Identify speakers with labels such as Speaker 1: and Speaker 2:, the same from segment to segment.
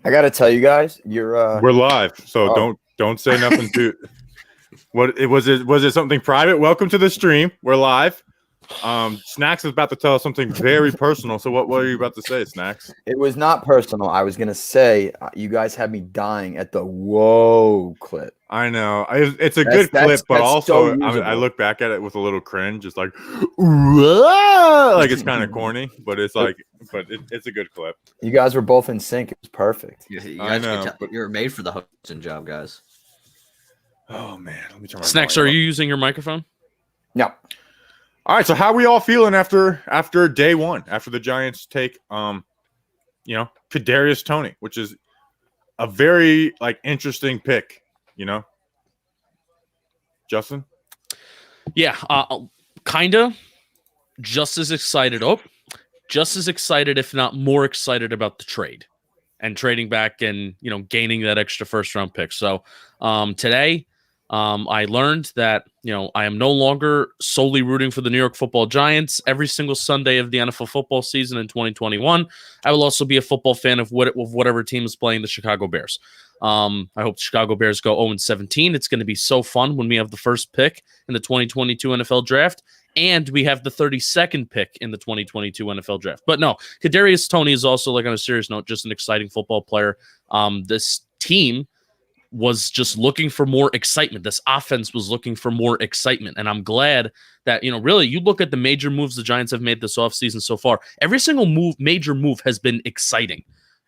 Speaker 1: I got to tell you guys, you're
Speaker 2: We're live, so don't say nothing to. What it was? Was it something private? Welcome to the stream. We're live. Snacks is about to tell us something very personal. So what are you about to say, Snacks?
Speaker 1: It was not personal. I was gonna say you guys had me dying at the whoa clip.
Speaker 2: I know it's a good clip, but also
Speaker 1: so
Speaker 2: I look back at it with a little cringe. It's like, like it's kind of corny, but it's like, it's a good clip.
Speaker 1: You guys were both in sync. It was perfect.
Speaker 3: You guys you're made for the hosting job, guys.
Speaker 2: Oh man, let me turn my
Speaker 4: Snacks. Are you using your microphone?
Speaker 1: No.
Speaker 2: All right, so how are we all feeling after day one, after the Giants take Kadarius Toney, which is a very interesting pick, Justin?
Speaker 4: Yeah, kinda just as excited. Just as excited, if not more excited about the trade and trading back and gaining that extra first round pick. So today I learned that, I am no longer solely rooting for the New York Football Giants every single Sunday of the NFL football season in 2021. I will also be a football fan of whatever team is playing the Chicago Bears. I hope the Chicago Bears go 0-17. It's going to be so fun when we have the first pick in the 2022 NFL draft, and we have the 32nd pick in the 2022 NFL draft. But no, Kadarius Toney is also, on a serious note, just an exciting football player. This team was just looking for more excitement. This offense was looking for more excitement. And I'm glad that, really, you look at the major moves the Giants have made this offseason so far. Every single major move has been exciting.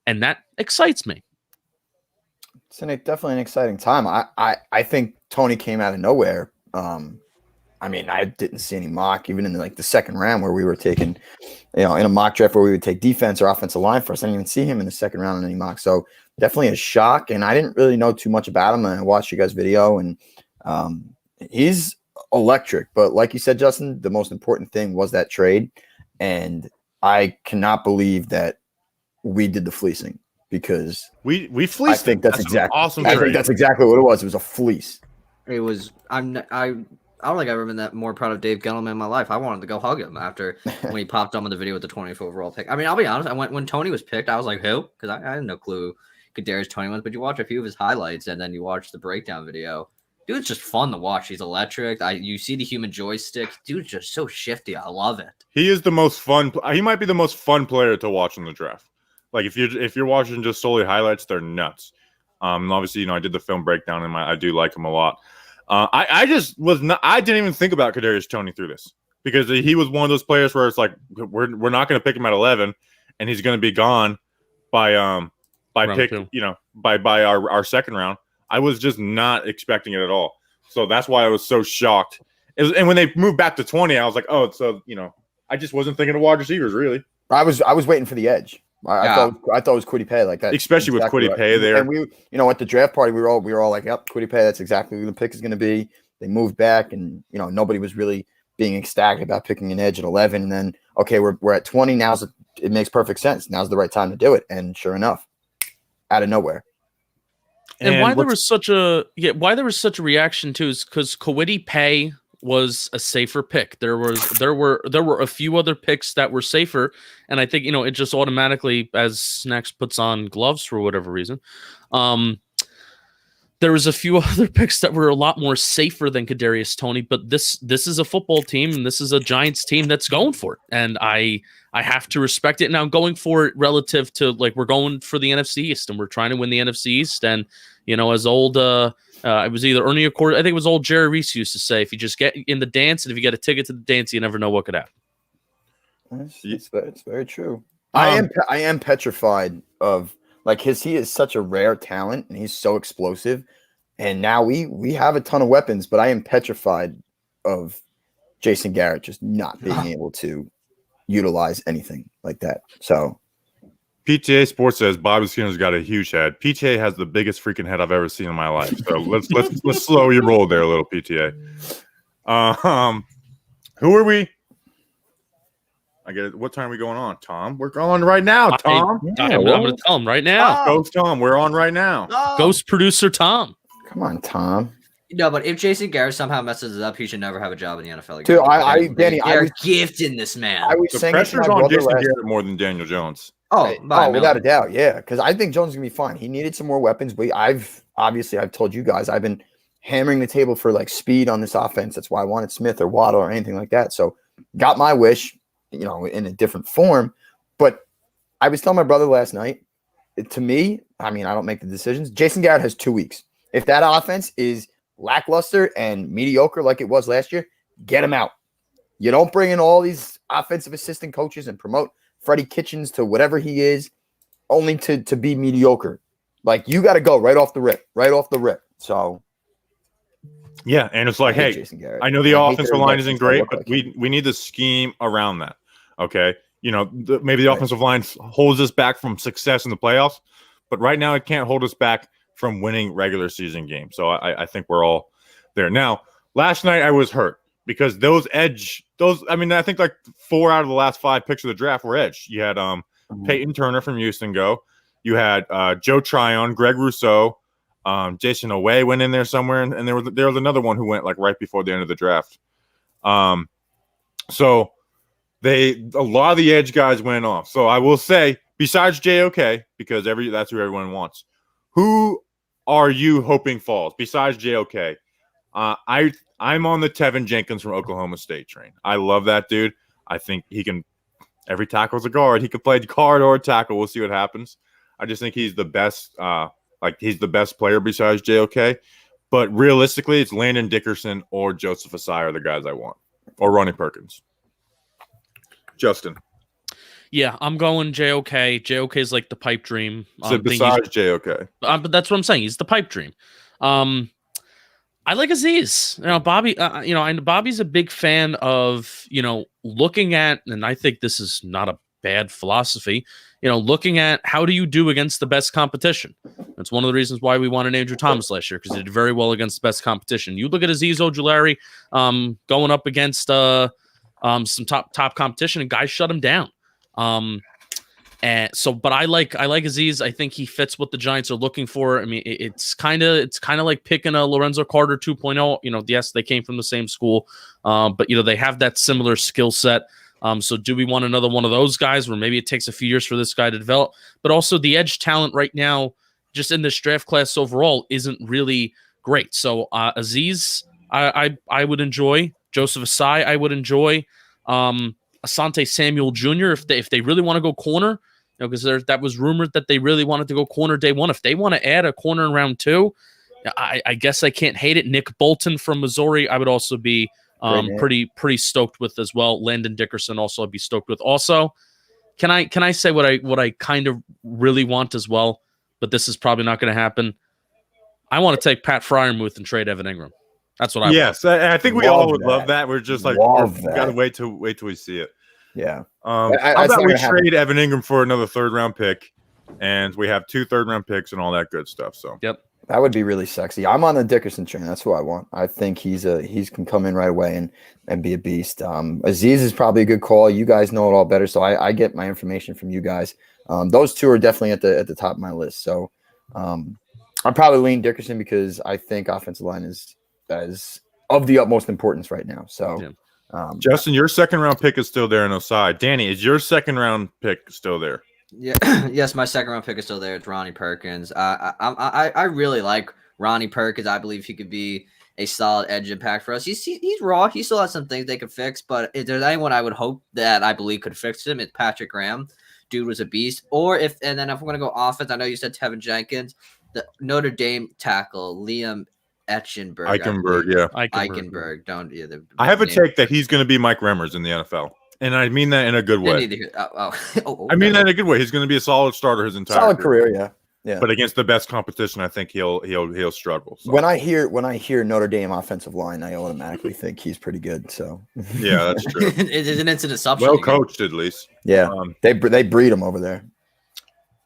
Speaker 4: And that excites me.
Speaker 1: It's definitely an exciting time. I think Toney came out of nowhere. I didn't see any mock, even in the second round where we were taking, in a mock draft where we would take defense or offensive line first. I didn't even see him in the second round in any mock. So definitely a shock. And I didn't really know too much about him. And I watched you guys' video, and he's electric. But like you said, Justin, the most important thing was that trade. And I cannot believe that we did the fleecing, because
Speaker 2: we fleeced.
Speaker 1: I think that's exactly
Speaker 2: awesome.
Speaker 1: I think that's exactly what it was. It was a fleece.
Speaker 3: It was. I don't think I've ever been that more proud of Dave Gettleman in my life. I wanted to go hug him after when he popped on the video with the 24th overall pick. I'll be honest. when Toney was picked, I was like, who? Because I had no clue Kadarius Toney was. But you watch a few of his highlights, and then you watch the breakdown video. Dude's just fun to watch. He's electric. You see the human joystick. Dude's just so shifty. I love it.
Speaker 2: He is the most fun. He might be the most fun player to watch in the draft. If you're watching just solely highlights, they're nuts. Obviously, I did the film breakdown, and I do like him a lot. I didn't even think about Kadarius Toney through this, because he was one of those players where it's like, we're not going to pick him at 11, and he's going to be gone by pick two. By our second round. I was just not expecting it at all. So that's why I was so shocked. And when they moved back to 20, I was like, oh, so I just wasn't thinking of wide receivers really.
Speaker 1: I was waiting for the edge. I thought it was Kwity Paye like that,
Speaker 2: especially with Kwity Paye there.
Speaker 1: And we, at the draft party, we were all like, "Yep, Kwity Paye. That's exactly who the pick is going to be." They moved back, and nobody was really being ecstatic about picking an edge at 11. And then, okay, we're at 20 now. It makes perfect sense. Now's the right time to do it. And sure enough, out of nowhere.
Speaker 4: And why there was such a reaction too is because Kwity Paye was a safer pick. There were a few other picks that were safer, and I think it just automatically, as Snacks puts on gloves for whatever reason, there was a few other picks that were a lot more safer than Kadarius Toney. But this is a football team, and this is a Giants team that's going for it, and I have to respect it. Now, going for it relative to we're going for the NFC East, and we're trying to win the NFC East, and as old it was either Ernie Accord. I think it was old Jerry Reese used to say, if you just get in the dance, and if you get a ticket to the dance, you never know what could happen.
Speaker 1: It's very true. I am petrified of he is such a rare talent, and he's so explosive. And now we have a ton of weapons, but I am petrified of Jason Garrett just not being able to utilize anything like that. So
Speaker 2: PTA Sports says Bobby Skinner's got a huge head. PTA has the biggest freaking head I've ever seen in my life. So let's slow your roll there, little PTA. Who are we? I get it. What time are we going on, Tom? We're going right now, Tom.
Speaker 4: I'm going to tell him right now.
Speaker 2: Ghost Tom, we're on right now.
Speaker 4: Ghost producer Tom.
Speaker 1: Come on, Tom.
Speaker 3: No, but if Jason Garrett somehow messes it up, he should never have a job in the NFL again.
Speaker 1: Dude, Danny,
Speaker 3: they're gifting this man.
Speaker 1: I was
Speaker 2: the
Speaker 1: saying
Speaker 2: pressure's on Jason Garrett more than Daniel Jones.
Speaker 3: Oh, by a
Speaker 1: without a
Speaker 3: million.
Speaker 1: doubt, yeah. Because I think Jones is gonna be fine. He needed some more weapons, but I've told you guys I've been hammering the table for like speed on this offense. That's why I wanted Smith or Waddle or anything like that. So got my wish, in a different form. But I was telling my brother last night. To me, I mean, I don't make the decisions. Jason Garrett has 2 weeks. If that offense is lackluster and mediocre like it was last year, get him out. You don't bring in all these offensive assistant coaches and promote Freddie Kitchens to whatever he is, only to be mediocre. Like, you got to go right off the rip. So,
Speaker 2: yeah, and it's like, hey,
Speaker 1: Jason Garrett.
Speaker 2: I know the offensive line isn't great, but
Speaker 1: like
Speaker 2: we need the scheme around that. Okay, maybe the offensive line holds us back from success in the playoffs, but right now it can't hold us back from winning regular season games. So I think we're all there. Now, last night I was hurt because I think like 4 out of the last 5 picks of the draft were edge. You had Peyton Turner from Houston go. You had Joe Tryon, Greg Rousseau, Jason Owe went in there somewhere, and there was another one who went like right before the end of the draft. So a lot of the edge guys went off. So I will say, besides JOK, because that's who everyone wants, who are you hoping falls besides JOK? I'm on the Tevin Jenkins from Oklahoma State train. I love that dude. I think he can. Every tackle's a guard. He could play guard or tackle. We'll see what happens. I just think he's the best. He's the best player besides JOK. But realistically, it's Landon Dickerson or Joseph Asai are the guys I want, or Ronnie Perkins. Justin.
Speaker 4: Yeah, I'm going JOK. JOK is like the pipe dream.
Speaker 2: So besides JOK.
Speaker 4: But that's what I'm saying. He's the pipe dream. I like Aziz. Bobby, and Bobby's a big fan of, looking at, and I think this is not a bad philosophy, looking at how do you do against the best competition. That's one of the reasons why we wanted Andrew Thomas last year, because he did very well against the best competition. You look at Aziz Ojulari going up against some top competition, and guys shut him down. But I like Aziz. I think he fits what the Giants are looking for. I mean, it's kind of like picking a Lorenzo Carter 2.0. Yes, they came from the same school, but they have that similar skill set. So do we want another one of those guys where maybe it takes a few years for this guy to develop? But also the edge talent right now, just in this draft class overall, isn't really great. So Aziz, I would enjoy. Joseph Asai, I would enjoy. Asante Samuel Jr. if they really want to go corner, because that was rumored that they really wanted to go corner day one. If they want to add a corner in round 2, I guess I can't hate it. Nick Bolton from Missouri, I would also be pretty stoked with as well. Landon Dickerson also I'd be stoked with. Also, can I say what I kind of really want as well? But this is probably not going to happen. I want to take Pat Freiermuth and trade Evan Ingram. That's what I want.
Speaker 2: Yes, I think we all would love that. We're just like, we got to wait till we see it.
Speaker 1: Yeah.
Speaker 2: How about we trade Evan Ingram for another 3rd-round pick, and we have 2 3rd-round picks and all that good stuff. So
Speaker 4: yep,
Speaker 1: that would be really sexy. I'm on the Dickerson train. That's who I want. I think he can come in right away and be a beast. Aziz is probably a good call. You guys know it all better, so I get my information from you guys. Those 2 are definitely at the top of my list. So I'm probably leaning Dickerson because I think offensive line is of the utmost importance right now. So.
Speaker 4: Yeah.
Speaker 2: Justin, your 2nd-round pick is still there in Osai. Danny, is your 2nd-round pick still there?
Speaker 3: Yeah, yes, my 2nd-round pick is still there. It's Ronnie Perkins. I really like Ronnie Perkins. I believe he could be a solid edge impact for us. He's raw. He still has some things they could fix, but if there's anyone I would hope that I believe could fix him, it's Patrick Graham. Dude was a beast. If we're gonna go offense, I know you said Tevin Jenkins, the Notre Dame tackle Liam Eichenberg. I
Speaker 2: have a take that he's going to be Mike Remmers in the NFL, and I mean that in a good way. I mean that in a good way. He's going to be a solid starter his entire
Speaker 1: career. Yeah.
Speaker 2: But against the best competition, I think he'll struggle. So.
Speaker 1: When I hear Notre Dame offensive line, I automatically think he's pretty good. So
Speaker 2: yeah, that's true.
Speaker 3: It's an assumption.
Speaker 2: Well coached, at least.
Speaker 1: Yeah, they breed him over there.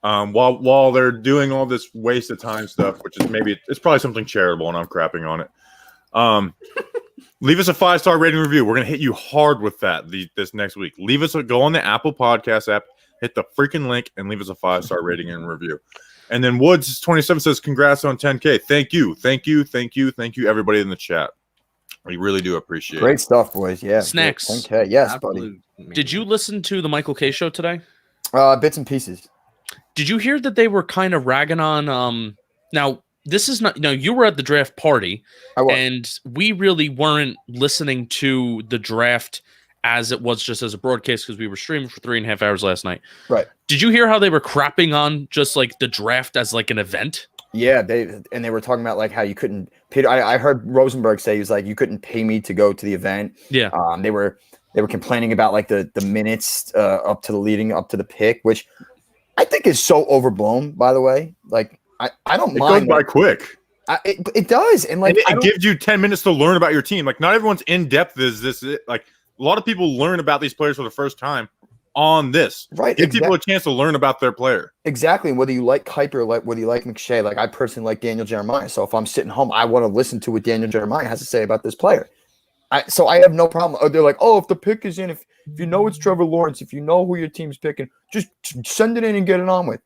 Speaker 2: While they're doing all this waste of time stuff, which is it's probably something charitable, and I'm crapping on it. Leave us a 5-star rating review. We're gonna hit you hard with that this next week. Go on the Apple Podcast app, hit the freaking link, and leave us a 5-star rating and review. And then Woods 27 says, "Congrats on 10K. Thank you, everybody in the chat. We really do appreciate it.
Speaker 1: Great stuff, boys. Yeah,
Speaker 4: Snacks.
Speaker 1: 10K. Yes, buddy.
Speaker 4: Did you listen to the Michael K show today?
Speaker 1: Bits and pieces.
Speaker 4: Did you hear that they were kind of ragging on? Now this is not. No, you were at the draft party, and we really weren't listening to the draft as it was just as a broadcast because we were streaming for 3.5 hours last night.
Speaker 1: Right.
Speaker 4: Did you hear how they were crapping on just like the draft as like an event?
Speaker 1: Yeah, they were talking about like how you couldn't. I heard Rosenberg say he was like, you couldn't pay me to go to the event.
Speaker 4: Yeah.
Speaker 1: They were complaining about like the minutes up to the leading up to the pick, which I think is so overblown. By the way, like I don't mind.
Speaker 2: It goes by quick.
Speaker 1: It does, and like
Speaker 2: it gives you 10 minutes to learn about your team. Like not everyone's in depth. Like a lot of people learn about these players for the first time on this.
Speaker 1: Right.
Speaker 2: Give people a chance to learn about their player.
Speaker 1: Exactly. And whether you like Kuiper, like whether you like McShay, like I personally like Daniel Jeremiah. So if I'm sitting home, I want to listen to what Daniel Jeremiah has to say about this player. So I have no problem. They're like, oh, if the pick is in, if you know it's Trevor Lawrence, if you know who your team's picking, just send it in and get it on with.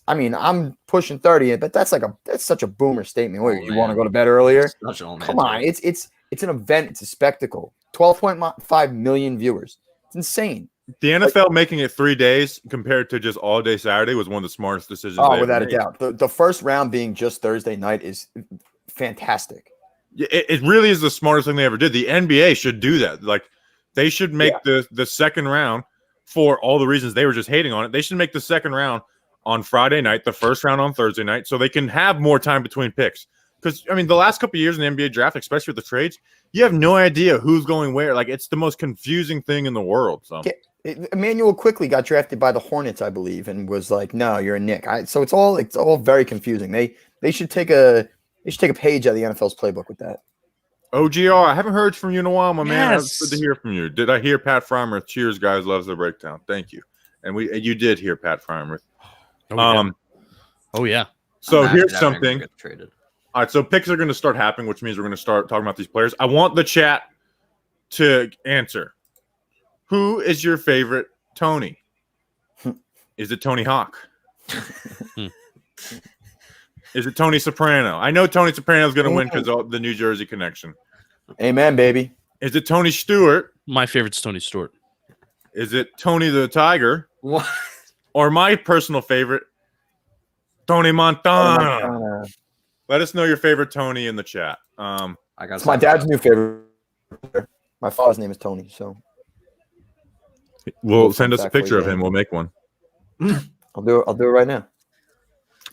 Speaker 1: I'm pushing 30, but that's such a boomer statement. Wait, you want to go to bed earlier? Come on, it's an event, it's a spectacle. 12.5 million viewers. It's insane.
Speaker 2: The NFL making it 3 days compared to just all day Saturday was one of the smartest decisions.
Speaker 1: Oh, without a doubt. The first round being just Thursday night is fantastic.
Speaker 2: It really is the smartest thing they ever did. The NBA should do that. Like they should make the second round for all the reasons they were just hating on it. They should make the second round on Friday night, the first round on Thursday night, so they can have more time between picks. Because I mean, the last couple of years in the NBA draft, especially with the trades, you have no idea who's going where. Like it's the most confusing thing in the world. So
Speaker 1: Emmanuel quickly got drafted by the Hornets, I believe, and was like, "No, you're a Knick." So it's all very confusing. They should take a page out of the NFL's playbook with that.
Speaker 2: OGR, I haven't heard from you in a while, my man.
Speaker 4: Yes.
Speaker 2: It's good to hear from you. Did I hear Pat Frymer? Cheers, guys. Loves the breakdown. Thank you. And you did hear Pat Frymer.
Speaker 4: Oh yeah.
Speaker 2: So here's something. All right, so picks are going to start happening, which means we're going to start talking about these players. I want the chat to answer. Who is your favorite Tony? Is it Tony Hawk? Is it Tony Soprano? I know Tony Soprano is going to win because of the New Jersey connection.
Speaker 1: Amen, baby.
Speaker 2: Is it Tony Stewart?
Speaker 4: My favorite's Tony Stewart.
Speaker 2: Is it Tony the Tiger?
Speaker 3: What?
Speaker 2: Or my personal favorite, Tony Montana? Let us know your favorite Tony in the chat.
Speaker 1: It's my dad's new favorite. My father's name is Tony, so
Speaker 2: we'll send us a picture of him. We'll make one.
Speaker 1: I'll do it right now.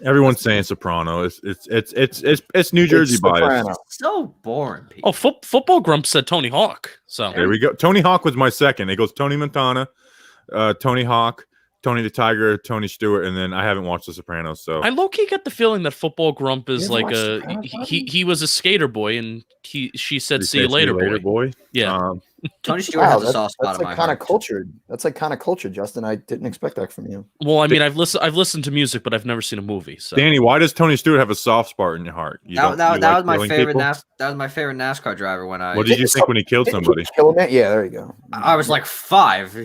Speaker 2: Everyone's saying Soprano. It's New Jersey bias.
Speaker 3: So boring. People.
Speaker 4: Oh, football grump said Tony Hawk. So
Speaker 2: there we go. Tony Hawk was my second. It goes Tony Montana, Tony Hawk, Tony the Tiger, Tony Stewart, and then I haven't watched The Sopranos. So
Speaker 4: I low key get the feeling that football grump is like he was a skater boy, and she said see you later, boy. Yeah.
Speaker 3: Tony Stewart has a soft spot in my heart.
Speaker 1: That's like kind of cultured, Justin. I didn't expect that from you.
Speaker 4: Well, I mean, I've listened to music, but I've never seen a movie. So
Speaker 2: Danny, why does Tony Stewart have a soft spot in your heart?
Speaker 3: That was my favorite. That was my favorite NASCAR driver when I.
Speaker 2: What did you think when he killed somebody?
Speaker 1: Yeah, there you go.
Speaker 3: I was like 5.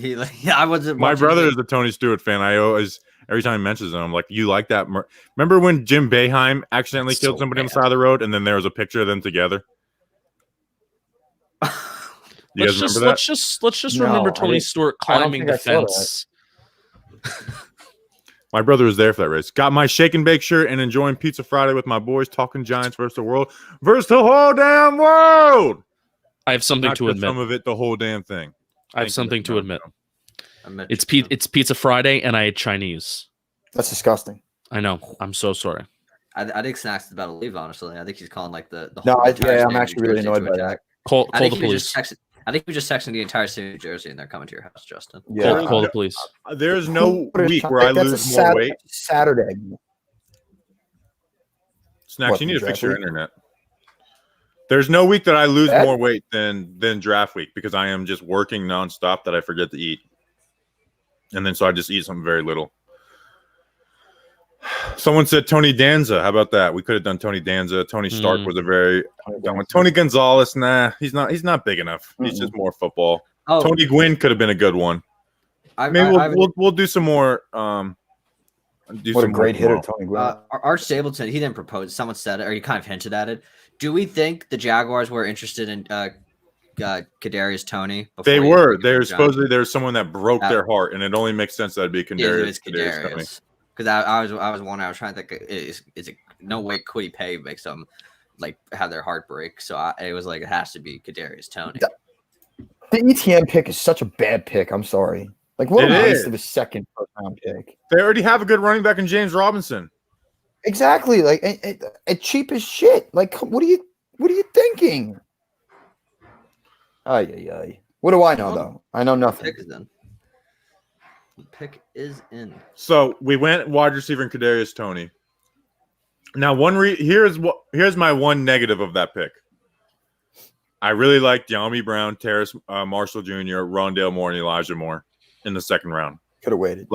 Speaker 3: I wasn't.
Speaker 2: My brother is a Tony Stewart fan. I always. Every time he mentions him, I'm like, you like that? Remember when Jim Boeheim accidentally killed somebody on the side of the road, and then there was a picture of them together?
Speaker 4: Let's just remember Tony Stewart climbing the fence.
Speaker 2: My brother was there for that race. Got my shake and bake shirt and enjoying Pizza Friday with my boys, talking Giants versus the world versus the whole damn world.
Speaker 4: I have something to admit.
Speaker 2: Some of it, the whole damn thing.
Speaker 4: I have something to admit. It's Pizza Friday, and I ate Chinese.
Speaker 1: That's disgusting.
Speaker 4: I know. I'm so sorry.
Speaker 3: I think Snacks is about to leave. Honestly, I think he's calling like the.
Speaker 1: No, I'm actually really annoyed by that.
Speaker 4: Call the police.
Speaker 3: I think we just texting the entire city of New Jersey, and they're coming to your house, Justin.
Speaker 1: Yeah,
Speaker 4: call the police.
Speaker 2: There's no week where I lose more weight.
Speaker 1: Saturday.
Speaker 2: Snacks, you need to fix your internet. There's no week that I lose more weight than draft week because I am just working nonstop that I forget to eat, and then so I just eat something very little. Someone said Tony Danza. How about that? We could have done Tony Danza. Tony Stark was a very Tony Gonzalez. Nah, he's not big enough. He's just more football. Oh. Tony Gwynn could have been a good one. Maybe we'll do some more.
Speaker 1: What a great hitter, Tony Gwynn.
Speaker 3: Art Stapleton. He didn't propose. Someone said it, or he kind of hinted at it. Do we think the Jaguars were interested in Kadarius Toney.
Speaker 2: They
Speaker 3: before
Speaker 2: were.
Speaker 3: he
Speaker 2: There's
Speaker 3: jumped.
Speaker 2: supposedly there's someone that broke their heart, and it only makes sense that'd be
Speaker 3: It
Speaker 2: Kadarius.
Speaker 3: is Kadarius. Because I was wondering. I was trying to think. Is it no way Quiddy Pay makes them like have their heart break? So it was like it has to be Kadarius Toney.
Speaker 1: The ETN pick is such a bad pick. I'm sorry. Like, what
Speaker 2: It
Speaker 1: a waste
Speaker 2: is.
Speaker 1: of a second first round pick.
Speaker 2: They already have a good running back in James Robinson.
Speaker 1: Exactly. Like, it cheap as shit. Like, what are you thinking? Ay. What do I know though? I know nothing.
Speaker 3: Pick is in. The pick is in.
Speaker 2: So we went wide receiver and Kadarius Toney. Now, here's my one negative of that pick. I really like De'Ami Brown, Terrace Marshall Jr., Rondale Moore, and Elijah Moore in the second round.
Speaker 1: Could have waited.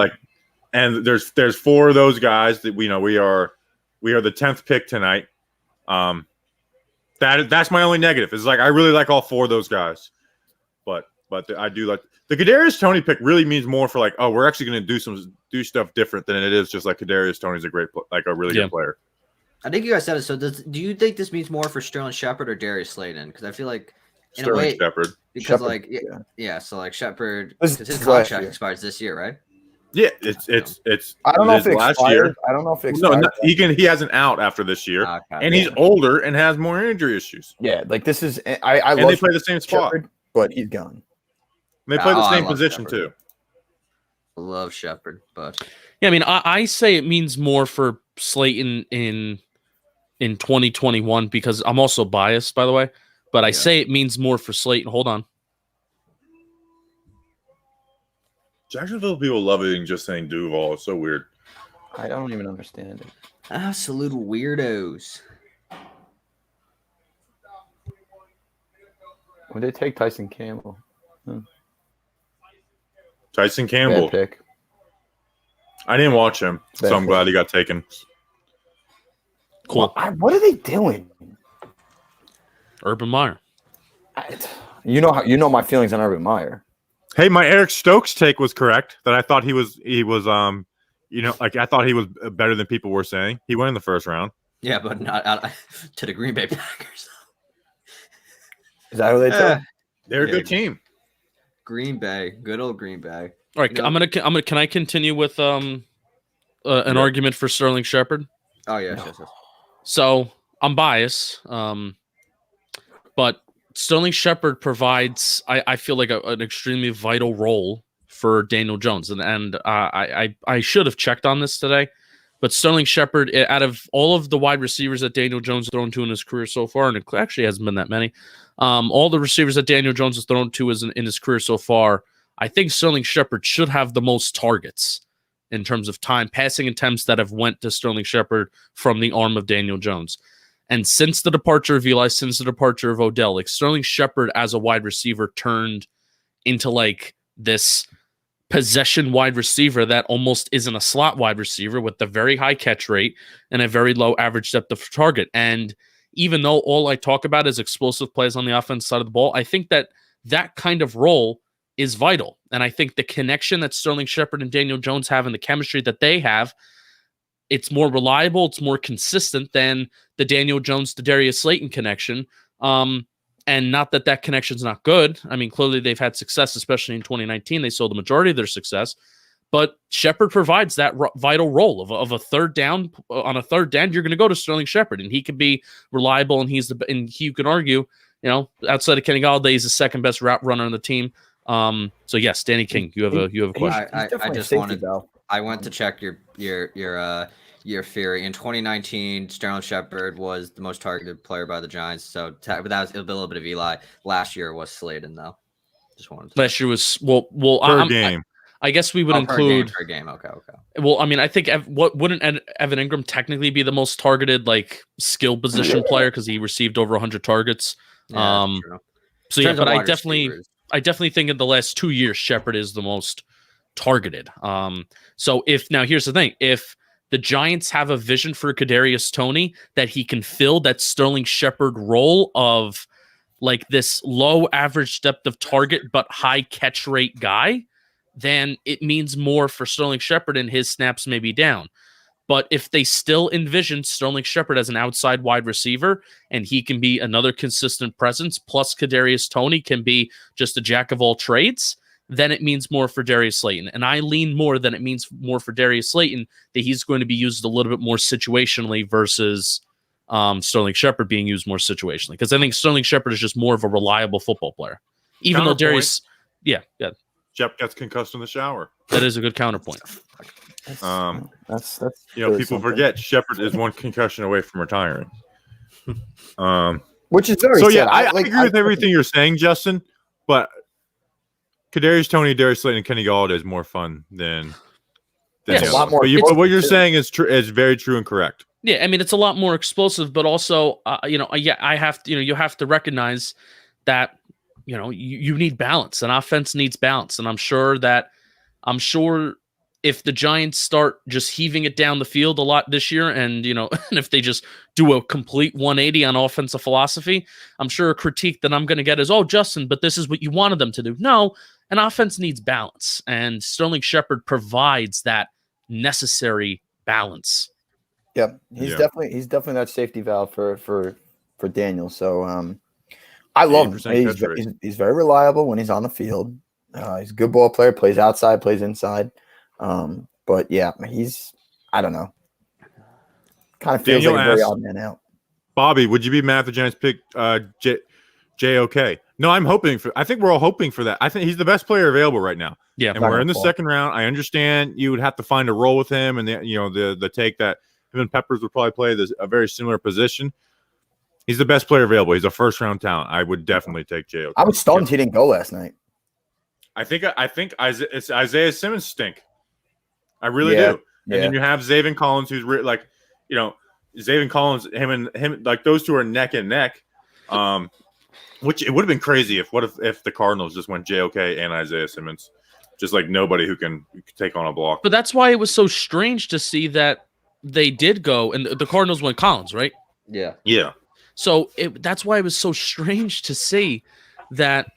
Speaker 2: And there's 4 of those guys that we are the 10th pick tonight. That's my only negative. Is like I really like all 4 of those guys, but I do like the Kadarius Toney pick. Really means more for like, oh, we're actually going to do stuff different than it is just like Kadarius Toney's a really good player.
Speaker 3: I think you guys said it. So do you think this means more for Sterling Shepard or Darius Slayton? Because I feel like in a way,
Speaker 2: Shepard.
Speaker 3: Because
Speaker 1: Shepard,
Speaker 3: yeah. So like Shepard,
Speaker 1: This
Speaker 3: because his
Speaker 1: is last
Speaker 3: contract
Speaker 1: year.
Speaker 3: expires this year, right?
Speaker 2: Yeah, it's.
Speaker 1: I don't know if it
Speaker 2: last
Speaker 1: expired.
Speaker 2: year.
Speaker 1: I don't know if it
Speaker 2: No,
Speaker 1: expired.
Speaker 2: he has an out after this year,
Speaker 3: Okay.
Speaker 2: and he's older and has more injury issues.
Speaker 1: Yeah, like this is.
Speaker 2: And
Speaker 1: I
Speaker 2: they
Speaker 1: love
Speaker 2: play the same spot.
Speaker 1: Shepard, but he's gone.
Speaker 2: They play the
Speaker 3: I
Speaker 2: same
Speaker 3: love
Speaker 2: position
Speaker 3: Shepard.
Speaker 2: too.
Speaker 3: I love Shepard, but
Speaker 4: Yeah, I mean, I say it means more for Slayton in 2021 because I'm also biased, by the way. But I say it means more for Slayton. Hold on.
Speaker 2: Jacksonville people love it just saying Duval. It's so weird.
Speaker 1: I don't even understand it.
Speaker 3: absolute weirdos.
Speaker 1: When they take Tyson Campbell,
Speaker 2: Tyson
Speaker 1: bad
Speaker 2: Campbell.
Speaker 1: pick.
Speaker 2: I didn't watch him, so I'm glad he got taken.
Speaker 4: Cool.
Speaker 1: What are they doing?
Speaker 4: Urban Meyer.
Speaker 1: You know my feelings on Urban Meyer.
Speaker 2: Hey, my Eric Stokes take was correct. That I thought he was I thought he was better than people were saying. He went in the first round.
Speaker 3: Yeah, but not to the Green Bay Packers.
Speaker 1: Is that who they took?
Speaker 2: They're a
Speaker 3: Yeah.
Speaker 2: good team.
Speaker 3: Green Bay, good old Green Bay.
Speaker 4: All right,
Speaker 3: You know-
Speaker 4: I'm gonna. Can I continue with an argument for Sterling Shepard?
Speaker 3: Oh yes,
Speaker 1: No.
Speaker 3: yes.
Speaker 4: So I'm biased, but Sterling Shepard provides, I feel like an extremely vital role for Daniel Jones, and I should have checked on this today, but Sterling Shepard, out of all of the wide receivers that Daniel Jones has thrown to in his career so far, and it actually hasn't been that many, all the receivers that Daniel Jones has thrown to in his career so far, I think Sterling Shepard should have the most targets in terms of time passing attempts that have went to Sterling Shepard from the arm of Daniel Jones. And since the departure of Eli, since the departure of Odell, like Sterling Shepard as a wide receiver turned into like this possession wide receiver that almost isn't a slot wide receiver with a very high catch rate and a very low average depth of target. And even though all I talk about is explosive plays on the offense side of the ball, I think that kind of role is vital. And I think the connection that Sterling Shepard and Daniel Jones have and the chemistry that they have, it's more reliable, it's more consistent than the Daniel Jones to Darius Slayton connection. And not that connection's not good. I mean, clearly they've had success, especially in 2019. They saw the majority of their success. But Shepard provides that vital role of a third down. On a third down, you're going to go to Sterling Shepard, and he can be reliable. And you can argue, outside of Kenny Galladay, he's the second best route runner on the team. So yes, Danny King, you have a question.
Speaker 3: I just wanted. I went to check your theory. In 2019, Sterling Shepard was the most targeted player by the Giants. So but that was a little bit of Eli. Last year was Slayton though. Just wanted.
Speaker 4: Last year was
Speaker 2: Per game.
Speaker 4: I guess we would include
Speaker 3: per game. Okay.
Speaker 4: Well, I mean, I think wouldn't Evan Ingram technically be the most targeted like skill position player because he received over 100 targets.
Speaker 3: Yeah, true.
Speaker 4: So
Speaker 3: Depends
Speaker 4: yeah, but
Speaker 3: on
Speaker 4: I
Speaker 3: wide receivers.
Speaker 4: definitely think in the last 2 years Shepard is the most targeted. So here's the thing, if the Giants have a vision for Kadarius Toney that he can fill that Sterling Shepard role of like this low average depth of target but high catch rate guy, then it means more for Sterling Shepard and his snaps may be down. But if they still envision Sterling Shepard as an outside wide receiver and he can be another consistent presence, plus Kadarius Toney can be just a jack of all trades, then it means more for Darius Slayton. And I lean more than it means more for Darius Slayton that he's going to be used a little bit more situationally versus Sterling Shepard being used more situationally. Because I think Sterling Shepard is just more of a reliable football player. Even though Darius, yeah.
Speaker 2: Shep gets concussed in the shower.
Speaker 4: That is a good counterpoint.
Speaker 1: That's
Speaker 2: people something. Forget Shepard is one concussion away from retiring.
Speaker 1: Which is very
Speaker 2: so
Speaker 1: sad.
Speaker 2: yeah, I agree with everything you're saying, Justin, but Kadarius Toney, Darius Slayton, and Kenny Galladay is more fun than
Speaker 1: a lot more.
Speaker 2: But what you're saying is true, is very true and correct.
Speaker 4: Yeah, I mean it's a lot more explosive, but also I have to, you have to recognize that you need balance. An offense needs balance, and I'm sure if the Giants start just heaving it down the field a lot this year, and and if they just do a complete 180 on offensive philosophy, I'm sure a critique that I'm going to get is, "Oh, Justin, but this is what you wanted them to do." No, an offense needs balance, and Sterling Shepard provides that necessary balance.
Speaker 1: Yep, he's definitely that safety valve for Daniel. So I love him. He's very reliable when he's on the field. He's a good ball player. Plays outside, plays inside. But yeah, I don't know. Kind of feels like a very odd man out.
Speaker 2: Bobby, would you be mad if the Giants picked JOK? No, I think we're all hoping for that. I think he's the best player available right now.
Speaker 4: Yeah.
Speaker 2: And we're in the second round. I understand you would have to find a role with him, and the take that him and Peppers would probably play a very similar position. He's the best player available. He's a first round talent. I would definitely take JOK.
Speaker 1: I was stunned he didn't go last night. I
Speaker 2: think it's Isaiah Simmons stink. I really do. And then you have Zaven Collins, who's Zaven Collins, him, like those two are neck and neck. Which it would have been crazy if the Cardinals just went JOK and Isaiah Simmons, just like nobody who can take on a block.
Speaker 4: But that's why it was so strange to see that they did go, and the Cardinals went Collins, right?
Speaker 3: Yeah.
Speaker 2: Yeah.
Speaker 4: So that's why it was so strange to see that.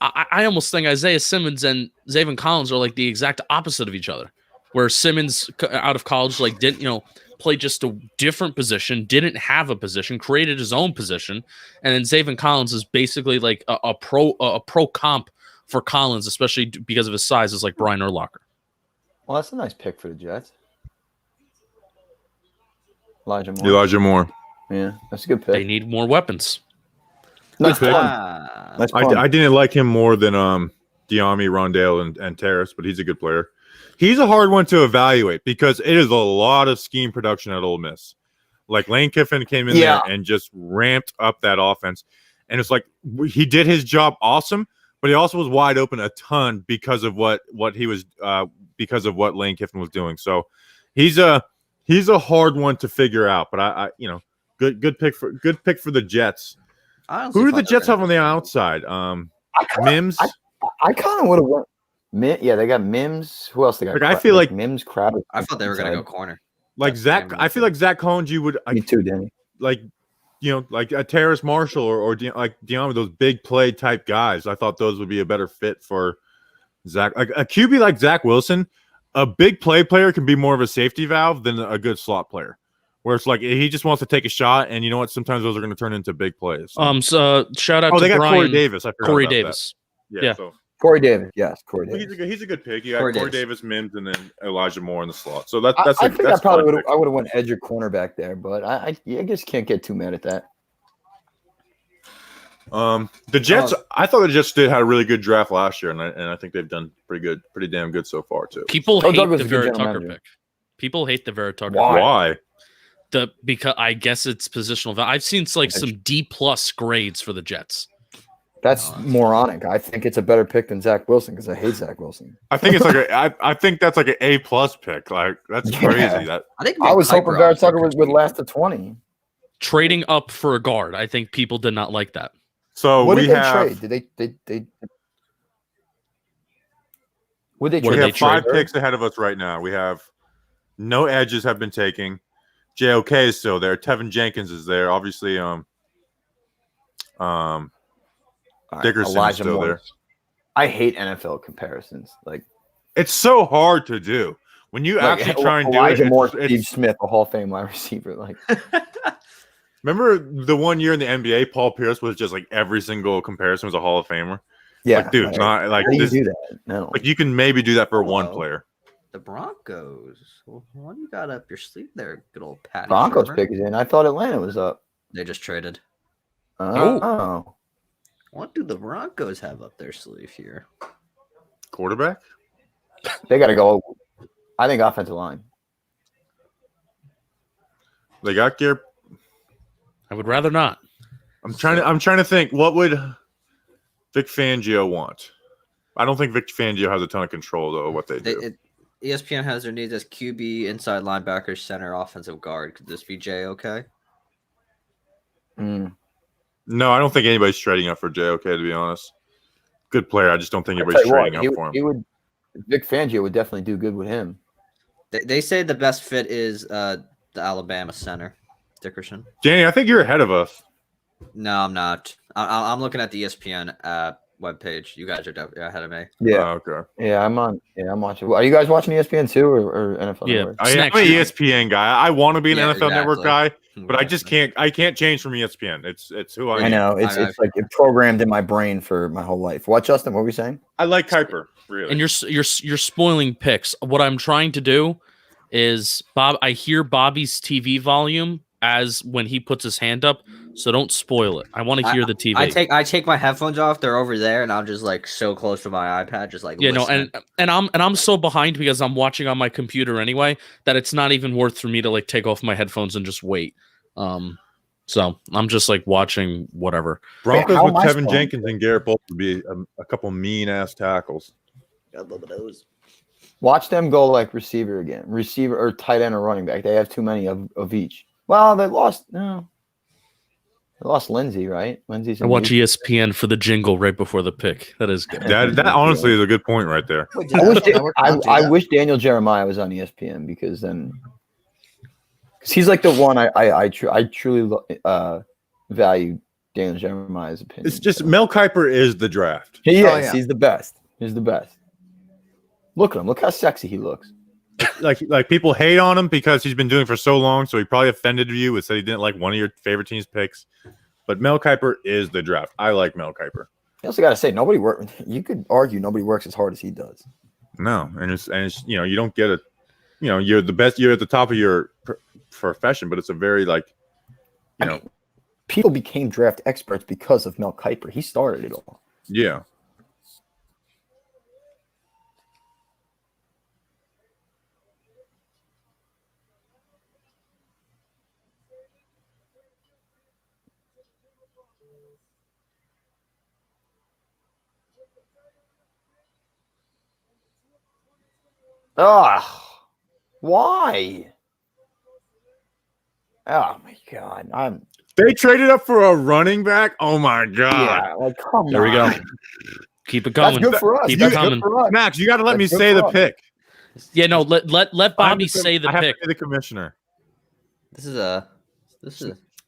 Speaker 4: I almost think Isaiah Simmons and Zaven Collins are like the exact opposite of each other, where Simmons out of college didn't play just a different position, didn't have a position, created his own position, and then Zaven Collins is basically like a pro comp for Collins, especially because of his size, is like Brian Urlacher.
Speaker 1: Well, that's a nice pick for the Jets.
Speaker 2: Elijah Moore.
Speaker 1: Yeah, that's a good pick.
Speaker 4: They need more weapons.
Speaker 1: Nice pick.
Speaker 2: I didn't like him more than Diami, Rondale, and Terrace, but he's a good player. He's a hard one to evaluate because it is a lot of scheme production at Ole Miss. Like Lane Kiffin came in there and just ramped up that offense. And it's like he did his job awesome, but he also was wide open a ton because of what he was because of what Lane Kiffin was doing. So he's a hard one to figure out. But good pick for the Jets. Who do the Jets have on the outside? Mims.
Speaker 1: I kind of would have went. Yeah, they got Mims. Who else they got?
Speaker 2: I feel like
Speaker 1: Mims, Crowder.
Speaker 3: I thought they were going to go corner.
Speaker 2: Like Zach. I feel like Zach Collins. You would.
Speaker 1: Me too, Danny.
Speaker 2: Like a Terrace Marshall or like Dion, those big play type guys. I thought those would be a better fit for Zach. Like a QB like Zach Wilson, a big play player can be more of a safety valve than a good slot player. Where it's like he just wants to take a shot, and you know what? Sometimes those are going to turn into big plays.
Speaker 4: So shout out to
Speaker 2: they got
Speaker 4: Brian,
Speaker 2: Corey Davis. I forgot
Speaker 4: Corey
Speaker 2: about
Speaker 4: Davis.
Speaker 2: That.
Speaker 4: Yeah.
Speaker 2: So.
Speaker 1: Corey Davis. Yes, Corey Davis.
Speaker 2: He's a good pick. You got Corey Davis, Mims, and then Elijah Moore in the slot. So I
Speaker 1: would have went edge or cornerback there, but I guess can't get too mad at that.
Speaker 2: The Jets. I thought the Jets had a really good draft last year, and I think they've done pretty damn good so far too.
Speaker 4: People hate the Vera Tucker pick. People hate the Vera Tucker.
Speaker 2: Why?
Speaker 4: Because I guess it's positional value. I've seen some D+ grades for the Jets.
Speaker 1: That's moronic. I think it's a better pick than Zach Wilson because I hate Zach Wilson.
Speaker 2: I think it's like I think that's like an A+ pick. Like that's crazy.
Speaker 1: I was hoping Vera Tucker would last to 20.
Speaker 4: Trading up for a guard. I think people did not like that.
Speaker 2: So
Speaker 1: what did they trade? Did they?
Speaker 2: We have 5 picks ahead of us right now. We have no edges have been taken. JOK is still there. Tevin Jenkins is there. Obviously, Dickerson is still there.
Speaker 1: I hate NFL comparisons. Like
Speaker 2: it's so hard to do. When you
Speaker 1: Like,
Speaker 2: actually try and do
Speaker 1: Elijah
Speaker 2: it,
Speaker 1: Moore,
Speaker 2: it's-
Speaker 1: Steve Smith, a Hall of Fame wide receiver. Like,
Speaker 2: remember the one year in the NBA, Paul Pierce was just like every single comparison was a Hall of Famer.
Speaker 1: yeah,
Speaker 2: Like, dude, not like
Speaker 1: how do you
Speaker 2: this.
Speaker 1: do that? No,
Speaker 2: Like, you can maybe do that for one
Speaker 3: Hello.
Speaker 2: player.
Speaker 3: The Broncos. Well, what do you got up your sleeve there, good old Patty?
Speaker 1: Broncos
Speaker 3: Shermer?
Speaker 1: pick is in. I thought Atlanta was up.
Speaker 3: They just traded.
Speaker 1: Oh,
Speaker 3: What do the Broncos have up their sleeve here?
Speaker 2: Quarterback?
Speaker 1: they got to go. I think offensive line.
Speaker 2: They got Garrett.
Speaker 4: I would rather not.
Speaker 2: I'm trying to think. What would Vic Fangio want? I don't think Vic Fangio has a ton of control though. What they do.
Speaker 3: ESPN has their needs as QB, inside linebacker, center, offensive guard. Could this be Jay? Okay.
Speaker 1: Mm.
Speaker 2: No, I don't think anybody's trading up for JOK, to be honest. Good player. I just don't think
Speaker 1: I'll
Speaker 2: anybody's
Speaker 1: tell you
Speaker 2: trading up for him.
Speaker 1: He would. Vic Fangio would definitely do good with him.
Speaker 3: They say the best fit is the Alabama center, Dickerson.
Speaker 2: Danny, I think you're ahead of us.
Speaker 3: No, I'm not. I'm looking at the ESPN webpage. You guys are definitely ahead of me.
Speaker 1: Yeah,
Speaker 2: Oh, okay.
Speaker 1: yeah, I'm on. Yeah, I'm watching. Are you guys watching ESPN too, or NFL?
Speaker 4: Yeah.
Speaker 1: Network?
Speaker 2: I'm an
Speaker 4: Snack
Speaker 2: ESPN guy. I want to be an
Speaker 3: Yeah,
Speaker 2: NFL Network guy,
Speaker 3: exactly.
Speaker 2: but I just can't. I can't change from ESPN. It's who I am.
Speaker 1: I know it's like it programmed in my brain for my whole life. What, Justin? What were you saying?
Speaker 2: I like Kuiper, really.
Speaker 4: And you're spoiling picks. What I'm trying to do is I hear Bobby's TV volume as when he puts his hand up, so don't spoil it. I want to hear the TV.
Speaker 3: I take my headphones off. They're over there, and I'm just like so close to my iPad, just like listening.
Speaker 4: and I'm so behind because I'm watching on my computer anyway that it's not even worth for me to like take off my headphones and just wait. So I'm just like watching whatever.
Speaker 2: Broncos
Speaker 1: how
Speaker 2: with
Speaker 1: am I
Speaker 2: Tevin
Speaker 1: spelling
Speaker 2: Jenkins and Garrett Bolton would be a couple mean ass tackles.
Speaker 3: Got a little bit of those.
Speaker 1: Watch them go like receiver again, receiver or tight end or running back. They have too many of each. Well, they lost. No, they lost Lindsey, right? Lindsey's.
Speaker 4: I watch ESPN for the jingle right before the pick. That is good.
Speaker 2: That honestly is a good point right there.
Speaker 1: I wish Daniel Jeremiah was on ESPN because he's like the one I truly value Daniel Jeremiah's opinion.
Speaker 2: It's just Mel Kiper is the draft.
Speaker 1: He is.
Speaker 3: Oh, yeah.
Speaker 1: He's the best. He's the best. Look at him. Look how sexy he looks.
Speaker 2: Like people hate on him because he's been doing it for so long, so he probably offended you and said he didn't like one of your favorite team's picks. But Mel Kiper is the draft. I like Mel Kiper.
Speaker 1: You also got to say nobody works. You could argue nobody works as hard as he does.
Speaker 2: No, and it's you don't get you're the best. You're at the top of your profession, but it's a very
Speaker 1: People became draft experts because of Mel Kiper. He started it all.
Speaker 2: Yeah.
Speaker 1: Why? Oh my God!
Speaker 2: They traded up for a running back. Oh my god!
Speaker 1: Yeah, like come
Speaker 4: There we go.
Speaker 1: on.
Speaker 4: Keep it
Speaker 1: That's
Speaker 4: coming.
Speaker 1: good for us.
Speaker 4: Keep
Speaker 1: That's
Speaker 4: it
Speaker 1: good
Speaker 4: coming.
Speaker 1: for us.
Speaker 2: Max, you got to let me
Speaker 1: That's good
Speaker 2: say
Speaker 1: for
Speaker 2: the
Speaker 1: us.
Speaker 2: pick.
Speaker 4: Yeah, no. Let Bobby say the
Speaker 2: I have
Speaker 4: pick.
Speaker 2: to be the commissioner.
Speaker 3: This is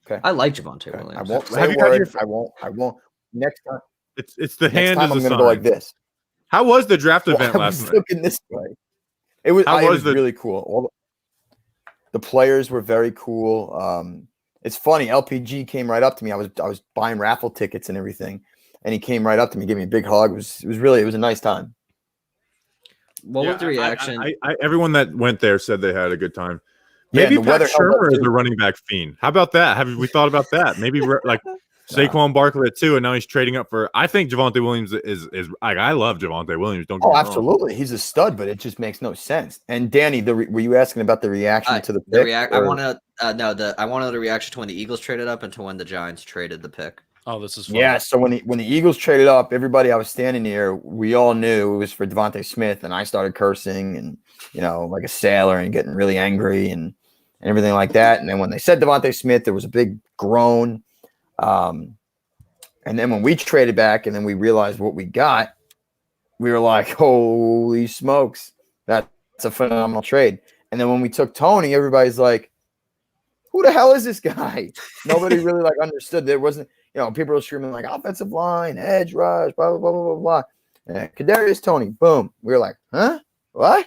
Speaker 1: Okay.
Speaker 3: I like Javonte
Speaker 1: Okay.
Speaker 3: Williams.
Speaker 1: I won't
Speaker 2: Have
Speaker 1: say a
Speaker 2: you got
Speaker 1: word.
Speaker 2: your-
Speaker 1: I won't. Next time.
Speaker 2: It's the
Speaker 1: Next
Speaker 2: hand
Speaker 1: time
Speaker 2: is
Speaker 1: I'm
Speaker 2: the
Speaker 1: going to go like
Speaker 2: sign.
Speaker 1: this.
Speaker 2: How was the draft
Speaker 1: Well,
Speaker 2: event
Speaker 1: I
Speaker 2: last
Speaker 1: was
Speaker 2: night?
Speaker 1: looking this way. It was.
Speaker 2: How
Speaker 1: It
Speaker 2: was
Speaker 1: was
Speaker 2: the-
Speaker 1: really cool. All the players were very cool. It's funny. LPG came right up to me. I was buying raffle tickets and everything, and he came right up to me, gave me a big hug. It was a nice time.
Speaker 3: What was the reaction?
Speaker 2: Everyone that went there said they had a good time.
Speaker 1: Yeah,
Speaker 2: Maybe
Speaker 1: and the
Speaker 2: Pat
Speaker 1: weather held up,
Speaker 2: Shermer is
Speaker 1: too.
Speaker 2: the running back fiend. How about that? Have we thought about that? Maybe like Saquon Barkley at 2, and now he's trading up for. I think Javonte Williams is like I love Javonte Williams. Don't get me wrong.
Speaker 1: Absolutely. He's a stud, but it just makes no sense. And Danny, were you asking about the reaction to the pick?
Speaker 3: I want to I wanted the reaction to when the Eagles traded up and to when the Giants traded the pick.
Speaker 4: Oh, this is fun.
Speaker 1: Yeah, so when the Eagles traded up, everybody I was standing near, we all knew it was for Devontae Smith, and I started cursing and like a sailor and getting really angry and everything like that. And then when they said Devontae Smith, there was a big groan. And then when we traded back and then we realized what we got, we were like, holy smokes, that's a phenomenal trade. And then when we took Tony, everybody's like, who the hell is this guy? Nobody really like understood. There wasn't, people were screaming like offensive line, edge rush, blah, blah, blah, blah, blah, blah. And Kadarius Tony, boom. We were like, huh? What?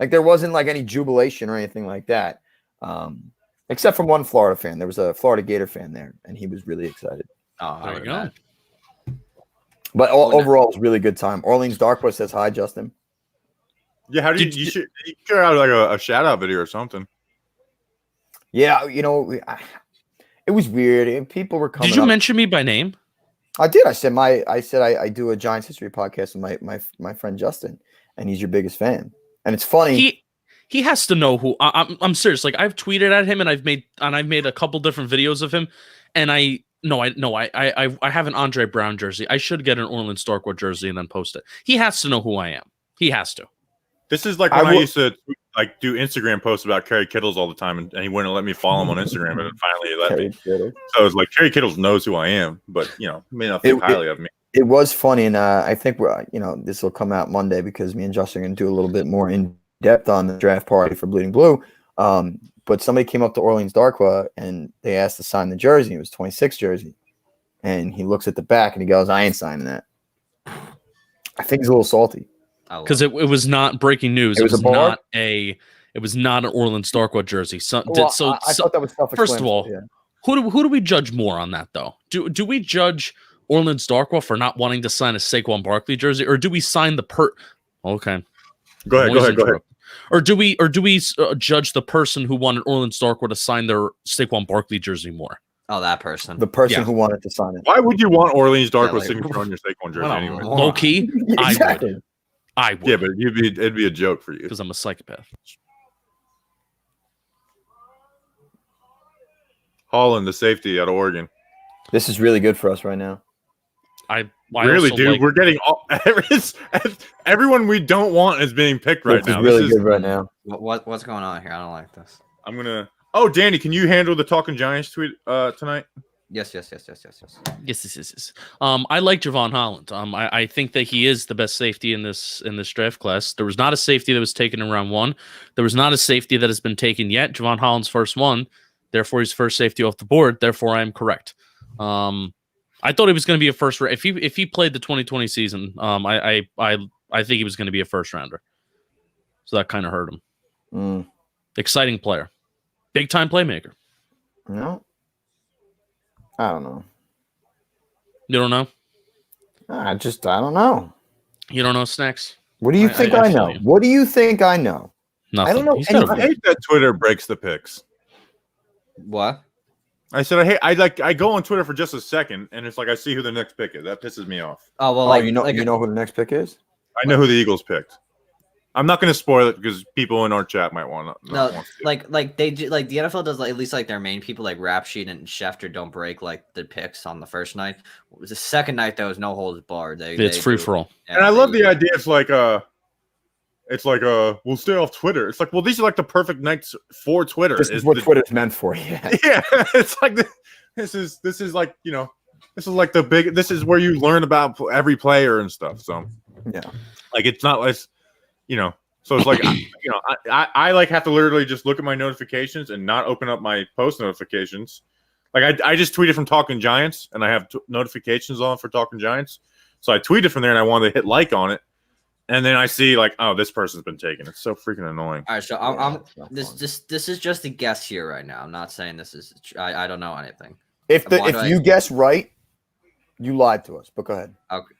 Speaker 1: Like there wasn't like any jubilation or anything like that. Except from one Florida fan. There was a Florida Gator fan there, and he was really excited.
Speaker 3: Oh,
Speaker 4: There you go.
Speaker 1: But overall, it was a really good time. Orleans Darkwa says hi, Justin.
Speaker 2: Yeah, how do you should have like a shout out video or something.
Speaker 1: Yeah, it was weird. People were coming.
Speaker 4: Did you
Speaker 1: up.
Speaker 4: mention me by name?
Speaker 1: I did. I said I do a Giants history podcast with my friend Justin, and he's your biggest fan. And it's funny.
Speaker 4: He has to know who I'm serious. Like I've tweeted at him and I've made a couple different videos of him, and I have an Andre Brown jersey. I should get an Orleans Darkwood jersey and then post it. He has to know who I am. He has to.
Speaker 2: This is like when I used to like do Instagram posts about Kerry Kittles all the time, and he wouldn't let me follow him on Instagram, and then finally he let me. So it's like Kerry Kittles knows who I am, but may not think highly of me.
Speaker 1: It was funny, and I think this will come out Monday because me and Justin are going to do a little bit more in depth on the draft party for Bleeding Blue. But somebody came up to Orleans Darkwa and they asked to sign the jersey. It was 26 jersey, and he looks at the back and he goes, "I ain't signing that." I think he's a little salty
Speaker 4: because it was not breaking news.
Speaker 1: It was not
Speaker 4: an Orleans Darkwa jersey.
Speaker 1: I thought that was self-explanatory.
Speaker 4: First of all, who do we judge more on that though? Do we judge Orleans Darkwa for not wanting to sign a Saquon Barkley jersey, or do we sign the Okay,
Speaker 2: go ahead.
Speaker 4: Or do we judge the person who wanted Orleans Darkwa to sign their Saquon Barkley jersey more?
Speaker 3: Oh, that person.
Speaker 1: The person who wanted to sign it.
Speaker 2: Why would you want Orleans Darkwa signature on your Saquon jersey anyway?
Speaker 4: Low key,
Speaker 1: Exactly.
Speaker 4: I would.
Speaker 2: Yeah, but it'd be a joke for you
Speaker 4: because I'm a psychopath.
Speaker 2: Holland, the safety out of Oregon.
Speaker 1: This is really good for us right now.
Speaker 4: I
Speaker 2: really, dude. We're getting everyone we don't want is being picked right now.
Speaker 1: This is really good right now.
Speaker 3: What's going on here? I don't like this.
Speaker 2: I'm gonna. Oh, Danny, can you handle the Talking Giants tweet tonight?
Speaker 3: Yes.
Speaker 4: Yes. I like Javon Holland. I think that he is the best safety in this draft class. There was not a safety that was taken in round 1. There was not a safety that has been taken yet. Javon Holland's first one. Therefore, he's first safety off the board. Therefore, I am correct. I thought he was going to be a first. If he played the 2020 season, I think he was going to be a first rounder. So that kind of hurt him. Exciting player, big time playmaker.
Speaker 1: No, I don't know.
Speaker 4: You don't know?
Speaker 1: I don't know.
Speaker 4: You don't know Snacks?
Speaker 1: What do you think I know? What do you think I know?
Speaker 4: Nothing.
Speaker 1: I don't know.
Speaker 2: I hate that Twitter breaks the picks.
Speaker 3: What?
Speaker 2: I said I go on Twitter for just a second, and it's like I see who the next pick is. That pisses me off.
Speaker 3: Oh well,
Speaker 1: you know who the next pick is?
Speaker 2: I know who the Eagles picked. I'm not going to spoil it because people in our chat might want to.
Speaker 3: No, like they do, like the NFL does at least like their main people like Rap Sheet and Schefter don't break like the picks on the first night. It was the second night that was no holds barred.
Speaker 4: It's free for all.
Speaker 2: Yeah, and I love the idea. It's like we'll stay off Twitter. It's like, well, these are like the perfect nights for Twitter.
Speaker 1: This is what Twitter's meant for. Yeah.
Speaker 2: It's like this is like this is like this is where you learn about every player and stuff. So
Speaker 1: yeah,
Speaker 2: like it's not like. So it's like, I like have to literally just look at my notifications and not open up my post notifications. Like I just tweeted from Talking Giants and I have notifications on for Talking Giants. So I tweeted from there and I wanted to hit like on it. And then I see like, oh, this person's been taken. It's so freaking annoying.
Speaker 3: All right. So this is just a guess here right now. I'm not saying this is, I don't know anything.
Speaker 1: If you guess right, you lied to us, but go ahead.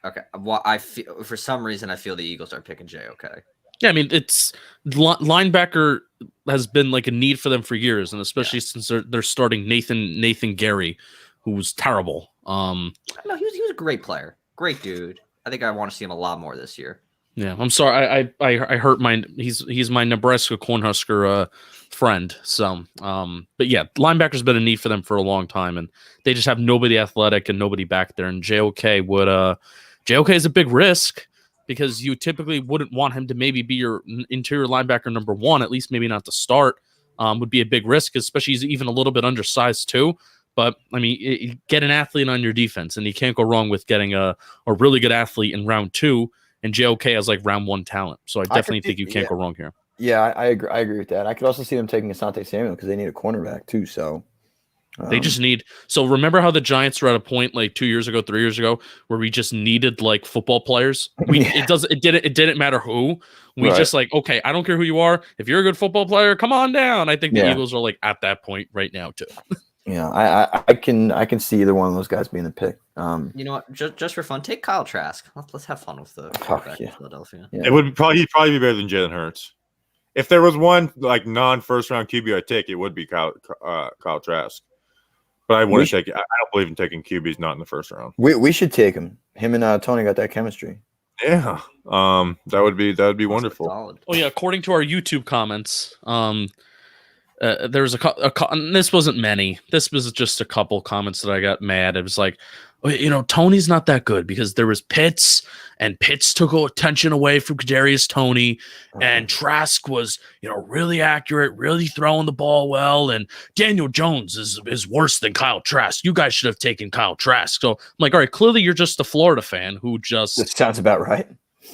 Speaker 3: Okay. Well, I feel for some reason I feel the Eagles are picking JOK.
Speaker 4: Yeah, I mean it's linebacker has been like a need for them for years, and especially since they're starting Nathan Gary, who was terrible.
Speaker 3: No, he was a great player, great dude. I think I want to see him a lot more this year.
Speaker 4: Yeah, I'm sorry. I hurt my he's my Nebraska Cornhusker friend. So, but yeah, linebacker's been a need for them for a long time, and they just have nobody athletic and nobody back there. And JOK is a big risk because you typically wouldn't want him to maybe be your interior linebacker number 1, at least maybe not to start. Would be a big risk, especially he's even a little bit undersized too. But I mean, get an athlete on your defense, and you can't go wrong with getting a really good athlete in round 2. And JOK has like round 1 talent, so I definitely think you can't go wrong here.
Speaker 1: Yeah, I agree with that. I could also see them taking Asante Samuel because they need a cornerback too. So
Speaker 4: They just need. So remember how the Giants were at a point like 2 years ago, 3 years ago, where we just needed like football players. It didn't matter who. We just like, okay, I don't care who you are. If you're a good football player, come on down. I think the Eagles are like at that point right now too.
Speaker 1: Yeah, I can see either one of those guys being the pick.
Speaker 3: You know what? Just for fun, take Kyle Trask. Let's have fun with the quarterback in Philadelphia.
Speaker 1: Yeah.
Speaker 2: It would he'd probably be better than Jalen Hurts. If there was one like non-first round QB I'd take, it would be Kyle Trask. But I wouldn't take it. I don't believe in taking QBs not in the first round.
Speaker 1: We should take him. Him and Tony got that chemistry.
Speaker 2: Yeah. That would be wonderful.
Speaker 3: Solid.
Speaker 4: Oh yeah, according to our YouTube comments, there was and this wasn't many. This was just a couple comments that I got mad. It was like, Tony's not that good because there was Pitts, and Pitts took attention away from Kadarius Toney, and Trask was, really accurate, really throwing the ball well, and Daniel Jones is worse than Kyle Trask. You guys should have taken Kyle Trask. So I'm like, all right, clearly you're just a Florida fan who just
Speaker 1: that sounds about right.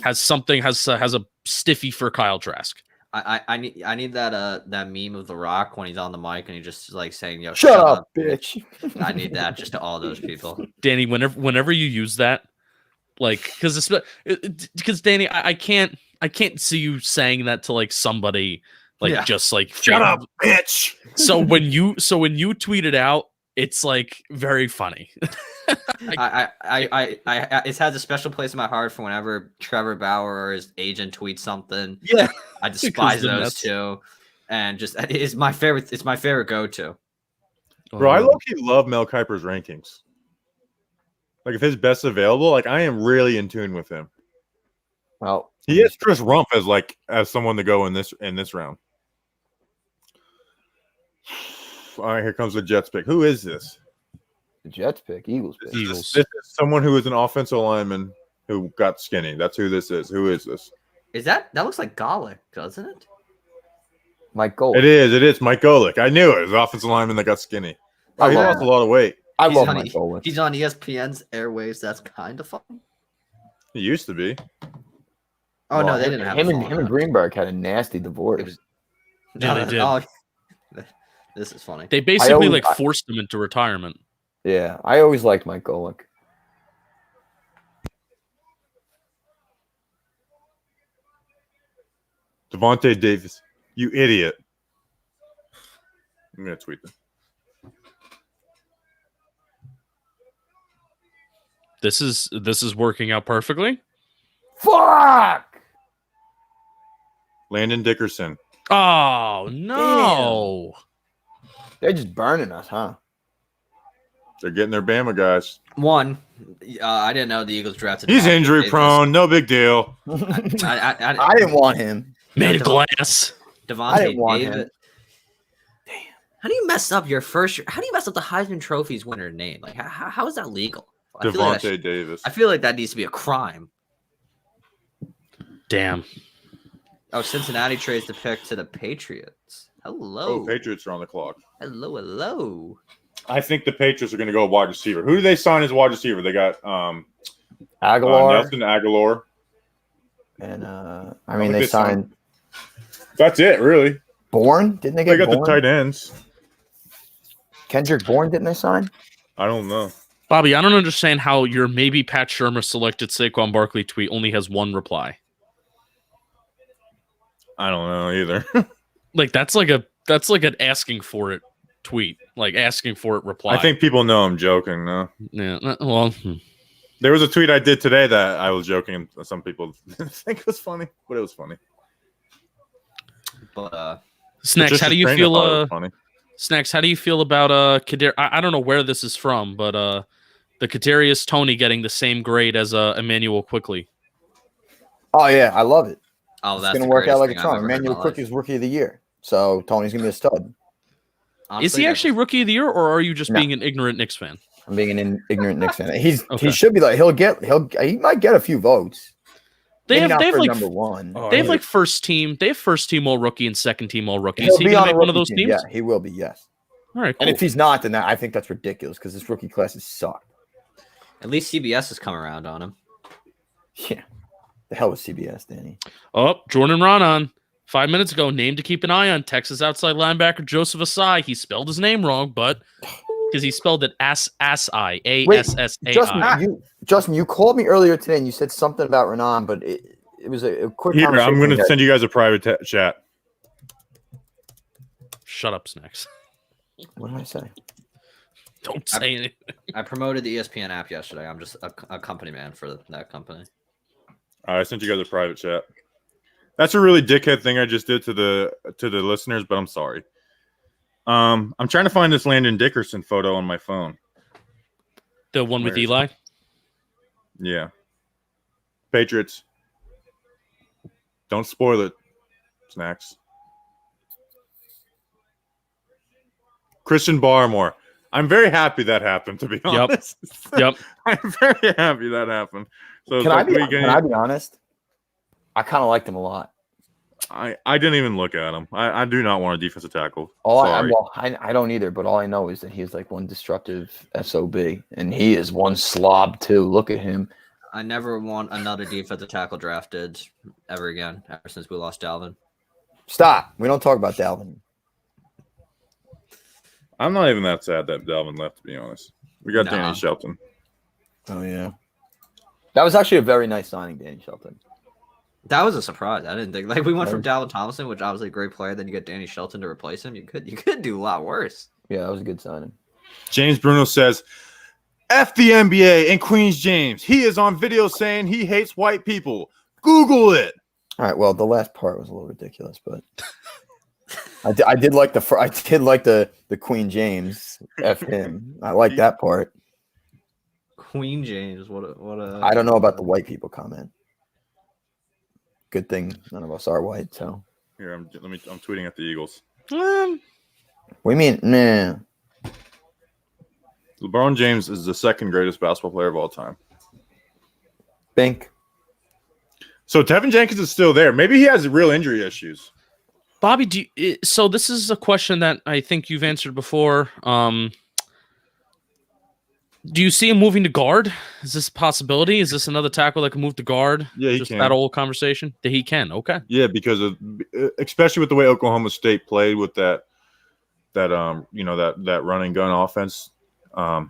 Speaker 4: Has a stiffy for Kyle Trask.
Speaker 3: I need that meme of The Rock when he's on the mic and he's just like saying, "Yo,
Speaker 1: shut up, bitch."
Speaker 3: I need that just to all those people.
Speaker 4: Danny, whenever you use that, like, because Danny, I can't see you saying that to like somebody like just like
Speaker 2: shut up, bitch.
Speaker 4: So when you tweet it out, it's like very funny.
Speaker 3: It has a special place in my heart for whenever Trevor Bauer or his agent tweets something.
Speaker 4: Yeah,
Speaker 3: I despise those two, and just it's my favorite. It's my favorite go-to.
Speaker 2: Bro, I low-key love Mel Kiper's rankings. Like if his best available, like I am really in tune with him.
Speaker 1: Well,
Speaker 2: he has Chris Rumpf as someone to go in this round. All right, here comes the Jets pick. Who is this?
Speaker 1: The Jets pick, Eagles pick.
Speaker 4: Eagles.
Speaker 2: This is someone who is an offensive lineman who got skinny. That's who this is. Who is this?
Speaker 3: Is that looks like Golick, doesn't it?
Speaker 1: Mike Golick.
Speaker 2: It is Mike Golick. I knew it. It was an offensive lineman that got skinny. He lost a lot of weight.
Speaker 1: I love Mike Golick.
Speaker 3: He's on ESPN's airwaves. That's kind of fun.
Speaker 2: He used to be.
Speaker 3: Oh no, they didn't have
Speaker 1: him and Greenberg had a nasty divorce.
Speaker 4: Yeah, they did.
Speaker 3: Oh, this is funny.
Speaker 4: They basically forced him into retirement.
Speaker 1: Yeah, I always liked Mike Golick.
Speaker 2: Devontae Davis, you idiot. I'm gonna tweet them.
Speaker 4: This is working out perfectly.
Speaker 1: Fuck!
Speaker 2: Landon Dickerson.
Speaker 4: Oh no!
Speaker 1: Damn. They're just burning us, huh?
Speaker 2: They're getting their Bama guys.
Speaker 3: I didn't know the Eagles drafted.
Speaker 2: He's injury prone. No big deal.
Speaker 1: I didn't want him.
Speaker 4: Made of glass.
Speaker 3: Devontae
Speaker 1: didn't want
Speaker 3: Davis.
Speaker 1: him.
Speaker 3: Damn. How do you mess up your first? How do you mess up the Heisman Trophy's winner name? Like, how is that legal?
Speaker 2: Devontae Davis.
Speaker 3: I feel like that needs to be a crime.
Speaker 4: Damn.
Speaker 3: Oh, Cincinnati trades the pick to the Patriots. Hello.
Speaker 2: Oh, Patriots are on the clock.
Speaker 3: Hello.
Speaker 2: I think the Patriots are going to go wide receiver. Who do they sign as wide receiver? They got
Speaker 1: Aguilar.
Speaker 2: Nelson Aguilar.
Speaker 1: And they signed.
Speaker 2: That's it, really.
Speaker 1: Bourne? Didn't they get?
Speaker 2: They got
Speaker 1: Bourne?
Speaker 2: the tight ends.
Speaker 1: Kendrick Bourne, didn't they sign?
Speaker 2: I don't know.
Speaker 4: Bobby, I don't understand how your maybe Pat Shurmur selected Saquon Barkley tweet only has one reply.
Speaker 2: I don't know either.
Speaker 4: Like that's like an asking for it tweet, like asking for it reply.
Speaker 2: I think people know I'm joking, though.
Speaker 4: Yeah. Well,
Speaker 2: there was a tweet I did today that I was joking, and some people didn't think it was funny, but it was funny.
Speaker 3: But
Speaker 4: Snacks, how do you feel? Snacks, how do you feel about Kadarius? I don't know where this is from, but the Kadarius Toney getting the same grade as Emmanuel Quickly.
Speaker 1: Oh yeah, I love it.
Speaker 3: Oh,
Speaker 1: it's
Speaker 3: that's
Speaker 1: gonna work out like a charm. Emmanuel Quickly's rookie of the year, so Tony's gonna be a stud.
Speaker 3: Honestly,
Speaker 4: is he actually rookie of the year, or are you just being an ignorant Knicks fan?
Speaker 1: I'm being an ignorant Knicks fan. He should be like he might get a few votes.
Speaker 4: They have like
Speaker 1: number one.
Speaker 4: They have like first team. They have first team all rookie and second team all rookie. Is he gonna make one of those teams?
Speaker 1: Yeah, he will be. Yes.
Speaker 4: All right. Cool.
Speaker 1: And if he's not, then I think that's ridiculous because this rookie class is sucked.
Speaker 3: At least CBS has come around on him.
Speaker 1: Yeah. The hell with CBS, Danny.
Speaker 4: Oh, Jordan Ronan, 5 minutes ago, name to keep an eye on. Texas outside linebacker Joseph Asai. He spelled his name wrong, but because he spelled it Assai,
Speaker 1: Wait,
Speaker 4: Assai.
Speaker 1: Justin, you called me earlier today and you said something about Renan, but it was a quick
Speaker 2: Here,
Speaker 1: conversation.
Speaker 2: I'm going to send you guys a private chat.
Speaker 4: Shut up, Snacks.
Speaker 1: What did I say?
Speaker 4: Don't say anything.
Speaker 3: I promoted the ESPN app yesterday. I'm just a company man for that company.
Speaker 2: I sent you guys a private chat. That's a really dickhead thing I just did to the listeners, but I'm sorry. I'm trying to find this Landon Dickerson photo on my phone.
Speaker 4: The one with Eli?
Speaker 2: Yeah. Patriots. Don't spoil it, Snacks. Christian Barmore. I'm very happy that happened, to be honest.
Speaker 4: Yep.
Speaker 2: I'm very happy that happened. So
Speaker 1: Can I be honest? I kind of liked him a lot.
Speaker 2: I didn't even look at him. I do not want a defensive tackle.
Speaker 1: I don't either, but all I know is that he's like one destructive SOB, and he is one slob too. Look at him.
Speaker 3: I never want another defensive tackle drafted ever again, ever since we lost Dalvin.
Speaker 1: Stop. We don't talk about Dalvin.
Speaker 2: I'm not even that sad that Dalvin left, to be honest. We got Danny Shelton.
Speaker 1: Oh, yeah. That was actually a very nice signing, Danny Shelton.
Speaker 3: That was a surprise. I didn't think we went from Dalvin Tomlinson, which obviously a great player, then you get Danny Shelton to replace him. You could do a lot worse.
Speaker 1: Yeah, that was a good signing.
Speaker 2: James Bruno says, F the NBA and Queens James. He is on video saying he hates white people. Google it.
Speaker 1: All right. Well, the last part was a little ridiculous, but I did like the Queen James. F him. I like that part.
Speaker 3: Queen James. What a.
Speaker 1: I don't know about the white people comment. Good thing none of us are white. So
Speaker 2: here, I'm tweeting at the Eagles.
Speaker 1: We mean nah.
Speaker 2: LeBron James is the second greatest basketball player of all time.
Speaker 1: Think.
Speaker 2: So Tevin Jenkins is still there. Maybe he has real injury issues.
Speaker 4: Bobby, so this is a question that I think you've answered before. Do you see him moving to guard? Is this a possibility? Is this another tackle that can move to guard?
Speaker 2: Yeah, he
Speaker 4: Just
Speaker 2: can.
Speaker 4: That old conversation? That he can. Okay.
Speaker 2: Yeah, because of especially with the way Oklahoma State played with that run and gun offense. It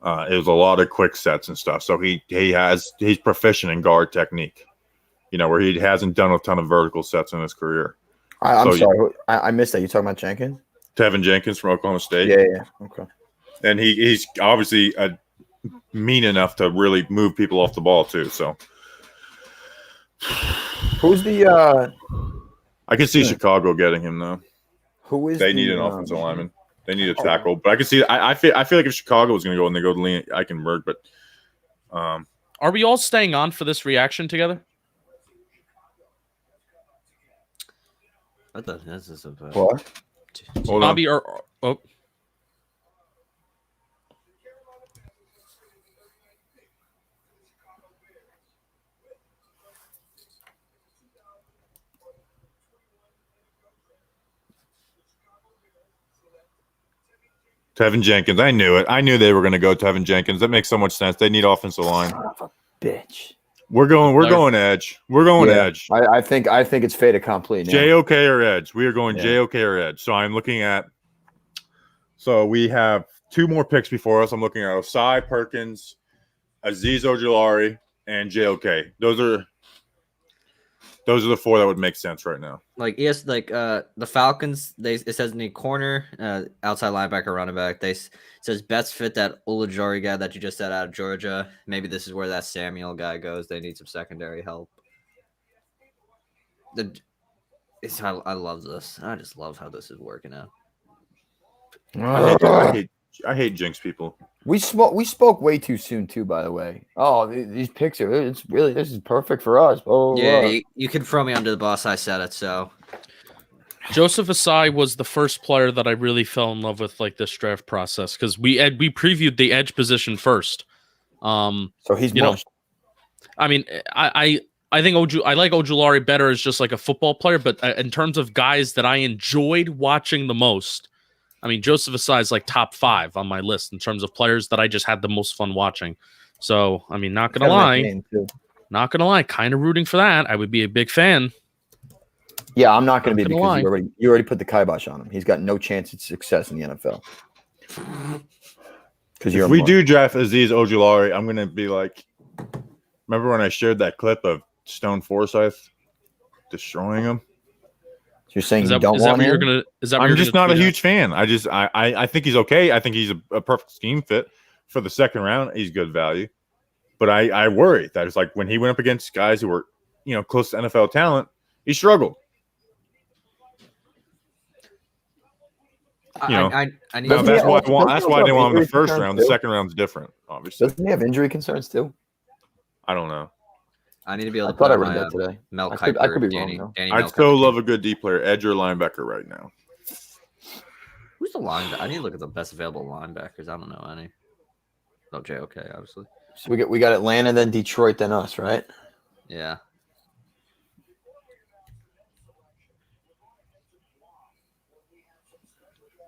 Speaker 2: was a lot of quick sets and stuff. So he's proficient in guard technique. Where he hasn't done a ton of vertical sets in his career.
Speaker 1: I'm sorry, I missed that. You talking about Jenkins?
Speaker 2: Tevin Jenkins from Oklahoma State.
Speaker 1: Yeah. Okay.
Speaker 2: And he's obviously mean enough to really move people off the ball too. So
Speaker 1: who's the?
Speaker 2: I can see Chicago getting him though.
Speaker 1: Who is?
Speaker 2: They need an offensive lineman. They need a tackle, but I can see. I feel like if Chicago was going to go and they go to Lean Eichenberg, but
Speaker 4: are we all staying on for this reaction together?
Speaker 3: What the? This is
Speaker 1: what?
Speaker 4: Bobby
Speaker 2: Tevin Jenkins. I knew it. I knew they were going to go Tevin Jenkins. That makes so much sense. They need offensive line.
Speaker 1: Son of a bitch.
Speaker 2: We're going edge. We're going edge.
Speaker 1: I think it's fait accompli now.
Speaker 2: JOK or edge. We are going JOK or edge. So I'm looking at. So we have two more picks before us. I'm looking at Osai Perkins, Azeez Ojulari, and JOK. Those are the four that would make sense right now.
Speaker 3: The Falcons. It says need corner, outside linebacker, running back. It says best fit that Ojulari guy that you just said out of Georgia. Maybe this is where that Samuel guy goes. They need some secondary help. I love this. I just love how this is working out.
Speaker 2: I hate jinx people.
Speaker 1: We spoke way too soon too. By the way, these picks this is perfect for us.
Speaker 3: You can throw me under the bus. I said it. So
Speaker 4: Joseph Asai was the first player that I really fell in love with, like this draft process, because we previewed the edge position first.
Speaker 1: So he's
Speaker 4: I mean, I think I like Ojulari better as just like a football player, but in terms of guys that I enjoyed watching the most. I mean, Joseph Asai is like top 5 on my list in terms of players that I just had the most fun watching. So, I mean, not gonna lie, kind of rooting for that. I would be a big fan.
Speaker 1: Yeah, I'm not gonna be because you already put the kibosh on him. He's got no chance at success in the NFL. Because
Speaker 2: If we do draft Aziz Ojulari, I'm gonna be like, remember when I shared that clip of Stone Forsyth destroying him?
Speaker 1: You're saying
Speaker 4: Is
Speaker 1: you
Speaker 4: that,
Speaker 1: don't
Speaker 4: is that
Speaker 1: want
Speaker 4: what you're
Speaker 1: him?
Speaker 4: gonna? Is that? What
Speaker 2: I'm
Speaker 4: you're
Speaker 2: just
Speaker 4: gonna
Speaker 2: not a
Speaker 4: tweet
Speaker 2: huge fan. I think he's okay. I think he's a perfect scheme fit for the second round. He's good value, but I worry that it's like when he went up against guys who were close to NFL talent, he struggled.
Speaker 3: I need.
Speaker 1: Doesn't
Speaker 2: That's
Speaker 1: he
Speaker 2: why
Speaker 1: also-
Speaker 2: that's
Speaker 1: doesn't he
Speaker 2: why I
Speaker 1: also
Speaker 2: didn't want him in the
Speaker 1: have
Speaker 2: first
Speaker 1: injury
Speaker 2: round. The
Speaker 1: concerns
Speaker 2: second round's different, obviously.
Speaker 1: Doesn't he have injury concerns too?
Speaker 2: I don't know.
Speaker 3: I need to be able
Speaker 1: I
Speaker 3: to
Speaker 1: thought
Speaker 3: put
Speaker 1: I
Speaker 3: on
Speaker 1: read
Speaker 3: my
Speaker 1: that today.
Speaker 3: Mel
Speaker 1: I
Speaker 3: Kiper,
Speaker 1: could be
Speaker 3: Danny,
Speaker 1: wrong, though.
Speaker 3: Danny
Speaker 2: I'd
Speaker 3: Mel
Speaker 2: still
Speaker 3: Kiper
Speaker 2: love
Speaker 3: team.
Speaker 2: a good D player, edge or linebacker right now.
Speaker 3: Who's the linebacker? I need to look at the best available linebackers. I don't know any. Oh, JOK, obviously.
Speaker 1: So we got Atlanta, then Detroit, then us, right?
Speaker 3: Yeah.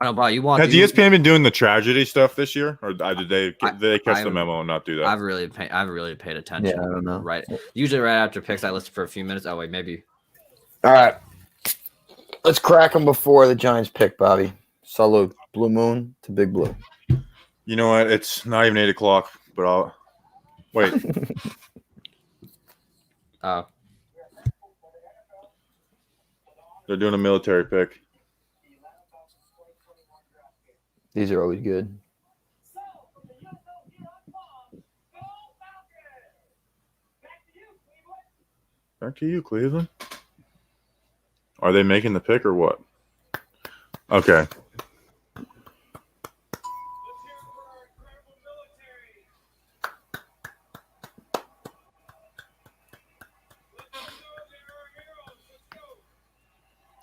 Speaker 3: I don't know, you want
Speaker 2: Has ESPN been doing the tragedy stuff this year, or did they catch the
Speaker 3: I-
Speaker 2: memo and not do that?
Speaker 3: I've really paid attention.
Speaker 1: Yeah, I don't know.
Speaker 3: Right. Usually right after picks, I listen for a few minutes. Oh wait, maybe.
Speaker 1: All right. Let's crack them before the Giants pick, Bobby. Salute. Blue Moon to Big Blue.
Speaker 2: You know what? It's not even 8 o'clock, but I'll wait.
Speaker 3: Oh.
Speaker 2: They're doing a military pick.
Speaker 1: These are always good.
Speaker 2: Back to you, Cleveland. Are they making the pick or what? Okay.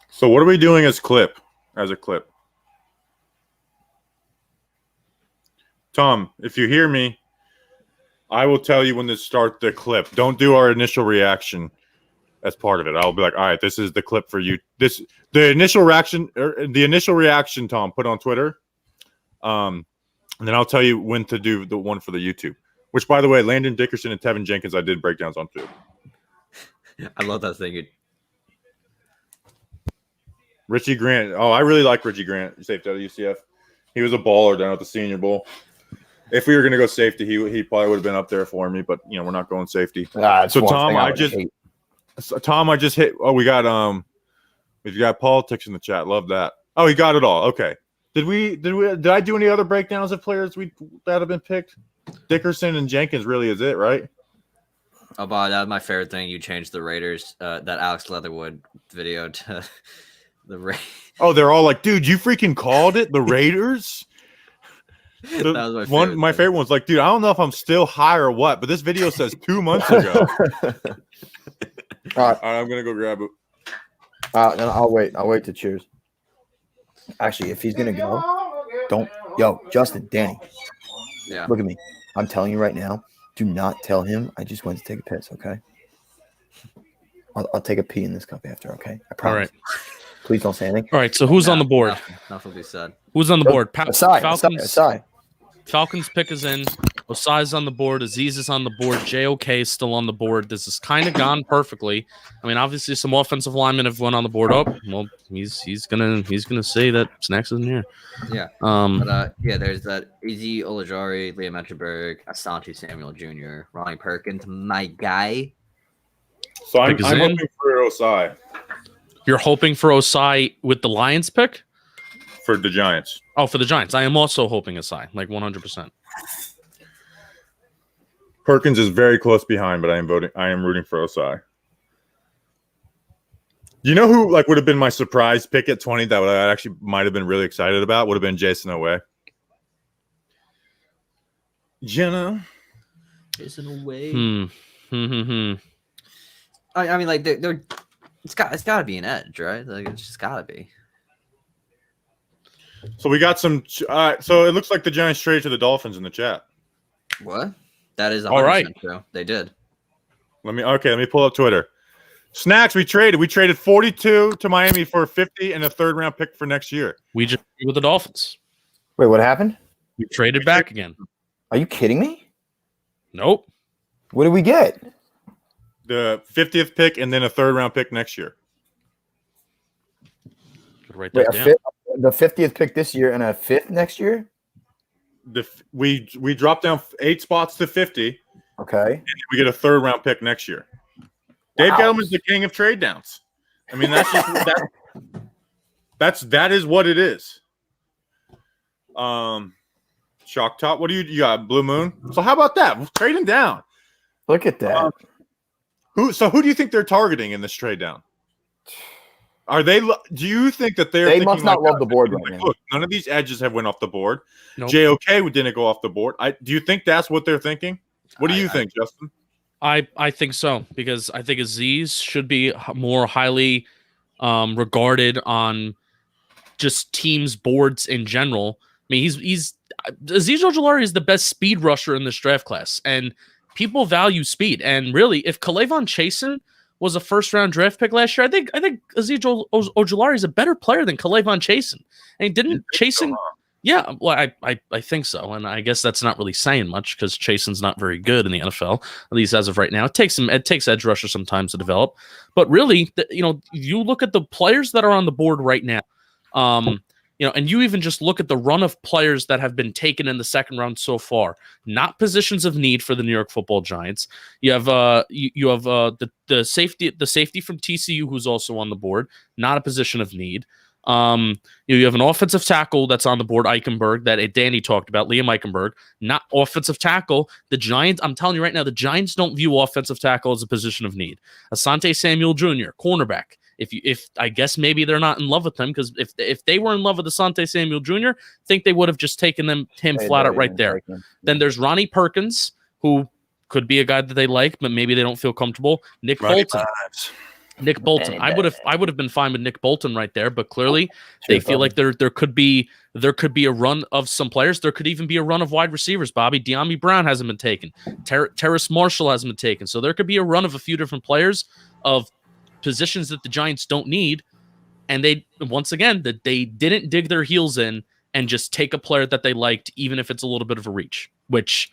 Speaker 2: So what are we doing as a clip? Tom, if you hear me, I will tell you when to start the clip. Don't do our initial reaction as part of it. I'll be like, all right, this is the clip for you. The initial reaction, Tom, put on Twitter. And then I'll tell you when to do the one for the YouTube. Which, by the way, Landon Dickerson and Tevin Jenkins, I did breakdowns on too.
Speaker 3: I love that thing.
Speaker 2: Richie Grant. Oh, I really like Richie Grant, safety out of UCF. He was a baller down at the Senior Bowl. If we were going to go safety, he probably would have been up there for me, but we're not going safety. So Tom, I just hit. Oh, we got politics in the chat. Love that. Oh, he got it all. Okay. Did I do any other breakdowns of players that have been picked? Dickerson and Jenkins really is it, right?
Speaker 3: Oh, Bob, that was my favorite thing. You changed the Raiders, that Alex Leatherwood video to the Raiders.
Speaker 2: Oh, they're all like, dude, you freaking called it, the Raiders?
Speaker 3: That was my
Speaker 2: favorite one's like, dude, I don't know if I'm still high or what, but this video says 2 months ago. All right, I'm gonna go grab it.
Speaker 1: No, I'll wait. I'll wait to cheers. Actually, if he's gonna go, don't. Yo, Justin, Danny.
Speaker 3: Yeah.
Speaker 1: Look at me. I'm telling you right now. Do not tell him I just went to take a piss. Okay. I'll take a pee in this cup after. Okay. I promise.
Speaker 4: All right.
Speaker 1: Please don't say anything.
Speaker 4: All right. So who's on the board?
Speaker 3: Nothing will be said.
Speaker 4: Who's on the board?
Speaker 1: Asai.
Speaker 4: Falcons pick is in. Osai's on the board. Aziz is on the board. JOK is still on the board. This has kind of gone perfectly. I mean, obviously, some offensive linemen have went on the board. Oh, well, he's gonna say that Snacks isn't here.
Speaker 3: Yeah. There's that Izzy Olajari, Liam Etchenberg, Asante Samuel Jr., Ronnie Perkins, my guy.
Speaker 2: So I'm hoping for Osai.
Speaker 4: You're hoping for Osai with the Lions pick?
Speaker 2: For the Giants.
Speaker 4: Oh, for the Giants. I am also hoping Osai, like 100%.
Speaker 2: Perkins is very close behind, but I am rooting for Osai. You know who would have been my surprise pick at 20 that I actually might have been really excited about? Would have been Jason Owe. Jenna.
Speaker 3: Jason Owe. I mean, they're it's got to be an edge, right? Like it's just got to be.
Speaker 2: So we got some. So it looks like the Giants traded to the Dolphins in the chat.
Speaker 3: What? That is 100%
Speaker 4: all right.
Speaker 3: true. They did.
Speaker 2: Let me pull up Twitter. Snacks, we traded 42 to Miami for 50 and a third round pick for next year.
Speaker 4: We just with the Dolphins.
Speaker 1: Wait, what happened?
Speaker 4: We traded back again.
Speaker 1: Are you kidding me?
Speaker 4: Nope.
Speaker 1: What did we get?
Speaker 2: The 50th pick and then a third round pick next year.
Speaker 4: Write
Speaker 1: Wait,
Speaker 4: that down.
Speaker 1: the 50th pick this year and a fifth next year?
Speaker 2: we drop down 8 spots to 50.
Speaker 1: Okay.
Speaker 2: And we get a 3rd round pick next year. Dave Gettleman's the king of trade downs. I mean, that's just that is what it is. Shock top. What do you got? Blue Moon. So how about that? Trading down.
Speaker 1: Look at that.
Speaker 2: Who do you think they're targeting in this trade down? Are they? Do you think that they
Speaker 1: must not love the board right now?
Speaker 2: Look, none of these edges have went off the board.
Speaker 4: Nope.
Speaker 2: JOK didn't go off the board. Do you think that's what they're thinking? What do you think, Justin?
Speaker 4: I think so, because I think Aziz should be more highly regarded on just teams' boards in general. I mean, he's Aziz Ojulari is the best speed rusher in this draft class, and people value speed. And really, if K'Lavon Chasen was a 1st-round draft pick last year, I think Aziz Ojulari is a better player than K'Lavon Chasen. And didn't Chasen? Yeah, well, I think so, and I guess that's not really saying much because Chasen's not very good in the NFL, at least as of right now. It takes edge rushers sometimes to develop, but really, you look at the players that are on the board right now, and you even just look at the run of players that have been taken in the 2nd round so far, not positions of need for the New York Football Giants. You have the safety from TCU who's also on the board, not a position of need. You have an offensive tackle that's on the board, Eichenberg, that Danny talked about, Liam Eichenberg, not offensive tackle. The Giants, I'm telling you right now, the Giants don't view offensive tackle as a position of need. Asante Samuel Jr., cornerback. If I guess maybe they're not in love with him, because if they were in love with Asante Samuel Jr., I think they would have just taken him flat out right there. Then there's Ronnie Perkins, who could be a guy that they like, but maybe they don't feel comfortable. Nick Bolton. Nick Bolton. I would have been fine with Nick Bolton right there, but clearly they feel like there could be a run of some players. There could even be a run of wide receivers. Bobby De'Ami Brown hasn't been taken. Terrace Marshall hasn't been taken. So there could be a run of a few different players of positions that the Giants don't need. And they didn't dig their heels in and just take a player that they liked, even if it's a little bit of a reach, which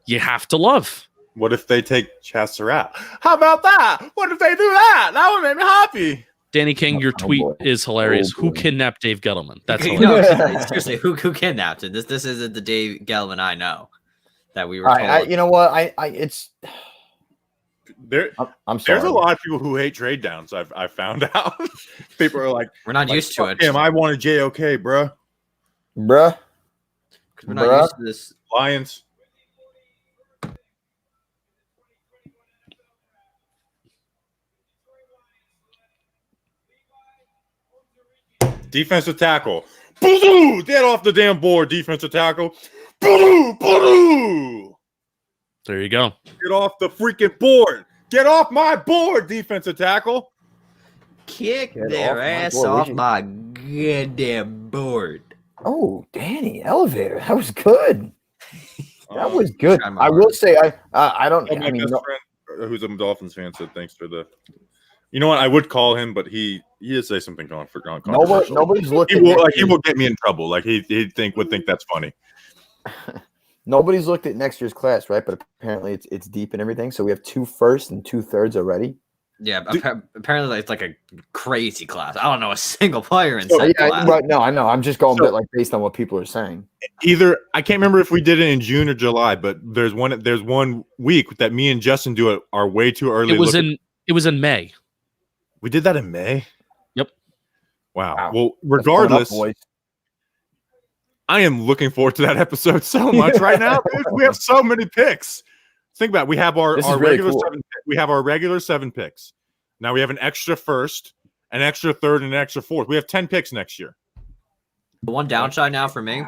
Speaker 4: you have to love.
Speaker 2: What if they take Chasserat? How about that? What if they do that? That would make me happy.
Speaker 4: Danny King, your tweet is hilarious. Who kidnapped Dave Gettleman? That's
Speaker 3: hilarious. Seriously, who kidnapped him? This isn't the Dave Gettleman I know that we were told.
Speaker 1: You know what? It's
Speaker 2: there.
Speaker 1: I'm sorry.
Speaker 2: There's a lot of people who hate trade downs. I found out. People are like,
Speaker 3: we're not used to it.
Speaker 2: Damn, I wanted JOK, bruh.
Speaker 3: We're not used to this.
Speaker 2: Lions. Defensive tackle. Get off the damn board, defensive tackle. There
Speaker 4: you go.
Speaker 2: Get off the freaking board. Get off my board, defensive tackle.
Speaker 3: Kick their ass off my goddamn board.
Speaker 1: Oh, Danny, elevator. That was good. That was good. I will say, I don't.
Speaker 2: My best friend, who's a Dolphins fan, said thanks for the. You know what? I would call him, but he did say something controversial.
Speaker 1: Nobody's looking.
Speaker 2: He will get me in trouble. Like would think that's funny.
Speaker 1: Nobody's looked at next year's class, right? But apparently it's deep and everything. So we have 2 firsts and 2 thirds already.
Speaker 3: Yeah, apparently it's like a crazy class. I don't know a single player in class.
Speaker 1: Right, no, I know. I'm just going based on what people are saying.
Speaker 2: Either I can't remember if we did it in June or July, but there's one week that me and Justin do it are way too early.
Speaker 4: It was in May.
Speaker 2: We did that in May?
Speaker 4: Yep.
Speaker 2: Wow. Well, regardless, I am looking forward to that episode so much right now. Dude, we have so many picks. Think about it. We have our regular cool. 7. We have our regular 7 picks. Now we have an extra first, an extra third, and an extra fourth. We have 10 picks next year.
Speaker 3: The one downside now for me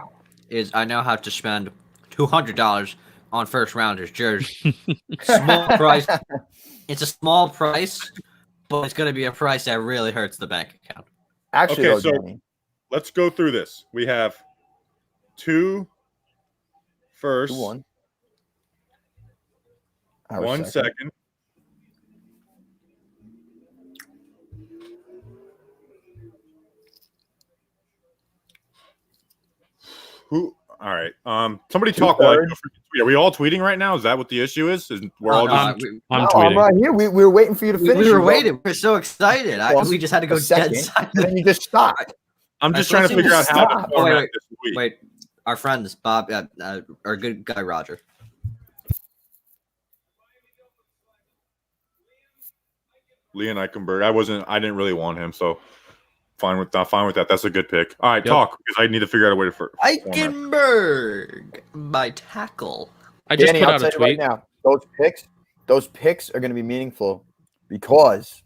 Speaker 3: is I now have to spend $200 on first rounders jerseys. Small price. It's a small price. But it's going to be a price that really hurts the bank account.
Speaker 1: Actually,
Speaker 2: okay, so let's go through this. We have 2 first,
Speaker 1: 1
Speaker 2: second. Who? All right. Somebody talk while I tweet. Are we all tweeting right now? Is that what the issue is? We're all just.
Speaker 4: I'm tweeting.
Speaker 1: I'm right here. We were waiting for you to finish.
Speaker 3: We were waiting. We're so excited. We just had to go dead silent.
Speaker 1: And then you just stopped.
Speaker 2: I'm just trying to figure out how to format this week.
Speaker 3: Wait. Our friends, Bob, our good guy Roger.
Speaker 2: Leon Eichenberg. I didn't really want him, so fine with that. That's a good pick. All right, talk, because I need to figure out a way to format.
Speaker 3: Eichenberg, my tackle.
Speaker 4: I just
Speaker 1: Danny,
Speaker 4: put
Speaker 1: I'll
Speaker 4: out a
Speaker 1: tell you right
Speaker 4: tweet.
Speaker 1: now, those picks are going to be meaningful because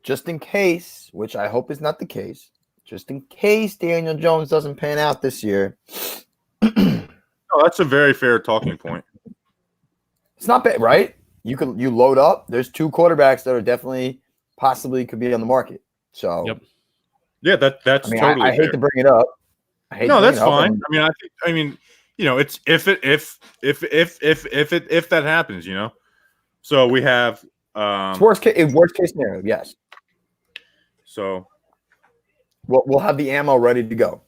Speaker 1: just in case, which I hope is not the case, just in case Daniel Jones doesn't pan out this year.
Speaker 2: Oh, that's a very fair talking point.
Speaker 1: It's not bad, right? You load up. There's 2 quarterbacks that are definitely possibly could be on the market. So
Speaker 4: Yep.
Speaker 2: Yeah, that's
Speaker 1: I mean,
Speaker 2: totally
Speaker 1: I
Speaker 2: fair.
Speaker 1: hate to bring it up.
Speaker 2: No, that's fine. I mean, you know, it's if that happens, you know. So we have
Speaker 1: It's worst case scenario, yes.
Speaker 2: So
Speaker 1: We'll have the ammo ready to go.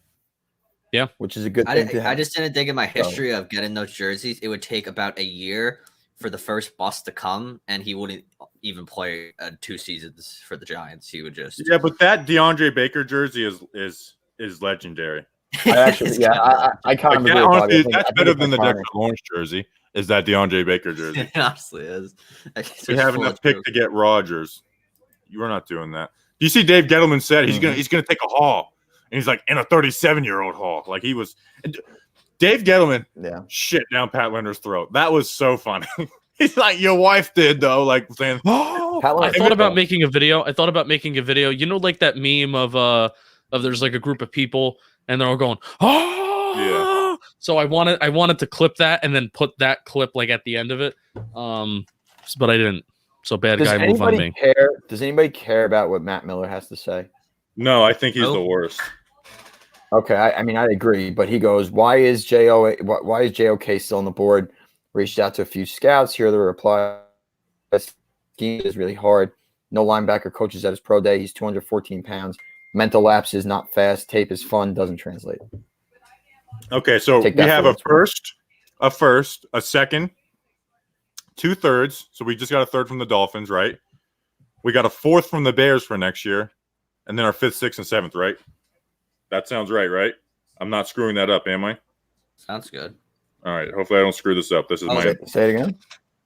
Speaker 4: Yeah,
Speaker 1: which is a good thing to have.
Speaker 3: I just didn't think in my history of getting those jerseys, it would take about a year for the first bust to come, and he wouldn't even play 2 seasons for the Giants. He would just
Speaker 2: but that DeAndre Baker jersey is legendary.
Speaker 1: I kind of agree.
Speaker 2: Honestly, that's better than the Dexter Lawrence jersey. Is that DeAndre Baker jersey?
Speaker 3: It honestly is.
Speaker 2: We have enough pick to get Rodgers. You are not doing that. You see, Dave Gettleman said he's gonna take a haul, and he's like in a 37-year-old haul, like he was. Dave Gettleman, shit down Pat Leonard's throat. That was so funny. He's like, your wife did though, like saying, "Oh."
Speaker 4: I thought about making a video. You know, like that meme of there's like a group of people and they're all going, "Oh."
Speaker 2: Yeah.
Speaker 4: So I wanted to clip that and then put that clip like at the end of it. But I didn't. So bad guy move on me.
Speaker 1: Does anybody care about what Matt Miller has to say?
Speaker 2: No, I think he's the worst.
Speaker 1: Okay, I mean I agree, but he goes, why is JOK still on the board? Reached out to a few scouts. Here are the reply. Scheme is really hard. No linebacker coaches at his pro day. He's 214 pounds. Mental lapse is not fast. Tape is fun. Doesn't translate.
Speaker 2: Okay, so we have a first, a second, 2 thirds. So we just got a third from the Dolphins, right? We got a 4th from the Bears for next year, and then our 5th, 6th, and 7th, right? That sounds right? I'm not screwing that up, am I?
Speaker 3: Sounds good.
Speaker 2: All right. Hopefully, I don't screw this up. This is my.
Speaker 1: Say it again.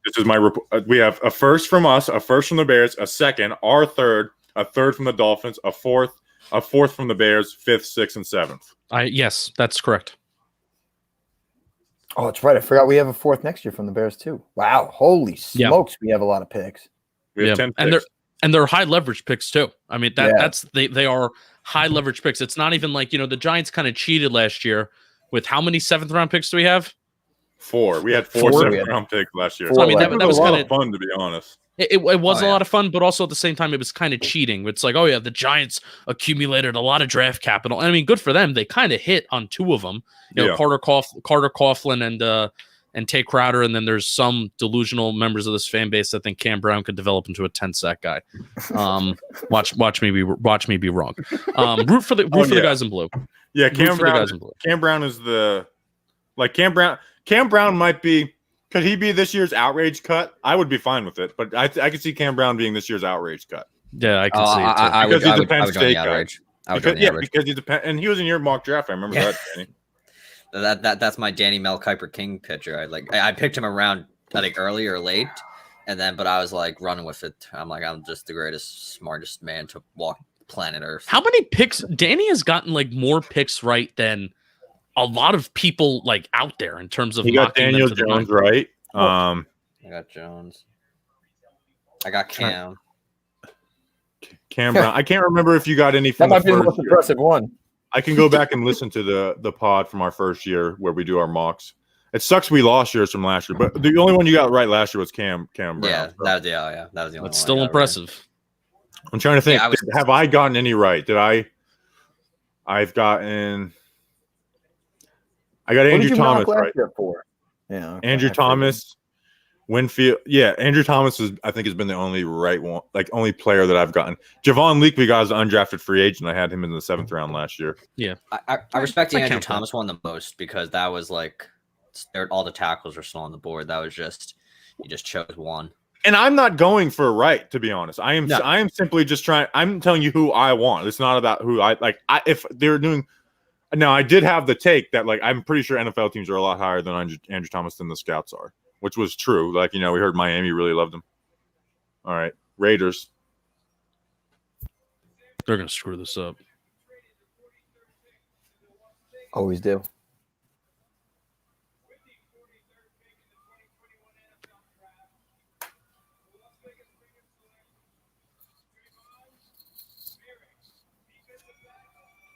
Speaker 2: This is my report. We have a first from us, a first from the Bears, a second, our third, a third from the Dolphins, a fourth from the Bears, 5th, 6th, and 7th.
Speaker 4: Yes, that's correct.
Speaker 1: Oh, that's right. I forgot we have a 4th next year from the Bears too. Wow, holy smokes, we have a lot of picks.
Speaker 2: We have 10 picks.
Speaker 4: And they're high leverage picks too. I mean they are high leverage picks. It's not even like, the Giants kind of cheated last year with how many 7th round picks do we have?
Speaker 2: 4. We had 4 7th round picks last year.
Speaker 4: So, I mean, that was
Speaker 2: kind of fun, to be honest.
Speaker 4: It was a lot of fun, but also at the same time, it was kind of cheating. It's like, oh yeah, the Giants accumulated a lot of draft capital. I mean, good for them. They kind of hit on 2 of them. Carter Coughlin and Tay Crowder, and then there's some delusional members of this fan base that think Cam Brown could develop into a 10-sack guy. Watch me be wrong. Root for the guys in blue.
Speaker 2: Yeah, Cam Brown is Cam Brown might be. Could he be this year's outrage cut? I would be fine with it, but I could see Cam Brown being this year's outrage cut.
Speaker 4: Yeah, I can see it too.
Speaker 2: Because he's a Penn State guy.
Speaker 3: Because
Speaker 2: he's a Penn, and he was in your mock draft. I remember that. Danny.
Speaker 3: That's my Danny Mel Kiper King picture. I picked him around, I think, early or late, but I was like running with it. I'm like, I'm just the greatest, smartest man to walk planet Earth.
Speaker 4: How many picks? Danny has gotten like more picks right than a lot of people like out there in terms of.
Speaker 2: He got Daniel Jones right.
Speaker 3: I got Jones. I got Cam.
Speaker 2: Cam Brown. I can't remember if you got any from
Speaker 1: that might be the most impressive one.
Speaker 2: I can go back and listen to the pod from our first year where we do our mocks. It sucks we lost yours from last year, but the only one you got right last year was Cam Brown.
Speaker 3: Yeah, so. That was the only one.
Speaker 4: It's still impressive.
Speaker 2: Right. I'm trying to think. Have I gotten any right? I've gotten. I got Andrew Thomas right.
Speaker 1: Yeah,
Speaker 2: Andrew Thomas, Winfield. Yeah, Andrew Thomas I think has been the only right one, like only player that I've gotten. Javon Leak, we got as an undrafted free agent. I had him in the 7th round last year.
Speaker 4: Yeah,
Speaker 3: I respect the Andrew Thomas one the most because that was like all the tackles were still on the board. That was just you just chose one.
Speaker 2: And I'm not going for a right, to be honest. I am simply just trying. I'm telling you who I want. It's not about who I like. If they're doing Now, I did have the take that, like, I'm pretty sure NFL teams are a lot higher than Andrew Thomas than the scouts are, which was true. Like, we heard Miami really loved him. All right, Raiders.
Speaker 4: They're gonna screw this up.
Speaker 1: Always do.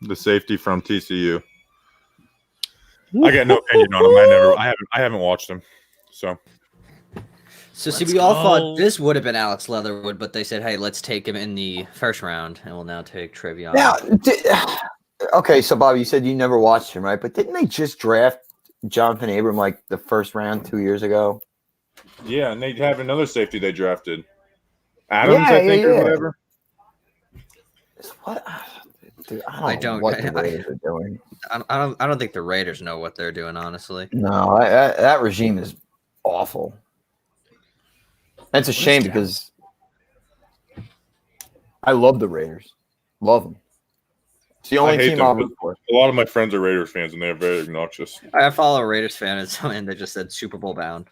Speaker 2: The safety from TCU. I got no opinion on him. I haven't watched him. So
Speaker 3: see, we all thought this would have been Alex Leatherwood, but they said, "Hey, let's take him in the first round, and we'll now take Trevion."
Speaker 1: Now, okay, so Bobby, you said you never watched him, right? But didn't they just draft Jonathan Abram like the first round 2 years ago?
Speaker 2: yeah, and they have another safety they drafted, Adams, I think, or whatever.
Speaker 1: What? Dude, I don't know what the Raiders are doing.
Speaker 3: I don't think the Raiders know what they're doing, honestly.
Speaker 1: No, that regime is awful. It's a shame because I love the Raiders. Love them. It's the only team I'll root for.
Speaker 2: A lot of my friends are Raiders fans, and they're very obnoxious.
Speaker 3: I follow a Raiders fan, and they just said Super Bowl bound.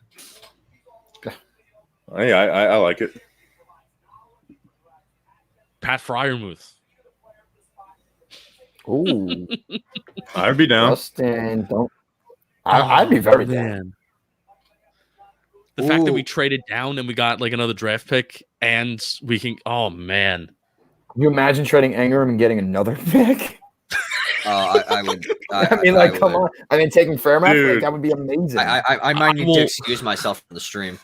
Speaker 2: Hey, I like it.
Speaker 4: Pat Fryermuth.
Speaker 1: Ooh,
Speaker 2: I'd be down.
Speaker 1: Justin, don't. I'd be very down.
Speaker 4: Man. The fact that we traded down and we got like another draft pick, and we can. Oh man,
Speaker 1: Can you imagine trading Ingram and getting another pick?
Speaker 3: I would.
Speaker 1: I mean, like, come on. I mean, taking Fairmount, like, that would be amazing.
Speaker 3: I might need to excuse myself from the stream.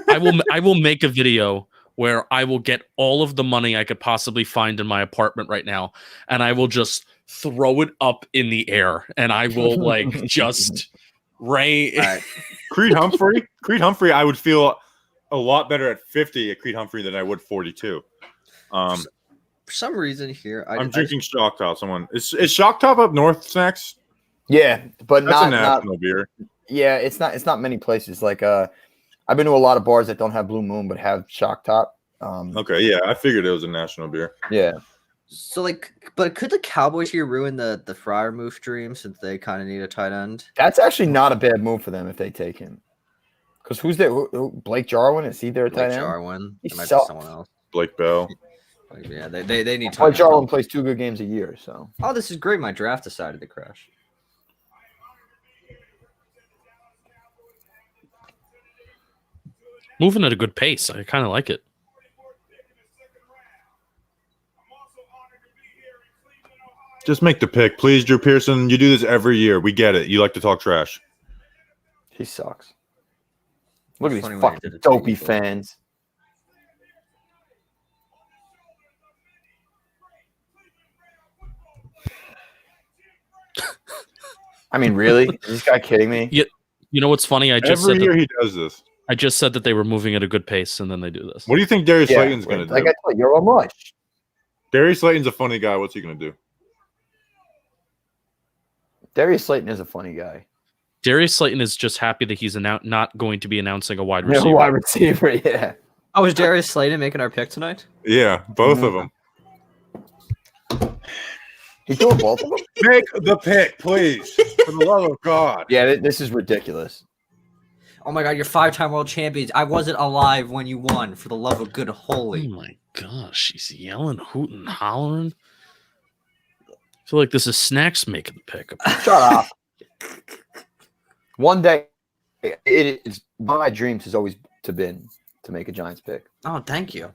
Speaker 4: I will make a video where I will get all of the money I could possibly find in my apartment right now, and I will just throw it up in the air, and I will like just Creed
Speaker 2: Humphrey, I would feel a lot better at 50 at Creed Humphrey than I would 42.
Speaker 3: For some reason here,
Speaker 2: I'm drinking Shock Top. Is Shock Top up north, Snacks?
Speaker 1: Yeah, but
Speaker 2: That's
Speaker 1: not
Speaker 2: a national beer.
Speaker 1: Yeah, it's not many places. Like I've been to a lot of bars that don't have Blue Moon but have Shock Top.
Speaker 2: Okay, yeah, I figured it was a national beer.
Speaker 1: Yeah.
Speaker 3: So but could the Cowboys here ruin the Fryermuth dream since they kind of need a tight end?
Speaker 1: That's actually not a bad move for them if they take him. Because who's there? Blake Jarwin? Is he their tight end?
Speaker 3: Jarwin. It might be someone else.
Speaker 2: Blake Bell.
Speaker 3: Yeah, they need.
Speaker 1: Blake Jarwin plays 2 good games a year. So.
Speaker 3: Oh, this is great. My draft decided to crash.
Speaker 4: moving at a good pace. I kind of like it.
Speaker 2: Just make the pick, please, Drew Pearson. You do this every year. We get it. You like to talk trash.
Speaker 1: He sucks. Look at these fucking dopey fans. I mean, really? Is this guy kidding me?
Speaker 4: Yeah. You know what's funny?
Speaker 2: Every year he does this.
Speaker 4: I just said that they were moving at a good pace, and then they do this.
Speaker 2: What do you think Darius Slayton's going to do?
Speaker 1: Like I told you, you're on much.
Speaker 2: Darius Slayton's a funny guy. What's he going to do?
Speaker 1: Darius Slayton is a funny guy.
Speaker 4: Darius Slayton is just happy that he's not going to be announcing a wide receiver.
Speaker 1: No wide receiver, yeah.
Speaker 3: Oh, is Darius Slayton making our pick tonight?
Speaker 2: Yeah, both of them.
Speaker 1: He's doing both of them?
Speaker 2: Make the pick, please. For the love of God.
Speaker 1: Yeah, this is ridiculous.
Speaker 3: Oh my God, you're 5-time world champions. I wasn't alive when you won. For the love of good holy.
Speaker 4: Oh my gosh, he's yelling, hooting, hollering. I feel like this is Snacks making the pick.
Speaker 1: Shut up. One day, it is one of my dreams has always been to make a Giants pick.
Speaker 3: Oh, thank you.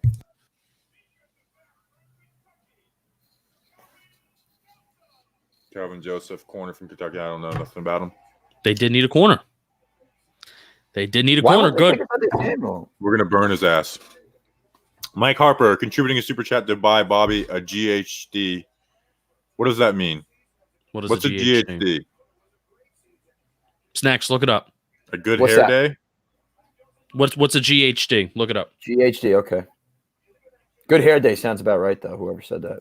Speaker 2: Calvin Joseph, corner from Kentucky. I don't know nothing about him.
Speaker 4: They did need a corner. Good.
Speaker 2: We're going to burn his ass. Mike Harper contributing a super chat to buy Bobby a GHD. What does that mean? What's a GHD?
Speaker 4: Snacks, look it up.
Speaker 2: A good hair day?
Speaker 4: What's a GHD? Look it up.
Speaker 1: GHD, okay. Good hair day sounds about right, though, whoever said that.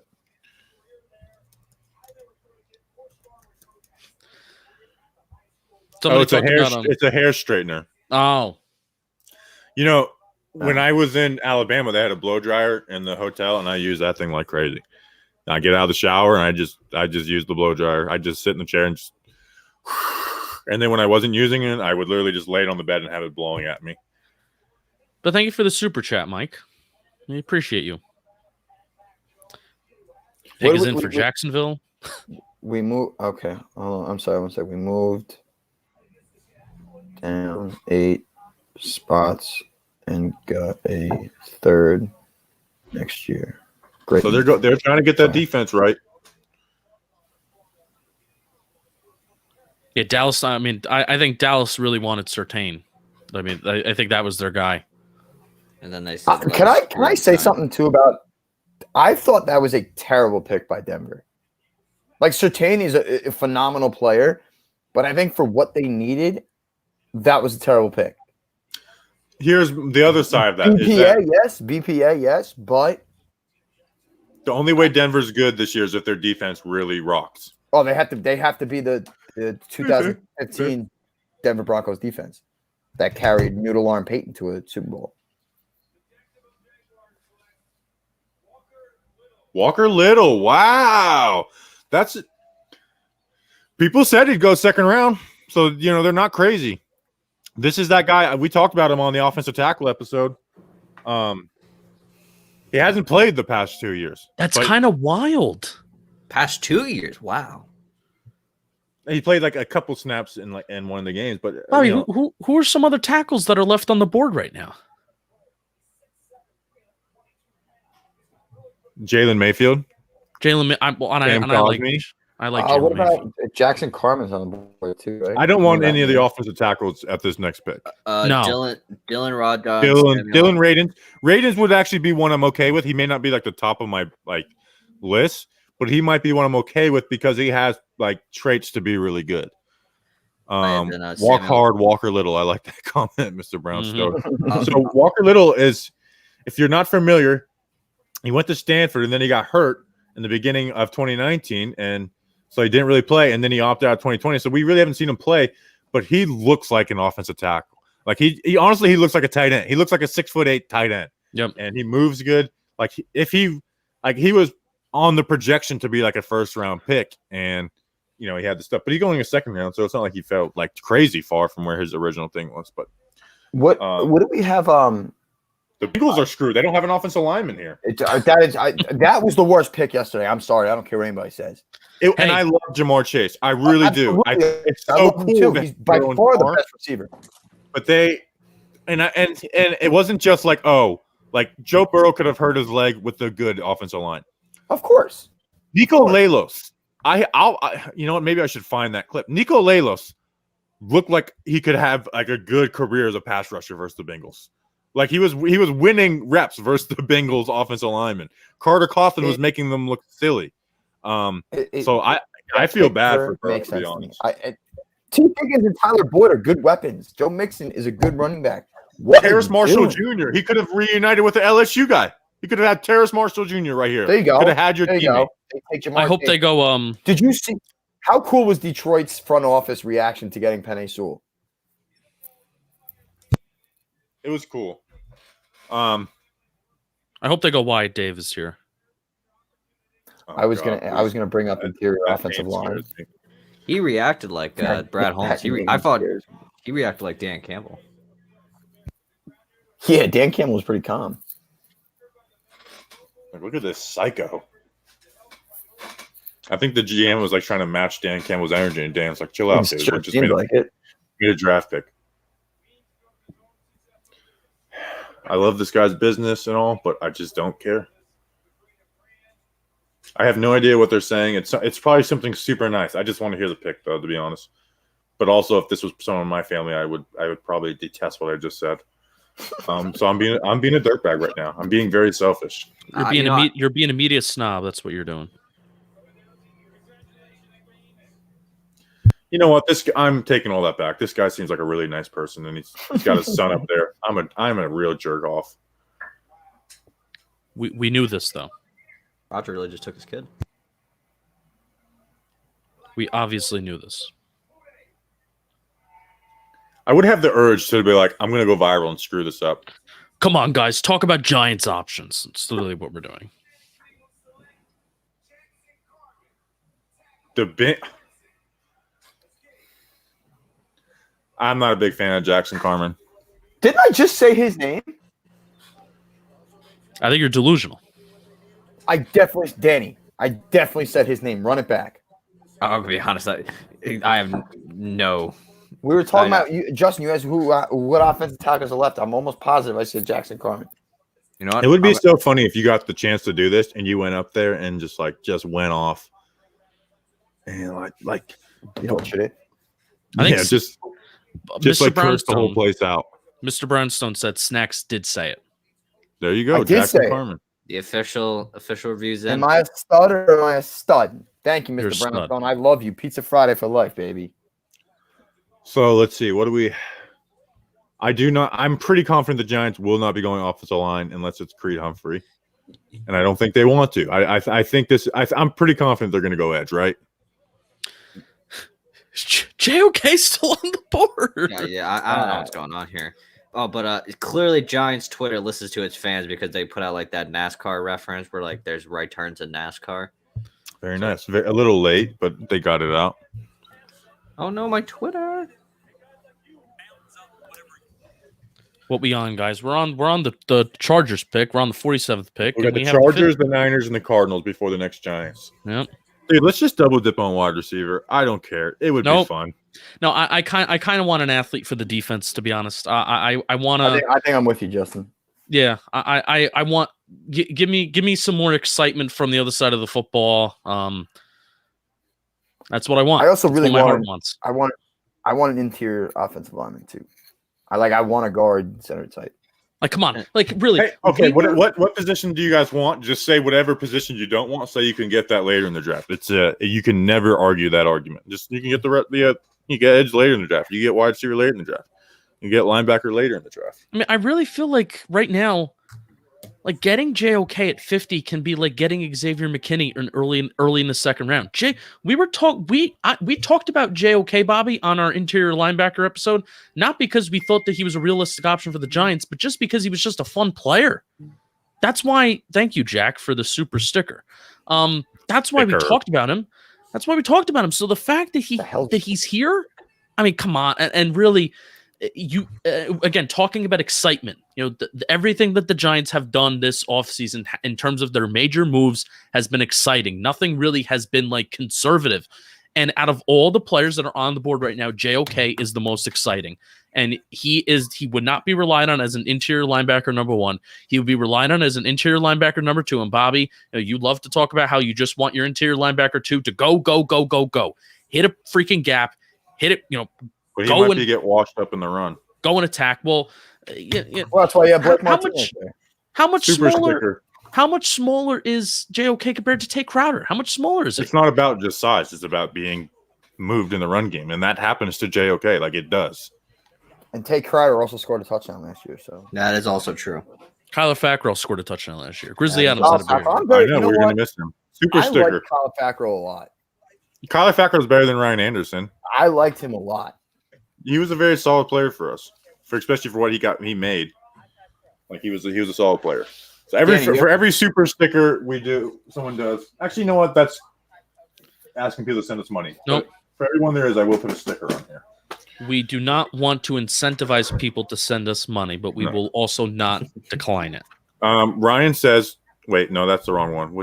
Speaker 2: It's a hair straightener.
Speaker 4: Oh.
Speaker 2: You know, when I was in Alabama, they had a blow dryer in the hotel, and I used that thing like crazy. I get out of the shower and I just use the blow dryer. I just sit in the chair and just, and then when I wasn't using it, I would literally just lay it on the bed and have it blowing at me.
Speaker 4: But thank you for the super chat, Mike. We appreciate you. Pick is in for Jacksonville.
Speaker 1: We moved. Okay. Oh, I'm sorry. One second. We moved down 8 spots and got a third next year. Great.
Speaker 2: So they're trying to get that defense right.
Speaker 4: Yeah, Dallas. I mean, I think Dallas really wanted Surtain. I mean, I think that was their guy.
Speaker 3: And then they said,
Speaker 1: can I say something too about? I thought that was a terrible pick by Denver. Like Surtain is a phenomenal player, but I think for what they needed, that was a terrible pick.
Speaker 2: Here's the other side of that.
Speaker 1: BPA, yes, but
Speaker 2: the only way Denver's good this year is if their defense really rocks.
Speaker 1: Oh, they have to be the 2015 Denver Broncos defense that carried Noodle Arm Payton to a Super Bowl.
Speaker 2: Walker Little, wow, that's people said he'd go second round, so they're not crazy. This is that guy. We talked about him on the offensive tackle episode. He hasn't played the past 2 years.
Speaker 4: That's kind of wild.
Speaker 3: Past 2 years, wow.
Speaker 2: He played like a couple snaps in one of the games, but
Speaker 4: who are some other tackles that are left on the board right now?
Speaker 2: Jalen Mayfield.
Speaker 4: I like Jalen
Speaker 1: what about
Speaker 4: Mayfield.
Speaker 1: Jackson Carman's on the board too, right?
Speaker 2: I don't want any of the offensive tackles at this next pick.
Speaker 3: No. Dylan Rod Dog.
Speaker 2: Dylan Radins. Radins would actually be one I'm okay with. He may not be like the top of my list, but he might be one I'm okay with because he has traits to be really good. Walk hard, Walker Little. I like that comment, Mr. Brownstone. So Walker Little is, if you're not familiar, he went to Stanford and then he got hurt in the beginning of 2019, and so he didn't really play. And then he opted out of 2020. So we really haven't seen him play, but he looks like an offensive tackle. Like he honestly, he looks like a tight end. He looks like a 6'8" tight end.
Speaker 4: Yep,
Speaker 2: and he moves good. He was on the projection to be like a first round pick, and he had the stuff, but he's going a second round, so it's not like he felt like crazy far from where his original thing was. But
Speaker 1: what do we have?
Speaker 2: The Bengals are screwed. They don't have an offensive lineman here.
Speaker 1: That was the worst pick yesterday. I'm sorry. I don't care what anybody says.
Speaker 2: And I love Jamar Chase. I really do. It's so cool.
Speaker 1: He's by far the best receiver.
Speaker 2: But and it wasn't just Joe Burrow could have hurt his leg with the good offensive line.
Speaker 1: Of course.
Speaker 2: Nico Lalos. You know what? Maybe I should find that clip. Nico Lalos looked like he could have a good career as a pass rusher versus the Bengals. He was winning reps versus the Bengals offensive lineman. Carter Coughlin was making them look silly. So I feel bad for Burrow, to be honest.
Speaker 1: T. Higgins and Tyler Boyd are good weapons. Joe Mixon is a good running back.
Speaker 2: Terrace Marshall Jr. He could have reunited with the LSU guy. He could have had Terrace Marshall Jr. right here.
Speaker 1: There you go.
Speaker 2: Could have had your teammate.
Speaker 4: I hope they go.
Speaker 1: Did you see how cool was Detroit's front office reaction to getting Penei Sewell?
Speaker 2: It was cool.
Speaker 4: I hope they go wide. Dave is here.
Speaker 1: I was gonna bring up interior offensive line.
Speaker 3: He reacted like Brad Holmes. I thought he reacted like Dan Campbell.
Speaker 1: Yeah, Dan Campbell was pretty calm.
Speaker 2: Look at this psycho. I think the GM was trying to match Dan Campbell's energy, and Dan's like, "Chill out, dude.
Speaker 1: Sure,
Speaker 2: We're just made a draft pick." I love this guy's business and all, but I just don't care. I have no idea what they're saying. It's probably something super nice. I just want to hear the pick, though, to be honest. But also, if this was someone in my family, I would probably detest what I just said. So I'm being a dirtbag right now. I'm being very selfish.
Speaker 4: You're being a media snob. That's what you're doing.
Speaker 2: You know what? I'm taking all that back. This guy seems like a really nice person, and he's got his son up there. I'm a real jerk off.
Speaker 4: We knew this though.
Speaker 3: Roger really just took his kid.
Speaker 4: We obviously knew this.
Speaker 2: I would have the urge to be like, I'm going to go viral and screw this up.
Speaker 4: Come on, guys. Talk about Giants options. It's literally what we're doing.
Speaker 2: I'm not a big fan of Jackson Carman.
Speaker 1: Didn't I just say his name?
Speaker 4: I think you're delusional.
Speaker 1: I definitely said his name. Run it back.
Speaker 3: I'll be honest. I have no.
Speaker 1: We were talking about you, Justin. You guys, what offensive tackles are left? I'm almost positive I said Jackson Carman.
Speaker 3: You know what?
Speaker 2: It would be so funny if you got the chance to do this and you went up there and just went off and like
Speaker 1: you know, should it?
Speaker 4: I think
Speaker 2: just
Speaker 4: Mr.
Speaker 2: like curse the whole place out.
Speaker 4: Mr. Brownstone said Snacks did say it.
Speaker 2: There you go,
Speaker 1: I did
Speaker 2: Jackson
Speaker 1: say it.
Speaker 2: Carman.
Speaker 3: The official reviews in.
Speaker 1: Am I a stud or am I a stud? Thank you,
Speaker 4: You're a
Speaker 1: Mr.
Speaker 4: stud.
Speaker 1: Brownstone. I love you. Pizza Friday for life, baby.
Speaker 2: So let's see. What do we? I'm pretty confident the Giants will not be going offensive line unless it's Creed Humphrey, and I don't think they want to. I think this. I'm pretty confident they're going to go edge, right?
Speaker 4: JOK still on the board.
Speaker 3: Yeah. I don't know what's going on here. Oh, but clearly Giants Twitter listens to its fans because they put out like that NASCAR reference where like there's right turns in NASCAR.
Speaker 2: Very nice. A little late, but they got it out.
Speaker 3: Oh no, my Twitter.
Speaker 4: What we on, guys? We're on the Chargers pick. We're on the 47th pick.
Speaker 2: We got the
Speaker 4: have a
Speaker 2: Chargers, the Niners, and the Cardinals before the next Giants.
Speaker 4: Yep.
Speaker 2: Dude, let's just double dip on wide receiver. I don't care. It would be fun.
Speaker 4: No, I kind of want an athlete for the defense. To be honest, I want to.
Speaker 1: I think I'm with you, Justin.
Speaker 4: Yeah, I want give me some more excitement from the other side of the football. That's what I want.
Speaker 1: I also really want. I want an interior offensive lineman too. I want a guard center type.
Speaker 4: Like, come on, like really.
Speaker 2: Hey, okay, what position do you guys want? Just say whatever position you don't want, so you can get that later in the draft. It's you can never argue that argument. Just you can get you get edge later in the draft. You get wide receiver later in the draft. You get linebacker later in the draft.
Speaker 4: I mean, I really feel like right now, like getting JOK at 50 can be like getting Xavier McKinney early in the second round. We talked about JOK, Bobby, on our interior linebacker episode, not because we thought that he was a realistic option for the Giants, but just because he was just a fun player. That's why. Thank you, Jack, for the super sticker. That's why we talked about him. So the fact that he's here, I mean, come on, and really. You again talking about excitement, everything that the Giants have done this offseason in terms of their major moves has been exciting. Nothing really has been like conservative. And out of all the players that are on the board right now, JOK is the most exciting. And he would not be relied on as an interior linebacker number one. He would be relied on as an interior linebacker number two. And Bobby, you love to talk about how you just want your interior linebacker two to go. Hit a freaking gap. Hit it,
Speaker 2: But he might get washed up in the run.
Speaker 4: Go and attack. Well,
Speaker 1: well, that's why you have Blake Martinez there.
Speaker 4: How much smaller is JOK compared to Tate Crowder? How much smaller is it?
Speaker 2: It's not about just size. It's about being moved in the run game, and that happens to JOK like it does.
Speaker 1: And Tate Crowder also scored a touchdown last year, so
Speaker 3: that is also true.
Speaker 4: Kyler Fackrell scored a touchdown last year. Grizzly Adams had a big
Speaker 2: I know we're going to miss him. Super sticker.
Speaker 1: Like Kyler Fackrell a lot.
Speaker 2: Kyler Fackrell is better than Ryan Anderson.
Speaker 1: I liked him a lot.
Speaker 2: He was a very solid player for us, especially for what he made. Like he was a solid player. So for every super sticker someone does. Actually, you know what? That's asking people to send us money.
Speaker 4: Nope.
Speaker 2: But for everyone there is, I will put a sticker on here.
Speaker 4: We do not want to incentivize people to send us money, but we will also not decline it.
Speaker 2: Ryan says, wait, no, that's the wrong one.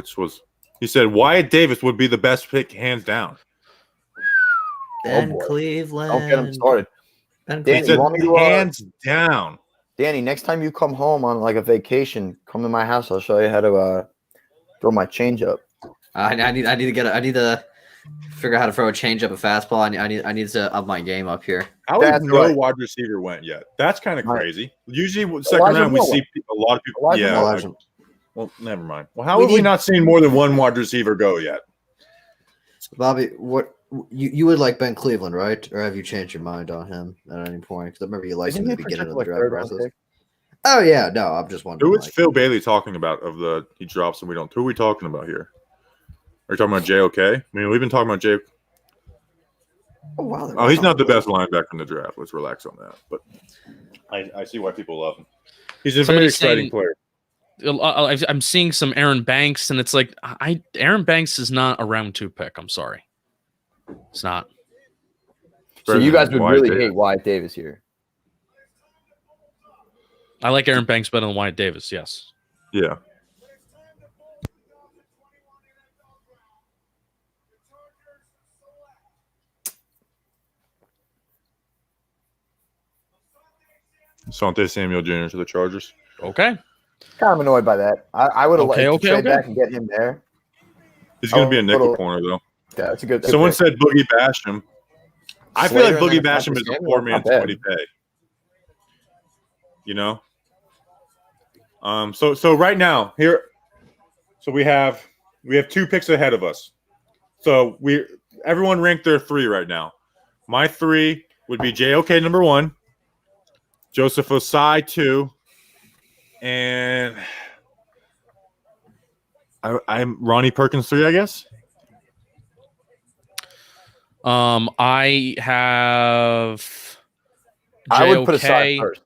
Speaker 2: He said Wyatt Davis would be the best pick, hands down.
Speaker 3: Ben Cleveland.
Speaker 1: Don't get him started.
Speaker 2: Danny, you want me to, hands down.
Speaker 1: Danny, next time you come home on like a vacation, come to my house. I'll show you how to throw my change up.
Speaker 3: I need to figure out how to throw a change up, a fastball. I need to up my game up here.
Speaker 2: How has no wide receiver went yet? That's kind of crazy. Usually, second round we see a lot of people. Well, never mind. Well, how have we not seen more than one wide receiver go yet?
Speaker 3: Bobby, what you would like Ben Cleveland, right? Or have you changed your mind on him at any point? Because I remember you liked him at the beginning of the draft process. Oh yeah, no, I'm just wondering.
Speaker 2: Who is Phil Bailey talking about? He drops and we don't. Who are we talking about here? Are you talking about JOK? I mean, we've been talking about JOK.
Speaker 3: Oh wow!
Speaker 2: Oh, he's not the best linebacker in the draft. Let's relax on that. But I see why people love him. He's a very exciting player.
Speaker 4: I'm seeing some Aaron Banks, and it's like Aaron Banks is not a round 2 pick. I'm sorry. It's not.
Speaker 1: So
Speaker 2: Better
Speaker 1: you guys
Speaker 2: than
Speaker 1: would
Speaker 2: Wyatt
Speaker 1: really
Speaker 2: Davis.
Speaker 1: hate Wyatt Davis here.
Speaker 4: I like Aaron Banks better than Wyatt Davis. Yes.
Speaker 2: Yeah. Asante Samuel Jr. to the Chargers.
Speaker 4: Okay.
Speaker 1: Kind of annoyed by that. I would have
Speaker 4: Okay,
Speaker 1: liked to trade
Speaker 4: okay.
Speaker 1: back and get him there.
Speaker 2: He's going to be a nickel
Speaker 1: little-
Speaker 2: corner, though.
Speaker 1: Yeah, that's a good.
Speaker 2: Someone
Speaker 1: pick.
Speaker 2: said Boogie Basham. I feel like
Speaker 1: Slater and
Speaker 2: Boogie
Speaker 1: then
Speaker 2: Basham
Speaker 1: Asante
Speaker 2: is a
Speaker 1: Samuel,
Speaker 2: poor man's
Speaker 1: not bad.
Speaker 2: Tony Pay. You know? So right now, here, so we have 2 picks ahead of us. So everyone ranked their 3 right now. My 3 would be JOK number 1, Joseph Osai 2, and I'm Ronnie Perkins 3, I guess.
Speaker 4: I have.
Speaker 1: I would put
Speaker 4: JOK.
Speaker 1: aside first.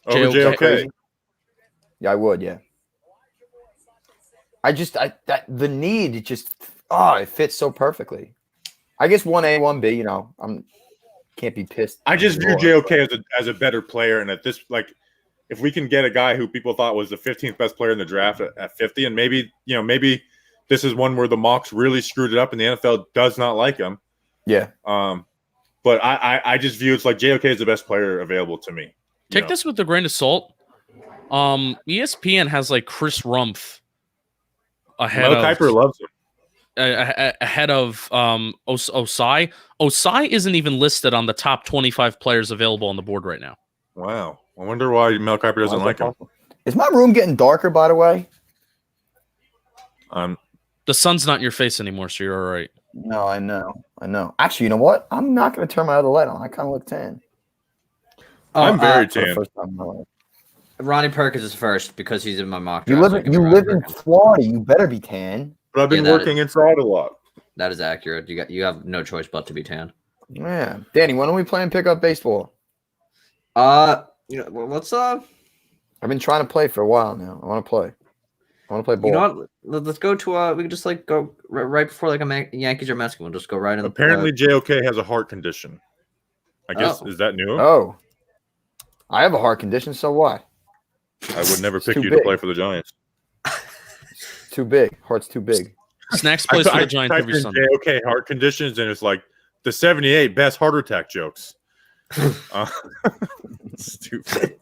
Speaker 2: Over
Speaker 4: JOK.
Speaker 2: JOK.
Speaker 1: Yeah, I would. Yeah. The need it fits so perfectly. I guess 1A, 1B. You know, can't be pissed.
Speaker 2: I just view
Speaker 1: anymore,
Speaker 2: JOK as a better player, and at this, like, if we can get a guy who people thought was the 15th best player in the draft at 50, and maybe this is one where the mocks really screwed it up, and the NFL does not like him.
Speaker 1: Yeah.
Speaker 2: But I just view it's like JOK is the best player available to me.
Speaker 4: Take this with a grain of salt. ESPN has like Chris Rumpf ahead
Speaker 2: Mel
Speaker 4: of
Speaker 2: Kiper loves him.
Speaker 4: ahead of Osai. Osai isn't even listed on the top 25 players available on the board right now.
Speaker 2: Wow. I wonder why Mel Kiper doesn't like him.
Speaker 1: Is my room getting darker, by the way?
Speaker 4: The sun's not in your face anymore, so you're all right.
Speaker 1: No, I know. Actually, you know what? I'm not going to turn my other light on. I kind of look tan.
Speaker 2: I'm very
Speaker 1: For the
Speaker 2: tan.
Speaker 1: first time in my life.
Speaker 3: Ronnie Perkins is first because he's in my mock
Speaker 1: You
Speaker 3: draft.
Speaker 1: live
Speaker 3: so I
Speaker 1: in
Speaker 3: give Ronnie
Speaker 1: in
Speaker 3: Perkins.
Speaker 1: Florida. You better be tan.
Speaker 2: But I've been
Speaker 3: Yeah, that
Speaker 2: working inside a lot.
Speaker 3: That is accurate. You have no choice but to be tan.
Speaker 1: Yeah, Danny. When are we playing pickup baseball?
Speaker 3: Let's
Speaker 1: I've been trying to play for a while now. I want to play. I want to play ball.
Speaker 3: you know what? Let's go to we can just like go right before like a Yankees or Mets game. We'll just go right in.
Speaker 2: Apparently, JOK has a heart condition. I guess
Speaker 3: Oh.
Speaker 2: is that new?
Speaker 1: Oh, I have a heart condition. So what?
Speaker 2: I would never pick
Speaker 1: too
Speaker 2: you
Speaker 1: big.
Speaker 2: to play for the Giants.
Speaker 1: It's too big. Heart's too big.
Speaker 4: Snacks plays for
Speaker 2: I
Speaker 4: the Giants
Speaker 2: typed
Speaker 4: every
Speaker 2: in
Speaker 4: Sunday.
Speaker 2: JOK heart conditions, and it's like the 78 best heart attack jokes. Stupid.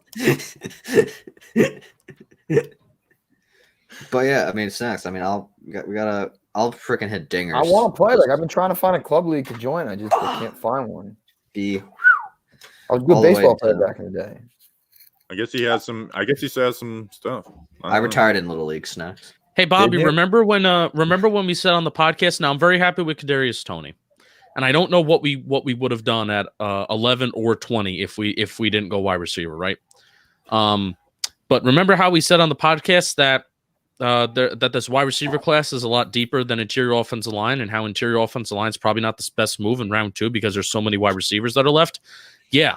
Speaker 3: But yeah, I mean, Snacks. I mean, I'll freaking hit dingers.
Speaker 1: I want to play. Like I've been trying to find a club league to join. I can't find one.
Speaker 3: be.
Speaker 1: I was a good
Speaker 3: All the way
Speaker 1: baseball player
Speaker 3: to-
Speaker 1: back in the day.
Speaker 2: I guess he has some. I guess he says some stuff.
Speaker 3: I
Speaker 2: don't know.
Speaker 3: retired in Little League, Snacks.
Speaker 4: Hey Bobby,
Speaker 1: Did you?
Speaker 4: remember when we said on the podcast? Now I'm very happy with Kadarius Toney, and I don't know what we would have done at 11 or 20 if we didn't go wide receiver, right? But remember how we said on the podcast that that this wide receiver class is a lot deeper than interior offensive line, and how interior offensive line is probably not the best move in round 2 because there's so many wide receivers that are left. Yeah,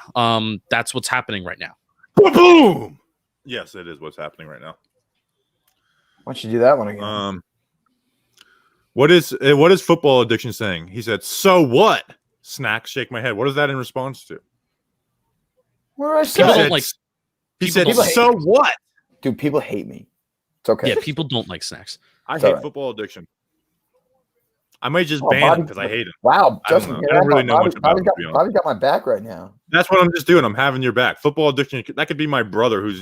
Speaker 4: that's what's happening right now.
Speaker 2: Boom! Yes, it is what's happening right now.
Speaker 1: Why don't you do that one again?
Speaker 2: What is football addiction saying? He said, "So what?" Snacks, shake my head. What is that in response to?
Speaker 1: What did I
Speaker 4: People
Speaker 1: say?
Speaker 4: don't like.
Speaker 2: He
Speaker 4: people
Speaker 2: said,
Speaker 4: don't like-
Speaker 2: "So what?"
Speaker 1: Dude, people hate me. It's okay.
Speaker 4: Yeah, people don't like Snacks.
Speaker 2: I
Speaker 1: It's
Speaker 2: hate
Speaker 1: alright.
Speaker 2: football addiction. I might just
Speaker 1: Oh,
Speaker 2: ban
Speaker 1: Bobby-
Speaker 2: him because I hate him.
Speaker 1: Wow,
Speaker 2: I don't
Speaker 1: Justin,
Speaker 2: know. I don't really know much about
Speaker 1: Bobby's
Speaker 2: it,
Speaker 1: got,
Speaker 2: to be honest.
Speaker 1: Bobby's got my back right now.
Speaker 2: That's what I'm just doing. I'm having your back. Football addiction. That could be my brother who's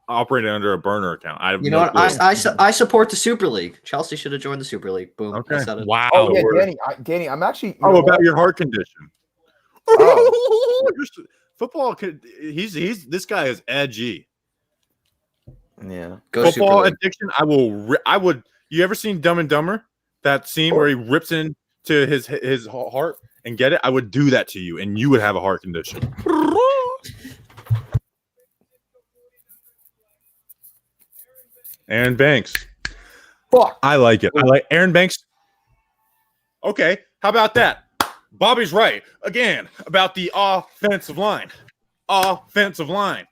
Speaker 2: operating under a burner account. I have
Speaker 3: You
Speaker 2: no
Speaker 3: know what?
Speaker 2: clue.
Speaker 3: I support the Super League. Chelsea should have joined the Super League. Boom.
Speaker 2: Okay.
Speaker 3: I said it.
Speaker 4: Wow.
Speaker 1: Oh yeah,
Speaker 2: word.
Speaker 1: Danny, I'm actually. you
Speaker 2: Oh,
Speaker 1: know
Speaker 2: about
Speaker 1: what?
Speaker 2: your heart condition.
Speaker 1: Oh.
Speaker 2: Football. He's this guy is edgy.
Speaker 1: Yeah.
Speaker 3: Go
Speaker 2: Football
Speaker 3: Super League.
Speaker 2: addiction. I would. You ever seen Dumb and Dumber? That scene where he rips into his heart and get it. I would do that to you, and you would have a heart condition. Aaron Banks.
Speaker 1: Fuck.
Speaker 2: I like it. I like Aaron Banks. Okay, how about that? Bobby's right again about the offensive line. Offensive line.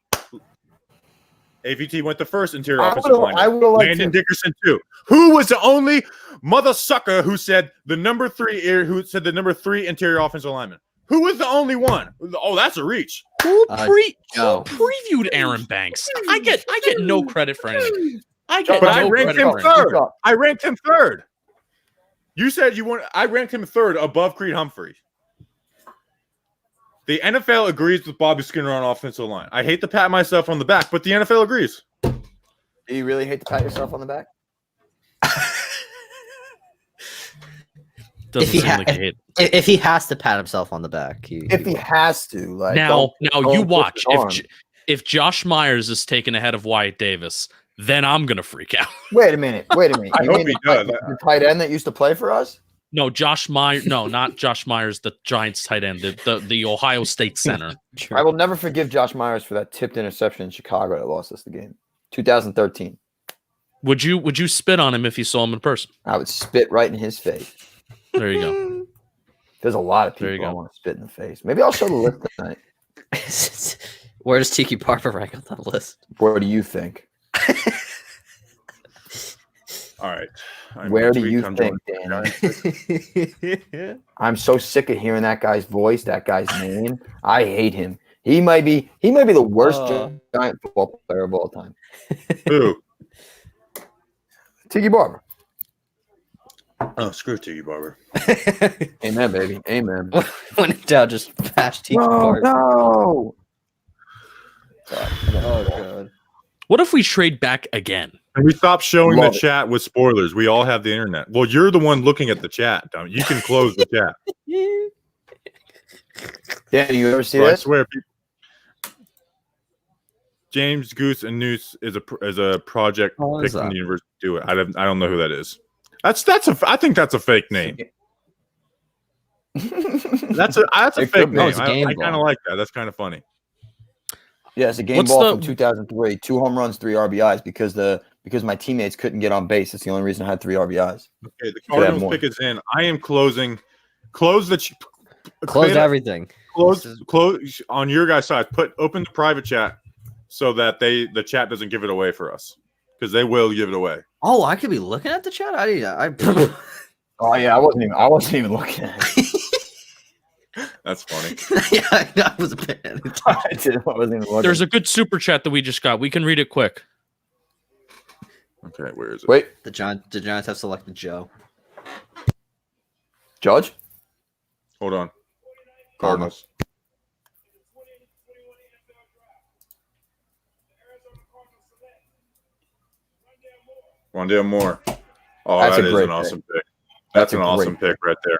Speaker 2: AVT went the first interior
Speaker 1: I
Speaker 2: offensive
Speaker 1: would've
Speaker 2: lineman.
Speaker 1: liked
Speaker 2: Landon
Speaker 1: him.
Speaker 2: Dickerson too. Who was the only mother sucker who said the number 3 interior offensive lineman? Who was the only one? Oh, that's a reach.
Speaker 4: Who
Speaker 3: Joe.
Speaker 4: previewed Aaron Banks? I get no credit for anything. I get
Speaker 2: But I
Speaker 4: no
Speaker 2: ranked
Speaker 4: credit
Speaker 2: him
Speaker 4: for anything.
Speaker 2: third. I ranked him third. You said you want. I ranked him third above Creed Humphrey. The NFL agrees with Bobby Skinner on offensive line. I hate to pat myself on the back, but the NFL agrees.
Speaker 1: Do you really hate to pat yourself on the back?
Speaker 4: Doesn't seem like he hate.
Speaker 3: If he has to pat himself on the back,
Speaker 1: If he has to, like
Speaker 4: Now you
Speaker 1: don't
Speaker 4: watch.
Speaker 1: push it on.
Speaker 4: If Josh Myers is taken ahead of Wyatt Davis, then I'm gonna freak out.
Speaker 1: Wait a minute.
Speaker 2: I
Speaker 1: You
Speaker 2: hope
Speaker 1: mean
Speaker 2: he does.
Speaker 1: the tight end that used to play for us?
Speaker 4: No, Josh Myers. No, not Josh Myers, the Giants tight end, the Ohio State center.
Speaker 1: I will never forgive Josh Myers for that tipped interception in Chicago that lost us the game. 2013.
Speaker 4: Would you spit on him if you saw him in person?
Speaker 1: I would spit right in his face.
Speaker 4: There you go.
Speaker 1: There's a lot of
Speaker 4: There you
Speaker 1: people I
Speaker 4: go.
Speaker 1: want to spit in the face. Maybe I'll show the list tonight.
Speaker 3: Where does Tiki Barber rank on that list?
Speaker 1: What do you think?
Speaker 2: All right.
Speaker 1: Where do you think, Danny? I'm so sick of hearing that guy's voice, that guy's name. I hate him. He might be the worst giant football player of all time.
Speaker 2: Who?
Speaker 1: Tiki Barber.
Speaker 2: Oh, screw Tiki Barber.
Speaker 1: Amen, baby. Amen.
Speaker 3: When in doubt, just bash Tiki Barber.
Speaker 1: No.
Speaker 3: Oh god.
Speaker 4: What if we trade back again?
Speaker 2: And we stop showing
Speaker 1: Love
Speaker 2: the
Speaker 1: it.
Speaker 2: chat with spoilers. We all have the internet. Well, you're the one looking at the chat. Don't you? You can close the chat.
Speaker 1: Danny, you ever see
Speaker 2: So I
Speaker 1: this?
Speaker 2: swear, James Goose and Noose is a project
Speaker 3: Oh,
Speaker 2: picked
Speaker 3: is
Speaker 2: from
Speaker 3: that?
Speaker 2: the university to do it. I don't know who that is. I think that's a fake name. That's a
Speaker 1: It
Speaker 2: fake
Speaker 1: could be.
Speaker 2: name.
Speaker 3: Oh, it's a game
Speaker 2: I kind
Speaker 3: ball.
Speaker 2: of like that. That's kind of funny.
Speaker 1: Yeah, it's a game
Speaker 4: What's
Speaker 1: ball
Speaker 4: the-
Speaker 1: from 2003. 2 home runs, 3 RBIs because my teammates couldn't get on base. It's the only reason I had 3 RBIs.
Speaker 2: Okay, the
Speaker 1: Could have
Speaker 2: Cardinals
Speaker 1: more.
Speaker 2: pick is in. I am closing. Close the.
Speaker 3: Closed everything.
Speaker 2: Close on your guys' side. Open the private chat so that the chat doesn't give it away for us because they will give it away.
Speaker 3: Oh, I could be looking at the chat. I
Speaker 1: Oh yeah, I wasn't even looking at it.
Speaker 2: That's funny.
Speaker 3: yeah, I was a bit.
Speaker 1: I wasn't even looking.
Speaker 4: There's a good super chat that we just got. We can read it quick.
Speaker 2: Okay, where is it?
Speaker 1: Wait,
Speaker 3: The Giants have selected Joe.
Speaker 1: Judge?
Speaker 2: Hold on. Cardinals. Rondale Moore. Oh,
Speaker 1: That's
Speaker 2: that
Speaker 1: a
Speaker 2: is
Speaker 1: great
Speaker 2: an awesome pick.
Speaker 1: That's
Speaker 2: That's
Speaker 1: a
Speaker 2: an awesome
Speaker 1: great
Speaker 2: pick right there.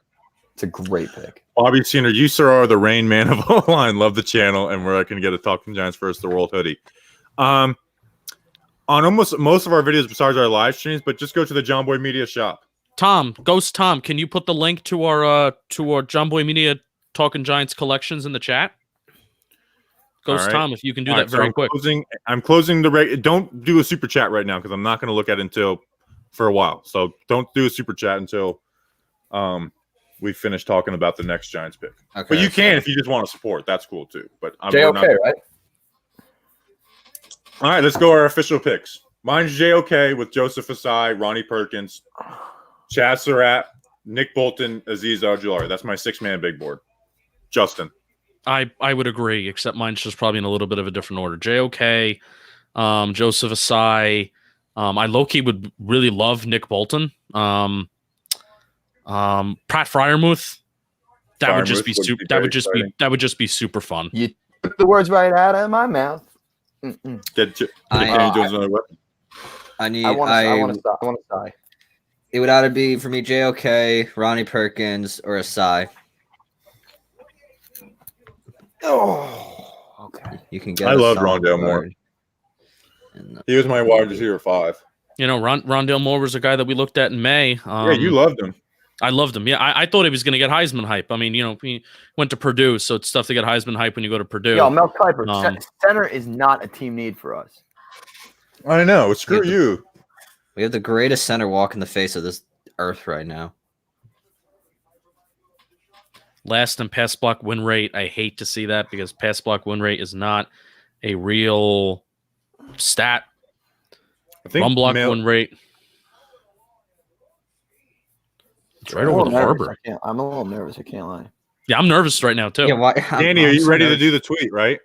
Speaker 1: It's a great pick.
Speaker 2: Bobby Senior, you sir are the Rain Man of O-line. Love the channel and where I can get a Talking Giants first the world hoodie. On almost most of our videos besides our live streams, but just go to the John Boy Media shop.
Speaker 4: Ghost Tom, can you put the link to our John Boy Media Talking Giants collections in the chat? Ghost
Speaker 2: All right.
Speaker 4: Tom, if you can do
Speaker 2: All
Speaker 4: that
Speaker 2: right, so
Speaker 4: very quick.
Speaker 2: I'm closing the don't do a super chat right now because I'm not going to look at it until for a while. So don't do a super chat until we finish talking about the next Giants pick.
Speaker 3: Okay,
Speaker 2: But you can if you just want to support. That's cool too. But we're
Speaker 1: JOK,
Speaker 2: not-
Speaker 1: right?
Speaker 2: All right, let's go our official picks. Mine's JOK with Joseph Asai, Ronnie Perkins, Chaz Surratt, Nick Bolton, Aziz Ojulari. That's my 6-man big board. Justin.
Speaker 4: I would agree, except mine's just probably in a little bit of a different order. JOK, Joseph Asai. I low-key would really love Nick Bolton. Pratt Fryermuth. That would just be
Speaker 2: Freiermuth would
Speaker 4: super.
Speaker 2: be
Speaker 4: That
Speaker 2: very
Speaker 4: would just
Speaker 2: exciting.
Speaker 4: be that would just be super fun.
Speaker 1: You took the words right out of my mouth. Mm-mm.
Speaker 2: Get
Speaker 3: I-
Speaker 2: Danny Jones another weapon.
Speaker 3: I need.
Speaker 1: I want to die.
Speaker 3: It would either be for me JOK, Ronnie Perkins, or Asai.
Speaker 1: Oh, okay.
Speaker 3: You can get.
Speaker 2: I
Speaker 3: a
Speaker 2: love
Speaker 3: solid
Speaker 2: Rondale Moore.
Speaker 3: guard. And,
Speaker 2: He was my wide receiver 5.
Speaker 4: You know, Rondale Moore was a guy that we looked at in May.
Speaker 2: Yeah, you loved him.
Speaker 4: I loved him. Yeah, I thought he was going to get Heisman hype. I mean, you know, he went to Purdue, so it's tough to get Heisman hype when you go to Purdue.
Speaker 1: Yo, Mel Kiper, center is not a team need for us.
Speaker 2: I know. Screw you.
Speaker 3: we have the greatest center walking the face of this earth right now.
Speaker 4: Last in pass block win rate. I hate to see that because pass block win rate is not a real stat.
Speaker 2: I think
Speaker 4: Run block win rate. It's right over the harbor.
Speaker 1: I'm a little nervous. I can't lie.
Speaker 4: Yeah, I'm nervous right now too.
Speaker 3: Yeah, why?
Speaker 2: Danny, are you ready to do the tweet? Right.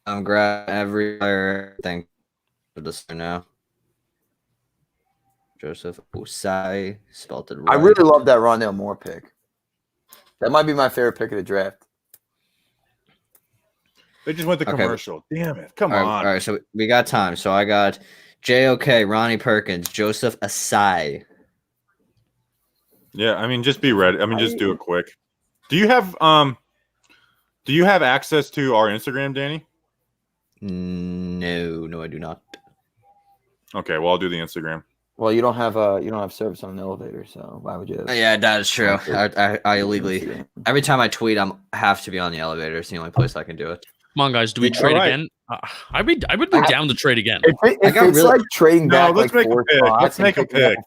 Speaker 3: I'm grabbing every thing for this now. Joseph Osai spelled it right.
Speaker 1: I really love that Rondale Moore pick. That might be my favorite pick of the draft.
Speaker 2: They just went to commercial. Damn it. Come
Speaker 3: on.
Speaker 2: All
Speaker 3: right, so we got time. So I got JOK, Ronnie Perkins, Joseph Osai.
Speaker 2: Yeah, I mean, just be ready. I mean, just do it quick. Do you have access to our Instagram, Danny?
Speaker 3: No, I do not.
Speaker 2: Okay, well, I'll do the Instagram.
Speaker 1: Well, you don't have service on an elevator, so why would you?
Speaker 3: Yeah, that is true. I illegally every time I tweet, I have to be on the elevator. It's the only place I can do it.
Speaker 4: Come on, guys. Do we trade again? I would be down to trade again.
Speaker 1: If it's really, like trading back,
Speaker 2: let's
Speaker 1: like
Speaker 2: make a pick. Let's make a pick.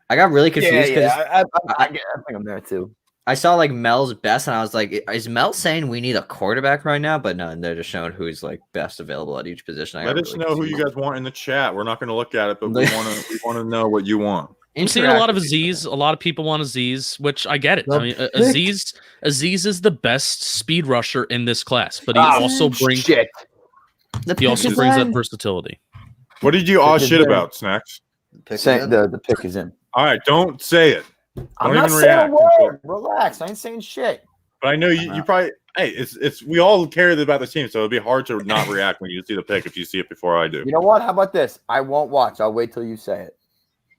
Speaker 3: I got really confused because
Speaker 1: I think I'm there too.
Speaker 3: I saw like Mel's best, and I was like, "Is Mel saying we need a quarterback right now?" But no, they're just showing who's like best available at each position.
Speaker 2: Let us know who you guys want in the chat. We're not going to look at it, but we want to know what you want.
Speaker 4: I'm seeing a lot of Aziz. A lot of people want Aziz, which I get it. I mean, Aziz is the best speed rusher in this class, but he also brings that versatility.
Speaker 2: What did you all shit about, Snacks?
Speaker 1: The pick is in.
Speaker 2: All right, don't say it.
Speaker 1: I'm not saying a word. Relax. I ain't saying shit.
Speaker 2: But I know you probably. Hey, it's we all care about the team, so it'd be hard to not react when you see the pick if you see it before I do.
Speaker 1: You know what? How about this? I won't watch. I'll wait till you say it.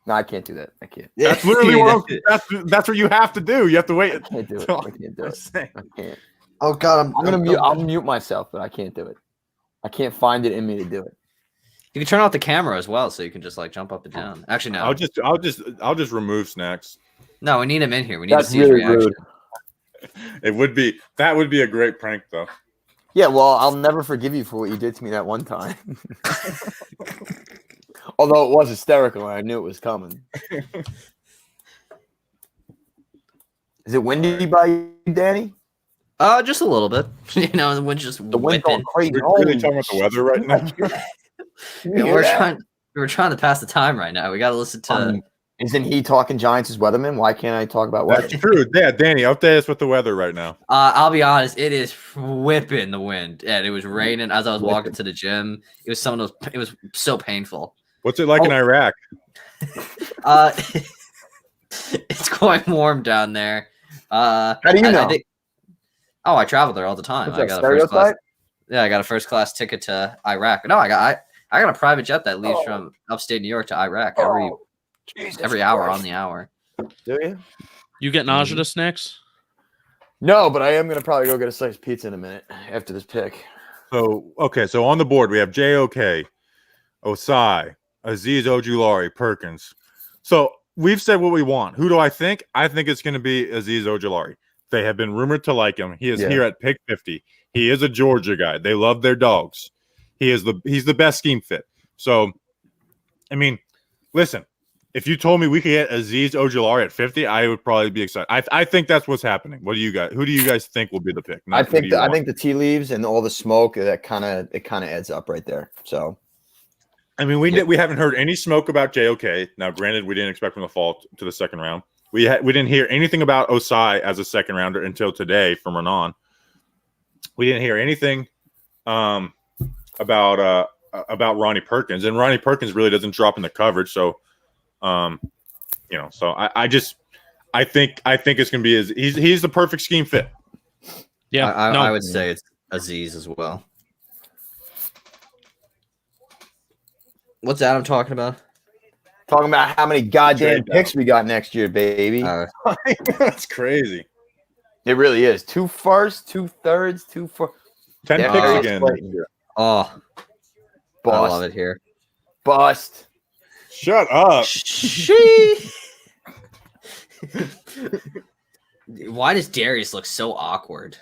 Speaker 1: No, I can't do that. I can't.
Speaker 2: That's literally that's what you have to do. You have to wait.
Speaker 1: I can't do it. I can't do it. I can't.
Speaker 3: Oh God,
Speaker 1: I'm gonna mute. I'll mute myself, but I can't do it. I can't find it in me to do it.
Speaker 3: You can turn off the camera as well, so you can just like jump up and down. Actually, no.
Speaker 2: I'll just remove Snacks.
Speaker 3: No, we need him in here. We need to see his reaction.
Speaker 2: Rude. That would be a great prank, though.
Speaker 1: Yeah, well, I'll never forgive you for what you did to me that one time. Although it was hysterical, and I knew it was coming. Is it windy by you, Danny?
Speaker 3: Just a little bit. You know, the wind's just whipping.
Speaker 2: We're really talking about the weather right now.
Speaker 3: Yeah, we're trying to pass the time right now. We got to listen to.
Speaker 1: Isn't he talking Giants as weatherman? Why can't I talk about weather?
Speaker 2: That's true. Yeah, Danny, update us with the weather right now.
Speaker 3: I'll be honest, it is whipping the wind, and it was raining as I was walking to the gym. It was it was so painful.
Speaker 2: What's it like in Iraq?
Speaker 3: It's quite warm down there.
Speaker 1: How do you know?
Speaker 3: I travel there all the time.
Speaker 1: I got
Speaker 3: a first class ticket to Iraq. No, I got a private jet that leaves from upstate New York to Iraq every hour on the hour.
Speaker 1: Do you?
Speaker 4: You get nauseous Snacks?
Speaker 1: No, but I am going to probably go get a slice of pizza in a minute after this pick.
Speaker 2: So on the board, we have JOK, Osai, Aziz Ojulari, Perkins. So we've said what we want. Who do I think? I think it's going to be Aziz Ojulari. They have been rumored to like him. He is here at pick 50. He is a Georgia guy. They love their dogs. He's the best scheme fit. So, I mean, listen, if you told me we could get Aziz Ojulari at 50, I would probably be excited. I think that's what's happening. Who do you guys think will be the pick?
Speaker 1: I think the tea leaves and all the smoke that kind of adds up right there. So,
Speaker 2: I mean, we haven't heard any smoke about JOK. Now, granted, we didn't expect from the fall to the second round. We didn't hear anything about Osai as a second rounder until today from Renan. We didn't hear anything about Ronnie Perkins, and Ronnie Perkins really doesn't drop in the coverage. So, so I think it's gonna be he's the perfect scheme fit.
Speaker 3: Yeah, I would say it's Aziz as well. What's Adam talking about?
Speaker 1: Talking about how many goddamn picks we got next year, baby.
Speaker 2: That's crazy.
Speaker 1: It really is. 2 firsts, 2 thirds, 2 4.
Speaker 2: 10 picks again.
Speaker 3: Oh,
Speaker 1: Bust.
Speaker 3: I love it here.
Speaker 1: Bust.
Speaker 2: Shut up.
Speaker 3: Why does Darius look so awkward?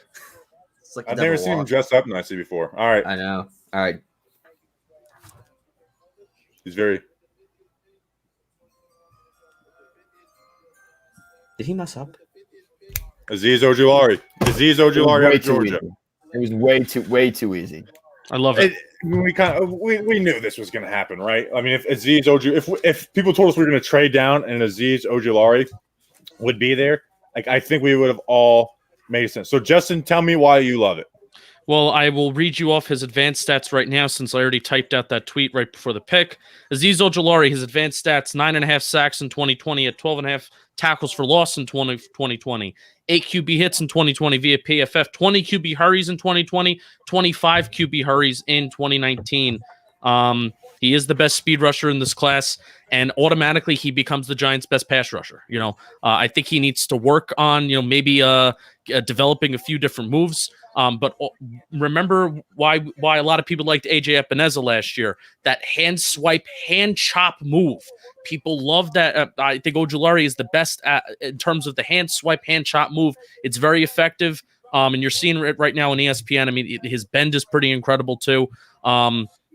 Speaker 3: It's like
Speaker 2: I've never seen him dress up nicely before. All right.
Speaker 3: I know. All right.
Speaker 2: He's very.
Speaker 3: Did he mess up?
Speaker 2: Aziz Ojulari out of Georgia.
Speaker 1: It was way too easy.
Speaker 4: I love it.
Speaker 2: we knew this was going to happen, right? I mean, if Azeez if people told us we were going to trade down and Azeez Ojulari would be there, like I think we would have all made sense. So Justin, tell me why you love it.
Speaker 4: Well, I will read you off his advanced stats right now since I already typed out that tweet right before the pick. Azeez Ojulari, his advanced stats, 9.5 sacks in 2020 at 12.5 tackles for loss in 2020, 8 QB hits in 2020 via PFF, 20 QB hurries in 2020, 25 QB hurries in 2019. He is the best speed rusher in this class, and automatically he becomes the Giants' best pass rusher. I think he needs to work on, maybe developing a few different moves. But remember why a lot of people liked AJ Epineza last year? That hand swipe, hand chop move. People love that. I think Ojulari is the best in terms of the hand swipe, hand chop move. It's very effective. And you're seeing it right now on ESPN. I mean, his bend is pretty incredible too.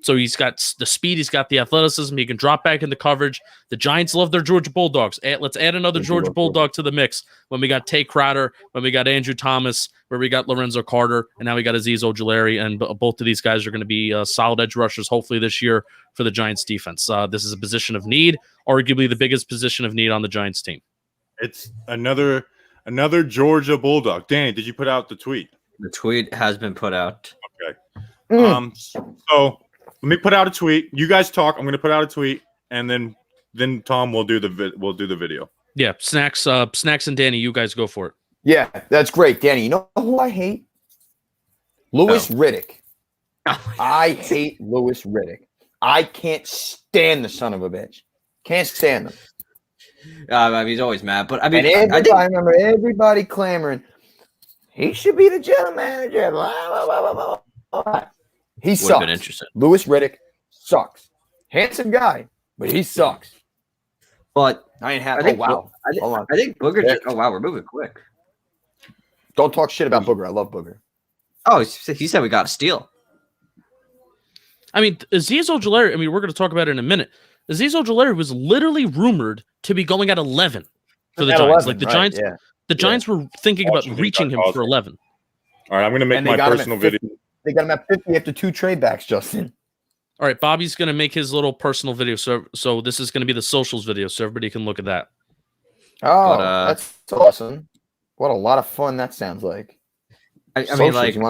Speaker 4: So he's got the speed, he's got the athleticism, he can drop back into coverage. The Giants love their Georgia Bulldogs. Let's add another Georgia Bulldog to the mix. When we got Tay Crowder, when we got Andrew Thomas, where we got Lorenzo Carter, and now we got Azeez Ojulari, and both of these guys are going to be solid edge rushers, hopefully this year for the Giants defense. This is a position of need, arguably the biggest position of need on the Giants team. It's
Speaker 2: another Georgia Bulldog. Danny, did you put out the tweet?
Speaker 3: The tweet has been put out.
Speaker 2: Okay. So let me put out a tweet. You guys talk. I'm going to put out a tweet, and then Tom will do the video.
Speaker 4: Yeah, Snacks and Danny, you guys go for it.
Speaker 1: Yeah, that's great, Danny. You know who I hate? Louis Riddick. I hate Louis Riddick. I can't stand the son of a bitch. Can't stand him.
Speaker 3: I mean, he's always mad, but I mean,
Speaker 1: I remember everybody clamoring, he should be the general manager. Blah, blah, blah, blah, blah. He sucks. Been interesting. Louis Riddick sucks. Handsome guy, but he sucks.
Speaker 3: But
Speaker 1: I ain't happy. Wow.
Speaker 3: I think Booger. Oh wow, we're moving quick.
Speaker 1: Don't talk shit about Booger. I love Booger.
Speaker 3: Oh, he said we got to steal.
Speaker 4: I mean, Azeez Ojulari. I mean, we're going to talk about it in a minute. Azeez Ojulari was literally rumored to be going at 11 for the Giants. 11, like the Giants, the Giants were thinking about reaching him for 11.
Speaker 2: All right, I'm going to make my personal video.
Speaker 1: They got him at 50 after 2 trade backs, Justin.
Speaker 4: All right, Bobby's going to make his little personal video. So this is going to be the socials video, so everybody can look at that.
Speaker 1: Oh, that's awesome. What a lot of fun that sounds like.
Speaker 3: I mean, like,
Speaker 1: you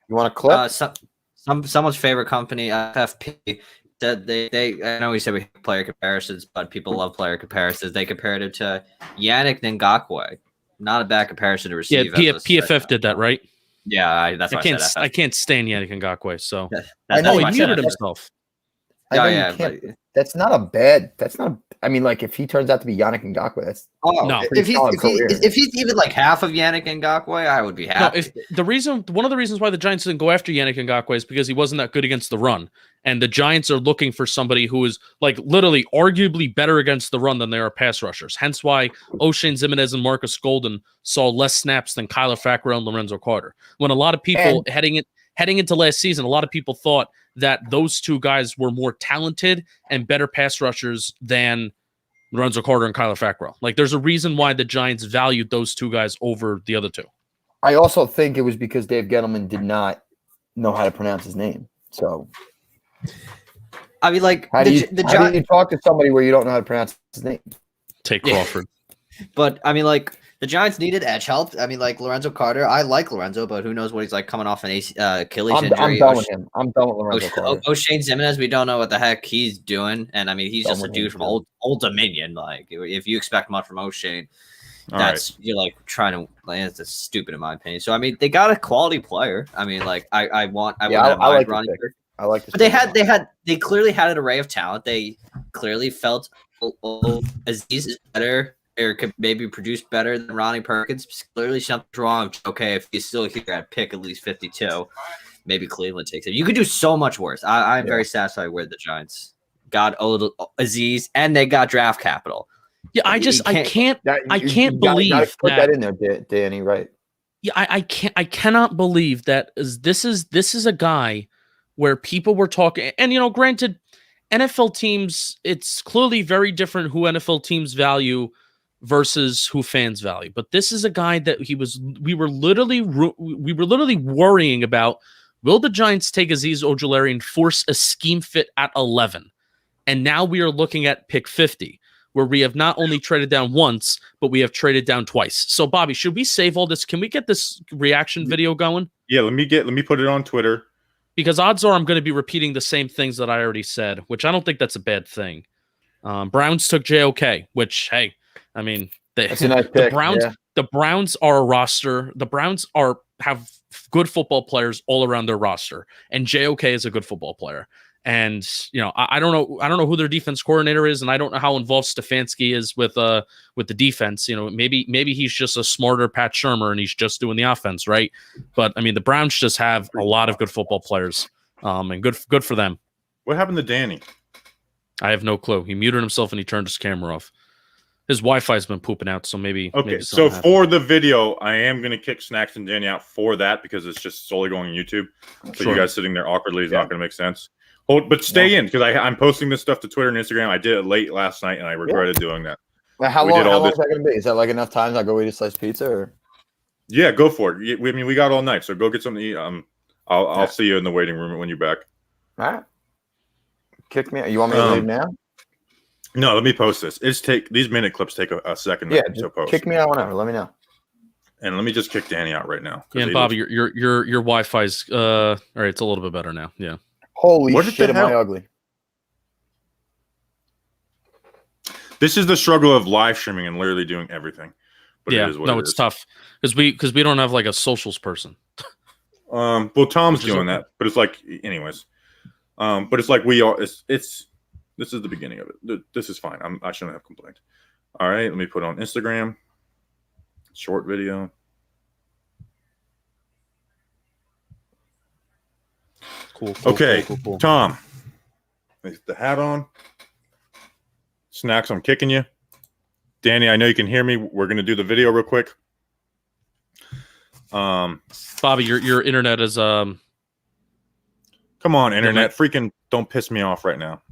Speaker 1: want a clip?
Speaker 3: Someone's favorite company, FFP, said they. I know we said we have player comparisons, but people love player comparisons. They compared it to Yannick Ngakoue. Not a bad comparison to receive.
Speaker 4: Yeah, PFF did that, right?
Speaker 3: Yeah, that's why
Speaker 4: I can't stand Yannick Ngakoue. So
Speaker 1: I know
Speaker 4: he muted himself.
Speaker 1: That's not a bad. That's not. I mean, like if he turns out to be Yannick Ngakoue, that's
Speaker 3: no. If he's even like half of Yannick Ngakoue, I would be happy.
Speaker 4: No, one of the reasons why the Giants didn't go after Yannick Ngakoue is because he wasn't that good against the run, and the Giants are looking for somebody who is like literally arguably better against the run than they are pass rushers. Hence why O'Shane Ximines and Marcus Golden saw less snaps than Kyler Fackrell and Lorenzo Carter. When a lot of people heading into last season, a lot of people thought that those two guys were more talented and better pass rushers than Lorenzo Carter and Kyler Fackrell. Like, there's a reason why the Giants valued those two guys over the other two.
Speaker 1: I also think it was because Dave Gettleman did not know how to pronounce his name. So,
Speaker 3: I mean, like,
Speaker 1: how do you talk to somebody where you don't know how to pronounce his name?
Speaker 4: Take Crawford.
Speaker 3: But, I mean, like, the Giants needed edge help. I mean, like, Lorenzo Carter, I like Lorenzo, but who knows what he's like coming off an Achilles injury.
Speaker 1: I'm done with him. I'm done with Lorenzo Carter.
Speaker 3: O'Shane Ximines, we don't know what the heck he's doing. And, I mean, he's just a dude from Old Dominion. Like, if you expect much from O'Shane, you're, like, trying to – like, it's stupid in my opinion. So, I mean, they got a quality player. I mean, like, I like Ronnie Burke.
Speaker 1: I like this.
Speaker 3: But they clearly had an array of talent. They clearly felt Azeez is better – or could maybe produce better than Ronnie Perkins. Clearly something's wrong. Okay, if he's still here, I'd pick at least 52. Maybe Cleveland takes it. You could do so much worse. I'm very satisfied where the Giants got Azeez and they got draft capital.
Speaker 4: Yeah, I can't believe
Speaker 1: gotta put that in there, Danny. Right?
Speaker 4: Yeah, I cannot believe that this is a guy where people were talking. And granted, NFL teams, it's clearly very different who NFL teams value versus who fans value. But this is a guy that we were literally worrying about Will the Giants take Azeez Ojulari and force a scheme fit at 11? And now we are looking at pick 50, where we have not only traded down once, but we have traded down twice. So, Bobby, should we save all this? Can we get this reaction video going?
Speaker 2: Yeah, let me put it on Twitter.
Speaker 4: Because odds are I'm going to be repeating the same things that I already said, which I don't think that's a bad thing. Browns took JOK, which, hey, I mean,
Speaker 1: that's a nice pick.
Speaker 4: The Browns are a roster. The Browns have good football players all around their roster, and JOK is a good football player. And I don't know who their defense coordinator is, and I don't know how involved Stefanski is with the defense. Maybe he's just a smarter Pat Shurmur and he's just doing the offense, right? But I mean, the Browns just have a lot of good football players, and good for them.
Speaker 2: What happened to Danny?
Speaker 4: I have no clue. He muted himself and he turned his camera off. His Wi-Fi's been pooping out, so maybe.
Speaker 2: Okay,
Speaker 4: maybe
Speaker 2: so
Speaker 4: happened.
Speaker 2: for the video, I am going to kick Snacks and Danny out for that because it's just solely going on YouTube. So
Speaker 4: Sure.
Speaker 2: you guys sitting there awkwardly is not going to make sense. But stay in because I'm posting this stuff to Twitter and Instagram. I did it late last night and I regretted doing that.
Speaker 1: Well, how long is that going to be? Is that like enough time? I go eat a slice of pizza? Or?
Speaker 2: Yeah, go for it. I mean, we got all night, so go get something to eat. I'll see you in the waiting room when you're back.
Speaker 1: All right. Kick me out. You want me to leave now?
Speaker 2: No, let me post this. These minute clips take a second.
Speaker 1: Yeah,
Speaker 2: to post.
Speaker 1: Kick me out whenever. Let me know.
Speaker 2: And let me just kick Danny out right now.
Speaker 4: Yeah, and Bobby, your Wi-Fi's all right. It's a little bit better now. Yeah.
Speaker 1: Holy shit! Am I ugly?
Speaker 2: This is the struggle of live streaming and literally doing everything. But
Speaker 4: yeah,
Speaker 2: it is what
Speaker 4: it's tough because we don't have like a socials person.
Speaker 2: Well, Tom's doing that, but it's like, anyways. But it's like we are. This is the beginning of it. This is fine. I shouldn't have complained. All right, let me put it on Instagram. Short video.
Speaker 4: Cool.
Speaker 2: Okay,
Speaker 4: cool.
Speaker 2: Tom. The hat on. Snacks, I'm kicking you. Danny, I know you can hear me. We're going to do the video real quick.
Speaker 4: Bobby, your internet is
Speaker 2: Come on, internet. Freaking don't piss me off right now.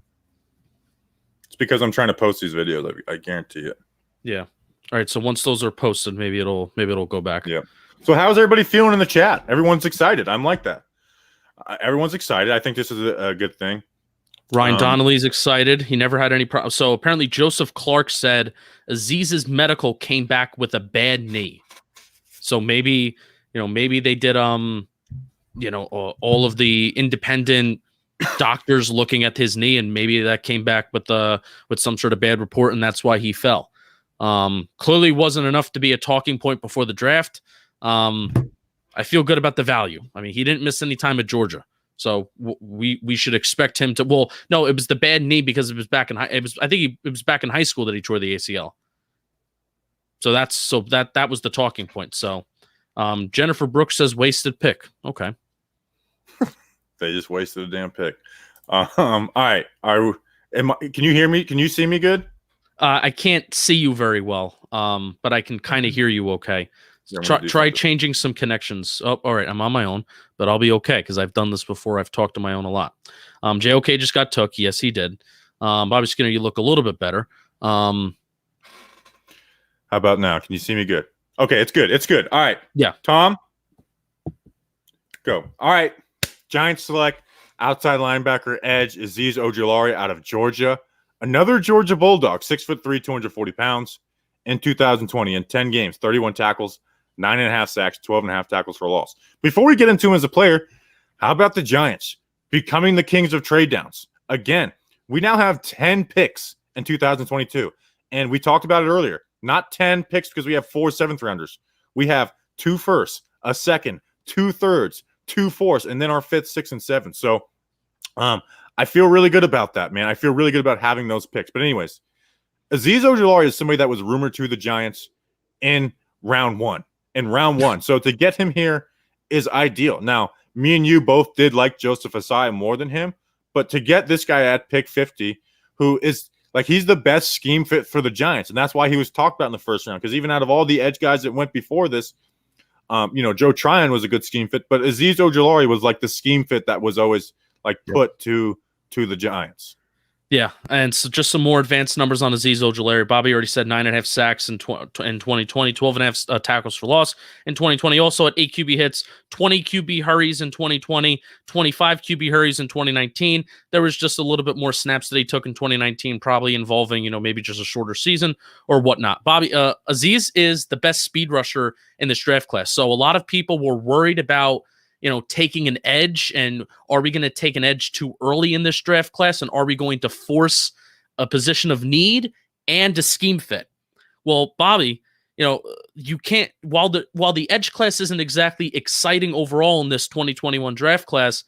Speaker 2: It's because I'm trying to post these videos. I guarantee it.
Speaker 4: Yeah. All right. So once those are posted, maybe it'll go back.
Speaker 2: Yeah. So how's everybody feeling in the chat? Everyone's excited. I'm like that. Everyone's excited. I think this is a good thing.
Speaker 4: Ryan Donnelly's excited. He never had any problems. So apparently Joseph Clark said Aziz's medical came back with a bad knee. So maybe they did all of the independent doctors looking at his knee, and maybe that came back with some sort of bad report, and that's why he fell. Clearly wasn't enough to be a talking point before the draft. I feel good about the value. I mean, he didn't miss any time at Georgia, so we should expect him to. Well, no, it was the bad knee because it was back in it was back in high school that he tore the ACL. So that was the talking point. So Jennifer Brooks says wasted pick. Okay.
Speaker 2: They just wasted a damn pick. All right. Can you hear me? Can you see me good?
Speaker 4: I can't see you very well, but I can kind of hear you okay. Try changing some connections. Oh, all right. I'm on my own, but I'll be okay because I've done this before. I've talked to my own a lot. JOK just got took. Yes, he did. Bobby Skinner, you look a little bit better.
Speaker 2: How about now? Can you see me good? Okay, it's good. It's good. All right.
Speaker 4: Yeah.
Speaker 2: Tom, go. All right. Giants select outside linebacker edge Azeez Ojulari out of Georgia. Another Georgia Bulldog, 6'3", 240 pounds in 2020 in 10 games, 31 tackles, 9.5 sacks, 12.5 tackles for loss. Before we get into him as a player, how about the Giants becoming the kings of trade downs? Again, we now have 10 picks in 2022, and we talked about it earlier. Not 10 picks because we have 4 7th-rounders. We have 2 firsts, a second, 2 thirds, 2 fourths, and then our 5th, 6th, and 7th. So I feel really good about that, man. I feel really good about having those picks. But anyways, Azeez Ojulari is somebody that was rumored to the Giants in round one. So to get him here is ideal. Now, me and you both did like Joseph Asai more than him, but to get this guy at pick 50, who is like, he's the best scheme fit for the Giants, and that's why he was talked about in the first round, because even out of all the edge guys that went before this, Joe Tryon was a good scheme fit, but Azeez Ojulari was like the scheme fit that was always like put to the Giants.
Speaker 4: Yeah, and so just some more advanced numbers on Azeez Ojulari. Bobby already said 9.5 sacks in 2020, 12.5 tackles for loss in 2020. Also at 8 QB hits, 20 QB hurries in 2020, 25 QB hurries in 2019. There was just a little bit more snaps that he took in 2019, probably involving, maybe just a shorter season or whatnot. Bobby, Azeez is the best speed rusher in this draft class. So a lot of people were worried about taking an edge, and are we going to take an edge too early in this draft class, and are we going to force a position of need and a scheme fit? Well, Bobby, you can't, while the edge class isn't exactly exciting overall in this 2021 draft class,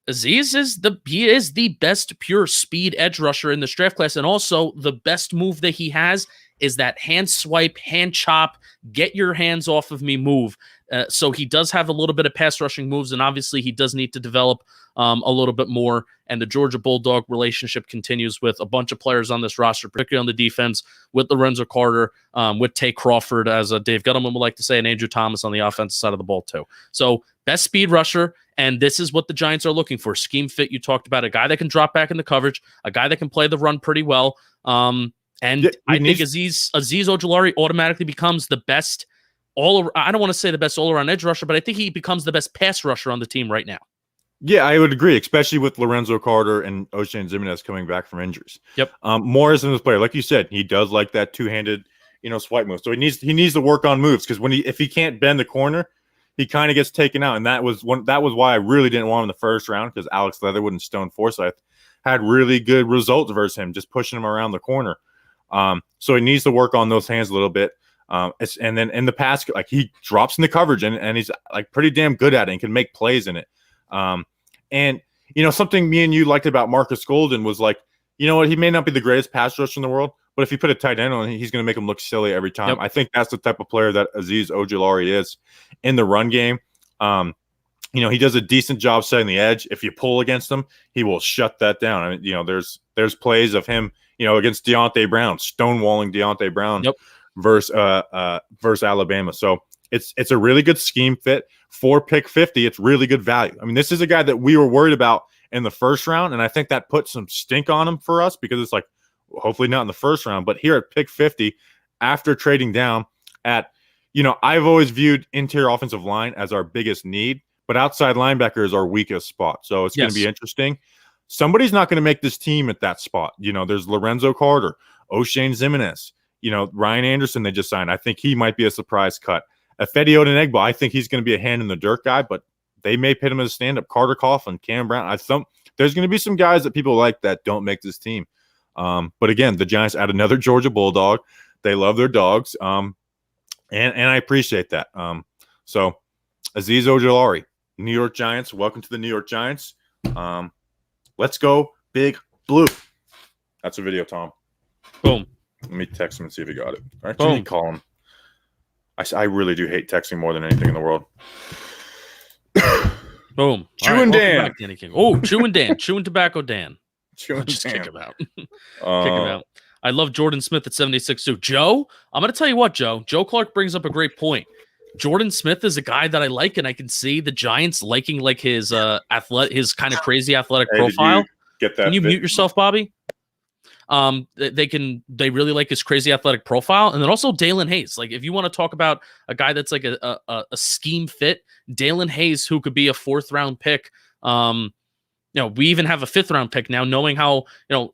Speaker 4: Azeez is the best pure speed edge rusher in this draft class, and also the best move that he has is that hand swipe, hand chop, get your hands off of me move. So he does have a little bit of pass rushing moves, and obviously he does need to develop a little bit more. And the Georgia Bulldog relationship continues with a bunch of players on this roster, particularly on the defense, with Lorenzo Carter, with Tay Crawford, as Dave Gettleman would like to say, and Andrew Thomas on the offensive side of the ball too. So best speed rusher, and this is what the Giants are looking for. Scheme fit, you talked about, a guy that can drop back into coverage, a guy that can play the run pretty well. And I think Azeez Ojulari automatically becomes the best I don't want to say the best all-around edge rusher, but I think he becomes the best pass rusher on the team right now.
Speaker 2: Yeah, I would agree, especially with Lorenzo Carter and Oshane Ximines coming back from injuries.
Speaker 4: Yep.
Speaker 2: Morris in this player, like you said, he does like that two-handed, swipe move. So he needs to work on moves, because if he can't bend the corner, he kind of gets taken out. And that was why I really didn't want him in the first round, because Alex Leatherwood and Stone Forsythe had really good results versus him, just pushing him around the corner. So he needs to work on those hands a little bit. And then in the pass, like, he drops in the coverage and he's like pretty damn good at it and can make plays in it. And something me and you liked about Marcus Golden was, like, what, he may not be the greatest pass rusher in the world, but if you put a tight end on, he's going to make him look silly every time. Yep. I think that's the type of player that Azeez Ojulari is in the run game. He does a decent job setting the edge. If you pull against him, he will shut that down. I mean, there's plays of him, against Deontay Brown, stonewalling Deontay Brown.
Speaker 4: Yep.
Speaker 2: versus Alabama. So it's a really good scheme fit for pick 50. It's really good value. I mean, this is a guy that we were worried about in the first round, and I think that put some stink on him for us, because it's like, hopefully not in the first round, but here at pick 50, after trading down at, I've always viewed interior offensive line as our biggest need, but outside linebacker is our weakest spot. So it's going to be interesting. Somebody's not going to make this team at that spot. There's Lorenzo Carter, Oshane Ximines, Ryan Anderson they just signed. I think he might be a surprise cut. Efedi Odenegbo, I think he's going to be a hand in the dirt guy, but they may pit him as a stand-up. Carter Coughlin, Cam Brown. There's going to be some guys that people like that don't make this team. But again, the Giants add another Georgia Bulldog. They love their dogs, and I appreciate that. So Azeez Ojulari, New York Giants. Welcome to the New York Giants. Let's go Big Blue. That's a video, Tom.
Speaker 4: Boom.
Speaker 2: Let me text him and see if he got it. All right,
Speaker 4: Boom.
Speaker 2: can you call him? I really do hate texting more than anything in the world.
Speaker 4: Boom.
Speaker 2: Chewing Dan.
Speaker 4: Back, Danny King. Oh, Chewing Dan. Chewing Tobacco Dan.
Speaker 2: Chewing
Speaker 4: Just
Speaker 2: Dan.
Speaker 4: kick him out. Kick him out. I love Jordan Smith at 76 too. Joe, I'm going to tell you what, Joe. Joe Clark brings up a great point. Jordan Smith is a guy that I like, and I can see the Giants liking, like, his his kind of crazy athletic profile.
Speaker 2: Get that?
Speaker 4: Can you mute yourself, Bobby? They really like his crazy athletic profile. And then also Dalen Hayes. Like, if you want to talk about a guy that's like a scheme fit, Dalen Hayes, who could be a 4th round pick. We even have a 5th round pick now, knowing how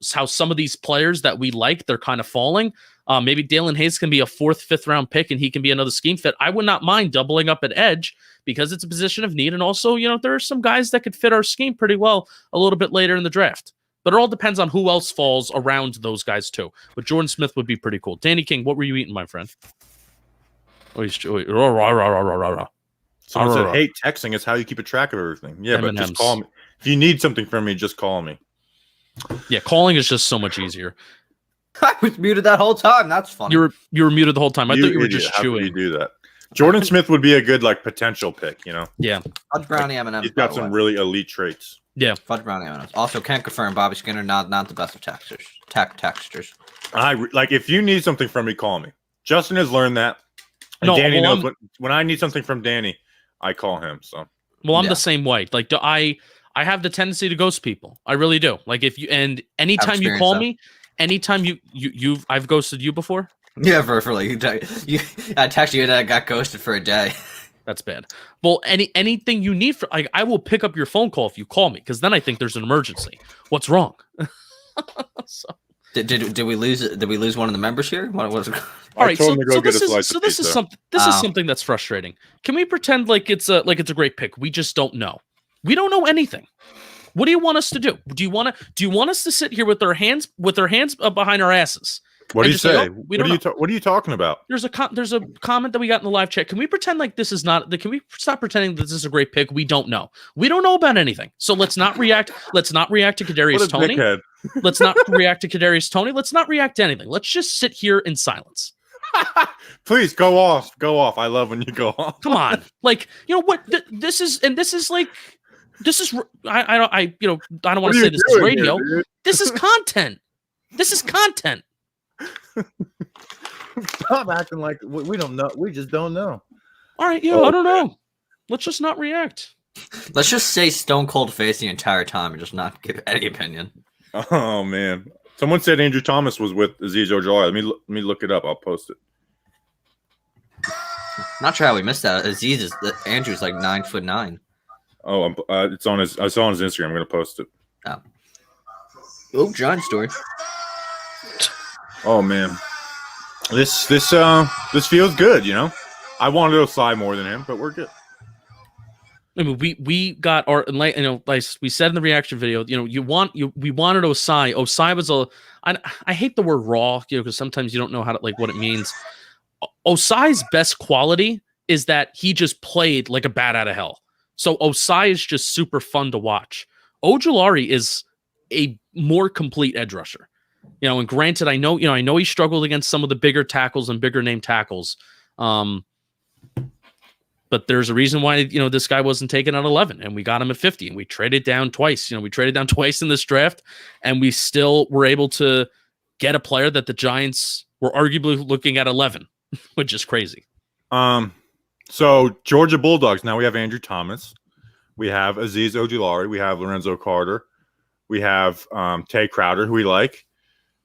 Speaker 4: some of these players that we like, they're kind of falling. Maybe Dalen Hayes can be a 4th, 5th round pick, and he can be another scheme fit. I would not mind doubling up at edge, because it's a position of need. And also, there are some guys that could fit our scheme pretty well a little bit later in the draft. But it all depends on who else falls around those guys too. But Jordan Smith would be pretty cool. Danny King, what were you eating, my friend?
Speaker 2: Someone said, "Hey, texting is how you keep a track of everything." Yeah,
Speaker 4: M&Ms.
Speaker 2: but just call me. If you need something from me, just call me.
Speaker 4: Yeah, calling is just so much easier.
Speaker 3: I was muted that whole time. That's funny.
Speaker 4: You were muted the whole time. I thought you were just chewing.
Speaker 2: How could you do that? Jordan Smith would be a good potential pick.
Speaker 4: Yeah.
Speaker 3: Fudge brownie M&Ms.
Speaker 2: He's got some really elite traits.
Speaker 4: Yeah.
Speaker 3: Fudge brownie M&Ms. Also, can't confirm Bobby Skinner not the best of textures.
Speaker 2: If you need something from me, call me. Justin has learned that. And Danny knows when I need something from Danny, I call him. So.
Speaker 4: Well, I'm the same way. Like, I I have the tendency to ghost people. I really do. Like if you and anytime you call me, anytime I've ghosted you before.
Speaker 3: Yeah, for like I texted you and I got ghosted for a day.
Speaker 4: That's bad. Well, anything you need for like I will pick up your phone call if you call me because then I think there's an emergency. What's wrong? So.
Speaker 3: Did we lose one of the members here? What was it?
Speaker 4: All right, so this is something that's frustrating. Can we pretend like it's a great pick? We just don't know. We don't know anything. What do you want us to do? Do you want us to sit here with our hands behind our asses?
Speaker 2: What do you say? What are you talking about?
Speaker 4: There's a comment that we got in the live chat. Can we pretend like this is not? Can we stop pretending that this is a great pick? We don't know. We don't know about anything. So let's not react. Let's not react to Kadarius Toney. Let's not react to Kadarius Toney. Let's not react to anything. Let's just sit here in silence.
Speaker 2: Please go off. Go off. I love when you go off.
Speaker 4: Come on, like you know what? This is like. This is I don't want to say this is radio.
Speaker 2: Here,
Speaker 4: this is content. This is content.
Speaker 2: Stop acting like we don't know. We just don't know.
Speaker 4: All right, I don't know. Let's just not react.
Speaker 3: Let's just say stone cold face the entire time and just not give any opinion.
Speaker 2: Oh man! Someone said Andrew Thomas was with Azeez Ojulari. Let me look it up. I'll post it.
Speaker 3: Not sure how we missed that. Andrew's like 9'9".
Speaker 2: Oh, it's on his. I saw on his Instagram. I'm gonna post it.
Speaker 3: Oh, Giant story.
Speaker 2: Oh man, this feels good. You know, I wanted Osai more than him, but we're good.
Speaker 4: I mean, we got our like we said in the reaction video. We wanted Osai. Osai was I hate the word raw, because sometimes you don't know what it means. Osai's best quality is that he just played like a bat out of hell. So Osai is just super fun to watch. Ojulari is a more complete edge rusher. And granted, I know he struggled against some of the bigger tackles and bigger name tackles. But there's a reason why, this guy wasn't taken at 11 and we got him at 50 and we traded down twice. We traded down twice in this draft and we still were able to get a player that the Giants were arguably looking at 11, which is crazy.
Speaker 2: So Georgia Bulldogs, now we have Andrew Thomas. We have Azeez Ojulari. We have Lorenzo Carter. We have Tay Crowder, who we like.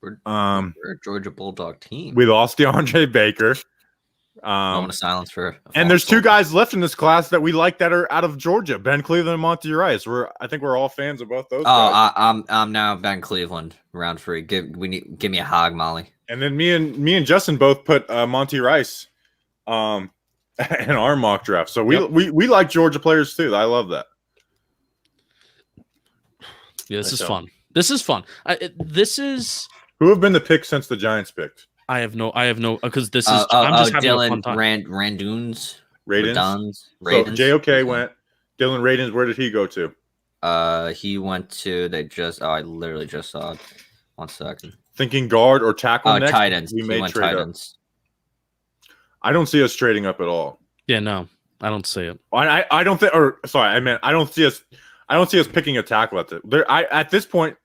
Speaker 3: We're a Georgia Bulldog team.
Speaker 2: We lost DeAndre Baker.
Speaker 3: Moment of silence for.
Speaker 2: And there's two guys left in this class that we like that are out of Georgia: Ben Cleveland and Monty Rice. I think we're all fans of both those guys.
Speaker 3: I'm now Ben Cleveland. Round 3. Give me a hog, Molly.
Speaker 2: And then me and Justin both put Monty Rice in our mock draft. So we like Georgia players too. I love that.
Speaker 4: Yeah, this is fun. This is fun. This is.
Speaker 2: Who have been the pick since the Giants picked?
Speaker 4: I have no, because this is. I'm just having
Speaker 3: Dylan
Speaker 4: a fun time.
Speaker 3: Radunz.
Speaker 2: So JOK went. Dylan Radunz, where did he go to?
Speaker 3: He went to. I literally just saw it. 1 second.
Speaker 2: Thinking guard or tackle next.
Speaker 3: Tight ends.
Speaker 2: We may trade
Speaker 3: tight
Speaker 2: up.
Speaker 3: ends.
Speaker 2: I don't see us trading up at all.
Speaker 4: Yeah, no, I don't see it.
Speaker 2: I don't think. Or sorry, I meant I don't see us. I don't see us picking a tackle at this point.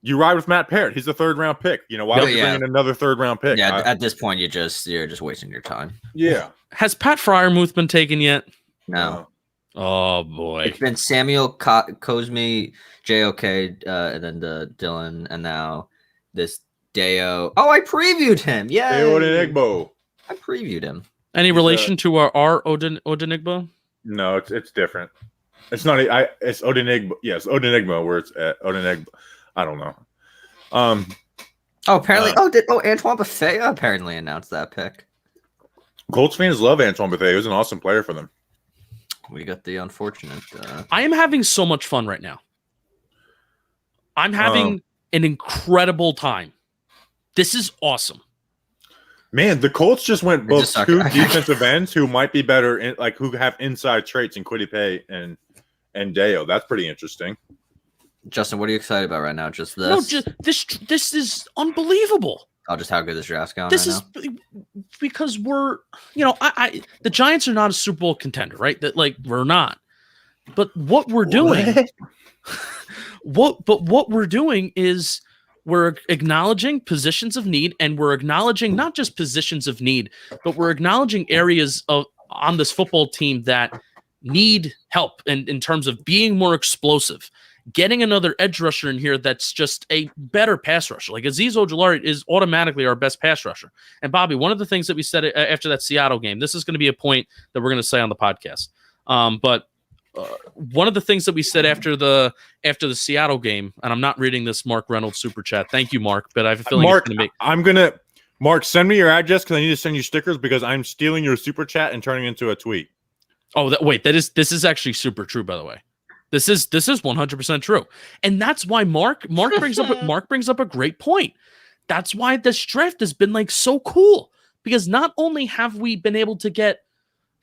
Speaker 2: You ride with Matt Parrott. He's a 3rd-round pick. Why would you bring in another 3rd-round pick?
Speaker 3: Yeah, at this point, you're just wasting your time.
Speaker 2: Yeah.
Speaker 4: Has Pat Fryermuth been taken yet?
Speaker 3: No.
Speaker 4: Oh boy.
Speaker 3: It's been Samuel Cosme, JOK, and then the Dylan, and now this Deo. Oh, I previewed him. Yeah.
Speaker 2: Deo Odenigbo.
Speaker 3: I previewed him.
Speaker 4: Any relation to our Odenigbo?
Speaker 2: No, it's different. It's not. It's Odenigbo. Yes, Odenigbo. Where it's at Odenigbo. I don't know.
Speaker 3: Apparently. Antoine Bethea apparently announced that pick.
Speaker 2: Colts fans love Antoine Bethea. He was an awesome player for them.
Speaker 3: We got the unfortunate.
Speaker 4: I am having so much fun right now. I'm having an incredible time. This is awesome.
Speaker 2: Man, the Colts just went both two defensive ends who might be better, who have inside traits in Kwity Paye and Deo. That's pretty interesting.
Speaker 3: Justin, what are you excited about right now? Just this?
Speaker 4: No, this is unbelievable.
Speaker 3: Oh, just how good this draft's going.
Speaker 4: This is because we're, the Giants are not a Super Bowl contender, right? That we're not. But what we're doing, what we're doing is we're acknowledging positions of need, and we're acknowledging not just positions of need, but we're acknowledging areas on this football team that need help in terms of being more explosive, getting another edge rusher in here that's just a better pass rusher. Like Azeez Ojulari is automatically our best pass rusher. And Bobby, one of the things that we said after that Seattle game, this is going to be a point that we're going to say on the podcast. But one of the things that we said after the Seattle game, and I'm not reading this Mark Reynolds super chat. Thank you, Mark. But I have a feeling
Speaker 2: Mark,
Speaker 4: it's going
Speaker 2: to make. Mark, send me your address because I need to send you stickers because I'm stealing your super chat and turning it into a tweet.
Speaker 4: Oh, this is actually super true, by the way. This is 100% true. And that's why Mark brings up a great point. That's why this draft has been like so cool, because not only have we been able to get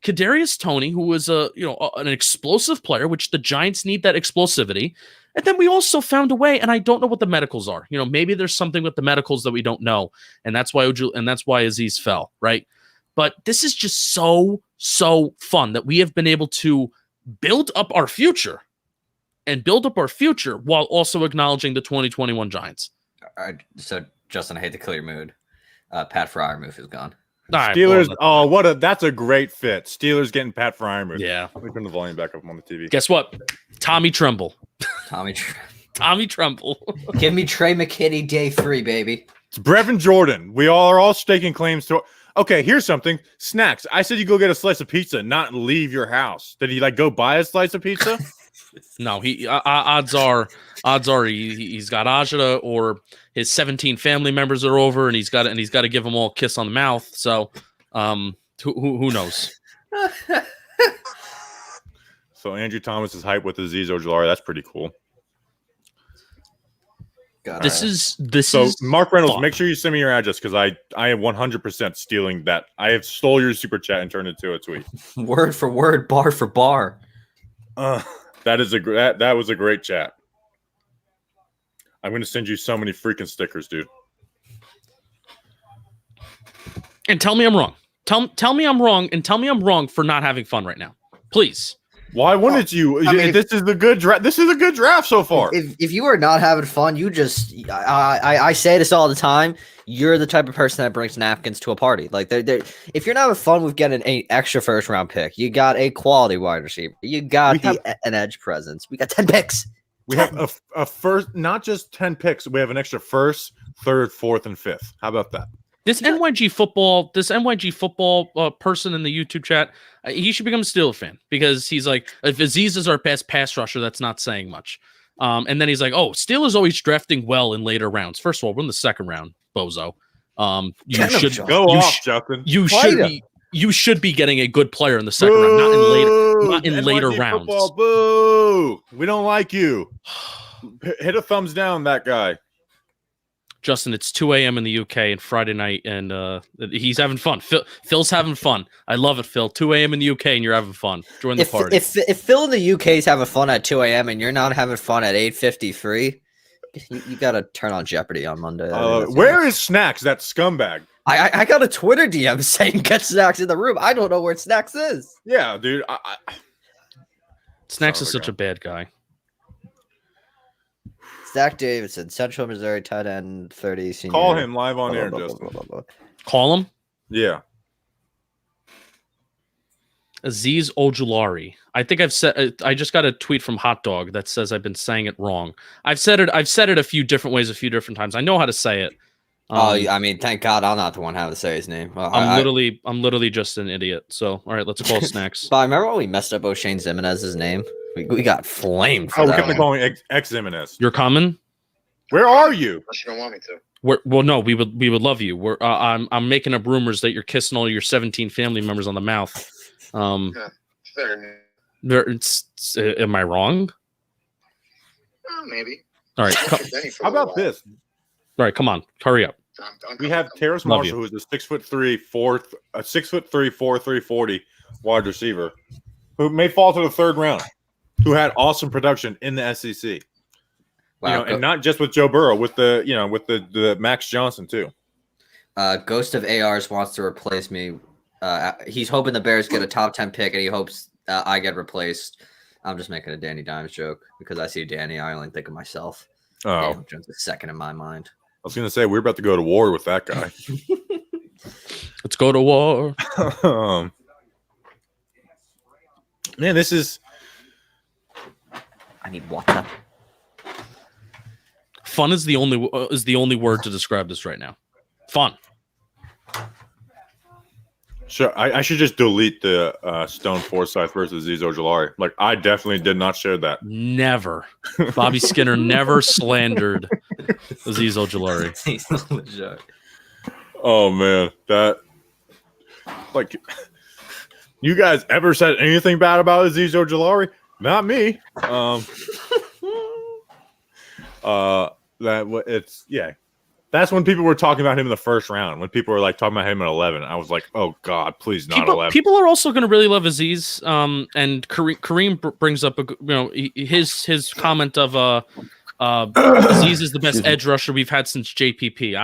Speaker 4: Kadarius Toney, who is an explosive player, which the Giants need that explosivity, and then we also found a way, and I don't know what the medicals are. Maybe there's something with the medicals that we don't know, and that's why Azeez fell, right? But this is just so fun that we have been able to build up our future while also acknowledging the 2021 Giants.
Speaker 3: So, Justin, I hate to clear your mood. Pat Fryermuth is gone.
Speaker 4: Right,
Speaker 2: Steelers. That's a great fit. Steelers getting Pat Fryermuth.
Speaker 4: Yeah.
Speaker 2: Let me turn the volume back up on the TV.
Speaker 4: Guess what? Tommy Tremble.
Speaker 3: Tommy
Speaker 4: Tremble.
Speaker 3: Give me Trey McKinney day 3, baby.
Speaker 2: It's Brevin Jordan. We are all staking claims to. Okay, here's something. Snacks. I said you go get a slice of pizza, not leave your house. Did he go buy a slice of pizza?
Speaker 4: No, he odds are he's got Ajita, or his 17 family members are over, and he's got to give them all a kiss on the mouth. So, who knows?
Speaker 2: So Andrew Thomas is hyped with Azeez Ojulari. That's pretty cool.
Speaker 4: This is
Speaker 2: Mark Reynolds.
Speaker 4: fun.
Speaker 2: Make sure you send me your address because I am 100% stealing that. I have stole your super chat and turned it into a tweet.
Speaker 3: Word for word, bar for bar.
Speaker 2: That was a great chat. I'm going to send you so many freaking stickers, dude.
Speaker 4: And tell me I'm wrong. Tell me I'm wrong, and tell me I'm wrong for not having fun right now. Please.
Speaker 2: Why wouldn't you? This is a good draft. This is a good draft so far.
Speaker 3: If you are not having fun, you just I say this all the time. You're the type of person that brings napkins to a party. Like if you're not having fun with getting an extra first round pick, you got a quality wide receiver. You got an edge presence. We got 10 picks.
Speaker 2: We have a first, not just 10 picks. We have an extra first, third, fourth, and fifth. How about that?
Speaker 4: This NYG football person in the YouTube chat, he should become a Steelers fan, because he's like, if Azeez is our best pass rusher, that's not saying much. And then he's like, oh, Steelers always drafting well in later rounds. First of all, we're in the second round, bozo.
Speaker 2: Justin.
Speaker 4: You should be getting a good player in the second round, not in later rounds.
Speaker 2: Football, boo! We don't like you. Hit a thumbs down, that guy.
Speaker 4: Justin, it's 2 a.m. in the UK and Friday night, and he's having fun. Phil's having fun. I love it, Phil. 2 a.m. in the UK and you're having fun. Join the party.
Speaker 3: If Phil in the UK is having fun at 2 a.m. and you're not having fun at 8:53, you got to turn on Jeopardy on Monday.
Speaker 2: Where is Snacks, that scumbag?
Speaker 3: I got a Twitter DM saying get Snacks in the room. I don't know where Snacks is.
Speaker 2: Yeah, dude.
Speaker 4: Snacks is such a bad guy.
Speaker 3: Zach Davidson, Central Missouri tight end, 30. Senior.
Speaker 2: Call him live on air, Justin.
Speaker 4: Call him?
Speaker 2: Yeah.
Speaker 4: Azeez Ojulari. I think I've said. I just got a tweet from Hot Dog that says I've been saying it wrong. I've said it a few different ways, a few different times. I know how to say it.
Speaker 3: I mean, thank God I'm not the one having to say his name.
Speaker 4: I'm literally just an idiot. So, all right, let's call Snacks.
Speaker 3: But I remember when we messed up O'Shane Zimenez's name. We got flamed for that.
Speaker 2: We kept calling X Zimenez.
Speaker 4: You're coming?
Speaker 2: Where are you?
Speaker 5: Unless you don't want me to.
Speaker 4: Well, no, we would love you. I'm making up rumors that you're kissing all your 17 family members on the mouth.
Speaker 5: Fair.
Speaker 4: Am I wrong?
Speaker 5: Maybe.
Speaker 4: All right.
Speaker 2: How about this?
Speaker 4: All right, come on, hurry up.
Speaker 2: We have Terrace Marshall, who's a 6'3", 4'3", wide receiver, who may fall to the third round, who had awesome production in the SEC. Wow, and not just with Joe Burrow, with the Max Johnson too.
Speaker 3: Ghost of ARs wants to replace me. He's hoping the Bears get a top 10 pick, and he hopes I get replaced. I'm just making a Danny Dimes joke because I see Danny, I only think of myself.
Speaker 2: Oh,
Speaker 3: Daniel Jones is second in my mind.
Speaker 2: I was going to say we're about to go to war with that guy.
Speaker 4: Let's go to war.
Speaker 2: Man, this is
Speaker 3: I need water.
Speaker 4: Fun is the only word to describe this right now. Fun.
Speaker 2: sure. I should just delete the Stone Forsyth versus Azeez Ojulari. Like, I definitely did not share that.
Speaker 4: Never. Bobby Skinner never slandered Azeez Ojulari.
Speaker 2: Oh man, that like you guys ever said anything bad about Azeez Ojulari? Not me. That's when people were talking about him in the first round. When people were like talking about him at 11, I was like, "Oh God, please not 11."
Speaker 4: People are also going to really love Azeez. And Kareem brings up his comment of Azeez is the best edge rusher we've had since JPP.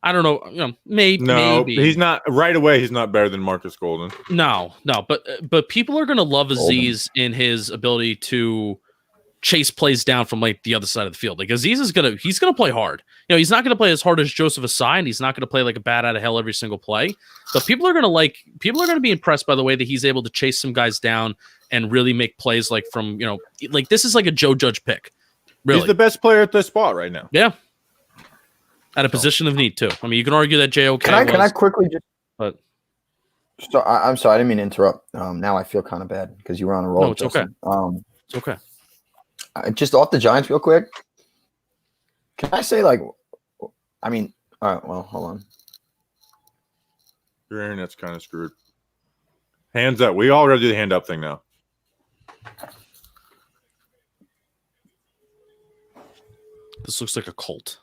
Speaker 4: I don't know. Maybe
Speaker 2: he's not right away. He's not better than Marcus Golden.
Speaker 4: No, but people are going to love Azeez in his ability to chase plays down from like the other side of the field. Like Azeez he's gonna play hard. He's not gonna play as hard as Joseph Asai, and he's not gonna play like a bat out of hell every single play. But people are gonna be impressed by the way that he's able to chase some guys down and really make plays like from like this is like a Joe Judge pick. Really,
Speaker 2: he's the best player at this spot right now.
Speaker 4: Yeah, at a position of need too. I mean, you can argue that JOK.
Speaker 1: Can I quickly just?
Speaker 4: But
Speaker 1: So I'm sorry, I didn't mean to interrupt. Now I feel kind of bad because you were on a roll.
Speaker 4: No, it's okay. It's okay.
Speaker 1: Just off the Giants real quick. Can I say all right, well, hold on.
Speaker 2: Your internet's kind of screwed. Hands up. We all got to do the hand up thing now.
Speaker 4: This looks like a cult.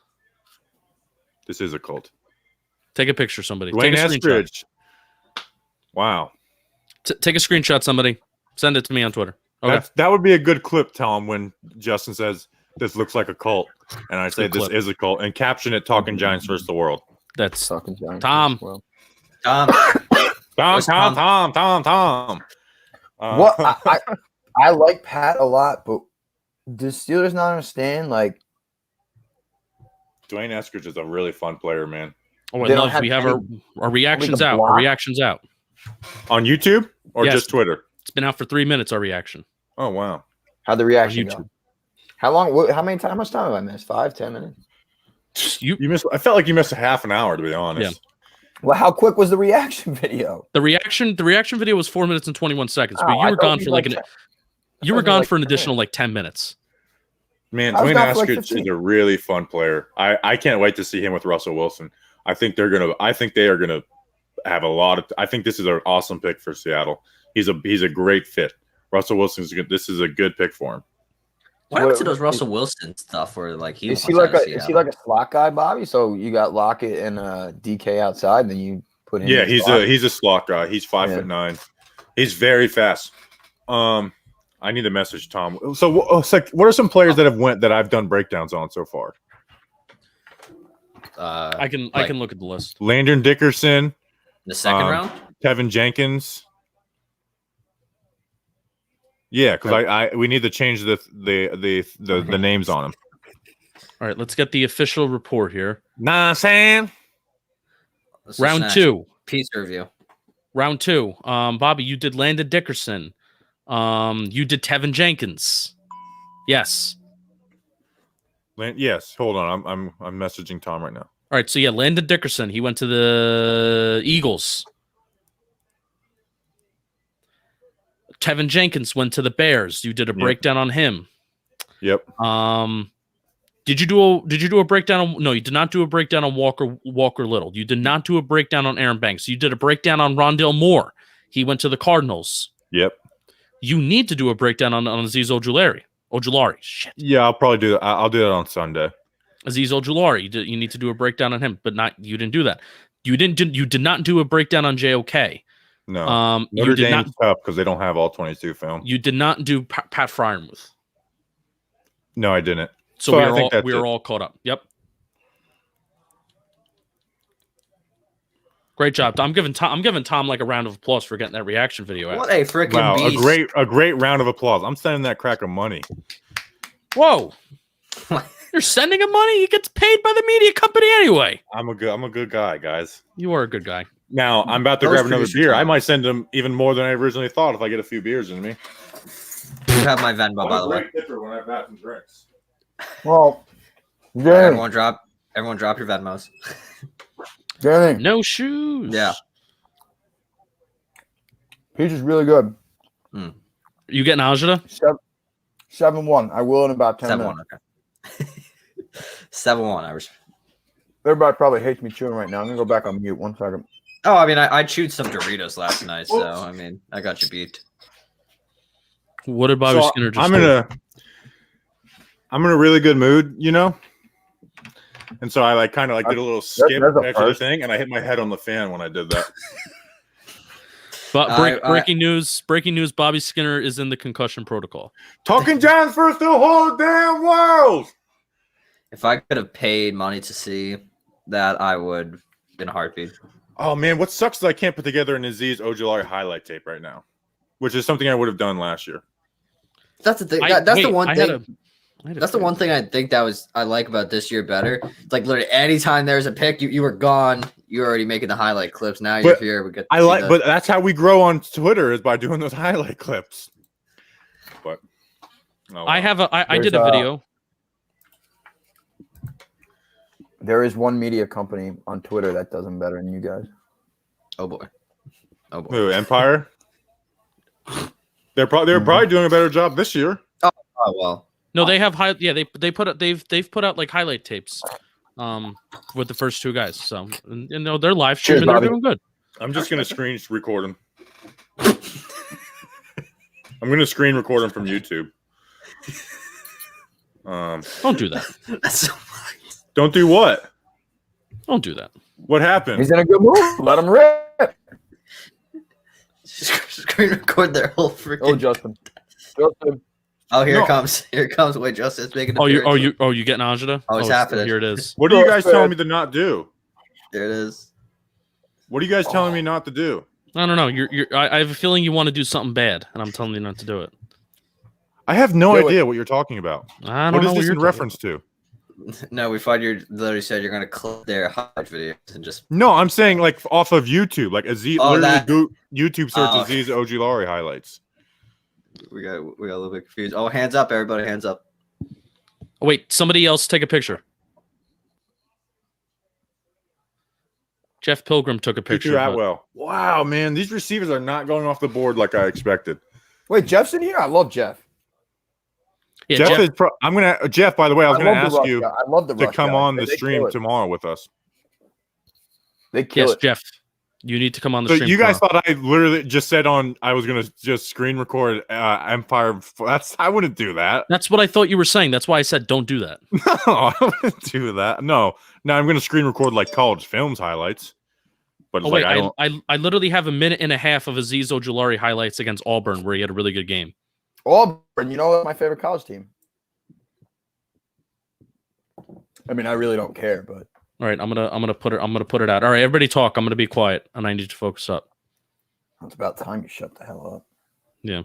Speaker 2: This is a cult.
Speaker 4: Take a picture, somebody.
Speaker 2: Dwayne
Speaker 4: Take a screenshot.
Speaker 2: Eskridge. Wow.
Speaker 4: Take a screenshot, somebody. Send it to me on Twitter. Okay.
Speaker 2: That would be a good clip, tell him, when Justin says this looks like a cult, and I say this is a cult, and caption it "Talking Giants versus the World."
Speaker 4: That's
Speaker 1: Talking Giants.
Speaker 4: Tom.
Speaker 1: Well.
Speaker 2: Tom.
Speaker 1: What I like Pat a lot, but do Steelers not understand? Like,
Speaker 2: Dwayne Eskridge is a really fun player, man.
Speaker 4: Oh, I
Speaker 1: They don't
Speaker 4: love.
Speaker 1: have
Speaker 4: We have
Speaker 1: any-
Speaker 4: our reactions
Speaker 1: like a
Speaker 4: out.
Speaker 1: block?
Speaker 4: Our reactions out.
Speaker 2: On YouTube or
Speaker 4: Yes.
Speaker 2: just Twitter?
Speaker 4: It's been out for 3 minutes. Our reaction.
Speaker 2: Oh wow.
Speaker 1: how'd the reaction
Speaker 4: YouTube.
Speaker 1: go? How long? How much time have I missed? 5, 10 minutes?
Speaker 4: You
Speaker 2: You missed. I felt like you missed a half an hour, to be honest.
Speaker 1: Well, how quick was the reaction video?
Speaker 4: the reaction video was 4 minutes and 21 seconds, but
Speaker 1: Oh,
Speaker 4: you
Speaker 1: I
Speaker 4: were
Speaker 1: thought
Speaker 4: gone
Speaker 1: it
Speaker 4: for
Speaker 1: was
Speaker 4: like
Speaker 1: like
Speaker 4: an
Speaker 1: 10.
Speaker 4: you were
Speaker 1: thought it was
Speaker 4: gone
Speaker 1: like
Speaker 4: for an
Speaker 1: 10
Speaker 4: additional like 10 minutes.
Speaker 2: Man,
Speaker 1: I was
Speaker 2: Dwayne
Speaker 1: gone for like
Speaker 2: Eskridge
Speaker 1: 15.
Speaker 2: is a really fun player. I can't wait to see him with Russell Wilson. I think they are gonna have a lot of. I think this is an awesome pick for Seattle. He's a great fit. Russell Wilson's good. This is a good pick for him.
Speaker 3: What happened to those Russell Wilson stuff where like
Speaker 1: Is he like a slot guy, Bobby? So you got Lockett and DK outside, and then you put him.
Speaker 2: Yeah,
Speaker 1: in the
Speaker 2: he's
Speaker 1: slot?
Speaker 2: a slot guy. He's 5'9". He's very fast. I need to message Tom. So what are some players that have went that I've done breakdowns on so far?
Speaker 4: I can look at the list.
Speaker 2: Landon Dickerson,
Speaker 3: the second round.
Speaker 2: Tevin Jenkins. Yeah, because we need to change the names on them.
Speaker 4: All right, let's get the official report here.
Speaker 2: Nah, Sam.
Speaker 4: Round 2.
Speaker 3: Peace review.
Speaker 4: Round 2. Bobby, you did Landon Dickerson. You did Tevin Jenkins. Yes.
Speaker 2: Yes. Hold on. I'm messaging Tom right now.
Speaker 4: All right, so yeah, Landon Dickerson. He went to the Eagles. Tevin Jenkins went to the Bears. You did a breakdown on him.
Speaker 2: Yep.
Speaker 4: Did you do a breakdown on? No, you did not do a breakdown on Walker Little. You did not do a breakdown on Aaron Banks. You did a breakdown on Rondale Moore. He went to the Cardinals.
Speaker 2: Yep.
Speaker 4: You need to do a breakdown on Azeez Ojulari. Shit.
Speaker 2: Yeah, I'll probably do that. I'll do that on Sunday.
Speaker 4: Azeez Ojulari. You need to do a breakdown on him, but you didn't do that. You did not do a breakdown on JOK.
Speaker 2: No.
Speaker 4: You did not
Speaker 2: tough because they don't have all 22 film.
Speaker 4: You did not do Pat Fryermuth.
Speaker 2: No, I didn't.
Speaker 4: So we are all caught up. Yep. Great job. I'm giving Tom like a round of applause for getting that reaction video out.
Speaker 3: What a freaking beast!
Speaker 2: A great round of applause. I'm sending that crack of money.
Speaker 4: Whoa. You're sending him money? He gets paid by the media company anyway.
Speaker 2: I'm a good guy, guys.
Speaker 4: You are a good guy.
Speaker 2: Now I'm about to
Speaker 3: Those
Speaker 2: grab another
Speaker 3: producer
Speaker 2: beer. I
Speaker 3: time.
Speaker 2: might send him even more than I originally thought if I get a few beers in me.
Speaker 3: You have my Venmo, by the way.
Speaker 2: When I've had some drinks.
Speaker 1: Well,
Speaker 3: All right,
Speaker 1: Danny,
Speaker 3: everyone drop your Venmos.
Speaker 1: Danny,
Speaker 4: No shoes.
Speaker 3: Yeah.
Speaker 1: peach is really good.
Speaker 4: You getting Ajita?
Speaker 1: 7-1. I will in about 10
Speaker 3: 7-1,
Speaker 1: minutes.
Speaker 3: okay. 7-1, Irish.
Speaker 1: Everybody probably hates me chewing right now. I'm gonna go back on mute 1 second.
Speaker 3: Oh, I mean, I chewed some Doritos last night, so I mean, I got you beat.
Speaker 4: What did Bobby Skinner just do?
Speaker 2: I'm in a really good mood, you know? And so I kind of did a little skip
Speaker 1: that's a
Speaker 2: after the
Speaker 1: first.
Speaker 2: thing, and I hit my head on the fan when I did that.
Speaker 4: But breaking news! Breaking news! Bobby Skinner is in the concussion protocol.
Speaker 2: Talking Giants first the whole damn world.
Speaker 3: If I could have paid money to see that, I would in a heartbeat.
Speaker 2: Oh man, what sucks is I can't put together an Aziz Ojulari highlight tape right now, which is something I would have done last year.
Speaker 3: That's the thing. That's the one thing. That's the one thing I think I like about this year better. It's like literally anytime there's a pick, you were gone. You're already making the highlight clips. Now you're here. We get.
Speaker 2: But that's how we grow on Twitter is by doing those highlight clips. But
Speaker 4: I did a video.
Speaker 1: There is one media company on Twitter that does them better than you guys.
Speaker 3: Oh boy.
Speaker 2: Who, Empire? They're probably doing a better job this year.
Speaker 3: Oh well.
Speaker 4: No, they have they put out they've put out like highlight tapes with the first two guys. So and they're live streaming, they're doing good.
Speaker 2: I'm just gonna screen record them. I'm gonna screen record them from YouTube.
Speaker 4: Don't do that.
Speaker 3: That's so
Speaker 2: Don't do what?
Speaker 4: Don't do that.
Speaker 2: What happened?
Speaker 1: He's in a good mood. Let him rip.
Speaker 3: screen record their whole freaking.
Speaker 1: Oh, Justin.
Speaker 3: Oh, here it comes. Here it comes. Wait, Justin's making.
Speaker 4: You getting Ajita?
Speaker 3: Oh, it's happening.
Speaker 4: Here it is.
Speaker 2: What are you guys telling me to not do?
Speaker 3: There it is.
Speaker 2: What are you guys telling me not to do?
Speaker 4: I don't know. I have a feeling you want to do something bad, and I'm telling you not to do it.
Speaker 2: I have no idea what you're talking about.
Speaker 4: I don't know
Speaker 2: what is this in
Speaker 4: you're
Speaker 2: reference to?
Speaker 3: No, we find you literally said you're going to clip their highlight videos and just.
Speaker 2: No, I'm saying like off of YouTube, like Aziz. YouTube search Aziz Ojulari highlights.
Speaker 3: We got a little bit confused. Oh, hands up, everybody! Hands up.
Speaker 4: Oh, wait, somebody else take a picture. Jeff Pilgrim took a picture.
Speaker 2: Atwell. Wow, man, these receivers are not going off the board like I expected.
Speaker 1: Wait, Jeff's in here? I love Jeff.
Speaker 4: Yeah,
Speaker 2: Jeff, by the way, I was going to ask you to come on the stream tomorrow with us.
Speaker 1: They kill it.
Speaker 4: Jeff, you need to come on the stream.
Speaker 2: So you guys thought I literally just said I was going to just screen record Empire. I wouldn't do that.
Speaker 4: That's what I thought you were saying. That's why I said don't do that.
Speaker 2: No, I wouldn't do that. No, I'm going to screen record like college films highlights. But
Speaker 4: I literally have a minute and a half of Aziz Ojulari highlights against Auburn where he had a really good game.
Speaker 1: Auburn, you know what? My favorite college team. I mean, I really don't care, but
Speaker 4: all right, I'm gonna put it out. All right, everybody talk. I'm gonna be quiet, and I need to focus up.
Speaker 1: It's about time you shut the hell up.
Speaker 4: Yeah.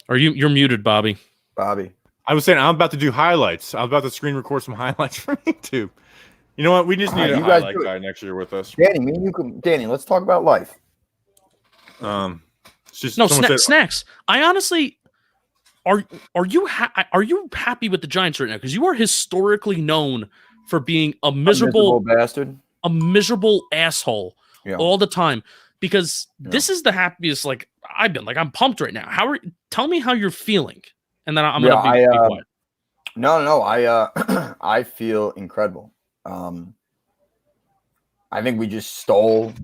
Speaker 4: You're muted, Bobby?
Speaker 1: Bobby,
Speaker 2: I was saying I'm about to do highlights. I'm about to screen record some highlights from YouTube. You know what? We just need a highlight guy next year with us.
Speaker 1: Danny, let's talk about life.
Speaker 4: Snacks. I honestly, are you happy with the Giants right now? Because you are historically known for being a miserable
Speaker 1: bastard,
Speaker 4: a miserable asshole all the time. Because this is the happiest I've been. I'm pumped right now. Tell me how you're feeling, and then I'm gonna be quiet.
Speaker 1: No. I feel incredible. I think we just stole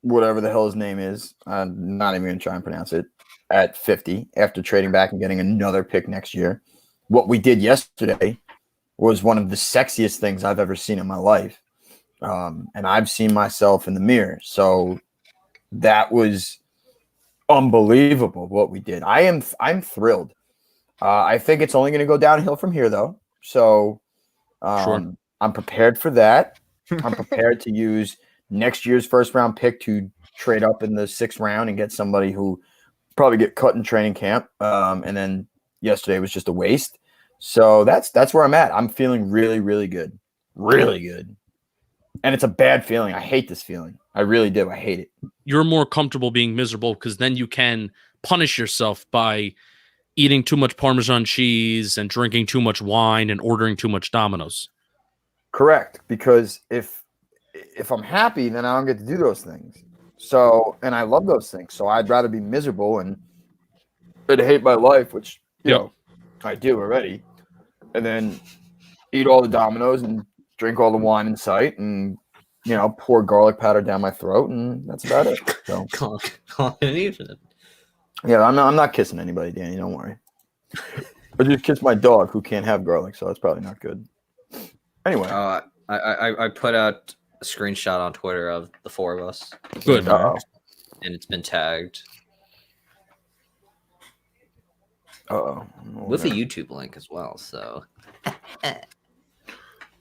Speaker 1: whatever the hell his name is. I'm not even going to try and pronounce it at 50 after trading back and getting another pick next year. What we did yesterday was one of the sexiest things I've ever seen in my life. And I've seen myself in the mirror. So that was unbelievable what we did. I'm thrilled. I think it's only going to go downhill from here though. So
Speaker 4: Sure.
Speaker 1: I'm prepared for that. I'm prepared to use next year's first round pick to trade up in the 6th round and get somebody who probably get cut in training camp. And then yesterday was just a waste. So that's where I'm at. I'm feeling really, really good. Really good. And it's a bad feeling. I hate this feeling. I really do. I hate it.
Speaker 4: You're more comfortable being miserable because then you can punish yourself by eating too much Parmesan cheese and drinking too much wine and ordering too much Domino's.
Speaker 1: Correct. Because if I'm happy, then I don't get to do those things. So, and I love those things. So I'd rather be miserable and hate my life, which, you know, I do already. And then eat all the Domino's and drink all the wine in sight and, you know, pour garlic powder down my throat. And that's about it. So, yeah, I'm not kissing anybody, Danny. Don't worry. I just kissed my dog who can't have garlic. So that's probably not good. Anyway.
Speaker 3: I put out a screenshot on Twitter of the four of us.
Speaker 4: Good.
Speaker 3: And it's been tagged. With a YouTube link as well. So,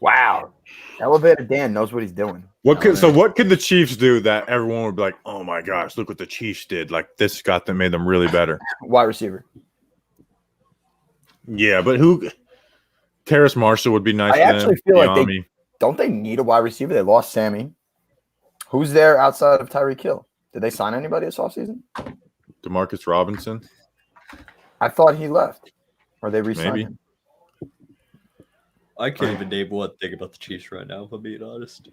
Speaker 1: wow, Elevator Dan knows what he's doing.
Speaker 2: What could the Chiefs do that everyone would be like, oh my gosh, look what the Chiefs did? Like this made them really better.
Speaker 1: Wide receiver.
Speaker 2: Yeah, but Terrace Marshall would be nice.
Speaker 1: I actually feel like they need a wide receiver. They lost Sammy. Who's there outside of Tyreek Hill? Did they sign anybody this offseason?
Speaker 2: Demarcus Robinson.
Speaker 1: I thought he left, or they re-signed him.
Speaker 3: I can't even name one thing about the Chiefs right now, if I'm being honest.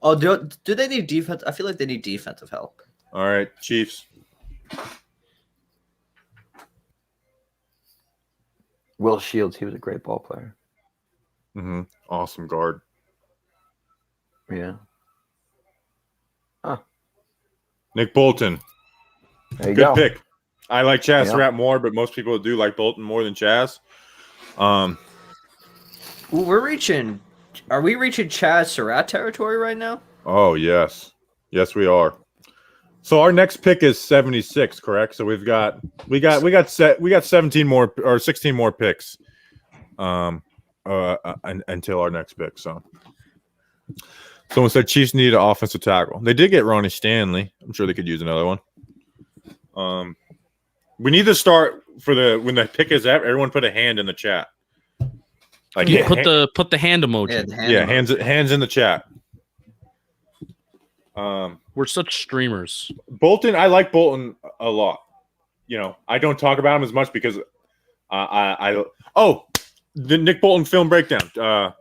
Speaker 3: Oh, do they need defense? I feel like they need defensive help.
Speaker 2: All right, Chiefs.
Speaker 1: Will Shields, he was a great ball player.
Speaker 2: Mm-hmm. Awesome guard.
Speaker 1: Yeah.
Speaker 2: Nick Bolton.
Speaker 1: There you
Speaker 2: Good
Speaker 1: go.
Speaker 2: pick. I like Chaz Surratt more, but most people do like Bolton more than Chaz.
Speaker 3: Are we reaching Chaz Surratt territory right now?
Speaker 2: Oh, yes. Yes, we are. So our next pick is 76, correct? So we got 17 more or 16 more picks until our next pick. So someone said Chiefs need an offensive tackle. They did get Ronnie Stanley. I'm sure they could use another one. We need to start when the pick is up. Everyone put a hand in the chat. Like
Speaker 4: put the hand emoji.
Speaker 3: Yeah,
Speaker 2: hands in the chat.
Speaker 4: We're such streamers.
Speaker 2: Bolton, I like Bolton a lot. You know, I don't talk about him as much because the Nick Bolton film breakdown.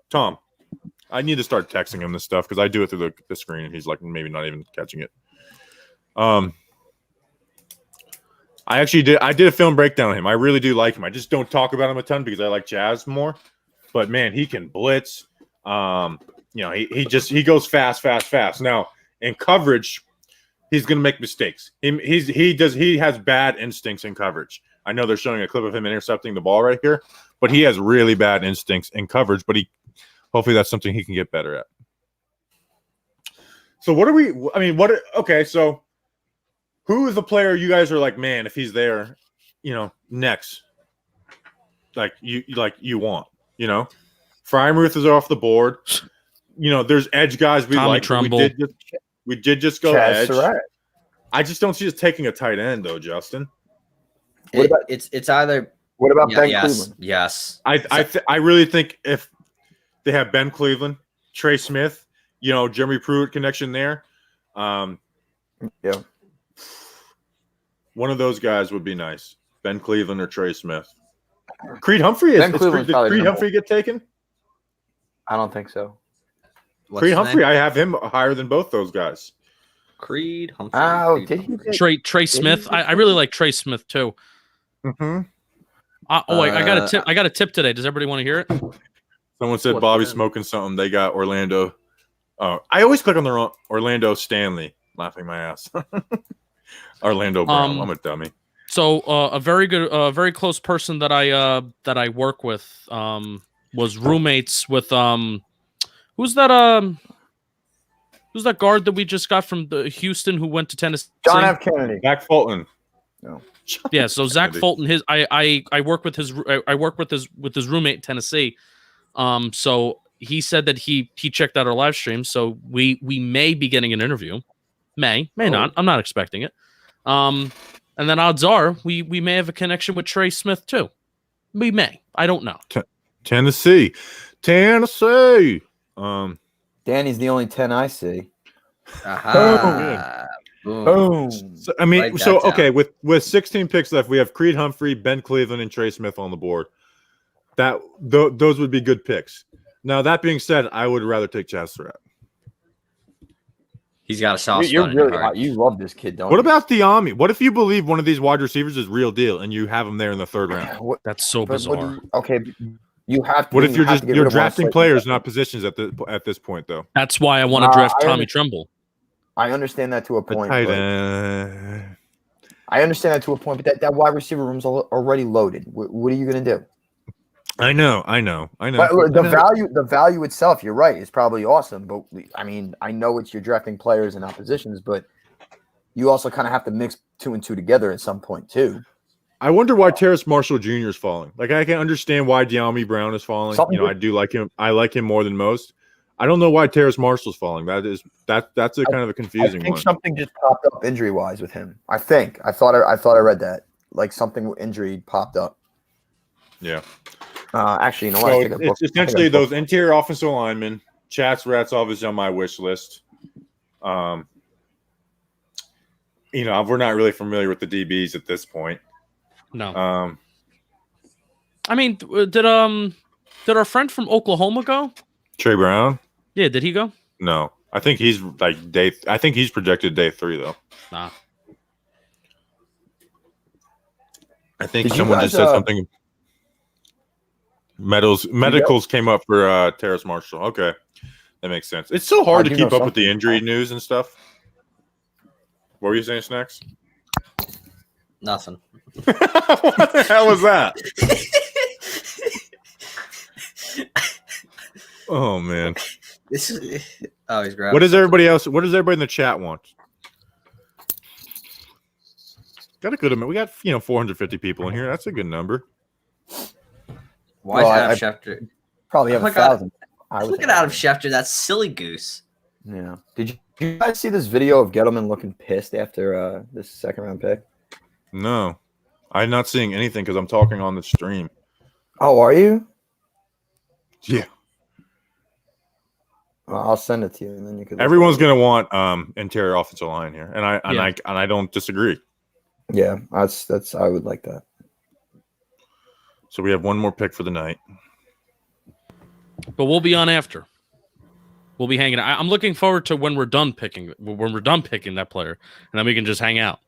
Speaker 2: Tom, I need to start texting him this stuff because I do it through the screen and he's like maybe not even catching it. I did a film breakdown of him. I really do like him. I just don't talk about him a ton because I like Chaz more. But man, he can blitz. He goes fast. Now in coverage, he's gonna make mistakes. He has bad instincts in coverage. I know they're showing a clip of him intercepting the ball right here, but he has really bad instincts in coverage. But hopefully that's something he can get better at. So so who is the player you guys are like, man, if he's there, next, you want, Frymuth is off the board. There's edge guys we
Speaker 4: Tommy
Speaker 2: like.
Speaker 4: Trumbull.
Speaker 2: We did just go
Speaker 1: Chaz
Speaker 2: edge.
Speaker 1: Surratt.
Speaker 2: I just don't see us taking a tight end though, Justin.
Speaker 3: It's either.
Speaker 1: What about Ben
Speaker 3: yes,
Speaker 1: Cleveland?
Speaker 3: Yes.
Speaker 2: I really think if they have Ben Cleveland, Trey Smith, Jeremy Pruitt connection there.
Speaker 1: Yeah.
Speaker 2: One of those guys would be nice. Ben Cleveland or Trey Smith. Creed Humphrey
Speaker 1: Ben Cleveland's
Speaker 2: did
Speaker 1: probably
Speaker 2: Creed
Speaker 1: gonna
Speaker 2: Humphrey get taken?
Speaker 1: I don't think so.
Speaker 3: What's
Speaker 2: Creed
Speaker 3: his
Speaker 2: Humphrey,
Speaker 3: name?
Speaker 2: I have him higher than both those guys.
Speaker 3: Creed Humphrey.
Speaker 1: Oh, did he?
Speaker 4: Trey Smith. I really like Trey Smith too.
Speaker 2: Mm-hmm.
Speaker 4: I got a tip. I got a tip today. Does everybody want to hear it?
Speaker 2: Someone said
Speaker 3: What's
Speaker 2: Bobby
Speaker 3: that?
Speaker 2: smoking something. They got Orlando. Oh, I always click on the wrong Orlando Stanley. Laughing my ass. Orlando Brown. I'm a dummy.
Speaker 4: So a very close person that I work with was roommates with who's that guard that we just got from the Houston who went to Tennessee?
Speaker 1: John F. Kennedy.
Speaker 2: Zach Fulton.
Speaker 1: No.
Speaker 4: Yeah, so Zach Fulton, I work with his roommate in Tennessee. So he said that he checked out our live stream, so we may be getting an interview. May not. I'm not expecting it. And then odds are we may have a connection with Trey Smith too. We may. I don't know.
Speaker 2: Tennessee.
Speaker 1: Danny's the only 10 I see.
Speaker 3: Aha. Boom.
Speaker 1: Boom.
Speaker 2: So, I mean,
Speaker 3: Write that
Speaker 2: so
Speaker 3: down.
Speaker 2: okay, with 16 picks left, we have Creed Humphrey, Ben Cleveland, and Trey Smith on the board. Those would be good picks. Now, that being said, I would rather take Chaz Surratt.
Speaker 3: He's got a soft
Speaker 1: You're
Speaker 3: spot in your
Speaker 1: really hot.
Speaker 3: heart.
Speaker 1: You love this kid, don't
Speaker 2: What
Speaker 1: you?
Speaker 2: about Diami? What if you believe one of these wide receivers is real deal and you have him there in the third round?
Speaker 1: What,
Speaker 4: That's so
Speaker 1: but what do
Speaker 4: bizarre.
Speaker 1: you- okay, you have to.
Speaker 2: What if
Speaker 1: you
Speaker 2: you're
Speaker 1: have
Speaker 2: just
Speaker 1: to get
Speaker 2: you're
Speaker 1: rid of one
Speaker 2: drafting
Speaker 1: slightly
Speaker 2: players,
Speaker 1: different.
Speaker 2: not positions at this point, though?
Speaker 4: That's why I want to draft Tommy Tremble.
Speaker 1: I understand that to a point.
Speaker 2: Tight
Speaker 1: but-
Speaker 2: end.
Speaker 1: I understand that to a point, but that wide receiver room's already loaded. What are you going to do?
Speaker 2: I know.
Speaker 1: But look, the value itself, you're right, is probably awesome. But I mean, I know it's you're drafting players in oppositions, but you also kind of have to mix 2 and 2 together at some point too.
Speaker 2: I wonder why Terrace Marshall Jr. is falling. Like, I can understand why De'Ami Brown is falling.
Speaker 1: Something
Speaker 2: I do like him. I like him more than most. I don't know why Terrace Marshall's falling. That's a kind of a
Speaker 1: I
Speaker 2: confusing
Speaker 1: think
Speaker 2: one.
Speaker 1: something just popped up injury wise with him. I thought I read that like something injury popped up.
Speaker 2: Yeah.
Speaker 1: Actually, you know what?
Speaker 2: So
Speaker 1: I think I
Speaker 2: it's
Speaker 1: booked- I think I
Speaker 2: essentially
Speaker 1: booked-
Speaker 2: those interior offensive linemen. Chaz Surratt's obviously on my wish list. We're not really familiar with the DBs at this point.
Speaker 4: No. I mean, did our friend from Oklahoma go?
Speaker 2: Trey Brown?
Speaker 4: Yeah, did he go?
Speaker 2: No. I think he's projected day 3 though.
Speaker 4: Nah.
Speaker 2: I think
Speaker 1: Did you
Speaker 2: someone
Speaker 1: guys,
Speaker 2: just said something. Medicals came up for Terrace Marshall. Okay. That makes sense. It's so hard
Speaker 1: I
Speaker 2: to
Speaker 1: do
Speaker 2: keep
Speaker 1: know
Speaker 2: up with the
Speaker 1: something.
Speaker 2: injury news and stuff. What were you saying, Snacks?
Speaker 3: Nothing.
Speaker 2: What the hell was that? Oh man.
Speaker 3: This is he's grabbing.
Speaker 2: What does everybody in the chat want? Got a good amount. We got 450 people in here. That's a good number.
Speaker 3: Why
Speaker 1: Well,
Speaker 3: is
Speaker 1: I-
Speaker 3: Adam Schefter?
Speaker 1: probably have
Speaker 3: Oh my
Speaker 1: 1,000. I would
Speaker 3: Look
Speaker 1: think.
Speaker 3: at Adam Schefter, that silly goose.
Speaker 1: Yeah. Did you guys see this video of Gettleman looking pissed after this second round pick?
Speaker 2: No, I'm not seeing anything because I'm talking on the stream.
Speaker 1: Oh, are you?
Speaker 2: Yeah.
Speaker 1: Well, I'll send it to you, and then you can.
Speaker 2: Everyone's gonna want interior offensive line here, and
Speaker 4: Yeah.
Speaker 2: I don't disagree.
Speaker 1: Yeah, that's. I would like that.
Speaker 2: So we have one more pick for the night.
Speaker 4: But we'll be on after. We'll be hanging out. I'm looking forward to when we're done picking that player, and then we can just hang out.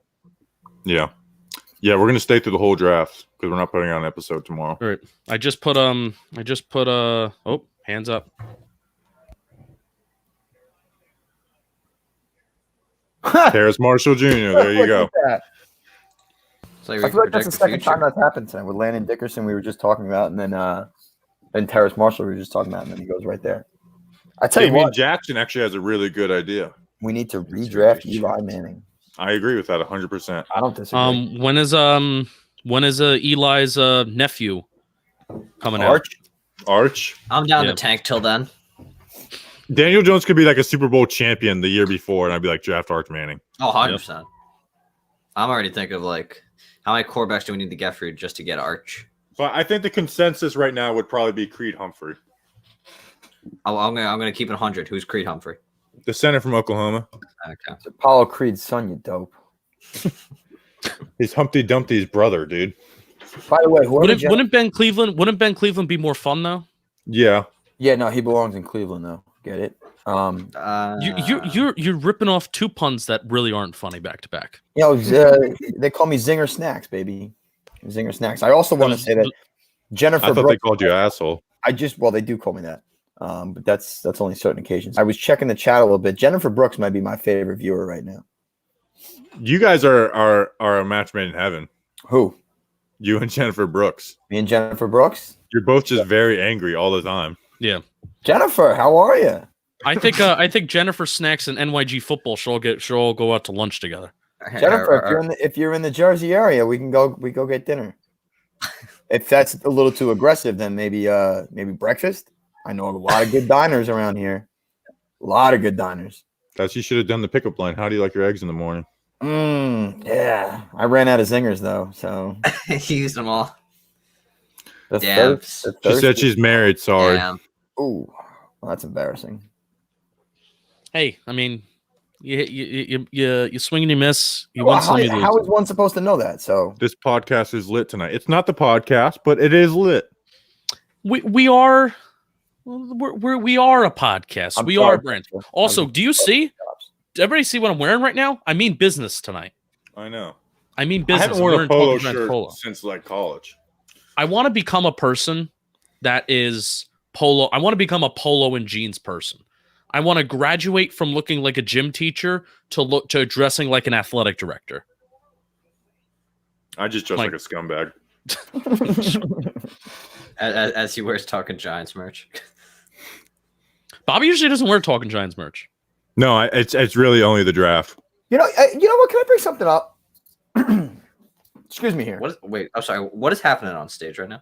Speaker 2: Yeah, we're gonna stay through the whole draft because we're not putting out an episode tomorrow.
Speaker 4: All right. I just put oh, hands up.
Speaker 2: Terrace Marshall Jr. There you go.
Speaker 1: Look at that.
Speaker 3: So
Speaker 1: I
Speaker 3: we
Speaker 1: feel
Speaker 3: can
Speaker 1: like that's
Speaker 3: project
Speaker 1: the
Speaker 3: the
Speaker 1: second
Speaker 3: future.
Speaker 1: time that's happened tonight with Landon Dickerson. We were just talking about, and then Terrace Marshall we were just talking about, and then he goes right there. I tell you
Speaker 2: Damian
Speaker 1: what,
Speaker 2: Jackson actually has a really good idea.
Speaker 1: we need to redraft Eli Manning.
Speaker 2: I agree with that 100%.
Speaker 1: I don't disagree.
Speaker 4: When is Eli's nephew coming out?
Speaker 2: Arch.
Speaker 3: I'm down
Speaker 4: Yeah.
Speaker 3: to tank till then.
Speaker 2: Daniel Jones could be like a Super Bowl champion the year before, and I'd be like, draft Arch Manning.
Speaker 3: Oh, 100%. I'm already thinking of like how many quarterbacks do we need to get for just to get Arch?
Speaker 2: So I think the consensus right now would probably be Creed Humphrey,
Speaker 3: I'm gonna keep it 100. Who's Creed Humphrey?
Speaker 2: the center from Oklahoma.
Speaker 3: Okay.
Speaker 1: It's Apollo Creed's son, you dope.
Speaker 2: He's Humpty Dumpty's brother, dude.
Speaker 1: By the way, whoever
Speaker 4: Wouldn't Ben Cleveland be more fun though?
Speaker 2: Yeah.
Speaker 1: yeah, no, he belongs in Cleveland though. Get it?
Speaker 4: You're ripping off two puns that really aren't funny back to back.
Speaker 1: They call me Zinger Snacks, baby. Zinger Snacks. I also want to say that Jennifer
Speaker 2: I thought
Speaker 1: Brooks,
Speaker 2: they called you asshole.
Speaker 1: they do call me that. But that's only certain occasions. I was checking the chat a little bit. Jennifer Brooks might be my favorite viewer right now.
Speaker 2: You guys are a match made in heaven.
Speaker 1: Who?
Speaker 2: You and Jennifer Brooks.
Speaker 1: Me and Jennifer Brooks?
Speaker 2: You're both just very angry all the time.
Speaker 4: Yeah.
Speaker 1: Jennifer, how are you?
Speaker 4: I think Jennifer Snacks and NYG football should all go out to lunch together.
Speaker 1: Jennifer, if you're in the Jersey area, we go get dinner. If that's a little too aggressive, then maybe breakfast. I know a lot of good diners around here. A lot of good diners.
Speaker 2: That's you should have done the pickup line. How do you like your eggs in the morning?
Speaker 1: Yeah. I ran out of zingers though, so
Speaker 3: he used them all.
Speaker 1: the
Speaker 3: Damn.
Speaker 1: thirst- the
Speaker 2: She said
Speaker 1: thirst-
Speaker 2: she's married. Sorry.
Speaker 3: Damn.
Speaker 1: Ooh, well, that's embarrassing.
Speaker 4: Hey, I mean, you swing and you miss. You win some, you lose.
Speaker 1: How is one supposed to know that? So
Speaker 2: This podcast is lit tonight. It's not the podcast, but it is lit.
Speaker 4: We are. We are a podcast.
Speaker 1: I'm
Speaker 4: we
Speaker 1: sorry,
Speaker 4: are a brand.
Speaker 1: Spencer.
Speaker 4: Also, do you see? Does everybody see what I'm wearing right now? I mean business tonight.
Speaker 2: I know.
Speaker 4: I mean
Speaker 2: I
Speaker 4: business.
Speaker 2: haven't worn a polo
Speaker 4: Talking Giants
Speaker 2: shirt
Speaker 4: polo.
Speaker 2: since like college.
Speaker 4: I want to become a person that is polo. I want to become a polo and jeans person. I want to graduate from looking like a gym teacher to dressing like an athletic director.
Speaker 2: I just dress like a scumbag.
Speaker 3: As he wears Talking Giants merch.
Speaker 4: Bobby usually doesn't wear Talking Giants merch.
Speaker 2: No, it's really only the draft.
Speaker 1: you know what? Can I bring something up? Excuse me here.
Speaker 3: Wait, I'm sorry. What is happening on stage right now?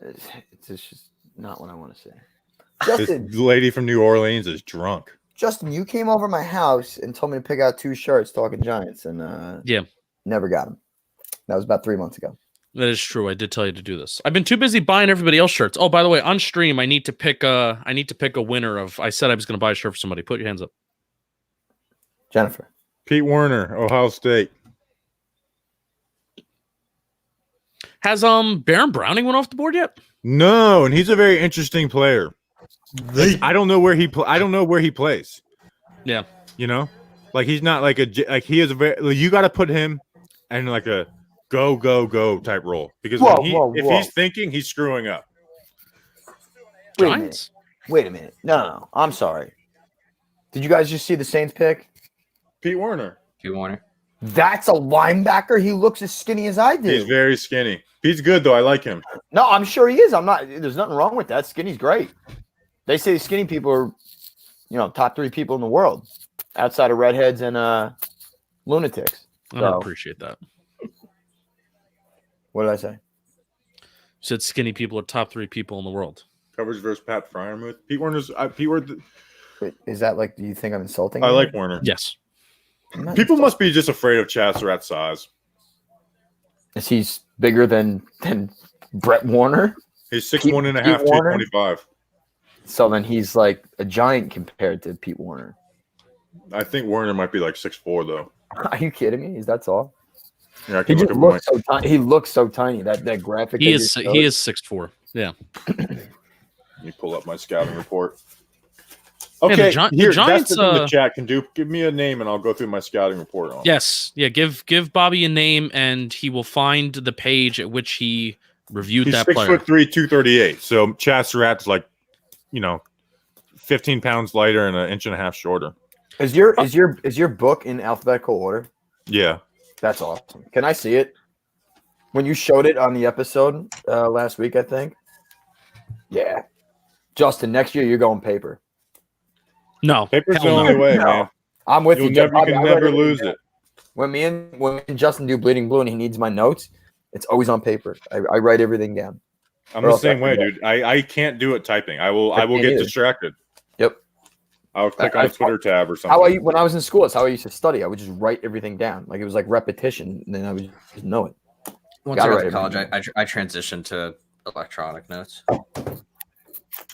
Speaker 1: It's just not what I want to say.
Speaker 2: This
Speaker 1: Justin,
Speaker 2: lady from New Orleans is drunk.
Speaker 1: Justin, you came over my house and told me to pick out 2 shirts Talking Giants, and
Speaker 4: Yeah.
Speaker 1: never got them. That was about 3 months ago.
Speaker 4: That is true. I did tell you to do this. I've been too busy buying everybody else shirts. Oh, by the way, on stream, I need to pick a winner of. I said I was going to buy a shirt for somebody. Put your hands up.
Speaker 1: Jennifer.
Speaker 2: Pete Werner, Ohio State.
Speaker 4: Has Baron Browning went off the board yet?
Speaker 2: No, and he's a very interesting player. I don't know where he plays.
Speaker 4: Yeah.
Speaker 2: You know, like he's not like he is a very. You got to put him in like a go type role because if he's thinking, he's screwing up.
Speaker 4: Giants.
Speaker 1: Wait a minute. No. I'm sorry. Did you guys just see the Saints pick?
Speaker 2: Pete Werner.
Speaker 3: Pete Werner.
Speaker 1: That's a linebacker. He looks as skinny as I do.
Speaker 2: He's very skinny. He's good though. I like him.
Speaker 1: No, I'm sure he is. I'm not. There's nothing wrong with that. Skinny's great. They say skinny people are, top 3 people in the world, outside of redheads and lunatics.
Speaker 4: I don't appreciate that.
Speaker 1: What did I say?
Speaker 4: You said skinny people are top 3 people in the world.
Speaker 2: Coverage versus Pat Fryermuth. Pete Werner's.
Speaker 1: Wait, is that like? Do you think I'm insulting?
Speaker 2: I
Speaker 1: him?
Speaker 2: like Werner.
Speaker 4: Yes.
Speaker 2: People must be just afraid of Chazz size.
Speaker 1: Is he bigger than Brett Warner?
Speaker 2: He's 6'1.5", 225.
Speaker 1: So then he's like a giant compared to Pete Warner.
Speaker 2: I think Werner might be like 6'4", though.
Speaker 1: Are you kidding me? Is that all?
Speaker 2: Yeah, I
Speaker 1: He
Speaker 2: can
Speaker 1: just
Speaker 2: look
Speaker 1: looks so tiny. He looks so tiny. That graphic.
Speaker 4: He is 6'4". Yeah.
Speaker 2: Let me pull up my scouting report.
Speaker 4: Yeah,
Speaker 2: Okay,
Speaker 4: the
Speaker 2: here,
Speaker 4: Giants,
Speaker 2: that's the thing the chat can do. Give me a name, and I'll go through my scouting report on.
Speaker 4: Yes. Yeah. Give Bobby a name, and he will find the page at which he reviewed
Speaker 2: He's
Speaker 4: that
Speaker 2: 6'3",
Speaker 4: player.
Speaker 2: 238. So Chazz like, 15 pounds lighter and 1.5 inches shorter.
Speaker 1: Is your book in alphabetical order?
Speaker 2: Yeah.
Speaker 1: That's awesome. Can I see it? When you showed it on the episode last week, I think. Yeah. Justin, next year you're going paper.
Speaker 4: No.
Speaker 2: Paper's the
Speaker 4: hell
Speaker 2: only
Speaker 4: no.
Speaker 2: way,
Speaker 1: No.
Speaker 2: man.
Speaker 1: I'm with you.
Speaker 2: You
Speaker 1: Bobby,
Speaker 2: can
Speaker 1: I
Speaker 2: never
Speaker 1: read it
Speaker 2: lose
Speaker 1: down.
Speaker 2: it.
Speaker 1: When me and Justin do Bleeding Blue and he needs my notes, it's always on paper. I write everything down.
Speaker 2: I'm
Speaker 1: Or
Speaker 2: the
Speaker 1: else
Speaker 2: same
Speaker 1: I
Speaker 2: way,
Speaker 1: forget.
Speaker 2: dude. I can't do it typing. I will
Speaker 1: can't
Speaker 2: get
Speaker 1: either.
Speaker 2: distracted.
Speaker 1: Yep.
Speaker 2: I'll click on
Speaker 1: I-
Speaker 2: a Twitter tab or something.
Speaker 1: When I was in school, that's how I used to study. I would just write everything down. Like it was like repetition, and then I would just know it.
Speaker 3: Once
Speaker 1: Gotta
Speaker 3: I got
Speaker 1: write
Speaker 3: to college,
Speaker 1: everything
Speaker 3: I transitioned to electronic notes.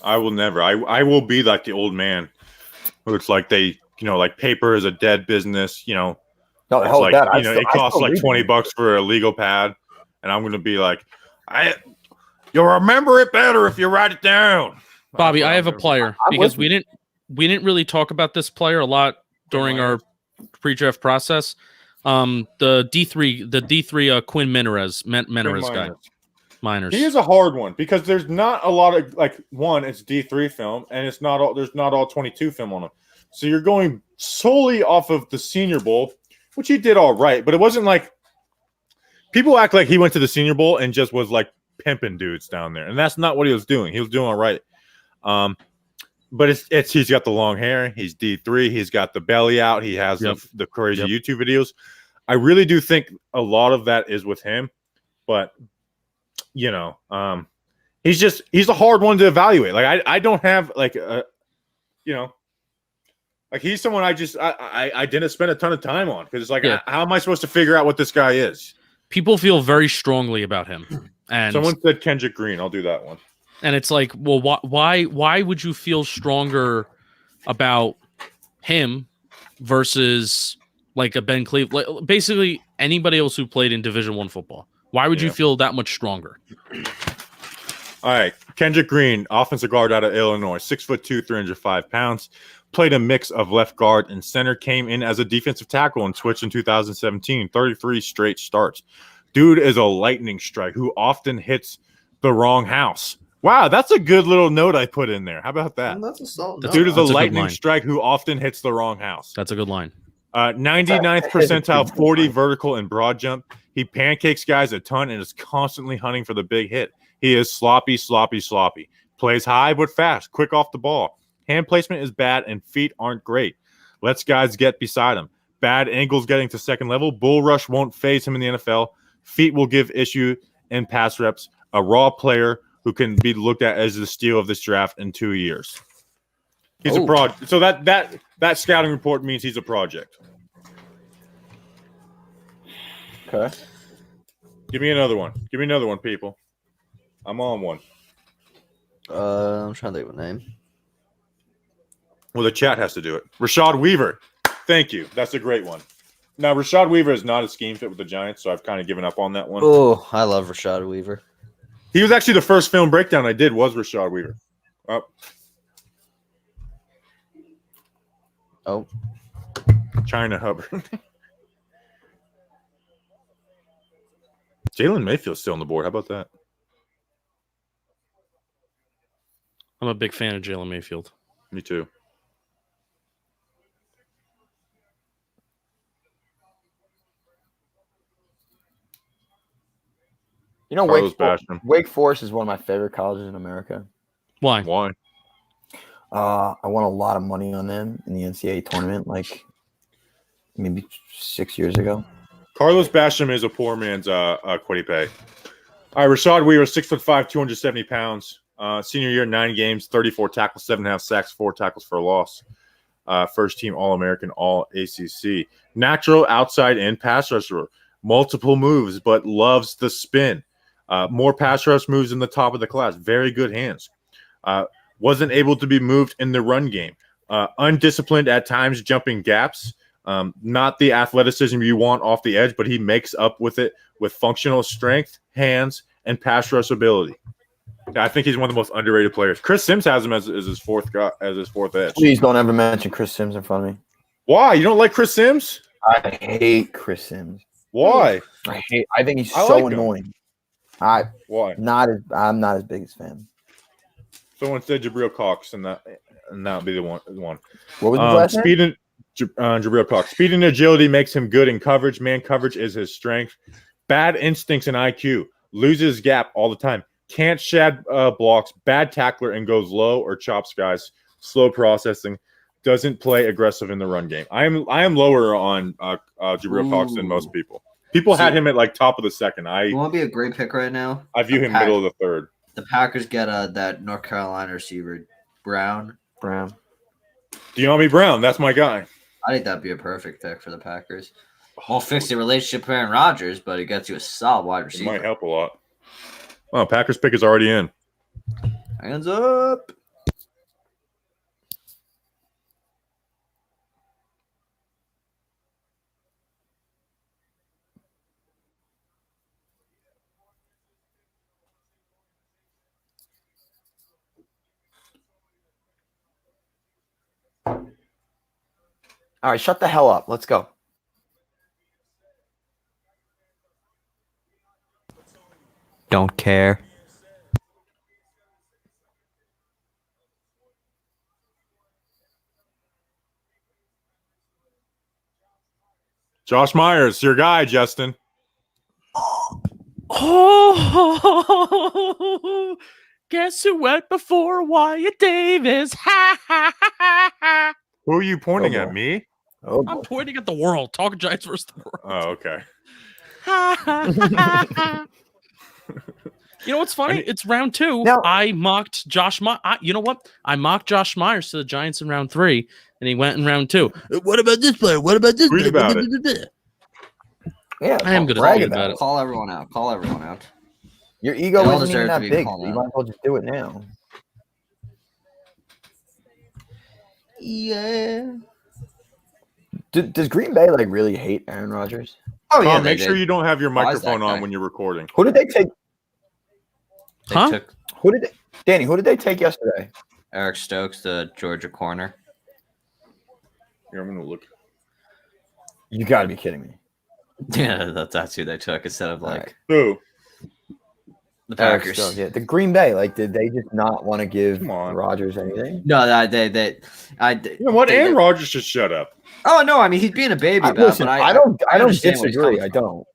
Speaker 2: I will never. I will be like the old man who it's like they, like paper is a dead business.
Speaker 1: No, the
Speaker 2: It's
Speaker 1: hell
Speaker 2: like,
Speaker 1: with that.
Speaker 2: it costs like $20 for a legal pad, and I'm gonna be like, you'll remember it better if you write it down.
Speaker 4: Bobby, I have a player
Speaker 1: I'm
Speaker 4: because
Speaker 1: with
Speaker 4: we didn't really talk about this player a lot during our pre-draft process. The D3 Quinn Menarez guy. Miners.
Speaker 2: He is a hard one because there's not a lot of it's D3 film and there's not all 22 film on him. So you're going solely off of the Senior Bowl, which he did all right, but it wasn't like people act like he went to the Senior Bowl and just was like pimping dudes down there, and that's not what he was doing. He was doing all right. But it's he's got the long hair, he's D3, he's got the belly out, he has the crazy YouTube videos. I really do think a lot of that is with him, but he's a hard one to evaluate. Like I don't have he's someone I didn't spend a ton of time on because it's like how am I supposed to figure out what this guy is?
Speaker 4: People feel very strongly about him, and
Speaker 2: someone said Kendrick Green. I'll do that one.
Speaker 4: And it's like, well, why would you feel stronger about him versus like a Ben Cleveland, like basically anybody else who played in Division I football? Why would you feel that much stronger?
Speaker 2: All right, Kendrick Green, offensive guard out of Illinois, 6'2", 305 pounds. Played a mix of left guard and center. Came in as a defensive tackle and switched in 2017. 33 straight starts. Dude is a lightning strike who often hits the wrong house. Wow, that's a good little note I put in there. How about that?
Speaker 3: That's a solid.
Speaker 2: The dude is a
Speaker 4: That's a good
Speaker 2: lightning
Speaker 4: line.
Speaker 2: strike who often hits the wrong house.
Speaker 4: That's a good line.
Speaker 2: 99th percentile, 40 vertical and broad jump. He pancakes guys a ton and is constantly hunting for the big hit. He is sloppy. Plays high but fast, quick off the ball. Hand placement is bad and feet aren't great. Lets guys get beside him. Bad angles getting to second level. Bull rush won't phase him in the NFL. Feet will give issue in pass reps. A raw player who can be looked at as the steal of this draft in 2 years. He's a project. So that scouting report means he's a project.
Speaker 1: Okay.
Speaker 2: Give me another one. Give me another one, people. I'm on one.
Speaker 3: I'm trying to think of a name.
Speaker 2: Well, the chat has to do it. Rashad Weaver. Thank you. That's a great one. Now, Rashad Weaver is not a scheme fit with the Giants, so I've kind of given up on that one.
Speaker 3: Oh, I love Rashad Weaver.
Speaker 2: He was actually the first film breakdown I did was Rashad Weaver.
Speaker 3: Oh.
Speaker 2: China Hubbard. Jalen Mayfield's still on the board. How about that?
Speaker 4: I'm a big fan of Jalen Mayfield.
Speaker 2: Me too.
Speaker 1: You know,
Speaker 2: Carlos Basham.
Speaker 1: Wake Forest is one of my favorite colleges in America.
Speaker 4: Why?
Speaker 2: Why?
Speaker 1: I won a lot of money on them in the NCAA tournament, like maybe 6 years ago.
Speaker 2: Carlos Basham is a poor man's Quiddy. All right, Rashad Weaver, 6'5", 270 pounds. Senior year, 9 games, 34 tackles, 7.5 sacks, 4 tackles for a loss. First team All-American, All-ACC. Natural outside-in pass rusher. Multiple moves, but loves the spin. More pass rush moves in the top of the class. Very good hands. Wasn't able to be moved in the run game. Undisciplined at times, jumping gaps. Not the athleticism you want off the edge, but he makes up with it with functional strength, hands, and pass rush ability. I think he's one of the most underrated players. Chris Sims has him as his fourth edge.
Speaker 1: Please don't ever mention Chris Sims in front of me.
Speaker 2: Why? You don't like Chris Sims?
Speaker 1: I hate Chris Sims.
Speaker 2: Why?
Speaker 1: I think he's
Speaker 2: I
Speaker 1: so
Speaker 2: like him.
Speaker 1: annoying.
Speaker 2: Why?
Speaker 1: I'm not his biggest fan.
Speaker 2: Someone said Jabril Cox, and that would be the one.
Speaker 1: What was the last name?
Speaker 2: Speed and Jabril Cox. Speed and agility makes him good in coverage. Man coverage is his strength. Bad instincts and IQ. Loses gap all the time. Can't shed blocks. Bad tackler and goes low or chops guys. Slow processing. Doesn't play aggressive in the run game. I am lower on Jabril Cox than most people. People had him at like top of the second.
Speaker 3: You want to be a great pick right now?
Speaker 2: I view him middle of the third.
Speaker 3: The Packers get that North Carolina receiver, Brown.
Speaker 2: De'Ami Brown, that's my guy.
Speaker 3: I think that'd be a perfect pick for the Packers. Won't fix the relationship with Aaron Rodgers, but it gets you a solid wide
Speaker 2: It
Speaker 3: receiver.
Speaker 2: might help a lot. Oh, Packers pick is already in.
Speaker 3: Hands up.
Speaker 1: All right, shut the hell up. Let's go.
Speaker 3: Don't care.
Speaker 2: Josh Myers, your guy, Justin.
Speaker 4: Oh, guess who went before Wyatt Davis? Ha ha ha ha.
Speaker 2: Who are you pointing
Speaker 1: Oh,
Speaker 2: at? Me?
Speaker 1: Oh,
Speaker 4: I'm pointing at the world. Talking Giants versus the world.
Speaker 2: Oh, okay.
Speaker 4: You know what's funny? It's round 2.
Speaker 1: Now-
Speaker 4: I mocked Josh. You know what? I mocked Josh Myers to the Giants in round 3, and he went in round 2. What about this player? What about this
Speaker 2: Read
Speaker 4: player?
Speaker 2: about it.
Speaker 1: yeah,
Speaker 4: I am gonna
Speaker 1: brag
Speaker 4: talk
Speaker 1: about
Speaker 4: about
Speaker 1: it.
Speaker 4: it.
Speaker 3: Call everyone out. Call everyone out.
Speaker 1: Your ego
Speaker 3: They all
Speaker 1: isn't even
Speaker 3: deserve to
Speaker 1: that
Speaker 3: be
Speaker 1: big.
Speaker 3: called
Speaker 1: You
Speaker 3: out.
Speaker 1: might as well just do it now.
Speaker 3: Yeah.
Speaker 1: Does Green Bay like really hate Aaron Rodgers?
Speaker 3: Oh yeah,
Speaker 2: Tom, make sure you don't have your
Speaker 3: Why is that
Speaker 2: microphone on
Speaker 3: guy?
Speaker 2: when you're recording.
Speaker 1: Who did they take?
Speaker 3: They
Speaker 4: Huh?
Speaker 3: took
Speaker 1: Danny? Who did they take yesterday?
Speaker 3: Eric Stokes, the Georgia corner.
Speaker 2: Here, I'm gonna look.
Speaker 1: You got to be kidding me.
Speaker 3: Yeah, that's who they took instead of like
Speaker 2: Who?
Speaker 3: the
Speaker 1: Eric
Speaker 3: Packers.
Speaker 1: Stokes, yeah, the Green Bay. Like, did they just not want to give
Speaker 2: Come on.
Speaker 1: Rodgers anything?
Speaker 3: No,
Speaker 2: You know what?
Speaker 3: they-
Speaker 2: Aaron Rodgers should shut up.
Speaker 3: Oh no, I mean he's being a baby about it,
Speaker 1: Listen,
Speaker 3: but
Speaker 1: I don't
Speaker 3: understand where he's
Speaker 1: disagree.
Speaker 3: coming
Speaker 1: I
Speaker 3: from.
Speaker 1: don't.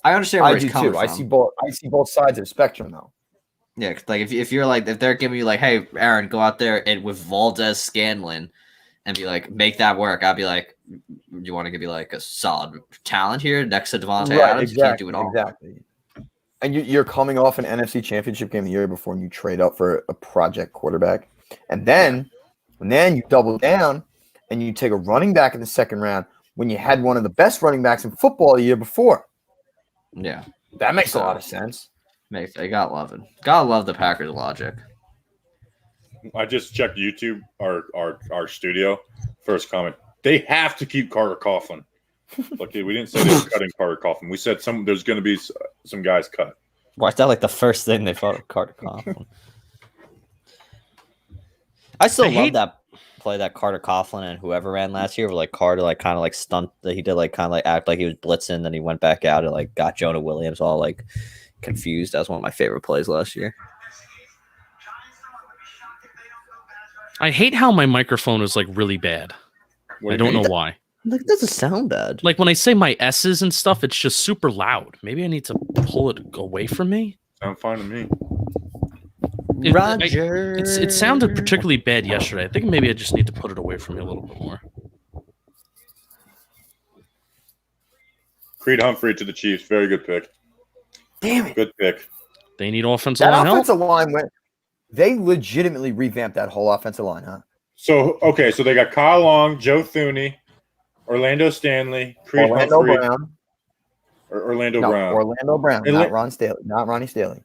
Speaker 3: I understand where
Speaker 1: I
Speaker 3: he's
Speaker 1: do
Speaker 3: coming
Speaker 1: too.
Speaker 3: from.
Speaker 1: I see both sides of the spectrum though.
Speaker 3: Yeah, 'cause, like if you're like if they're giving you like, hey Aaron, go out there and with Valdez Scanlon and be like, make that work. I'd be like, you want to give me like a solid talent here next to Devontae Adams? You can't do it all.
Speaker 1: Exactly. And you're coming off an NFC Championship game the year before, and you trade up for a project quarterback, and then you double down and you take a running back in the second round when you had one of the best running backs in football the year before.
Speaker 3: Yeah,
Speaker 1: That makes a lot of sense.
Speaker 3: I gotta love it. Gotta love the Packers logic.
Speaker 2: I just checked YouTube, our studio. First comment: they have to keep Carter Coughlin. Like we didn't say they were cutting Carter Coughlin. We said there's going to be some guys cut.
Speaker 3: Why is that like the first thing they thought of Carter Coughlin? I still love that play that Carter Coughlin and whoever ran last year, where like Carter like kind of like stunt that he did like kind of like act like he was blitzing, then he went back out and like got Jonah Williams all like confused. That was one of my favorite plays last year.
Speaker 4: I hate how my microphone is like really bad. I don't know why.
Speaker 3: Like, it doesn't sound bad.
Speaker 4: Like when I say my S's and stuff, it's just super loud. Maybe I need to pull it away from me.
Speaker 2: Sound fine to me.
Speaker 3: Roger.
Speaker 4: It sounded particularly bad yesterday. I think maybe I just need to put it away from me a little bit more.
Speaker 2: Creed Humphrey to the Chiefs. Very good pick.
Speaker 1: Damn it!
Speaker 2: Good pick.
Speaker 4: They need offensive
Speaker 1: That
Speaker 4: line help.
Speaker 1: offensive line went. They legitimately revamped that whole offensive line, huh?
Speaker 2: So they got Kyle Long, Joe Thuney, Orlando Stanley, Creed
Speaker 1: Orlando
Speaker 2: Humphrey,
Speaker 1: Brown.
Speaker 2: or Orlando
Speaker 1: No,
Speaker 2: Brown.
Speaker 1: Orlando Brown,
Speaker 2: Orla-
Speaker 1: not Ron Staley, not Ronnie Staley.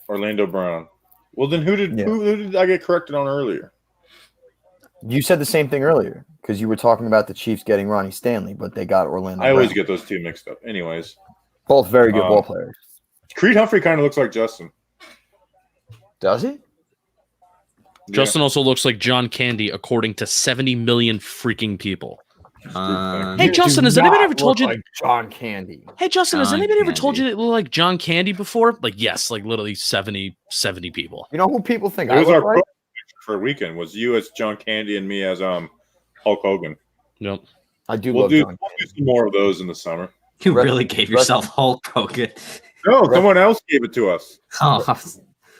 Speaker 2: Orlando Brown. Well, then who did
Speaker 1: Yeah.
Speaker 2: who did I get corrected on earlier?
Speaker 1: You said the same thing earlier because you were talking about the Chiefs getting Ronnie Stanley, but they got Orlando.
Speaker 2: I always
Speaker 1: Brown.
Speaker 2: get those two mixed up. Anyways,
Speaker 1: Both very good ball players.
Speaker 2: Creed Humphrey kind of looks like Justin.
Speaker 1: Does he?
Speaker 4: Justin also looks like John Candy, according to 70 million freaking people. Hey,
Speaker 1: You
Speaker 4: Justin,
Speaker 1: do
Speaker 4: has anybody
Speaker 1: not
Speaker 4: ever told
Speaker 1: look
Speaker 4: you?
Speaker 1: like John Candy?
Speaker 4: Hey, Justin, has
Speaker 3: John
Speaker 4: anybody ever told you
Speaker 3: Candy.
Speaker 4: that you look like John Candy before? Like, yes, like literally 70 people.
Speaker 1: You know who people think
Speaker 2: It
Speaker 1: I
Speaker 2: was
Speaker 1: look
Speaker 2: our
Speaker 1: like?
Speaker 2: pro picture for a weekend. Was you as John Candy and me as Hulk Hogan.
Speaker 4: Nope.
Speaker 1: I do
Speaker 2: We'll
Speaker 1: love
Speaker 2: do
Speaker 1: John Candy.
Speaker 2: some more of those in the summer.
Speaker 3: You
Speaker 1: Rest-
Speaker 3: really gave yourself Hulk Hogan.
Speaker 2: No, someone else gave it to us.
Speaker 3: Oh,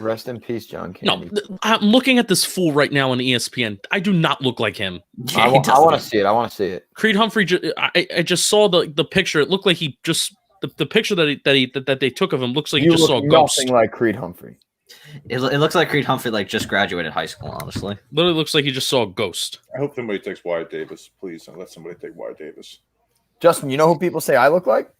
Speaker 1: Rest in peace, John
Speaker 4: No,
Speaker 1: Candy.
Speaker 4: I'm looking at this fool right now on ESPN. I do not look like him.
Speaker 3: yeah,
Speaker 1: I
Speaker 3: he
Speaker 1: want
Speaker 3: doesn't.
Speaker 1: to see it. I want to see it.
Speaker 4: Creed Humphrey. I just saw the picture. It looked like he just the picture that they took of him looks like he
Speaker 1: You
Speaker 4: just saw
Speaker 1: look
Speaker 4: a ghost.
Speaker 1: nothing like Creed Humphrey.
Speaker 3: It looks like Creed Humphrey like just graduated high school. Honestly,
Speaker 4: Literally looks like he just saw a ghost.
Speaker 2: I hope somebody takes Wyatt Davis. Please don't let somebody take Wyatt Davis.
Speaker 1: Justin, you know who people say I look like?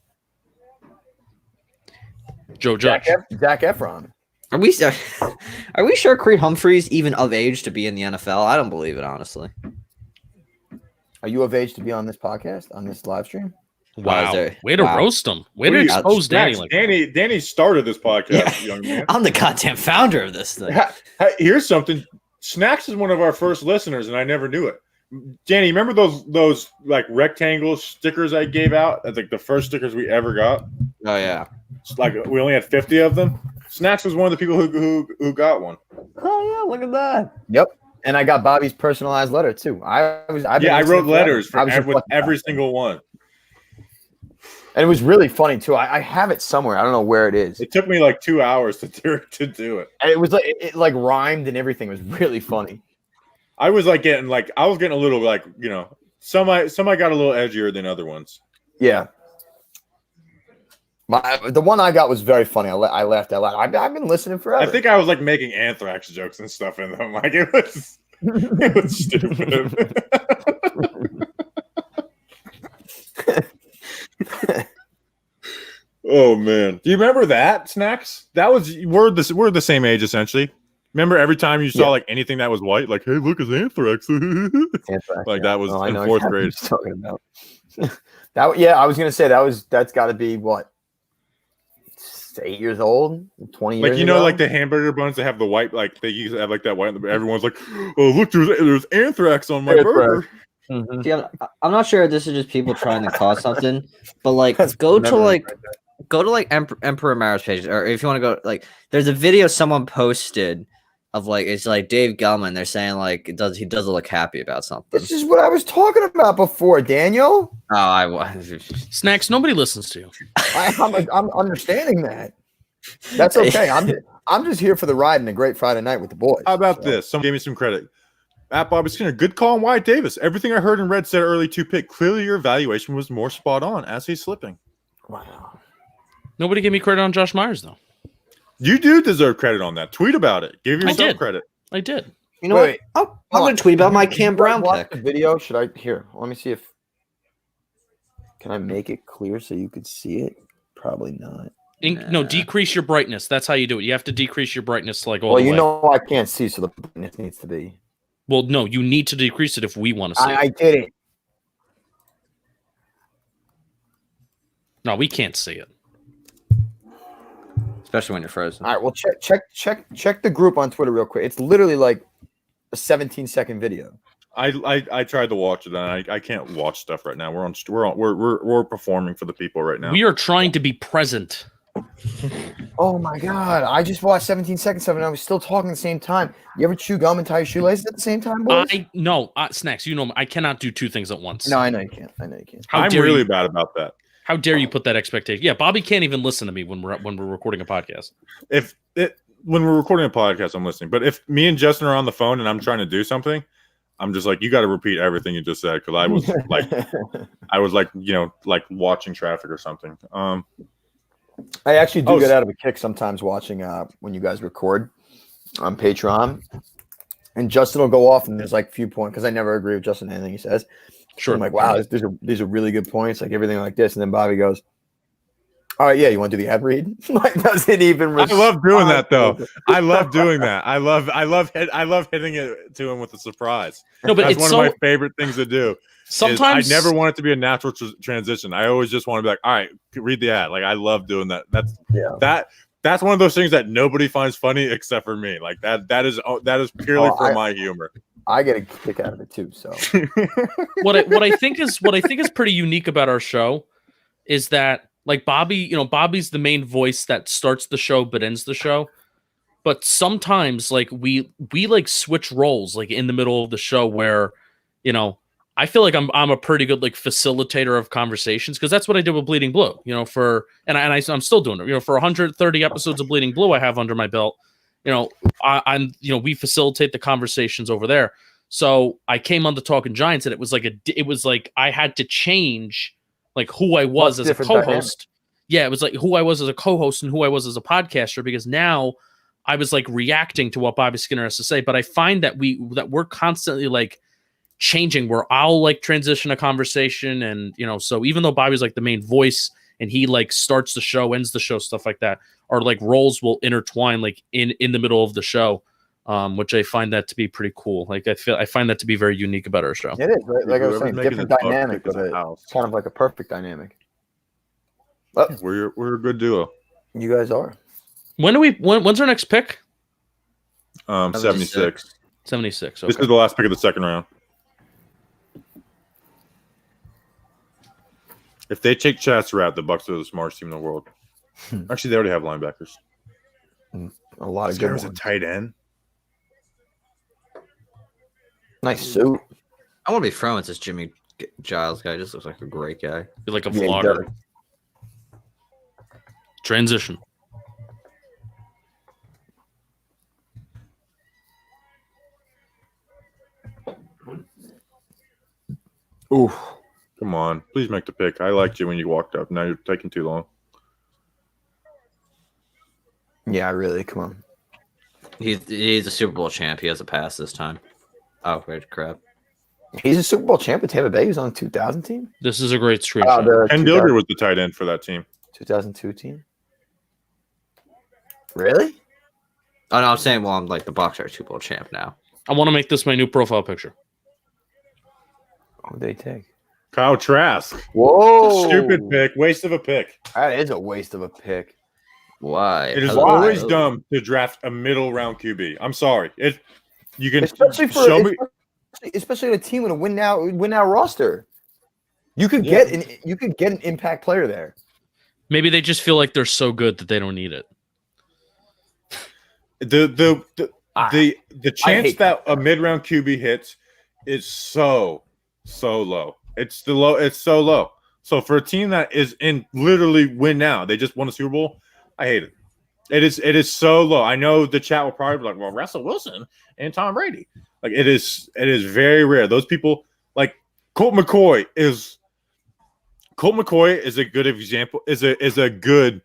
Speaker 4: Joe Judge.
Speaker 1: Zac Efron.
Speaker 3: are we sure Creed Humphrey's even of age to be in the NFL? I don't believe it, honestly.
Speaker 1: Are you of age to be on this podcast, on this live stream?
Speaker 4: Wow.
Speaker 3: there-
Speaker 4: Way to
Speaker 3: wow.
Speaker 4: roast him. Way to
Speaker 2: What are you-
Speaker 4: expose Danny. Like that.
Speaker 2: Danny started this podcast,
Speaker 3: Yeah.
Speaker 2: young man.
Speaker 3: I'm the goddamn founder of this thing.
Speaker 2: Hey, here's something. Snacks is one of our first listeners, and I never knew it. Danny, remember those like rectangle stickers I gave out? That's like the first stickers we ever got.
Speaker 3: Oh yeah.
Speaker 2: It's like we only had 50 of them. Snacks was one of the people who got one.
Speaker 3: Oh yeah, look at that.
Speaker 1: Yep. And I got Bobby's personalized letter too. I
Speaker 2: wrote letters for with
Speaker 1: reflecting
Speaker 2: every
Speaker 1: on it.
Speaker 2: single one.
Speaker 1: And it was really funny too. I have it somewhere. I don't know where it is.
Speaker 2: It took me like 2 hours to do it.
Speaker 1: And it was like it like rhymed and everything. It was really funny.
Speaker 2: I was getting a little some I got a little edgier than other ones.
Speaker 1: Yeah. The one I got was very funny. I laughed out loud. I've been listening forever.
Speaker 2: I think I was like making anthrax jokes and stuff in them. Like it was stupid. Oh man, do you remember that Snacks? That was we're the same age essentially. Remember every time you saw
Speaker 1: Yeah.
Speaker 2: like anything that was white, like, hey, look, it's anthrax.
Speaker 1: Anthrax,
Speaker 2: Like
Speaker 1: yeah.
Speaker 2: that was
Speaker 1: Oh, I
Speaker 2: in
Speaker 1: know
Speaker 2: fourth
Speaker 1: exactly
Speaker 2: grade.
Speaker 1: what you're talking about. I was gonna say that's got to be what, 8 years old, 20 years
Speaker 2: Like you know,
Speaker 1: ago?
Speaker 2: like the hamburger buns that have the white, like they used to have like that white. Everyone's like, oh look, there's anthrax on my
Speaker 1: Anthrax.
Speaker 2: burger.
Speaker 1: Mhm.
Speaker 3: See, I'm not sure if this is just people trying to cause something, but like
Speaker 1: That's
Speaker 3: go to
Speaker 1: memory
Speaker 3: like
Speaker 1: right there.
Speaker 3: go to like Emperor Maro's page, or if you want to go like there's a video someone posted of like it's like Dave Gellman. They're saying like he does look happy about something.
Speaker 1: This is what I was talking about before, Daniel.
Speaker 3: Oh, I was.
Speaker 4: Snacks, nobody listens to you.
Speaker 1: I'm understanding that. That's okay. I'm just here for the ride and a great Friday night with the boys.
Speaker 2: How about
Speaker 1: So,
Speaker 2: this? Someone gave me some credit. At Bobby Skinner, good call on Wyatt Davis. Everything I heard and read said early 2-pick. Clearly, your evaluation was more spot on as he's slipping.
Speaker 1: Wow.
Speaker 4: Nobody gave me credit on Josh Myers, though.
Speaker 2: You do deserve credit on that. Tweet about it. Give yourself
Speaker 4: did.
Speaker 2: credit.
Speaker 4: I did.
Speaker 3: You know
Speaker 1: Wait,
Speaker 3: what? I'm gonna tweet about my
Speaker 1: Did you
Speaker 3: Cam
Speaker 1: guys
Speaker 3: Brown
Speaker 1: watch
Speaker 3: pick.
Speaker 1: the video? Should I here? Let me see if can I make it clear so you could see it? Probably not.
Speaker 4: No, decrease your brightness. That's how you do it. You have to decrease your brightness like all
Speaker 1: Well,
Speaker 4: the
Speaker 1: you
Speaker 4: way.
Speaker 1: know I can't see, so the brightness needs to be.
Speaker 4: Well, no, you need to decrease it if we want to see
Speaker 1: I
Speaker 4: it.
Speaker 1: did it.
Speaker 4: No, we can't see it.
Speaker 3: Especially when you're frozen.
Speaker 1: All right. Well, check the group on Twitter real quick. It's literally like a 17-second video.
Speaker 2: I tried to watch it and I can't watch stuff right now. We're performing for the people right now.
Speaker 4: We are trying to be present.
Speaker 1: Oh my god! I just watched 17 seconds of it and I was still talking at the same time. You ever chew gum and tie your shoelaces at the same time, boys?
Speaker 4: Snacks. You know, I cannot do two things at once.
Speaker 1: No, I know you can't.
Speaker 4: How
Speaker 2: I'm
Speaker 4: dare
Speaker 2: really
Speaker 4: you?
Speaker 2: bad about that.
Speaker 4: How dare you put that expectation? Yeah, Bobby can't even listen to me when we're recording a podcast.
Speaker 2: When we're recording a podcast, I'm listening. But if me and Justin are on the phone and I'm trying to do something, I'm just like, you got to repeat everything you just said because I was like, like watching traffic or something.
Speaker 1: I actually do get out of a kick sometimes watching when you guys record on Patreon, and Justin will go off and there's like a few points because I never agree with Justin anything he says.
Speaker 4: Sure.
Speaker 1: I'm like, wow, these are really good points, like everything like this, and then Bobby goes, all right, yeah, you want to do the ad read? Like, doesn't even.
Speaker 2: I love doing that though. I love doing that. I love hitting it to him with a surprise.
Speaker 4: No, but
Speaker 2: that's
Speaker 4: it's
Speaker 2: one
Speaker 4: so,
Speaker 2: of my favorite things to do.
Speaker 4: Sometimes
Speaker 2: I never want it to be a natural transition. I always just want to be like, all right, read the ad. Like I love doing that. That's one of those things that nobody finds funny except for me. Like that is purely for my humor.
Speaker 1: I get a kick out of it too. So
Speaker 4: what I think is pretty unique about our show is that like Bobby, Bobby's the main voice that starts the show but ends the show. But sometimes like we like switch roles like in the middle of the show where, I feel like I'm a pretty good like facilitator of conversations because that's what I did with Bleeding Blue, I'm still doing it. For 130 episodes of Bleeding Blue I have under my belt. We facilitate the conversations over there. So I came on the Talking Giants and it was like I had to change like who I was as a co-host. Dynamic. Yeah, it was like who I was as a co-host and who I was as a podcaster because now I was like reacting to what Bobby Skinner has to say. But I find that we're constantly like changing where I'll like transition a conversation and so even though Bobby's like the main voice and he like starts the show, ends the show, stuff like that, our like roles will intertwine like in the middle of the show, which I find that to be pretty cool. Like I find that to be very unique about our show.
Speaker 1: It is like I was saying, different dynamic, but it's kind of like a perfect dynamic. But
Speaker 2: we're a good duo.
Speaker 1: You guys are.
Speaker 4: When's our next pick?
Speaker 2: 76.
Speaker 4: 76. Okay.
Speaker 2: This is the last pick of the second round. If they take Chatsrat, the Bucs are the smartest team in the world. Actually, they already have linebackers.
Speaker 1: A lot of good ones.
Speaker 2: A tight end.
Speaker 1: Nice suit.
Speaker 3: I want to be thrown with this Jimmy Giles guy. Just looks like a great guy.
Speaker 4: You're like a vlogger. Transition.
Speaker 1: Ooh.
Speaker 2: Come on. Please make the pick. I liked you when you walked up. Now you're taking too long.
Speaker 1: Yeah, really. Come on.
Speaker 3: He's a Super Bowl champ. He has a pass this time. Oh, wait, crap.
Speaker 1: He's a Super Bowl champ with Tampa Bay. He was on the 2000 team.
Speaker 4: This is a great screenshot.
Speaker 2: Ken Dilger was the tight end for that team.
Speaker 1: 2002 team. Really?
Speaker 3: Oh no, I'm saying, well, I'm like the boxer Super Bowl champ now.
Speaker 4: I want to make this my new profile picture.
Speaker 1: Who they take?
Speaker 2: Kyle Trask.
Speaker 1: Whoa!
Speaker 2: Stupid pick. Waste of a pick.
Speaker 1: That is a waste of a pick.
Speaker 3: Why?
Speaker 2: It is
Speaker 3: Hello.
Speaker 2: always dumb to draft a middle round QB. I'm sorry. You can
Speaker 1: Especially
Speaker 2: show me.
Speaker 1: especially a team with a win now roster. You could get an impact player there.
Speaker 4: Maybe they just feel like they're so good that they don't need it.
Speaker 2: The chance
Speaker 1: hate
Speaker 2: that a mid round QB hits is so low. It's so low. So for a team that is in literally win now, they just won a Super Bowl. I hate it. It is so low. I know the chat will probably be like, well, Russell Wilson and Tom Brady. Like it is very rare. Those people, like Colt McCoy is a good example, is a good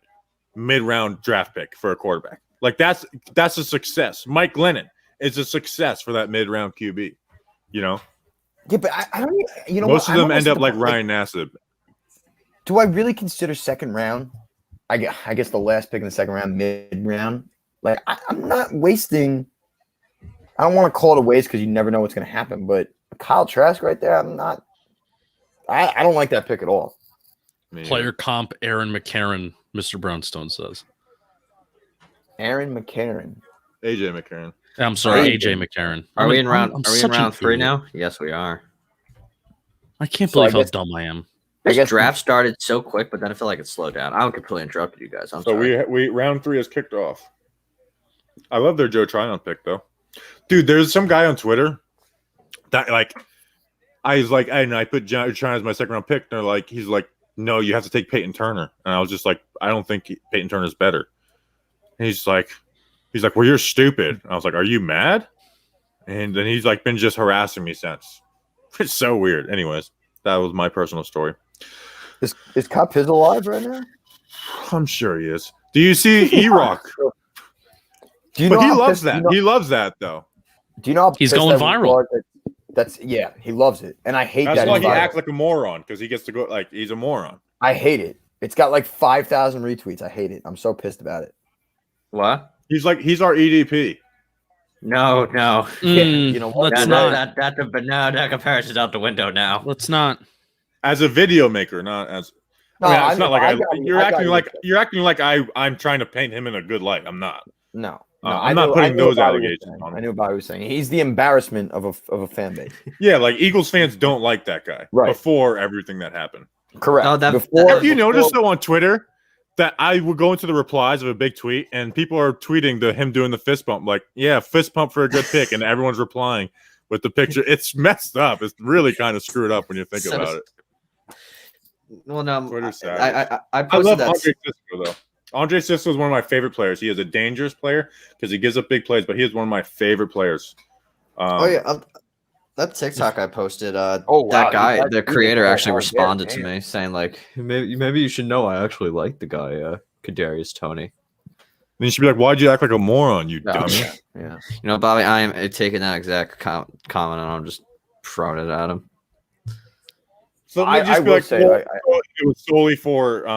Speaker 2: mid-round draft pick for a quarterback. Like that's a success. Mike Glennon is a success for that mid-round QB. You know?
Speaker 1: Yeah, but I don't. You know,
Speaker 2: most of them end up like Ryan Nassib.
Speaker 1: Do I really consider second round? I guess the last pick in the second round, mid-round. Like I'm not wasting. I don't want to call it a waste because you never know what's going to happen. But Kyle Trask right there, I'm not. I don't like that pick at all.
Speaker 4: Player comp Aaron McCarron, Mr. Brownstone says.
Speaker 1: Aaron McCarron.
Speaker 2: AJ McCarron.
Speaker 4: I'm sorry, AJ McCarron.
Speaker 3: Are we in round 3
Speaker 4: idiot.
Speaker 3: now? Yes, we are.
Speaker 4: I can't
Speaker 1: So
Speaker 4: believe
Speaker 1: I
Speaker 4: how
Speaker 1: guess-
Speaker 4: dumb I am.
Speaker 3: This draft started so quick, but then I feel like it slowed down. I completely interrupted you guys. I'm
Speaker 2: So
Speaker 3: sorry.
Speaker 2: we round 3 has kicked off. I love their Joe Tryon pick though. Dude, there's some guy on Twitter that I put Joe Tryon as my second round pick. And they're like, he's like, no, you have to take Peyton Turner. And I was just like, I don't think Peyton Turner is better. And he's like, well, you're stupid. And I was like, are you mad? And then he's like been just harassing me since. It's so weird. Anyways, that was my personal story.
Speaker 1: Is Cup Hiz alive right now?
Speaker 2: I'm sure he is. Do you see E-Rock?
Speaker 1: Do you
Speaker 2: But
Speaker 1: know
Speaker 2: he
Speaker 1: how
Speaker 2: loves
Speaker 1: pissed-
Speaker 2: that.
Speaker 1: you know-
Speaker 2: he loves that though.
Speaker 1: Do you know how
Speaker 4: He's
Speaker 1: pissed
Speaker 4: going
Speaker 1: that we
Speaker 4: viral.
Speaker 1: are that he loves it, and I hate
Speaker 2: That's
Speaker 1: that.
Speaker 2: why
Speaker 1: he's
Speaker 2: he
Speaker 1: viral.
Speaker 2: acts like a moron, because he gets to go like he's a moron.
Speaker 1: I hate it. It's got like 5,000 retweets. I hate it. I'm so pissed about it.
Speaker 3: What?
Speaker 2: He's our EDP.
Speaker 3: No.
Speaker 1: You know what?
Speaker 4: Let's
Speaker 3: No, that comparison's out the window now.
Speaker 4: Let's not.
Speaker 2: As a video maker, not as.
Speaker 1: No,
Speaker 2: I mean,
Speaker 1: I
Speaker 2: it's not
Speaker 1: know,
Speaker 2: like
Speaker 1: I got you.
Speaker 2: you're
Speaker 1: I got
Speaker 2: acting
Speaker 1: you.
Speaker 2: like I'm trying to paint him in a good light. I'm not.
Speaker 1: No,
Speaker 2: I'm not putting
Speaker 1: knew
Speaker 2: those
Speaker 1: what Bobby was
Speaker 2: allegations
Speaker 1: saying.
Speaker 2: on him.
Speaker 1: I knew what Bobby was saying. He's the embarrassment of a fan base.
Speaker 2: Yeah, like Eagles fans don't like that guy.
Speaker 1: Right.
Speaker 2: Before everything that happened.
Speaker 1: Correct.
Speaker 3: No,
Speaker 2: Have you noticed though on Twitter that I would go into the replies of a big tweet and people are tweeting him doing the fist bump, like, yeah, fist pump for a good pick, and everyone's replying with the picture. It's messed up. It's really kind of screwed up when you think about it.
Speaker 3: Well, no,
Speaker 2: Twitter's savage.
Speaker 3: I
Speaker 2: I
Speaker 3: posted
Speaker 2: love
Speaker 3: that.
Speaker 2: Andre Cisco though. Andre Cisco is one of my favorite players. He is a dangerous player because he gives up big plays, but he is one of my favorite players.
Speaker 3: That TikTok I posted.
Speaker 1: wow,
Speaker 3: That guy,
Speaker 1: that-
Speaker 3: the creator,
Speaker 1: oh,
Speaker 3: actually
Speaker 1: yeah,
Speaker 3: responded to
Speaker 1: damn.
Speaker 3: me saying like, maybe you should know I actually like the guy, Kadarius Tony.
Speaker 2: Then you should be like, "Why'd you act like a moron, you
Speaker 3: No,
Speaker 2: dummy?"
Speaker 1: Yeah.
Speaker 3: You know, Bobby, I am taking that exact comment and I'm just throwing it at him.
Speaker 2: So
Speaker 1: I
Speaker 2: just be
Speaker 1: will
Speaker 2: like,
Speaker 1: say,
Speaker 2: well, it was solely for.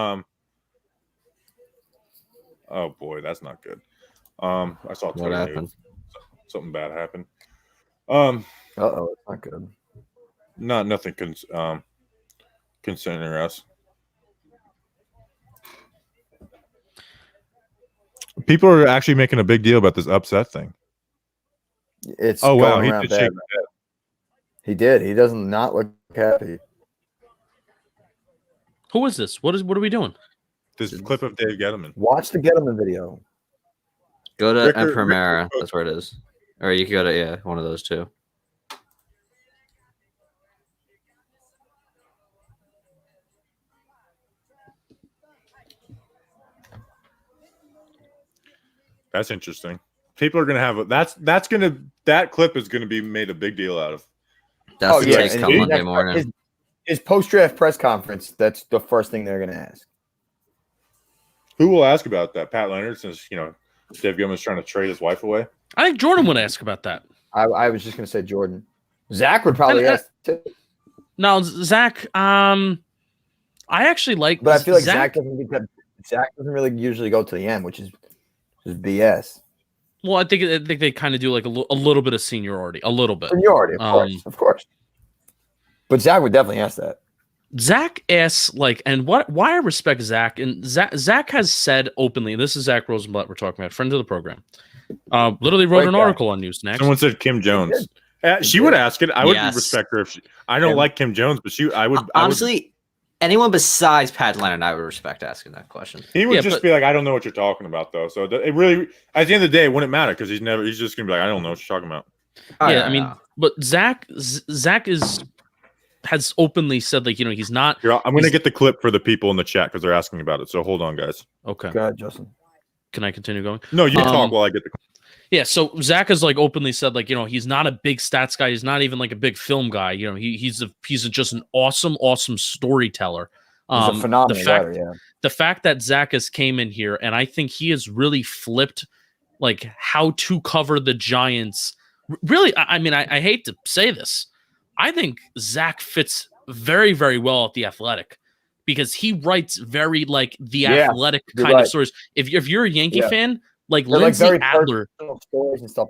Speaker 2: Oh boy, that's not good. I saw
Speaker 3: What
Speaker 2: Twitter
Speaker 3: happened?
Speaker 2: news. Something bad happened.
Speaker 1: Uh-oh, it's not good.
Speaker 2: Nothing concerning us. People are actually making a big deal about this upset thing.
Speaker 1: It's
Speaker 2: Oh wow,
Speaker 1: going
Speaker 2: he
Speaker 1: around
Speaker 2: did
Speaker 1: bad.
Speaker 2: shake his head.
Speaker 1: He did. He does not look happy.
Speaker 4: Who is this? What are we doing?
Speaker 2: This clip of Dave Gettleman.
Speaker 1: Watch the Gettleman video.
Speaker 3: Go to
Speaker 2: Ricker-
Speaker 3: Emperor Mara.
Speaker 2: Ricker-
Speaker 3: That's where it is. Or you can go to one of those two.
Speaker 2: That's interesting. People are gonna have that clip is gonna be made a big deal out of.
Speaker 3: That's the takes
Speaker 1: and
Speaker 3: come
Speaker 1: his
Speaker 3: Monday
Speaker 1: next-
Speaker 3: morning.
Speaker 1: His post-draft press conference, that's the first thing they're going to ask.
Speaker 2: Who will ask about that? Pat Leonard, since Dave Gilman's trying to trade his wife away.
Speaker 4: I think Jordan would ask about that.
Speaker 1: I was just going to say Jordan. Zach would probably
Speaker 4: And,
Speaker 1: ask too.
Speaker 4: No, Zach. I actually like.
Speaker 1: But I feel like Zach doesn't really usually go to the end, which is BS.
Speaker 4: Well, I think they kind of do like a little bit of seniority, a little bit.
Speaker 1: Seniority, of course. But Zach would definitely ask that.
Speaker 4: Zach asks, like, and why I respect Zach, and Zach has said openly, and this is Zach Rosenblatt we're talking about, friend of the program. Literally wrote an article on Newsmax.
Speaker 2: Someone said Kim Jones. She would ask it. I would respect her if she. I don't like Kim Jones, but I would
Speaker 3: honestly. Anyone besides Pat Leonard, I would respect asking that question.
Speaker 2: He would just be like, "I don't know what you're talking about," though. So it really, at the end of the day, it wouldn't matter because he's just gonna be like, "I don't know what you're talking about."
Speaker 4: Yeah, I mean, but Zach has openly said, like, he's not.
Speaker 2: I'm gonna get the clip for the people in the chat because they're asking about it. So hold on, guys.
Speaker 4: Okay.
Speaker 1: Go ahead, Justin.
Speaker 4: Can I continue going?
Speaker 2: No, you talk while I get the.
Speaker 4: Yeah, so Zach has like openly said, like, he's not a big stats guy. He's not even like a big film guy. He's just an awesome storyteller.
Speaker 1: He's a phenomenal writer, yeah.
Speaker 4: The fact that Zach has came in here, and I think he has really flipped like how to cover the Giants. Really, I mean, I hate to say this. I think Zach fits very, very well at The Athletic because he writes very like the athletic kind of stories. If you're a Yankee fan, like Lindsay Adler,
Speaker 1: stories and stuff.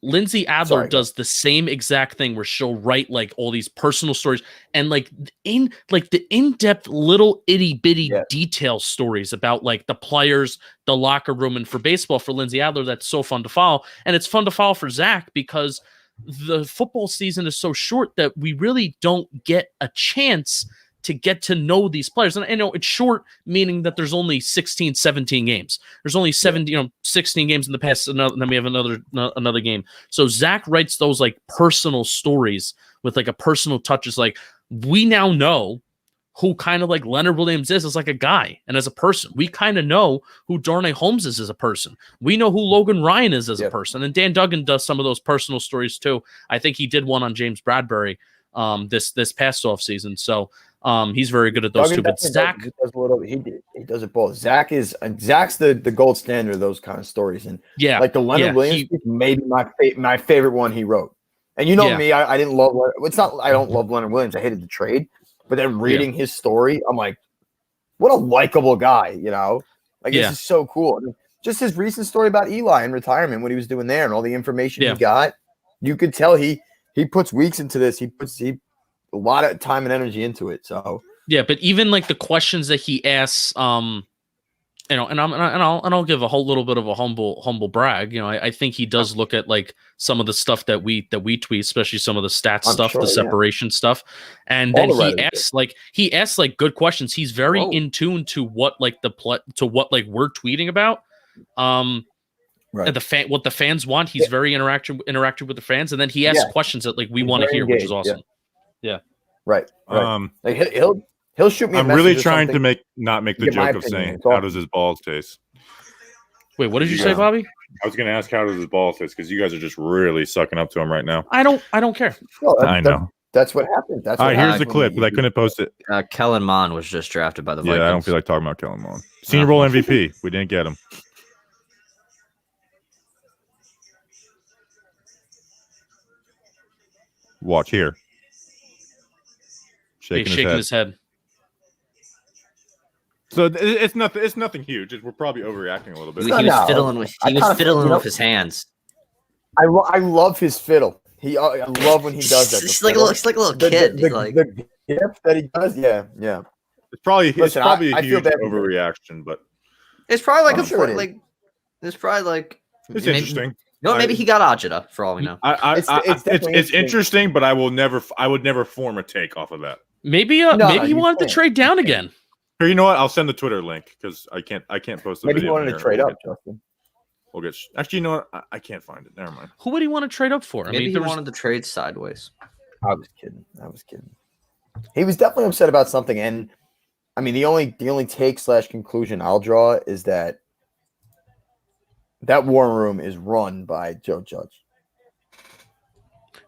Speaker 4: Lindsay Adler does the same exact thing where she'll write like all these personal stories and like the in-depth little itty bitty detail stories about like the players, the locker room, and for baseball for Lindsay Adler, that's so fun to follow. And it's fun to follow for Zach because the football season is so short that we really don't get a chance to get to know these players. And I know it's short, meaning that there's only 16, 17 games. There's only 16 games in the past, and then we have another game. So Zach writes those like personal stories with like a personal touch. It's like, we now know who kind of like Leonard Williams is as like a guy and as a person. We kind of know who Darnay Holmes is as a person. We know who Logan Ryan is as a person. And Dan Duggan does some of those personal stories too. I think he did one on James Bradbury this past offseason. So he's very good at those too. But Zach
Speaker 1: he does it both. Zach's the gold standard of those kind of stories. And like the Leonard Williams, maybe my favorite one he wrote. And me, I didn't love. It's not I don't love Leonard Williams. I hated the trade. But then reading his story, I'm like, what a likable guy, Like this is so cool. I mean, just his recent story about Eli in retirement, what he was doing there, and all the information he got. You could tell he puts weeks into this. He puts a lot of time and energy into it. So
Speaker 4: but even like the questions that he asks, and I'll give a whole little bit of a humble brag. I think he does look at like some of the stuff that we tweet, especially some of the stats stuff, the separation stuff, and then he asks like good questions. He's very in tune to what like what like we're tweeting about. And what the fans want. He's very interactive with the fans, and then he asks questions that like we want to hear, which is awesome.
Speaker 1: Right. Like he'll shoot me.
Speaker 2: I'm really trying to not make the joke of saying how does his balls taste.
Speaker 4: Wait, what did you say, Bobby?
Speaker 2: I was going to ask how does his balls taste because you guys are just really sucking up to him right now.
Speaker 4: I don't care.
Speaker 2: I know.
Speaker 1: That's what happened. All
Speaker 2: right, here's the clip, but I couldn't post it.
Speaker 3: Kellen Mond was just drafted by the Vikings.
Speaker 2: Yeah, I don't feel like talking about Kellen Mond. Senior Bowl MVP. We didn't get him. Watch here. Shaking his head. So it's nothing huge. We're probably overreacting a little bit.
Speaker 3: He was fiddling with his hands.
Speaker 1: I love his fiddle. I love when he does that.
Speaker 3: It's like a little kid.
Speaker 1: The gift that he does, yeah.
Speaker 2: It's probably a huge overreaction, but
Speaker 3: it's probably like
Speaker 2: it's interesting.
Speaker 3: Maybe he got agita for all we know.
Speaker 2: It's interesting, but I would never form a take off of that.
Speaker 4: Maybe he wanted to trade down again.
Speaker 2: Or you know what? I'll send the Twitter link because I can't post the
Speaker 1: maybe
Speaker 2: video.
Speaker 1: Maybe he wanted to trade up, Justin.
Speaker 2: We'll get. Actually, you know what? I can't find it. Never mind.
Speaker 4: Who would he want to trade up for?
Speaker 3: Maybe he wanted to trade sideways.
Speaker 1: I was kidding. He was definitely upset about something, and I mean the only take / conclusion I'll draw is that war room is run by Joe Judge.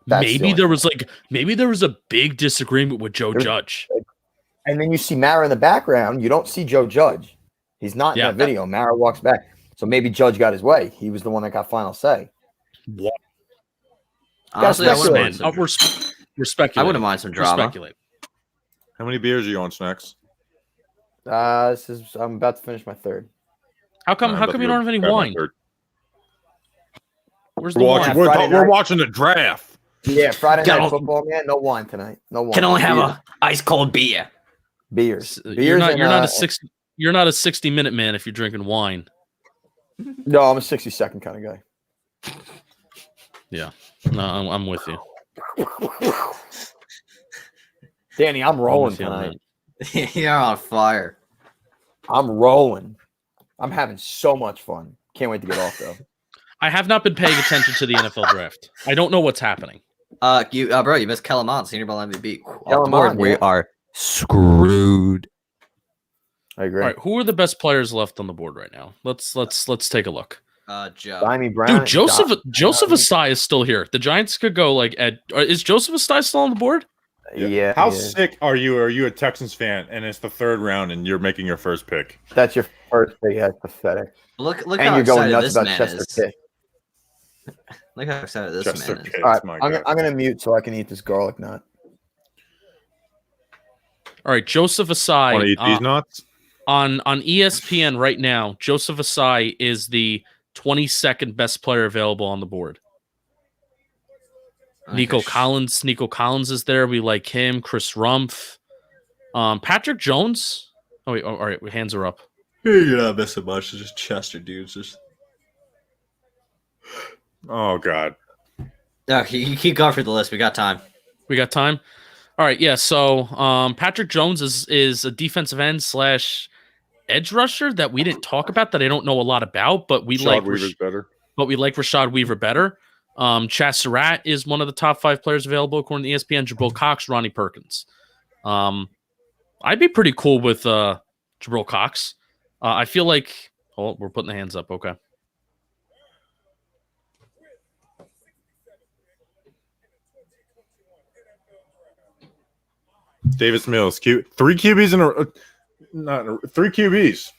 Speaker 4: Maybe there was a big disagreement with Joe Judge.
Speaker 1: And then you see Mara in the background. You don't see Joe Judge. He's not in that video. Mara walks back. So maybe Judge got his way. He was the one that got final say.
Speaker 4: What?
Speaker 3: Honestly,
Speaker 4: we're speculating.
Speaker 3: I wouldn't mind some drama.
Speaker 4: Speculate.
Speaker 2: How many beers are you on, Snacks?
Speaker 1: I'm about to finish my third.
Speaker 4: How come you don't have any wine? Where's the
Speaker 2: Watching,
Speaker 4: wine?
Speaker 2: we're watching the draft.
Speaker 1: Yeah, Friday
Speaker 3: Don't-
Speaker 1: night football, man. No wine tonight. No wine.
Speaker 3: Can only have
Speaker 1: Beer.
Speaker 3: a ice cold beer.
Speaker 1: beers.
Speaker 4: You're not.
Speaker 1: and,
Speaker 4: You're not a 60. You're not a 60-minute man if you're drinking wine.
Speaker 1: No, I'm a 60-second kind of guy.
Speaker 4: Yeah. No, I'm with you.
Speaker 1: Danny, I'm rolling
Speaker 4: with you on
Speaker 1: tonight.
Speaker 3: You're on fire.
Speaker 1: I'm rolling. I'm having so much fun. Can't wait to get off though.
Speaker 4: I have not been paying attention to the NFL draft. I don't know what's happening.
Speaker 3: Bro, you missed Kellen Mond, Senior Bowl MVP. Off the
Speaker 1: Kellen
Speaker 3: board,
Speaker 1: Mond,
Speaker 3: we
Speaker 1: yeah.
Speaker 3: are screwed.
Speaker 1: I agree.
Speaker 4: All right, who are the best players left on the board right now? Let's take a look.
Speaker 3: Joe.
Speaker 1: Dimey Brown.
Speaker 4: Dude, Joseph Asai is still here. The Giants could go like at. Is Joseph Asai still on the board?
Speaker 1: Yeah.
Speaker 2: How
Speaker 1: he is.
Speaker 2: sick are you? Are you a Texans fan and it's the 3rd round and you're making your first pick?
Speaker 1: That's your first pick. That's pathetic.
Speaker 3: Look
Speaker 1: And
Speaker 3: how
Speaker 1: you're going
Speaker 3: excited
Speaker 1: nuts
Speaker 3: this
Speaker 1: about
Speaker 3: man
Speaker 1: Chester
Speaker 3: is.
Speaker 1: Pitt.
Speaker 3: Look how excited this
Speaker 2: Chester
Speaker 3: man is.
Speaker 2: Pitt,
Speaker 1: All right,
Speaker 2: my
Speaker 1: I'm
Speaker 2: God.
Speaker 1: gonna mute so I can eat this garlic nut.
Speaker 4: All right, Joseph
Speaker 2: Want to
Speaker 4: Asai
Speaker 2: eat these nuts?
Speaker 4: on ESPN right now. Joseph Asai is the 22nd best player available on the board. Nico Collins is there. We like him. Chris Rumpf. Patrick Jones. Oh wait, all right, hands are up.
Speaker 3: You're not missing much. It's just Chester dudes. Just
Speaker 2: Oh God.
Speaker 3: you keep going through the list. We got time.
Speaker 4: We got time. All right, yeah. So Patrick Jones is a defensive end / edge rusher that we didn't talk about, that I don't know a lot about, but we like
Speaker 2: Weaver's better.
Speaker 4: Rashad Weaver better. Chaz Surratt is one of the top 5 players available according to ESPN. Jabril Cox, Ronnie Perkins. I'd be pretty cool with Jabril Cox. I feel like we're putting the hands up. Okay.
Speaker 2: Davis Mills, 3 QBs in a not 3 QBs.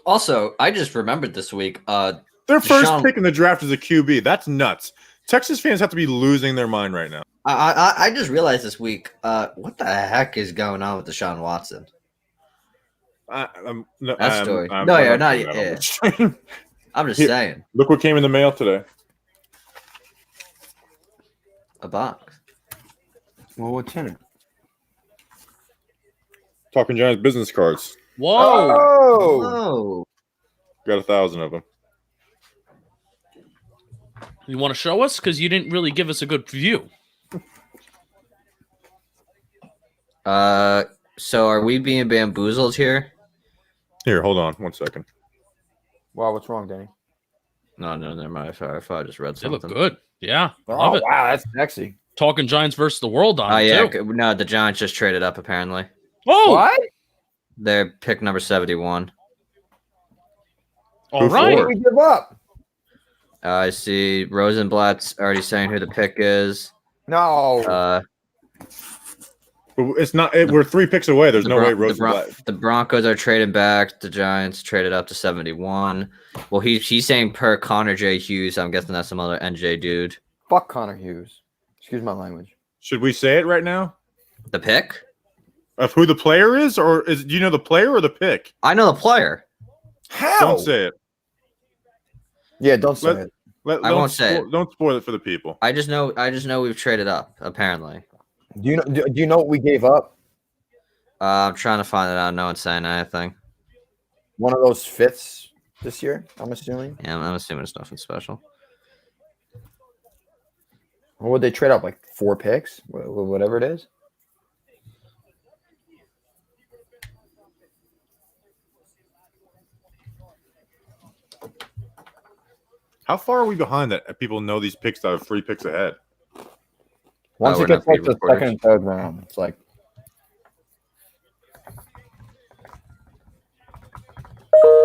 Speaker 3: Also, I just remembered this week.
Speaker 2: Their first
Speaker 3: Deshaun-
Speaker 2: pick in the draft is a QB. That's nuts. Texas fans have to be losing their mind right now.
Speaker 3: I just realized this week. What the heck is going on with Deshaun Watson? That story. No, you're not. Yeah. I'm just saying.
Speaker 2: Look what came in the mail today.
Speaker 3: A box.
Speaker 1: Well, what's in it?
Speaker 2: Talking Giants business cards.
Speaker 4: Whoa.
Speaker 1: Oh,
Speaker 3: Oh,
Speaker 2: Got 1,000 of them.
Speaker 4: You want to show us? Because you didn't really give us a good view.
Speaker 3: so are we being bamboozled here?
Speaker 2: Here, hold on 1 second.
Speaker 1: wow, what's wrong, Danny?
Speaker 3: No, never mind. I thought I just read
Speaker 4: They
Speaker 3: something.
Speaker 4: look good. Yeah.
Speaker 1: Oh,
Speaker 4: Love it.
Speaker 1: wow, that's sexy.
Speaker 4: Talking Giants versus the world on
Speaker 3: Oh
Speaker 4: it,
Speaker 3: yeah,
Speaker 4: too.
Speaker 3: no, the Giants just traded up. Apparently,
Speaker 4: Oh,
Speaker 1: What?
Speaker 3: they're pick number 71.
Speaker 4: all
Speaker 2: Who
Speaker 4: right.
Speaker 2: for?
Speaker 1: What did we give up?
Speaker 3: I see Rosenblatt's already saying who the pick is.
Speaker 1: No.
Speaker 2: It's not. We're 3 picks away. There's no way Rosenblatt.
Speaker 3: The Broncos are trading back. The Giants traded up to 71. Well, he's saying per Connor J. Hughes. I'm guessing that's some other NJ dude.
Speaker 1: Fuck Connor Hughes. Excuse my language.
Speaker 2: Should we say it right now?
Speaker 3: The pick?
Speaker 2: Of who the player is, or do you know the player or the pick?
Speaker 3: I know the player.
Speaker 1: How?
Speaker 2: Don't say it.
Speaker 1: Yeah, don't say
Speaker 2: Let-
Speaker 1: it.
Speaker 3: I won't say it.
Speaker 2: Don't spoil it for the people.
Speaker 3: I just know we've traded up. Apparently,
Speaker 1: Do you know what we gave up?
Speaker 3: I'm trying to find it out. No one's saying anything.
Speaker 1: One of those fifths this year, I'm assuming.
Speaker 3: Yeah, I'm assuming it's nothing special.
Speaker 1: What would they trade up? Like 4 picks? Whatever it is?
Speaker 2: How far are we behind that people know these picks that are 3 picks ahead?
Speaker 1: Once
Speaker 3: we're
Speaker 1: it gets
Speaker 3: not
Speaker 1: like the
Speaker 3: reporters.
Speaker 1: second and third round, it's like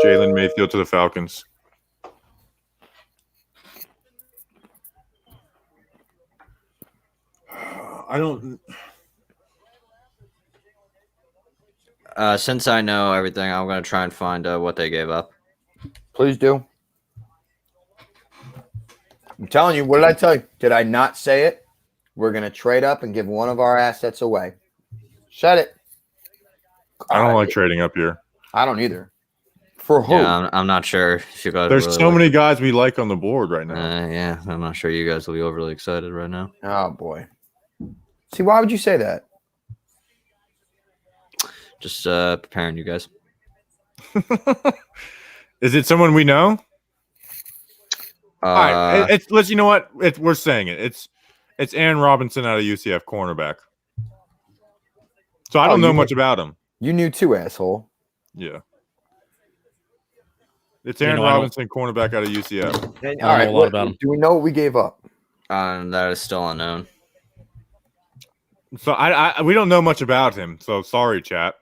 Speaker 2: Jalen Mayfield to the Falcons. I don't.
Speaker 3: Since I know everything, I'm gonna try and find what they gave up.
Speaker 1: please do. I'm telling you, what did I tell you? Did I not say it? We're gonna trade up and give one of our assets away. Shut it.
Speaker 2: I don't like trading up here.
Speaker 1: I don't either. For who?
Speaker 3: Yeah, I'm not sure if you guys.
Speaker 2: There's
Speaker 3: really
Speaker 2: so
Speaker 3: like
Speaker 2: many guys we like on the board right now.
Speaker 3: yeah, I'm not sure you guys will be overly excited right now.
Speaker 1: Oh boy. See, why would you say that?
Speaker 3: Just preparing you guys.
Speaker 2: Is it someone we know? All right, let's. You know what? We're saying it. It's Aaron Robinson out of UCF, cornerback. So I don't know much about him.
Speaker 1: You knew too, asshole.
Speaker 2: Yeah. It's Aaron Robinson, cornerback out of UCF.
Speaker 1: And,
Speaker 4: I don't know a lot about him.
Speaker 1: Do we know what we gave up?
Speaker 3: That is still unknown.
Speaker 2: So we don't know much about him. So sorry, chat.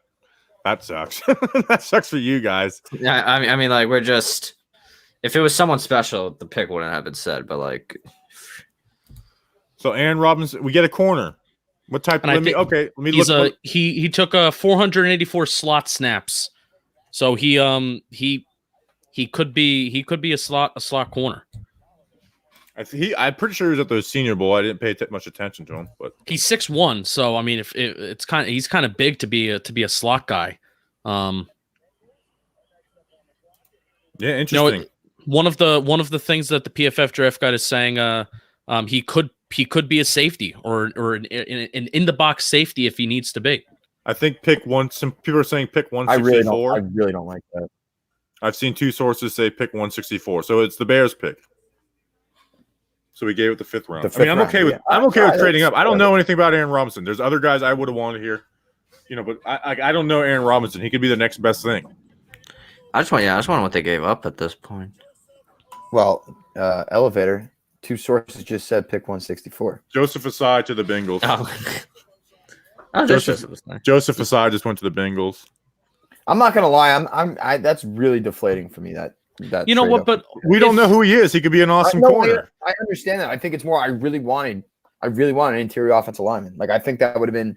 Speaker 2: That sucks. That sucks for you guys.
Speaker 3: Yeah, I mean, like we're just. If it was someone special, the pick wouldn't have been said. But like,
Speaker 2: so Aaron Robinson, we get a corner. What type? Let me look.
Speaker 4: He took 484 slot snaps, so he could be a slot corner.
Speaker 2: I'm pretty sure he was at the Senior Bowl. I didn't pay much attention to him, but
Speaker 4: he's 6'1", so I mean, he's kind of big to be a slot guy.
Speaker 2: Yeah, interesting.
Speaker 4: One of the things that the PFF draft guide is saying, he could be a safety or an in the box safety if he needs to be.
Speaker 2: I think pick one. Some people are saying pick 164.
Speaker 1: I really don't like that.
Speaker 2: I've seen two sources say pick 164, so it's the Bears pick. So we gave it the fifth round. I'm okay with trading up. I don't know anything about Aaron Robinson. There's other guys I would have wanted here, but I don't know Aaron Robinson. He could be the next best thing.
Speaker 3: I just want what they gave up at this point.
Speaker 1: Well, elevator. Two sources just said pick 164.
Speaker 2: Joseph Asai to the Bengals. Joseph Asai just went to the Bengals.
Speaker 1: I'm not gonna lie. That's really deflating for me. That
Speaker 4: you know what? But
Speaker 2: we don't know who he is. He could be an awesome corner.
Speaker 1: I understand that. I think it's more. I really wanted an interior offensive lineman. Like I think that would have been.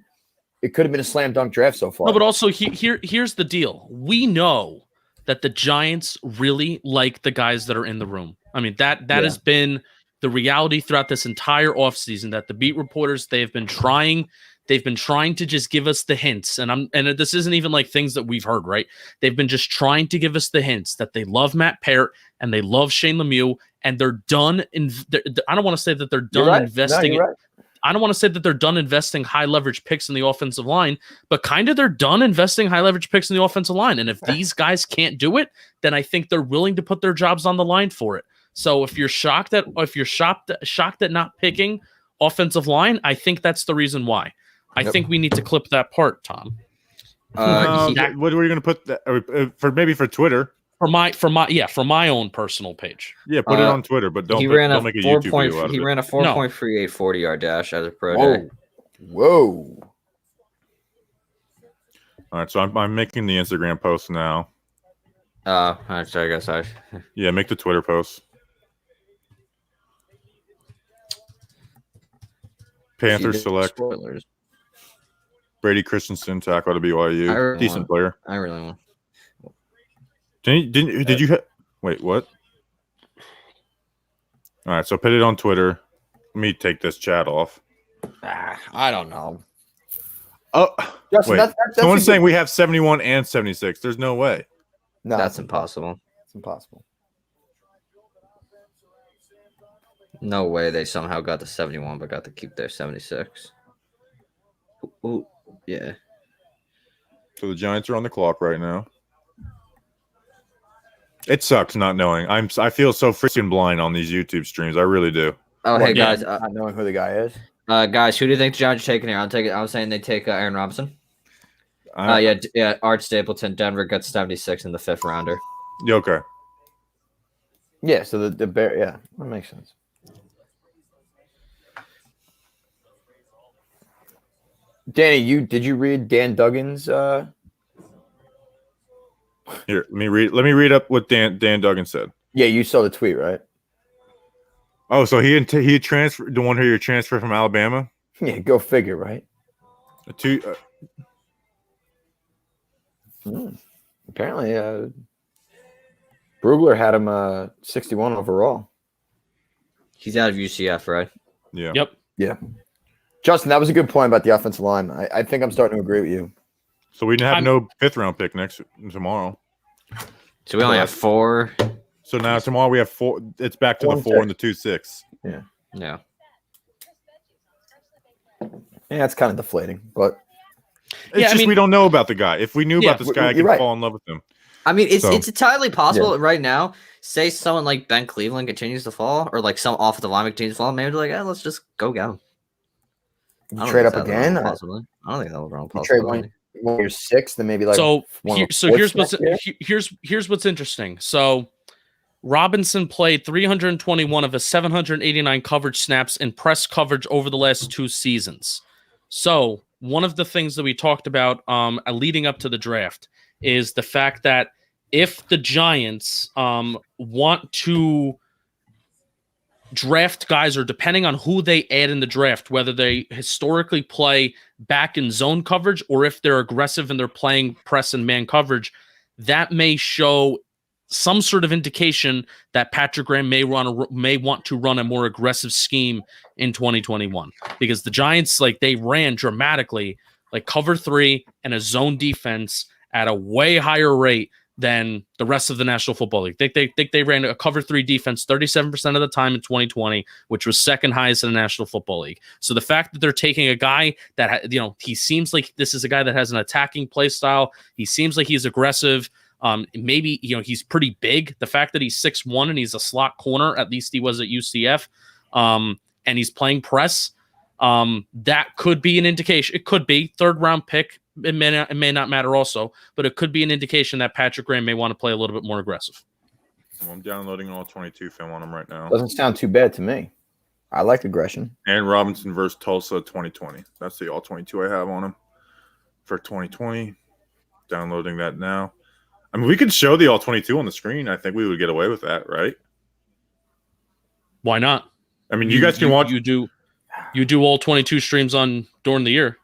Speaker 1: It could have been a slam dunk draft so far.
Speaker 4: No, but also here's the deal. We know that the Giants really like the guys that are in the room. I mean that has been the reality throughout this entire offseason, that the beat reporters, they've been trying to just give us the hints. And this isn't even like things that we've heard, right? They've been just trying to give us the hints that they love Matt Parrott and they love Shane Lemieux, and they're done. I don't want to say that they're done investing.
Speaker 1: No,
Speaker 4: I don't want to say that they're done investing high leverage picks in the offensive line, but kind of they're done investing high leverage picks in the offensive line. And if these guys can't do it, then I think they're willing to put their jobs on the line for it. So if you're shocked at not picking offensive line, I think that's the reason why. I think we need to clip that part, Tom.
Speaker 2: What were you going to put for Twitter?
Speaker 4: For my own personal page.
Speaker 2: Yeah, put it on Twitter, but don't make a YouTube video out of it.
Speaker 3: He ran a 4.38 40-yard dash as a pro day.
Speaker 1: Whoa.
Speaker 2: All right, so I'm making the Instagram post now.
Speaker 3: I guess I.
Speaker 2: Yeah, make the Twitter post. Panthers select
Speaker 3: spoilers.
Speaker 2: Brady Christensen, tackle to BYU. Decent player.
Speaker 3: I really want.
Speaker 2: Did you wait? What? All right, so put it on Twitter. Let me take this chat off.
Speaker 3: I don't know.
Speaker 2: Oh,
Speaker 1: Justin,
Speaker 2: wait. Someone's saying we have 71 and 76. There's no way.
Speaker 1: No,
Speaker 3: that's impossible.
Speaker 1: It's impossible.
Speaker 3: No way they somehow got the 71 but got to keep their 76. Ooh, yeah.
Speaker 2: So the Giants are on the clock right now. It sucks not knowing. I feel so freaking blind on these YouTube streams. I really do.
Speaker 3: Oh, hey guys,
Speaker 1: not knowing who the guy is.
Speaker 3: Guys, who do you think the Giants are taking here? I was saying they take Aaron Robinson. Yeah. Art Stapleton. Denver gets 76 in the 5th rounder.
Speaker 2: Yeah, okay.
Speaker 1: Yeah. So the Bear. Yeah, that makes sense. Danny, did you read Dan Duggan's?
Speaker 2: Here, let me read up what Dan Duggan said.
Speaker 1: Yeah, you saw the tweet, right?
Speaker 2: Oh, so he transferred the one who transferred from Alabama.
Speaker 1: Yeah, go figure, right? Apparently, Brugler had him 61 overall.
Speaker 3: He's out of UCF, right?
Speaker 2: Yeah.
Speaker 4: Yep.
Speaker 1: Yeah. Justin, that was a good point about the offensive line. I think I'm starting to agree with you.
Speaker 2: So we have no 5th round pick tomorrow.
Speaker 3: So we only have 4.
Speaker 2: So now tomorrow we have 4. It's back to
Speaker 1: 4
Speaker 2: the
Speaker 1: and
Speaker 2: 4 and the 2-6.
Speaker 1: Yeah.
Speaker 3: Yeah.
Speaker 1: Yeah, it's kind of deflating, but
Speaker 2: It's just we don't know about the guy. If we knew about this guy, I could
Speaker 1: right.
Speaker 2: fall in love with him.
Speaker 3: I mean, it's
Speaker 2: So-
Speaker 3: it's entirely possible right now. Say someone like Ben Cleveland continues to fall, or like some offensive lineman continues to fall. Maybe they're like, let's just go get him.
Speaker 1: you trade up again.
Speaker 3: Possibly. I don't think that was wrong.
Speaker 1: You trade when you're 6th, then maybe like
Speaker 4: here's what's interesting. So Robinson played 321 of his 789 coverage snaps in press coverage over the last 2 seasons. So one of the things that we talked about leading up to the draft is the fact that if the Giants want to draft guys, or depending on who they add in the draft, whether they historically play back in zone coverage or if they're aggressive and they're playing press and man coverage, that may show some sort of indication that Patrick Graham may want to run a more aggressive scheme in 2021, because the Giants, like, they ran dramatically, like cover 3 and a zone defense at a way higher rate than the rest of the National Football League. They ran a cover 3 defense 37% of the time in 2020, which was second highest in the National Football League. So the fact that they're taking a guy that, he seems like this is a guy that has an attacking play style. He seems like he's aggressive. Maybe, he's pretty big. The fact that he's 6'1" and he's a slot corner, at least he was at UCF, and he's playing press, that could be an indication. It could be 3rd round pick. It may not matter also, but it could be an indication that Patrick Graham may want to play a little bit more aggressive.
Speaker 2: Well, I'm downloading all 22 film on him right now.
Speaker 1: Doesn't sound too bad to me. I like aggression.
Speaker 2: And Robinson versus Tulsa 2020. That's the all 22 I have on him for 2020. Downloading that now. I mean, we could show the all 22 on the screen. I think we would get away with that, right?
Speaker 4: Why not?
Speaker 2: I mean, you guys can watch.
Speaker 4: You do all 22 streams during the year.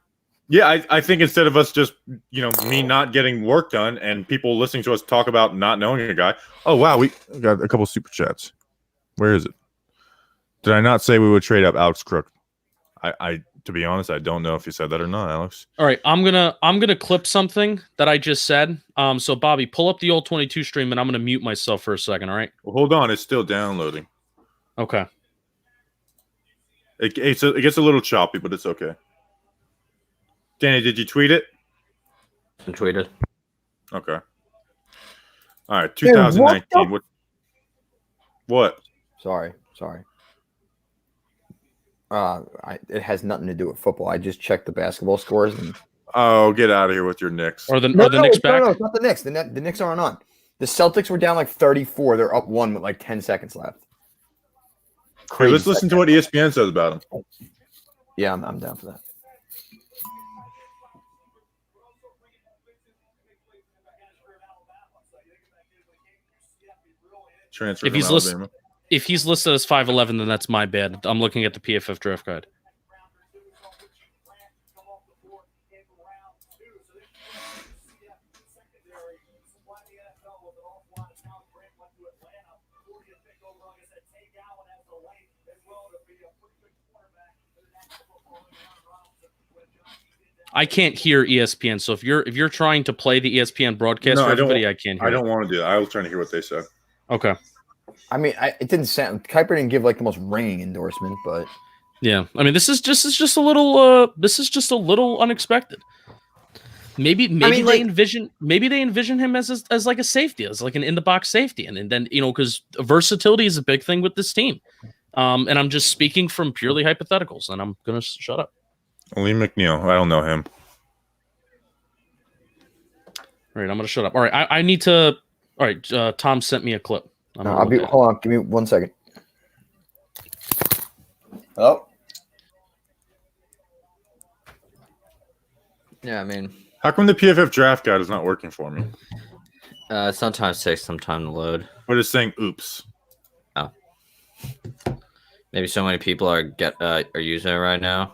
Speaker 2: Yeah, I think instead of us just, me not getting work done and people listening to us talk about not knowing a guy. Oh, wow, we got a couple super chats. Where is it? Did I not say we would trade up Alex Crook? I to be honest, I don't know if you said that or not, Alex.
Speaker 4: All right, I'm gonna clip something that I just said. So Bobby, pull up the old 22 stream, and I'm gonna mute myself for a second. All right.
Speaker 2: Well, hold on, it's still downloading.
Speaker 4: Okay.
Speaker 2: It gets a little choppy, but it's okay. Danny, did you tweet it?
Speaker 3: I tweeted.
Speaker 2: Okay. All right, 2019. What?
Speaker 1: Sorry. It has nothing to do with football. I just checked the basketball scores. And
Speaker 2: Oh, get out of here with your Knicks.
Speaker 4: Are the Knicks back?
Speaker 1: No, it's not the Knicks. The Knicks aren't on. The Celtics were down like 34. They're up 1 with like 10 seconds left.
Speaker 2: Hey, let's listen to what ESPN says about him.
Speaker 1: Yeah, I'm down for that.
Speaker 2: Transfer
Speaker 4: If he's
Speaker 2: from Alabama.
Speaker 4: If he's listed as 5'11", then that's my bad. I'm looking at the PFF draft guide. I can't hear ESPN, so if you're trying to play the ESPN broadcast for everybody, I can't hear.
Speaker 2: I don't want to do that. I was trying to hear what they said.
Speaker 4: Okay.
Speaker 1: I mean, it didn't sound. Kuiper didn't give like the most ringing endorsement, but
Speaker 4: yeah, I mean, this is just a little unexpected. Maybe they envision him as like a safety, as like an in the box safety, and then because versatility is a big thing with this team. And I'm just speaking from purely hypotheticals, and I'm gonna shut up.
Speaker 2: Lee McNeil, I don't know him.
Speaker 4: All right, I'm gonna shut up. All right, I need to. All right, Tom sent me a clip.
Speaker 1: Hold on, give me 1 second. Hello?
Speaker 3: Yeah, I mean,
Speaker 2: How come the PFF draft guide is not working for me?
Speaker 3: sometimes takes some time to load.
Speaker 2: But it's saying oops.
Speaker 3: Oh, maybe so many people are using it right now.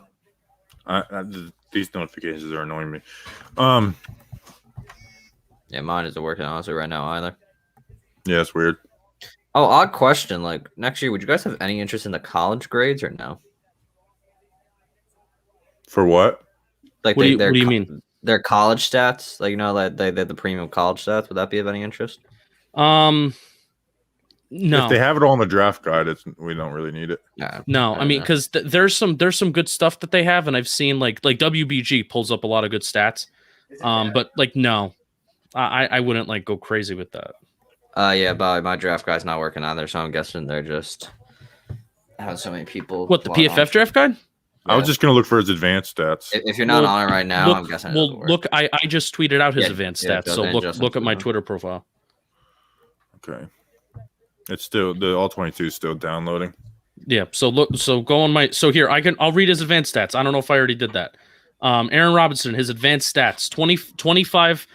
Speaker 2: These notifications are annoying me.
Speaker 3: Yeah, mine isn't working honestly right now either.
Speaker 2: Yeah, it's weird.
Speaker 3: Oh, odd question. Like next year, would you guys have any interest in the college grades or no?
Speaker 2: For what?
Speaker 3: Like
Speaker 4: what do you mean?
Speaker 3: Their college stats, like that the premium college stats. Would that be of any interest?
Speaker 4: No.
Speaker 2: If they have it all in the draft guide, we don't really need it.
Speaker 4: No, I mean, because there's some good stuff that they have, and I've seen like WBG pulls up a lot of good stats. But like no, I wouldn't like go crazy with that.
Speaker 3: Yeah, but my draft guide's not working either, so I'm guessing they're just having so many people.
Speaker 4: What, the PFF draft guide?
Speaker 2: I was just gonna look for his advanced stats.
Speaker 3: If you're not on it right now, I'm guessing.
Speaker 4: Well, look, I just tweeted out his advanced stats, so look at my Twitter profile.
Speaker 2: Okay, it's still the all 22 is still downloading.
Speaker 4: Yeah, so go on my here I'll read his advanced stats. I don't know if I already did that. Aaron Robinson, his advanced stats: 25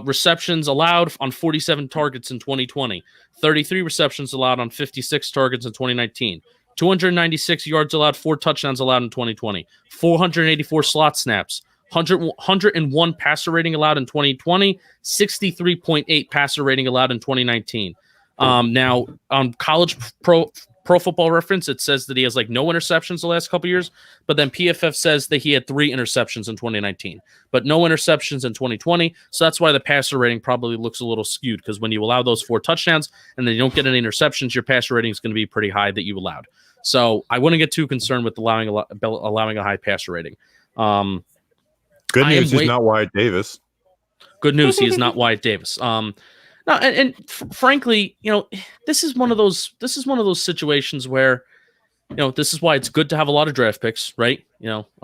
Speaker 4: receptions allowed on 47 targets in 2020, 33 receptions allowed on 56 targets in 2019. 296 yards allowed, 4 touchdowns allowed in 2020, 484 slot snaps, 101 passer rating allowed in 2020, 63.8 passer rating allowed in 2019. Now, on college pro football reference, it says that he has like no interceptions the last couple years, but then PFF says that he had 3 interceptions in 2019, but no interceptions in 2020. So that's why the passer rating probably looks a little skewed, because when you allow those 4 touchdowns and then you don't get any interceptions, your passer rating is going to be pretty high that you allowed. So I wouldn't get too concerned with allowing a high passer rating.
Speaker 2: Good news, he's not Wyatt Davis.
Speaker 4: Good news, he is not Wyatt Davis. No, and frankly, this is one of those situations where, this is why it's good to have a lot of draft picks, right? I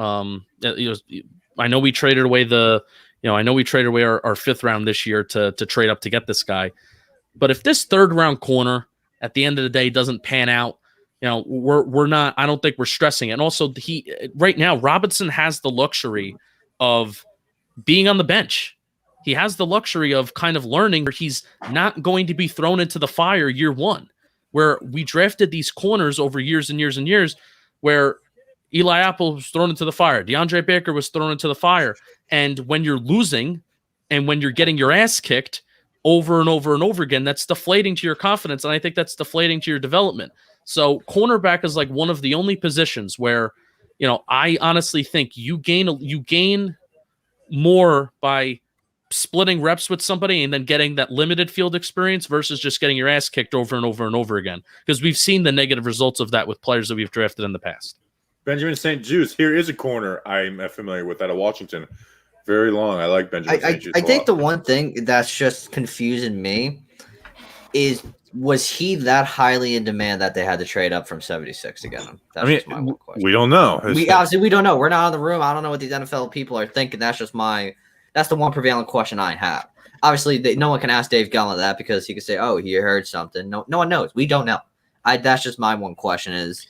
Speaker 4: know we traded away our 5th round this year to trade up to get this guy, but if this 3rd round corner at the end of the day doesn't pan out, we're not. I don't think we're stressing it. And also, right now Robinson has the luxury of being on the bench. He has the luxury of kind of learning where he's not going to be thrown into the fire year 1, where we drafted these corners over years and years and years, where Eli Apple was thrown into the fire, DeAndre Baker was thrown into the fire. And when you're losing and when you're getting your ass kicked over and over and over again, that's deflating to your confidence. And I think that's deflating to your development. So cornerback is like one of the only positions where, I honestly think you gain more by splitting reps with somebody and then getting that limited field experience versus just getting your ass kicked over and over and over again. Because we've seen the negative results of that with players that we've drafted in the past.
Speaker 2: Benjamin St. Juice, here is a corner I'm familiar with out of Washington. Very long. I like Benjamin St. Juice.
Speaker 3: I think the one thing that's just confusing me is, was he that highly in demand that they had to trade up from 76 to get him? That's just my one question.
Speaker 2: We don't know.
Speaker 3: We don't know. We're not in the room. I don't know what these NFL people are thinking. That's the one prevailing question I have. Obviously, no one can ask Dave Gettleman that, because he could say, "Oh, he heard something." No one knows. We don't know. That's just my one question is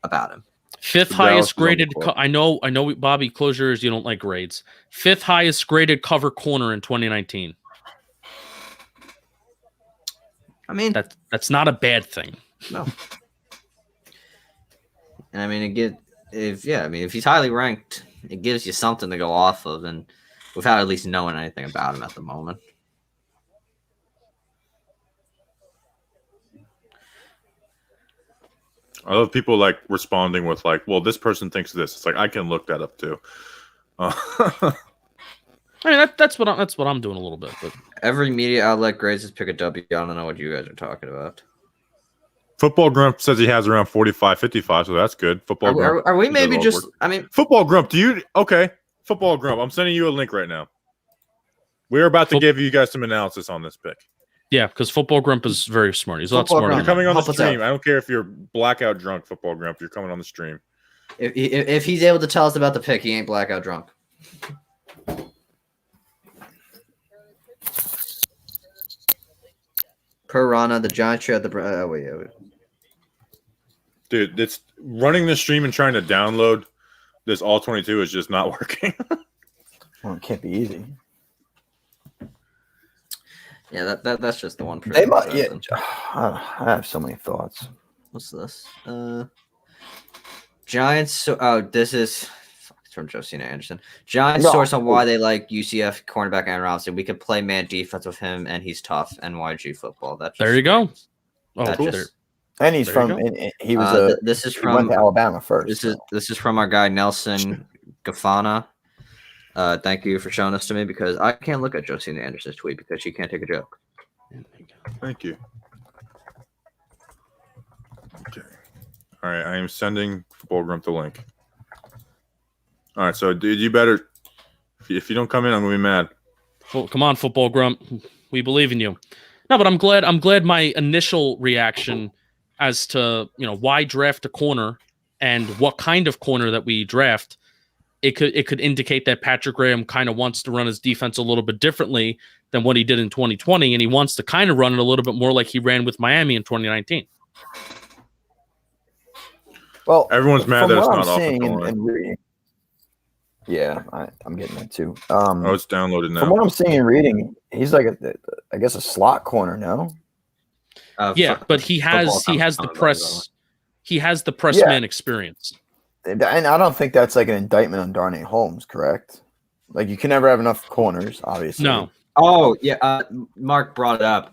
Speaker 3: about him.
Speaker 4: 5th highest graded. I know, Bobby, close your ears. You don't like grades. 5th highest graded cover corner in 2019.
Speaker 3: I mean,
Speaker 4: that's not a bad thing.
Speaker 3: No. And I mean, if he's highly ranked, it gives you something to go off of, and without at least knowing anything about him at the moment.
Speaker 2: I love people like responding with like, well, this person thinks this. It's like, I can look that up too.
Speaker 4: I mean, that's what I'm doing a little bit. But
Speaker 3: every media outlet grades his pick a W. I don't know what you guys are talking about.
Speaker 2: Football Grump says he has around 45, 55, so that's good. Football Grump.
Speaker 3: Are we maybe just? I mean,
Speaker 2: Football Grump. Okay? Football Grump. I'm sending you a link right now. We're about to give you guys some analysis on this pick.
Speaker 4: Yeah, because Football Grump is very smart. He's a lot smarter.
Speaker 2: You're coming on the stream. I don't care if you're blackout drunk, Football Grump. You're coming on the stream.
Speaker 3: If he's able to tell us about the pick, he ain't blackout drunk. Piranha, the Giants share the. Wait.
Speaker 2: Dude, it's running the stream and trying to download this all 22 is just not working.
Speaker 1: Well, it can't be easy.
Speaker 3: Yeah, that's just the one.
Speaker 1: They might. Yeah, I have so many thoughts.
Speaker 3: What's this? Giants. So, this is from Josina Anderson. Giants source on why they like UCF cornerback Aaron Robinson. We could play man defense with him, and he's tough. NYG football. That's
Speaker 4: there you go.
Speaker 3: Oh, cool.
Speaker 1: And he's from. He was.
Speaker 3: This is
Speaker 1: he
Speaker 3: from
Speaker 1: went to Alabama first.
Speaker 3: This is from our guy Nelson Gafana. Thank you for showing this to me, because I can't look at Josina Anderson's tweet because she can't take a joke.
Speaker 2: Thank you. Okay. All right, I am sending Football Grump the link. All right, so dude, you better. If you don't come in, I'm gonna be mad.
Speaker 4: Come on, Football Grump. We believe in you. No, but I'm glad my initial reaction as to why draft a corner and what kind of corner that we draft, it could indicate that Patrick Graham kind of wants to run his defense a little bit differently than what he did in 2020, and he wants to kind of run it a little bit more like he ran with Miami in 2019.
Speaker 1: Well,
Speaker 2: everyone's mad that it's not
Speaker 1: offensive
Speaker 2: line.
Speaker 1: and reading. Yeah, I'm getting that too.
Speaker 2: It's downloaded now.
Speaker 1: From what I'm seeing and reading, he's like I guess a slot corner, no?
Speaker 4: Yeah, but he has the press man experience.
Speaker 1: And I don't think that's like an indictment on Darnay Holmes, correct? Like you can never have enough corners, obviously.
Speaker 3: No. Oh yeah, Mark brought it up.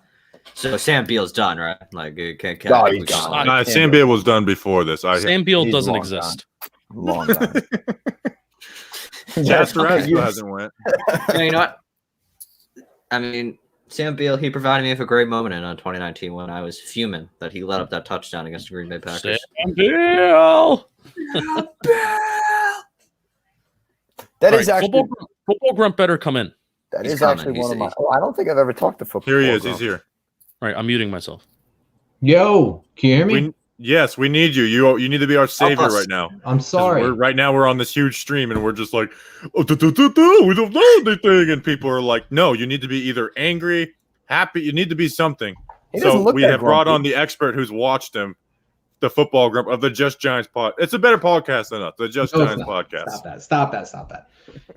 Speaker 3: So Sam Beal's done, right? Like, he's
Speaker 2: gone. Sam Beal was done before this.
Speaker 4: Sam Beal doesn't exist.
Speaker 1: Long time.
Speaker 2: Jasper hasn't went.
Speaker 3: You know what? I mean, Sam Beal, he provided me with a great moment in 2019 when I was fuming that he let up that touchdown against the Green Bay Packers.
Speaker 4: Sam Beal.
Speaker 1: That is actually
Speaker 4: Football Grump better come in.
Speaker 1: That is actually one of my. I don't think I've ever talked to Football.
Speaker 2: Here he is.
Speaker 1: Grump.
Speaker 2: He's here.
Speaker 4: All right, I'm muting myself.
Speaker 5: Yo, can you hear me?
Speaker 2: Yes, we need you. You need to be our savior right now.
Speaker 5: I'm sorry.
Speaker 2: Right now we're on this huge stream and we're just like, we don't know anything, and people are like, no, you need to be either angry, happy. You need to be something. So we have brought on the expert who's watched him, the Football Grump of the Just Giants pod. It's a better podcast than us, the Just Giants podcast.
Speaker 5: Stop that.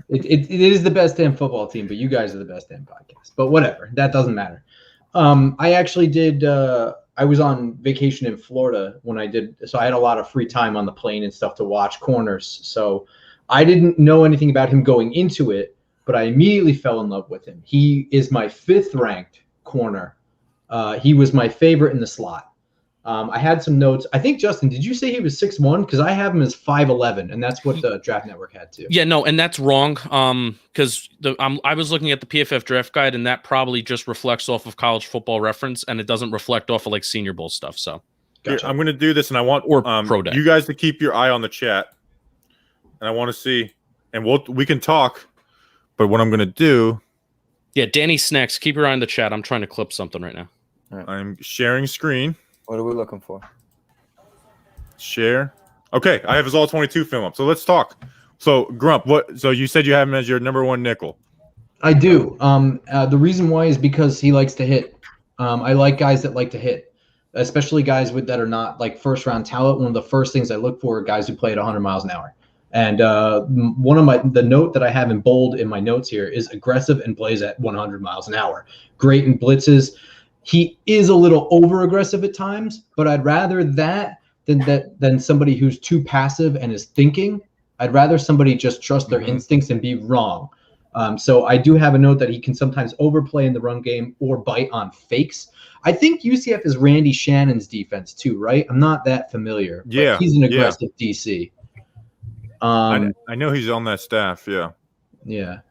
Speaker 5: It is the best damn football team, but you guys are the best damn podcast. But whatever, that doesn't matter. I actually did. I was on vacation in Florida when I did, so I had a lot of free time on the plane and stuff to watch corners. So I didn't know anything about him going into it, but I immediately fell in love with him. He is my 5th ranked corner. He was my favorite in the slot. I had some notes. I think, Justin, did you say he was 6'1"? Because I have him as 5'11", and that's what the Draft Network had too.
Speaker 4: Yeah, no, and that's wrong. Because I was looking at the PFF Draft Guide, and that probably just reflects off of College Football Reference, and it doesn't reflect off of like Senior Bowl stuff. So,
Speaker 2: gotcha. I'm going to do this, and I want
Speaker 4: Pro Day.
Speaker 2: You guys to keep your eye on the chat, and I want to see, and we can talk. But what I'm going to do,
Speaker 4: Danny Snacks, keep your eye on the chat. I'm trying to clip something right now.
Speaker 2: I'm sharing screen.
Speaker 1: What are we looking for?
Speaker 2: Share. Okay, I have his all 22 film up. So let's talk. So Grump, so you said you have him as your number 1 nickel.
Speaker 5: I do. The reason why is because he likes to hit. I like guys that like to hit, especially guys that are not like first round talent. One of the first things I look for are guys who play at 100 miles an hour. And one of the note that I have in bold in my notes here is aggressive and plays at 100 miles an hour. Great in blitzes. He is a little over aggressive at times, but I'd rather that than somebody who's too passive and is thinking. I'd rather somebody just trust their instincts and be wrong. So I do have a note that he can sometimes overplay in the run game or bite on fakes. I think UCF is Randy Shannon's defense too, right? I'm not that familiar.
Speaker 2: Yeah,
Speaker 5: he's an aggressive DC.
Speaker 2: I know he's on that staff. Yeah.
Speaker 5: Yeah.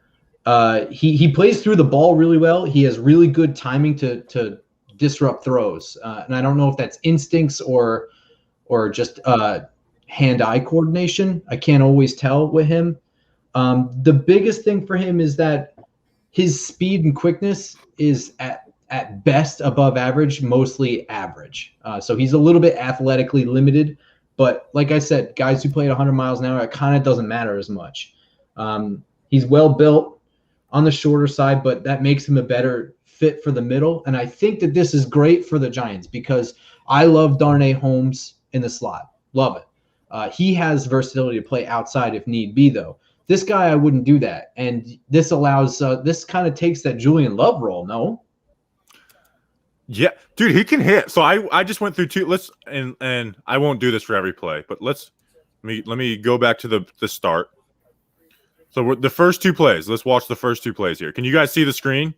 Speaker 5: He plays through the ball really well. He has really good timing to disrupt throws. And I don't know if that's instincts or just hand-eye coordination. I can't always tell with him. The biggest thing for him is that his speed and quickness is at best above average, mostly average. So he's a little bit athletically limited. But like I said, guys who play at 100 miles an hour, it kind of doesn't matter as much. He's well built on the shorter side, but that makes him a better fit for the middle. And I think that this is great for the Giants because I love Darnay Holmes in the slot. Love it. He has versatility to play outside if need be, though. This guy, I wouldn't do that. And this allows this kind of takes that Julian Love role, no?
Speaker 2: Yeah, dude, he can hit. So I just went through two. And I won't do this for every play, but let me go back to the start. So the first 2 plays. Let's watch the first 2 plays here. Can you guys see the screen?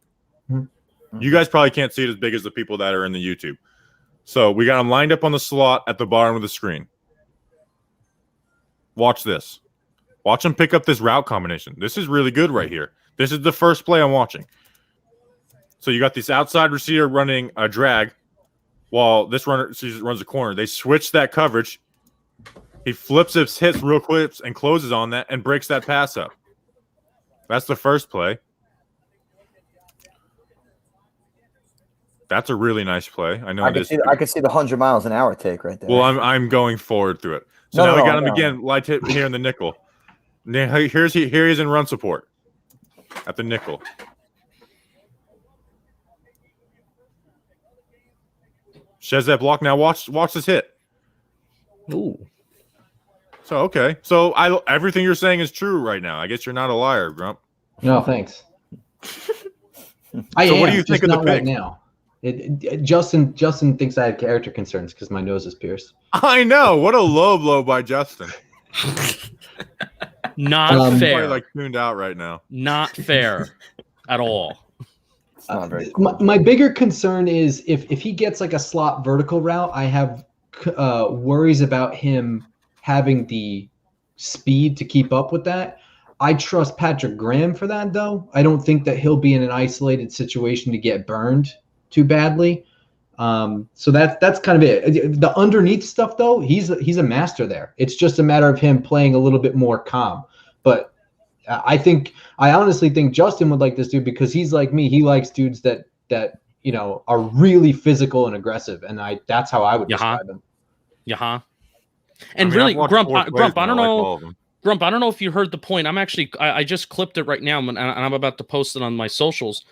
Speaker 2: Mm-hmm. You guys probably can't see it as big as the people that are in the YouTube. So we got him lined up on the slot at the bottom of the screen. Watch this. Watch him pick up this route combination. This is really good right here. This is the first play I'm watching. So you got this outside receiver running a drag while this runner runs a corner. They switch that coverage. He flips his hits real quick and closes on that and breaks that pass up. That's the first play. That's a really nice play. I know
Speaker 1: I could see the 100 miles an hour take right there.
Speaker 2: Well, I'm going forward through it. So now we got him again, light hit here in the nickel. Now here he is in run support at the nickel. Sheds that block. Now watch this hit.
Speaker 3: Ooh.
Speaker 2: So okay. So everything you're saying is true right now. I guess you're not a liar, Grump.
Speaker 5: No, thanks.
Speaker 2: So what do you think of the pick?
Speaker 5: Right now? Justin thinks I have character concerns because my nose is pierced.
Speaker 2: I know. What a low blow by Justin.
Speaker 4: Not
Speaker 2: He's
Speaker 4: fair.
Speaker 2: probably like tuned out right now.
Speaker 4: Not fair at all.
Speaker 1: It's not very cool.
Speaker 5: My bigger concern is if he gets like a slot vertical route, I have worries about him having the speed to keep up with that. I trust Patrick Graham for that, though. I don't think that he'll be in an isolated situation to get burned too badly. So that's kind of it. The underneath stuff, though, he's a master there. It's just a matter of him playing a little bit more calm. But I honestly think Justin would like this dude because he's like me. He likes dudes that are really physical and aggressive, and that's how I would describe him.
Speaker 4: Yeah. And really, Grump, I don't know. Grump, I don't know if you heard the point. I just clipped it right now, and I'm about to post it on my socials.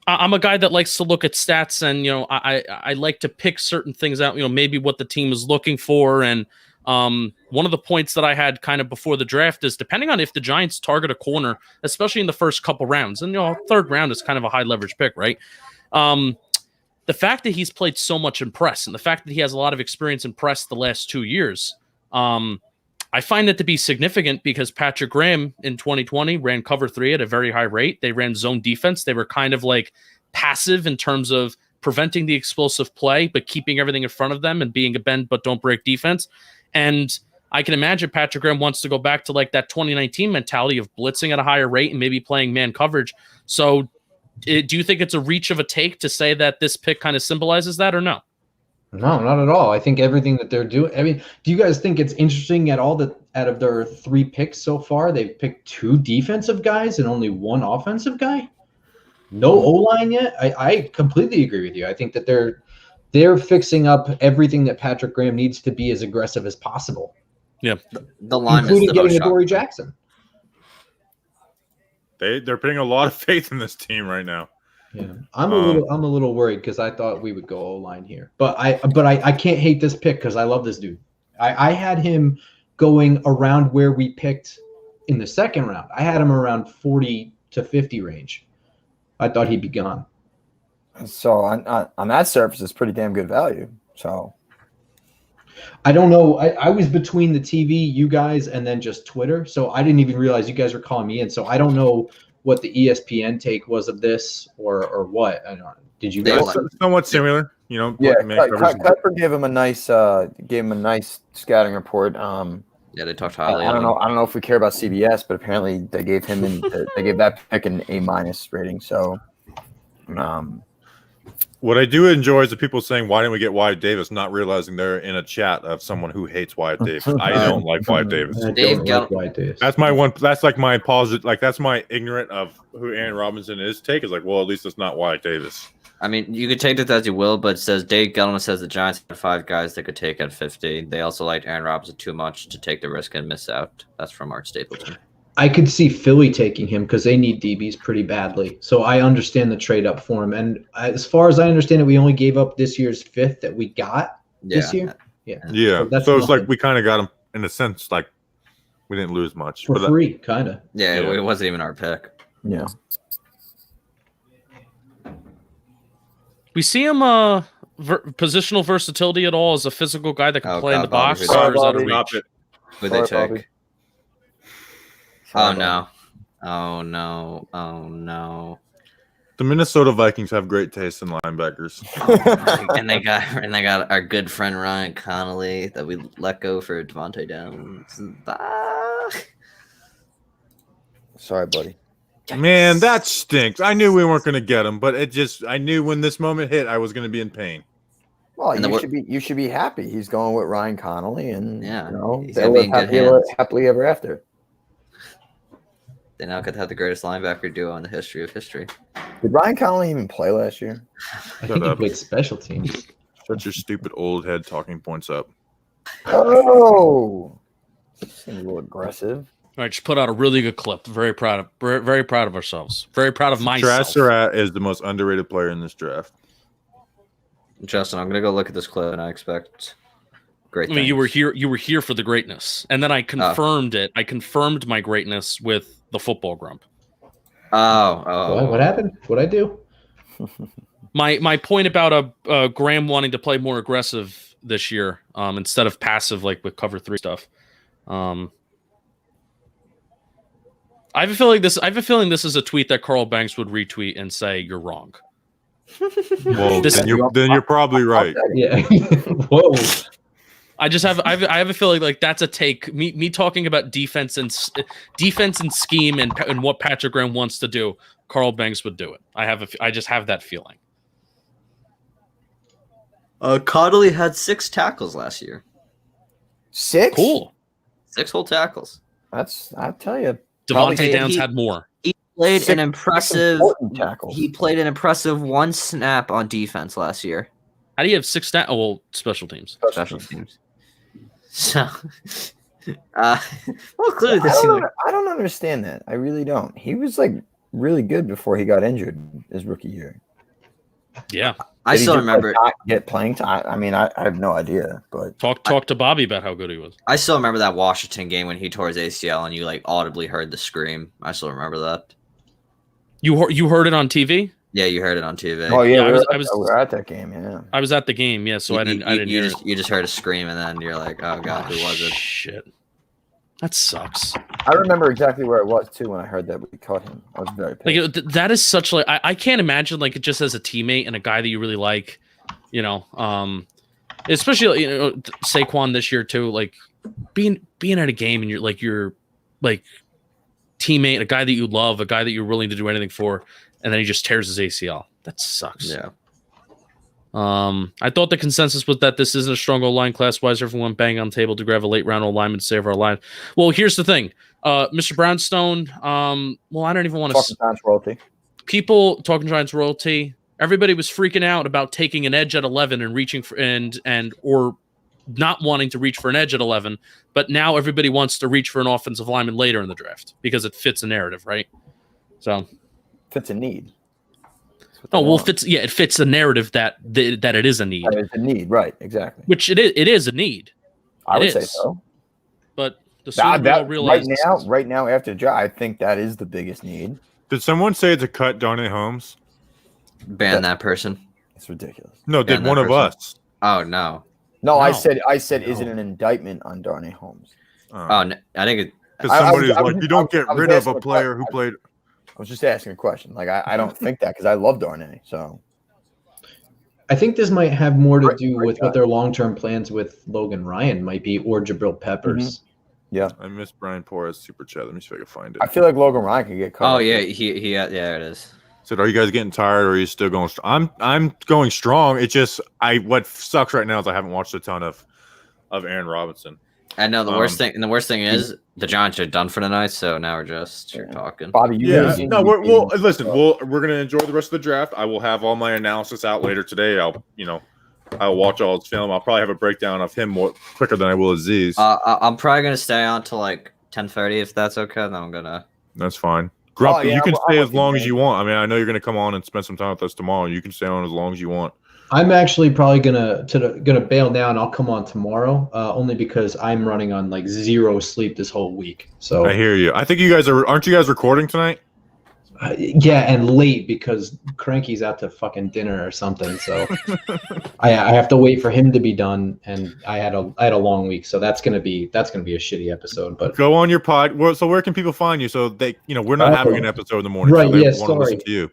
Speaker 4: I'm a guy that likes to look at stats, and I like to pick certain things out. Maybe what the team is looking for, and one of the points that I had kind of before the draft is depending on if the Giants target a corner, especially in the first couple rounds, and third round is kind of a high leverage pick, right? The fact that he's played so much in press, and the fact that he has a lot of experience in press the last 2 years, I find it to be significant because Patrick Graham in 2020 ran cover 3 at a very high rate. They ran zone defense. They were kind of like passive in terms of preventing the explosive play, but keeping everything in front of them and being a bend but don't break defense. And I can imagine Patrick Graham wants to go back to like that 2019 mentality of blitzing at a higher rate and maybe playing man coverage. So do you think it's a reach of a take to say that this pick kind of symbolizes that or no?
Speaker 5: No, not at all. I think everything that they're doing. I mean, do you guys think it's interesting at all that out of their 3 picks so far, they've picked 2 defensive guys and only 1 offensive guy? No O-line yet? I completely agree with you. I think that they're fixing up everything that Patrick Graham needs to be as aggressive as possible.
Speaker 4: Yeah,
Speaker 3: the line is
Speaker 5: including
Speaker 3: the
Speaker 5: getting
Speaker 3: most
Speaker 5: a Dory Jackson.
Speaker 2: They're putting a lot of faith in this team right now.
Speaker 5: Yeah, I'm a little worried because I thought we would go O-line here, but I can't hate this pick because I love this dude. I had him going around where we picked in the second round. I had him around 40 to 50 range. I thought he'd be gone.
Speaker 1: So on that surface, it's pretty damn good value. So
Speaker 5: I don't know. I was between the TV, you guys, and then just Twitter, so I didn't even realize you guys were calling me in. So I don't know what the ESPN take was of this or what. I don't know. Did you guys?
Speaker 2: Somewhat similar,
Speaker 1: Yeah, Kuiper gave him a nice scouting report.
Speaker 3: Yeah, they talked highly.
Speaker 1: I don't know if we care about CBS, but apparently they gave him they gave that pick an A- rating. So,
Speaker 2: what I do enjoy is the people saying, "Why didn't we get Wyatt Davis?" Not realizing they're in a chat of someone who hates Wyatt Davis. I don't like Wyatt Davis.
Speaker 5: Wyatt Davis.
Speaker 2: That's my one. That's like my positive. Like that's my ignorant of who Aaron Robinson is. Take is like, well, at least it's not Wyatt Davis.
Speaker 3: I mean, you could take this as you will, but it says Dave Gettleman says the Giants had 5 guys they could take at 50. They also liked Aaron Robinson too much to take the risk and miss out. That's from Art Stapleton.
Speaker 5: I could see Philly taking him because they need DBs pretty badly. So I understand the trade up for him. And as far as I understand it, we only gave up this year's 5th that we got this year. Yeah.
Speaker 2: So it's like we kind of got him in a sense, like we didn't lose much.
Speaker 5: For free, kind of.
Speaker 3: Yeah, it wasn't even our pick.
Speaker 1: Yeah.
Speaker 4: We see him positional versatility at all as a physical guy that can play in the box.
Speaker 3: Sorry,
Speaker 4: or is that a reach?
Speaker 3: Who'd they take?
Speaker 1: Bobby.
Speaker 3: Oh no. Oh no. Oh no.
Speaker 2: The Minnesota Vikings have great taste in linebackers.
Speaker 3: and they got our good friend Ryan Connolly that we let go for Devontae Downs.
Speaker 1: Sorry, buddy.
Speaker 2: Man, that stinks. I knew we weren't going to get him, but I knew when this moment hit, I was going to be in pain.
Speaker 1: Well,
Speaker 3: And
Speaker 1: you should be happy. He's going with Ryan Connolly, and
Speaker 3: Yeah,
Speaker 1: you know
Speaker 3: he's
Speaker 1: they
Speaker 3: gonna be
Speaker 1: live
Speaker 3: in good hands.
Speaker 1: happily ever after.
Speaker 3: They now could have the greatest linebacker duo in the history of history.
Speaker 1: Did Ryan Connolly even play last year?
Speaker 5: I think he played special teams.
Speaker 2: Shut your stupid old head talking points up.
Speaker 1: Oh, seems a little aggressive.
Speaker 4: All right, just put out a really good clip. Very proud of ourselves. Very proud of myself.
Speaker 2: Trash Surratt is the most underrated player in this draft.
Speaker 3: Justin, I'm gonna go look at this clip, and I expect great.
Speaker 4: I mean, you were here for the greatness, and then I confirmed it. I confirmed my greatness with the football grump.
Speaker 5: What happened? What'd I do?
Speaker 4: My point about Graham wanting to play more aggressive this year, instead of passive like with cover 3 stuff. I have a feeling this is a tweet that Carl Banks would retweet and say you're wrong.
Speaker 2: Well, then you're probably right.
Speaker 5: Yeah. Whoa.
Speaker 4: I have a feeling like that's a take. Me talking about defense and scheme and what Patrick Graham wants to do. Carl Banks would do it. I just have that feeling.
Speaker 3: Connolly had 6 tackles last year.
Speaker 1: 6?
Speaker 4: Cool.
Speaker 3: 6 whole tackles.
Speaker 1: I tell you.
Speaker 4: Devontae Downs had more.
Speaker 3: He played an impressive.
Speaker 1: Tackles.
Speaker 3: He played an impressive 1 snap on defense last year.
Speaker 4: How do you have 6 stat? Oh, well, special teams.
Speaker 3: Special teams. So, well, clearly this.
Speaker 1: I don't understand that. I really don't. He was like really good before he got injured his rookie year.
Speaker 4: Yeah,
Speaker 3: I still remember
Speaker 1: get playing time. I mean, I have no idea, but
Speaker 4: talk to Bobby about how good he was.
Speaker 3: I still remember that Washington game when he tore his ACL and you like audibly heard the scream. I still remember that.
Speaker 4: You heard it on TV?
Speaker 3: Yeah, you heard it on TV.
Speaker 1: Oh yeah,
Speaker 4: I
Speaker 1: we were at that game. Yeah,
Speaker 4: I was at the game. Yeah, so I didn't hear it.
Speaker 3: You just heard a scream and then you're like, oh god, who was it?
Speaker 4: Shit, that sucks.
Speaker 1: I remember exactly where it was too when I heard that we caught him. I was very pissed.
Speaker 4: Like that is such like I can't imagine like just as a teammate and a guy that you really like, you know, especially Saquon this year too, like being at a game and you're like teammate, a guy that you love, a guy that you're willing to do anything for, and then he just tears his ACL. That sucks.
Speaker 3: Yeah.
Speaker 4: I thought the consensus was that this isn't a strong O-line class-wise. Everyone bang on the table to grab a late-round O-lineman to save our line. Well, here's the thing. Mr. Brownstone, well, I don't even want to...
Speaker 1: Talking Giants royalty.
Speaker 4: People talking Giants royalty. Everybody was freaking out about taking an edge at 11 and reaching for or not wanting to reach for an edge at 11, but now everybody wants to reach for an offensive lineman later in the draft because it fits a narrative, right? So...
Speaker 1: Fits a need.
Speaker 4: Oh well, it fits the narrative that it is a need.
Speaker 1: That is a need, right? Exactly.
Speaker 4: Which it is a need.
Speaker 1: I would say so.
Speaker 4: But the sooner we all realize
Speaker 1: right now after the draft, I think that is the biggest need.
Speaker 2: Did someone say to cut Darnay Holmes?
Speaker 3: Ban that person.
Speaker 1: It's ridiculous.
Speaker 2: No, did one of us?
Speaker 3: Oh no.
Speaker 1: No, I said, is it an indictment on Darnay Holmes?
Speaker 3: Oh, no, I think it.
Speaker 2: Because somebody was like, you don't get rid of a player who played.
Speaker 1: I was just asking a question. Like, I don't think that because I love Darnay. So
Speaker 5: I think this might have more to do with what their long-term plans with Logan Ryan might be, or Jabril Peppers.
Speaker 1: Mm-hmm. Yeah,
Speaker 2: I miss Brian Porras super chat. Let me see if I can find it.
Speaker 1: I feel like Logan Ryan could get cut.
Speaker 3: Oh yeah, yeah, it is.
Speaker 2: Said, are you guys getting tired, or are you still going strong? I'm going strong. It's just what sucks right now is I haven't watched a ton of Aaron Robinson.
Speaker 3: I know the worst thing is the Giants are done for the night, so now we're just talking.
Speaker 1: Bobby,
Speaker 2: we're gonna enjoy the rest of the draft. I will have all my analysis out later today. I'll watch all his film. I'll probably have a breakdown of him more quicker than I will Aziz.
Speaker 3: I'm probably gonna stay on till like 10:30 if that's okay. Then I'm gonna.
Speaker 2: That's fine. Grumpy, you can stay as long as you want. I mean, I know you're gonna come on and spend some time with us tomorrow. You can stay on as long as you want.
Speaker 5: I'm actually probably gonna bail now, and I'll come on tomorrow. Only because I'm running on like 0 sleep this whole week. So
Speaker 2: I hear you. I think you guys aren't you guys recording tonight?
Speaker 5: Yeah, and late because Cranky's out to fucking dinner or something. So I have to wait for him to be done, and I had a long week, so that's gonna be a shitty episode. But
Speaker 2: go on your pod. So where can people find you? So they, we're not having an episode in the morning.
Speaker 5: Right?
Speaker 2: So
Speaker 5: Yeah.
Speaker 2: want to listen to you.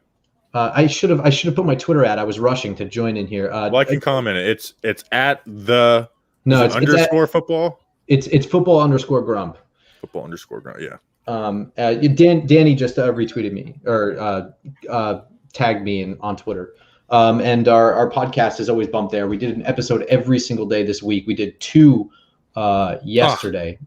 Speaker 5: I should have put my Twitter ad. I was rushing to join in here.
Speaker 2: Well, I can comment it. It's at the
Speaker 5: it's
Speaker 2: underscore football.
Speaker 5: It's football _grump.
Speaker 2: Football _grump. Yeah.
Speaker 5: Danny just retweeted me or tagged me on Twitter. And our podcast is always bumped there. We did an episode every single day this week. We did 2 yesterday,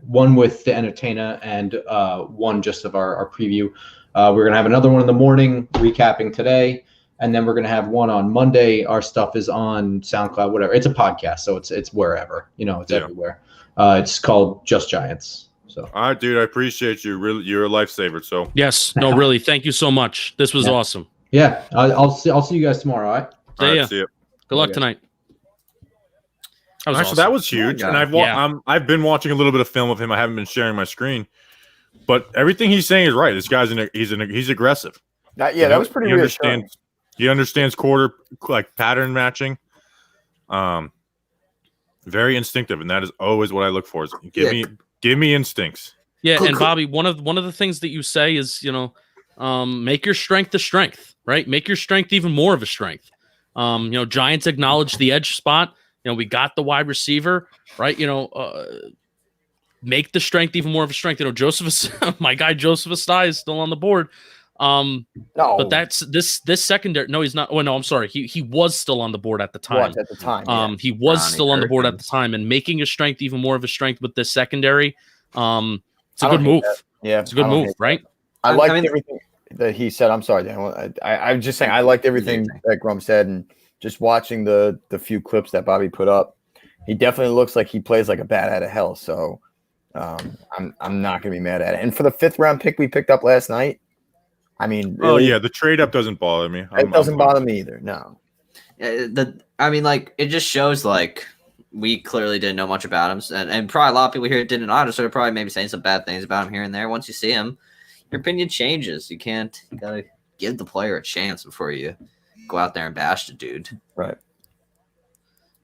Speaker 5: one with the entertainer and one just of our preview. We're going to have another one in the morning recapping today. And then we're going to have one on Monday. Our stuff is on SoundCloud, whatever. It's a podcast, so it's wherever, it's everywhere. It's called Just Giants. So,
Speaker 2: all right, dude, I appreciate you. Really, you're a lifesaver. So,
Speaker 4: yes, no, really, thank you so much. This was awesome.
Speaker 5: Yeah, I'll see you guys tomorrow. All right.
Speaker 2: See you.
Speaker 4: Good luck tonight.
Speaker 2: That was huge, and I've been watching a little bit of film of him. I haven't been sharing my screen, but everything he's saying is right. This guy's he's aggressive.
Speaker 1: That was pretty reassuring.
Speaker 2: He understands quarter pattern matching. Very instinctive, and that is always what I look for. Is give me instincts.
Speaker 4: Yeah, and Bobby, one of the things that you say is, make your strength a strength, right? Make your strength even more of a strength. Giants acknowledge the edge spot. We got the wide receiver, right? Make the strength even more of a strength. My guy Joseph Astai is still on the board.
Speaker 1: No,
Speaker 4: but that's this secondary. No, he's not. Oh no, I'm sorry. He was still on the board at the time. He was still on the board at the time, and making his strength even more of a strength with this secondary. It's a good move.
Speaker 1: Yeah,
Speaker 4: it's a good move, right?
Speaker 1: I liked everything that he said. I'm sorry, Dan. I'm just saying I liked everything that Grum said, and just watching the few clips that Bobby put up, he definitely looks like he plays like a bat out of hell. So I'm not gonna be mad at it. And for the 5th round pick we picked up last night, I mean, really,
Speaker 2: the trade up doesn't bother me.
Speaker 1: It doesn't bother me either. No.
Speaker 3: It just shows we clearly didn't know much about him, and probably a lot of people here didn't either. So they're probably maybe saying some bad things about him here and there. Once you see him, your opinion changes. You gotta give the player a chance before you go out there and bash the dude.
Speaker 1: Right.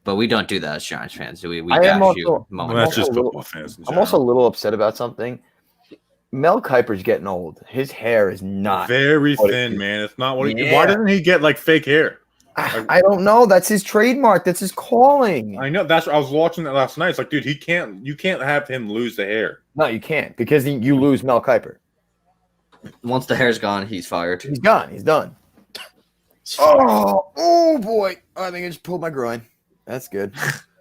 Speaker 3: But we don't do that as Giants fans. We
Speaker 1: bash
Speaker 3: also,
Speaker 1: you.
Speaker 2: That's just football fans.
Speaker 1: I'm also a little upset about something. Mel Kiper's getting old. His hair is not
Speaker 2: very thin, man. It's not what he. Why doesn't he get fake hair?
Speaker 1: I don't know. That's his trademark. That's his calling.
Speaker 2: I know. I was watching that last night. It's like, dude, you can't have him lose the hair.
Speaker 1: No, you can't, because you lose Mel Kiper.
Speaker 3: Once the hair's gone, he's fired.
Speaker 1: He's gone. He's done. Oh boy! I think I just pulled my groin. That's good.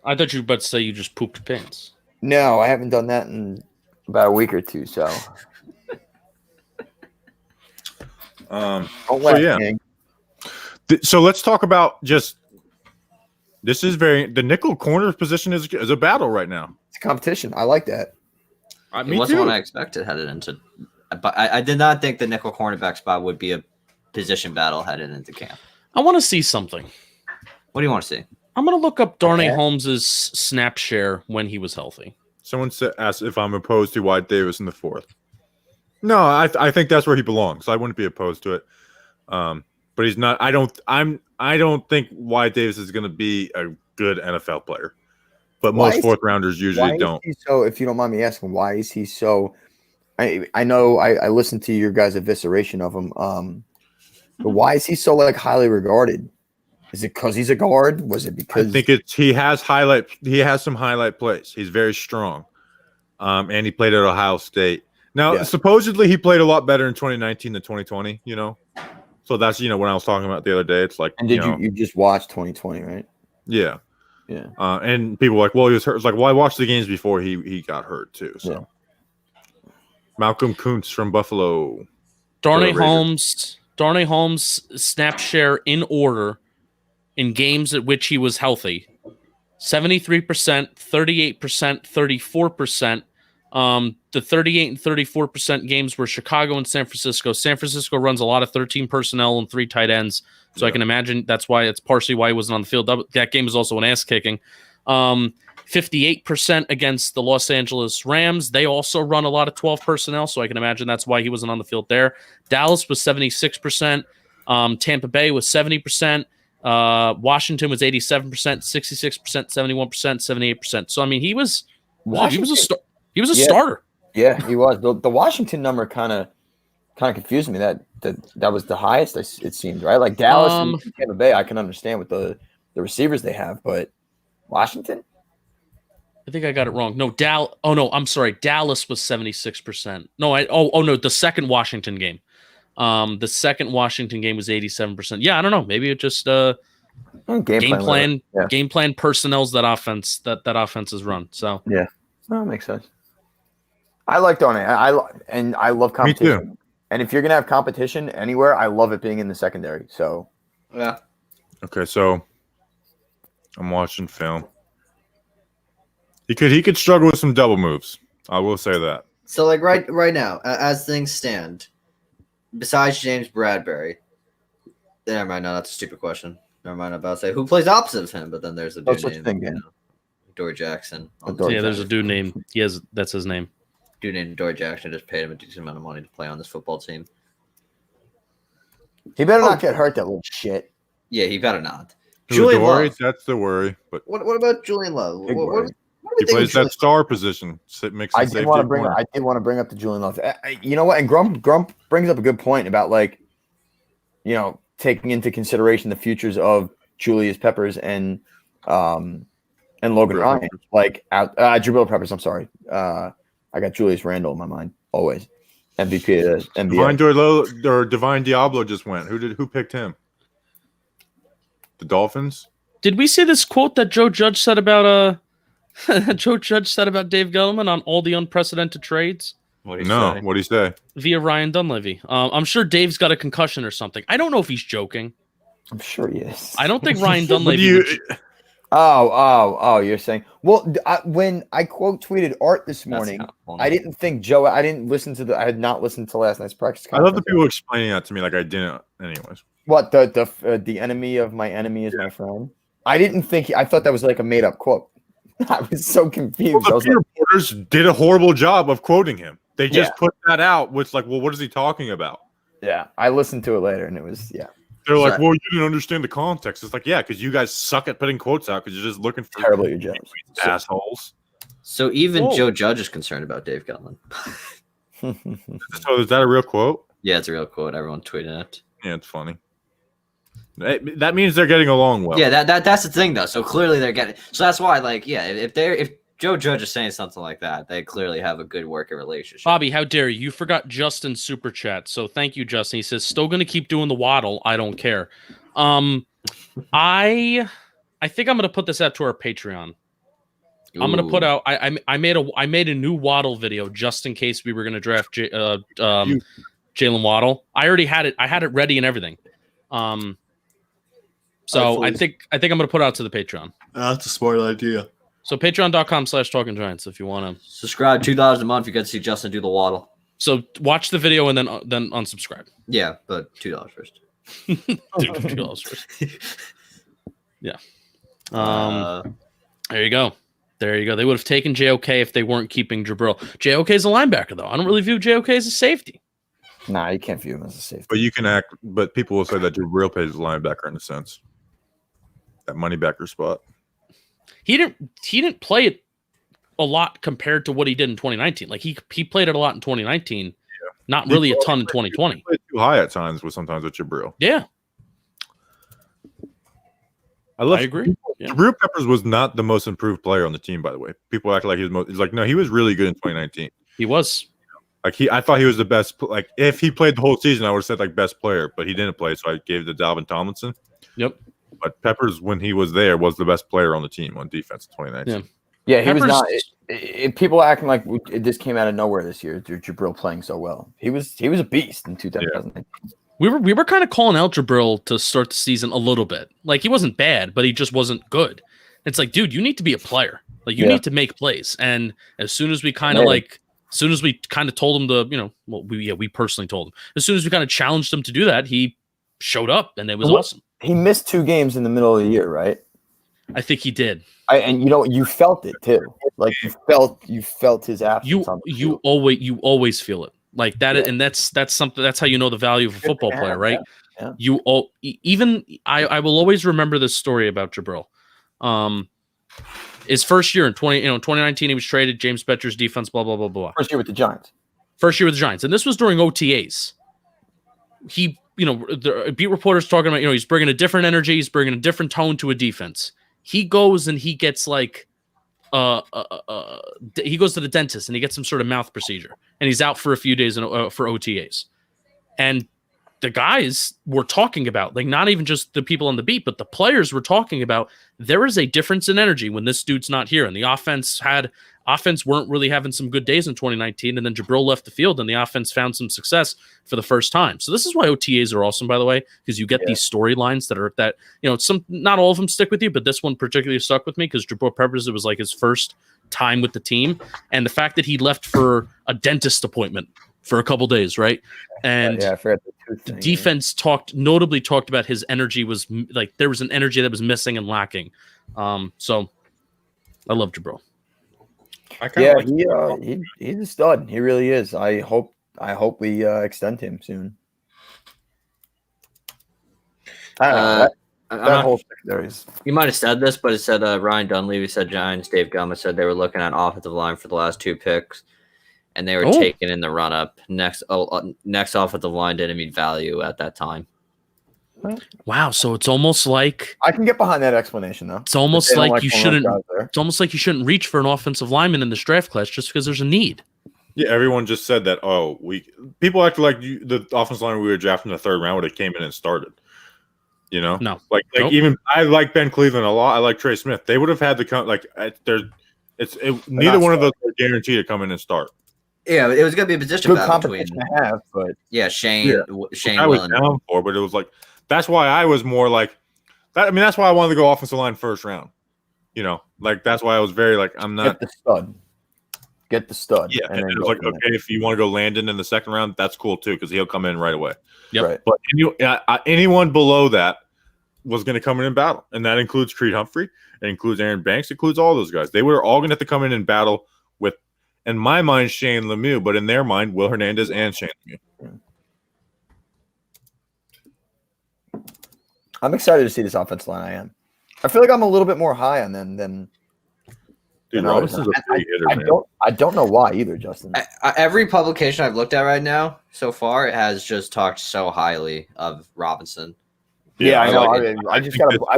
Speaker 4: I thought you were about to say you just pooped your pants.
Speaker 1: No, I haven't done that in about a week or two. So,
Speaker 2: So let's talk about just this is the nickel corner position is a battle right now.
Speaker 1: It's a competition. I like that.
Speaker 3: It wasn't what I expected headed into, but I did not think the nickel cornerback spot would be a position battle headed into camp.
Speaker 4: I want to see something.
Speaker 3: What do you want to see?
Speaker 4: I'm going to look up Darnay Holmes's snap share when he was healthy.
Speaker 2: Someone asked if I'm opposed to Wyatt Davis in the 4th. No, I think that's where he belongs. I wouldn't be opposed to it. But he's not. I don't think Wyatt Davis is going to be a good NFL player. But most 4th rounders usually don't.
Speaker 1: So, if you don't mind me asking, why is he so? I know I listened to your guys' evisceration of him. But why is he so highly regarded? Is it because he's a guard? Was it because
Speaker 2: I think he has some highlight plays. He's very strong. And he played at Ohio State. Now, supposedly he played a lot better in 2019 than 2020, So that's when I was talking about the other day. It's like,
Speaker 1: and did you just watch 2020, right?
Speaker 2: Yeah.
Speaker 1: Yeah.
Speaker 2: And people were like, well, he was hurt. It's like, well, I watched the games before he got hurt too. So Malcolm Kuntz from Buffalo.
Speaker 4: Darnay Holmes snap share in order in games at which he was healthy. 73%, 38%, 34%. The 38 and 34% games were Chicago and San Francisco. San Francisco runs a lot of 13 personnel and 3 tight ends. So I can imagine that's why it's partially why he wasn't on the field. That game was also an ass kicking. 58% against the Los Angeles Rams. They also run a lot of 12 personnel. So I can imagine that's why he wasn't on the field there. Dallas was 76%. Tampa Bay was 70%. Washington was 87%, 66%, 71%, 78%. So I mean, he was a starter.
Speaker 1: Yeah, he was. The Washington number kind of confused me. That was the highest it seemed, right? Like Dallas and Tampa Bay, I can understand with the receivers they have, but Washington.
Speaker 4: I think I got it wrong. No, Oh no, I'm sorry. Dallas was 76%. No, no, the second Washington game. The second Washington game was 87%. Yeah, I don't know. Maybe it just game plan personnel's that offense that offense is run. So
Speaker 1: yeah, no, that makes sense. I like doing it. I love competition.
Speaker 2: Me too.
Speaker 1: And if you're gonna have competition anywhere, I love it being in the secondary. So
Speaker 3: Yeah.
Speaker 2: Okay, so I'm watching film. He could struggle with some double moves. I will say that.
Speaker 3: So like right now, as things stand, besides James Bradbury, never mind. No, that's a stupid question. Never mind. I'm about to say who plays opposite of him, but then there's a dude named Dory Jackson.
Speaker 4: There's a dude named that's his name.
Speaker 3: Dude named Dory Jackson just paid him a decent amount of money to play on this football team.
Speaker 1: He better not get hurt, that little shit.
Speaker 3: Yeah, he better not.
Speaker 2: Julian Love, that's the worry. But
Speaker 3: what about Julian Love?
Speaker 2: He plays that star position.
Speaker 1: I did want to bring up the Julian Love. You know what? And Grump brings up a good point about taking into consideration the futures of Julius Peppers and Logan Ryan, Jabril Peppers. I'm sorry. I got Julius Randle in my mind always. MVP of the NBA.
Speaker 2: Divine Diablo just went. Who picked him? The Dolphins.
Speaker 4: Did we see this quote that Joe Judge said about Dave Gettleman on all the unprecedented trades?
Speaker 2: What'd he say?
Speaker 4: Via Ryan Dunleavy. I'm sure Dave's got a concussion or something. I don't know if he's joking.
Speaker 1: I'm sure he is.
Speaker 4: I don't think Ryan Dunleavy.
Speaker 1: Oh, you're saying. Well, when I quote tweeted Art this morning, I didn't think Joe. I didn't listen to I had not listened to last night's practice
Speaker 2: conference. I love the people explaining that to me like I didn't. Anyways,
Speaker 1: what the enemy of my enemy is my friend. I didn't think. I thought that was like a made up quote. I was so confused.
Speaker 2: Well, the reporters did a horrible job of quoting him. They just put that out, which what is he talking about?
Speaker 1: Yeah, I listened to it later, and it was
Speaker 2: They're like, well, you didn't understand the context. It's like, yeah, because you guys suck at putting quotes out because you're just looking for
Speaker 1: terrible your jobs,
Speaker 2: assholes.
Speaker 3: So even Joe Judge is concerned about Dave Gettleman.
Speaker 2: So is that a real quote?
Speaker 3: Yeah, it's a real quote. Everyone tweeted it.
Speaker 2: Yeah, it's funny. That means they're getting along well.
Speaker 3: Yeah, that's the thing though. So clearly they're getting. So that's why, if Joe Judge is saying something like that, they clearly have a good working relationship.
Speaker 4: Bobby, how dare you? You forgot Justin's super chat. So thank you, Justin. He says, still going to keep doing the waddle. I don't care. I think I'm going to put this out to our Patreon. Ooh. I'm going to put out. I made a new Waddle video just in case we were going to draft Jalen Waddle. I already had it. I had it ready and everything. So I think I'm going to put it out to the Patreon.
Speaker 6: That's a smart idea.
Speaker 4: So patreon.com/talkinggiants if you want to
Speaker 3: subscribe. $2 a month. You get to see Justin do the waddle.
Speaker 4: So watch the video and then unsubscribe.
Speaker 3: Yeah, but $2 first.
Speaker 4: $2 first. Yeah. There you go. They would have taken JOK if they weren't keeping Jabril. JOK is a linebacker though. I don't really view JOK as a safety.
Speaker 1: Nah, you can't view him as a safety.
Speaker 2: But you can act. But people will say that Jabril plays as a linebacker in a sense. That money backer spot.
Speaker 4: He didn't play it a lot compared to what he did in 2019. Like he played it a lot in 2019, not really a ton in 2020.
Speaker 2: He played too high at times with Jabril.
Speaker 4: Yeah, I agree.
Speaker 2: Jabril Peppers was not the most improved player on the team, by the way. People act like he was no, he was really good in 2019.
Speaker 4: He was.
Speaker 2: I thought he was the best. Like if he played the whole season, I would have said best player, but he didn't play, so I gave it to Dalvin Tomlinson.
Speaker 4: Yep.
Speaker 2: But Peppers, when he was there, was the best player on the team on defense in 2019.
Speaker 1: Yeah, he was not. People acting like this came out of nowhere this year. Jabril playing so well. He was a beast in 2019.
Speaker 4: Yeah. We were kind of calling out Jabril to start the season a little bit. Like he wasn't bad, but he just wasn't good. It's like, dude, you need to be a player. Like you need to make plays. And as soon as we kind of told him to, we personally told him. As soon as we kind of challenged him to do that, he showed up, and it was awesome.
Speaker 1: He missed 2 games in the middle of the year, right?
Speaker 4: I think he did.
Speaker 1: And you felt it too. Like you felt his absence.
Speaker 4: You always feel it like that, and that's something. That's how you know the value of a football player, right? Yeah. I will always remember this story about Jabril. His first year in 2019, he was traded. James Betcher's defense, blah blah blah blah.
Speaker 1: First year with the Giants,
Speaker 4: and this was during OTAs. The beat reporters talking about, he's bringing a different energy, he's bringing a different tone to a defense. He goes and he gets he goes to the dentist and he gets some sort of mouth procedure, and he's out for a few days for OTAs. And the guys were talking about, like, not even just the people on the beat, but the players were talking about, there is a difference in energy when this dude's not here. And the offense weren't really having some good days in 2019. And then Jabril left the field and the offense found some success for the first time. So this is why OTAs are awesome, by the way, because you get these storylines that, not all of them stick with you, but this one particularly stuck with me because Jabril Peppers, it was like his first time with the team. And the fact that he left for a dentist appointment for a couple days, right? And
Speaker 1: I forgot the
Speaker 4: defense notably talked about his energy was like there was an energy that was missing and lacking. So I love Jabril.
Speaker 1: He's a stud. He really is. I hope we extend him soon. I don't know. That whole secondary is.
Speaker 3: You might have said this, but it said Ryan Dunleavy said Giants. Dave Gumma said they were looking at offensive line for the last 2 picks. And they were taken in the run-up. Next offensive line didn't meet value at that time.
Speaker 4: Wow, so it's almost like
Speaker 1: I can get behind that explanation, though.
Speaker 4: It's almost like you shouldn't. It's almost like you shouldn't reach for an offensive lineman in this draft class just because there's a need.
Speaker 2: Yeah, everyone just said that. People act like the offensive line we were drafting in the 3rd round would have came in and started.
Speaker 4: No,
Speaker 2: even I like Ben Cleveland a lot. I like Trey Smith. They would have had to come. Neither one of those are guaranteed to come in and start.
Speaker 3: Yeah, it was going to be a position
Speaker 1: good competition to have, but
Speaker 3: Shane
Speaker 2: I was down for, but it was like that's why I was more like that. I mean, that's why I wanted to go offensive line 1st round. That's why I was very like I'm not
Speaker 1: get the stud.
Speaker 2: Yeah, and it was like okay, if you want to go Landon in the 2nd round, that's cool too because he'll come in right away.
Speaker 4: Yep.
Speaker 1: Right.
Speaker 2: But anyone below that was going to come in battle, and that includes Creed Humphrey, it includes Aaron Banks, it includes all those guys. They were all going to have to come in and battle with. In my mind, Shane Lemieux, but in their mind, Will Hernandez and Shane Lemieux.
Speaker 1: I'm excited to see this offensive line. I am. I feel like I'm a little bit more high on them than.
Speaker 2: Dude, Robinson's a big hitter, man.
Speaker 1: I don't know why either, Justin.
Speaker 3: Every publication I've looked at right now so far has just talked so highly of Robinson.
Speaker 1: Yeah, I know. I've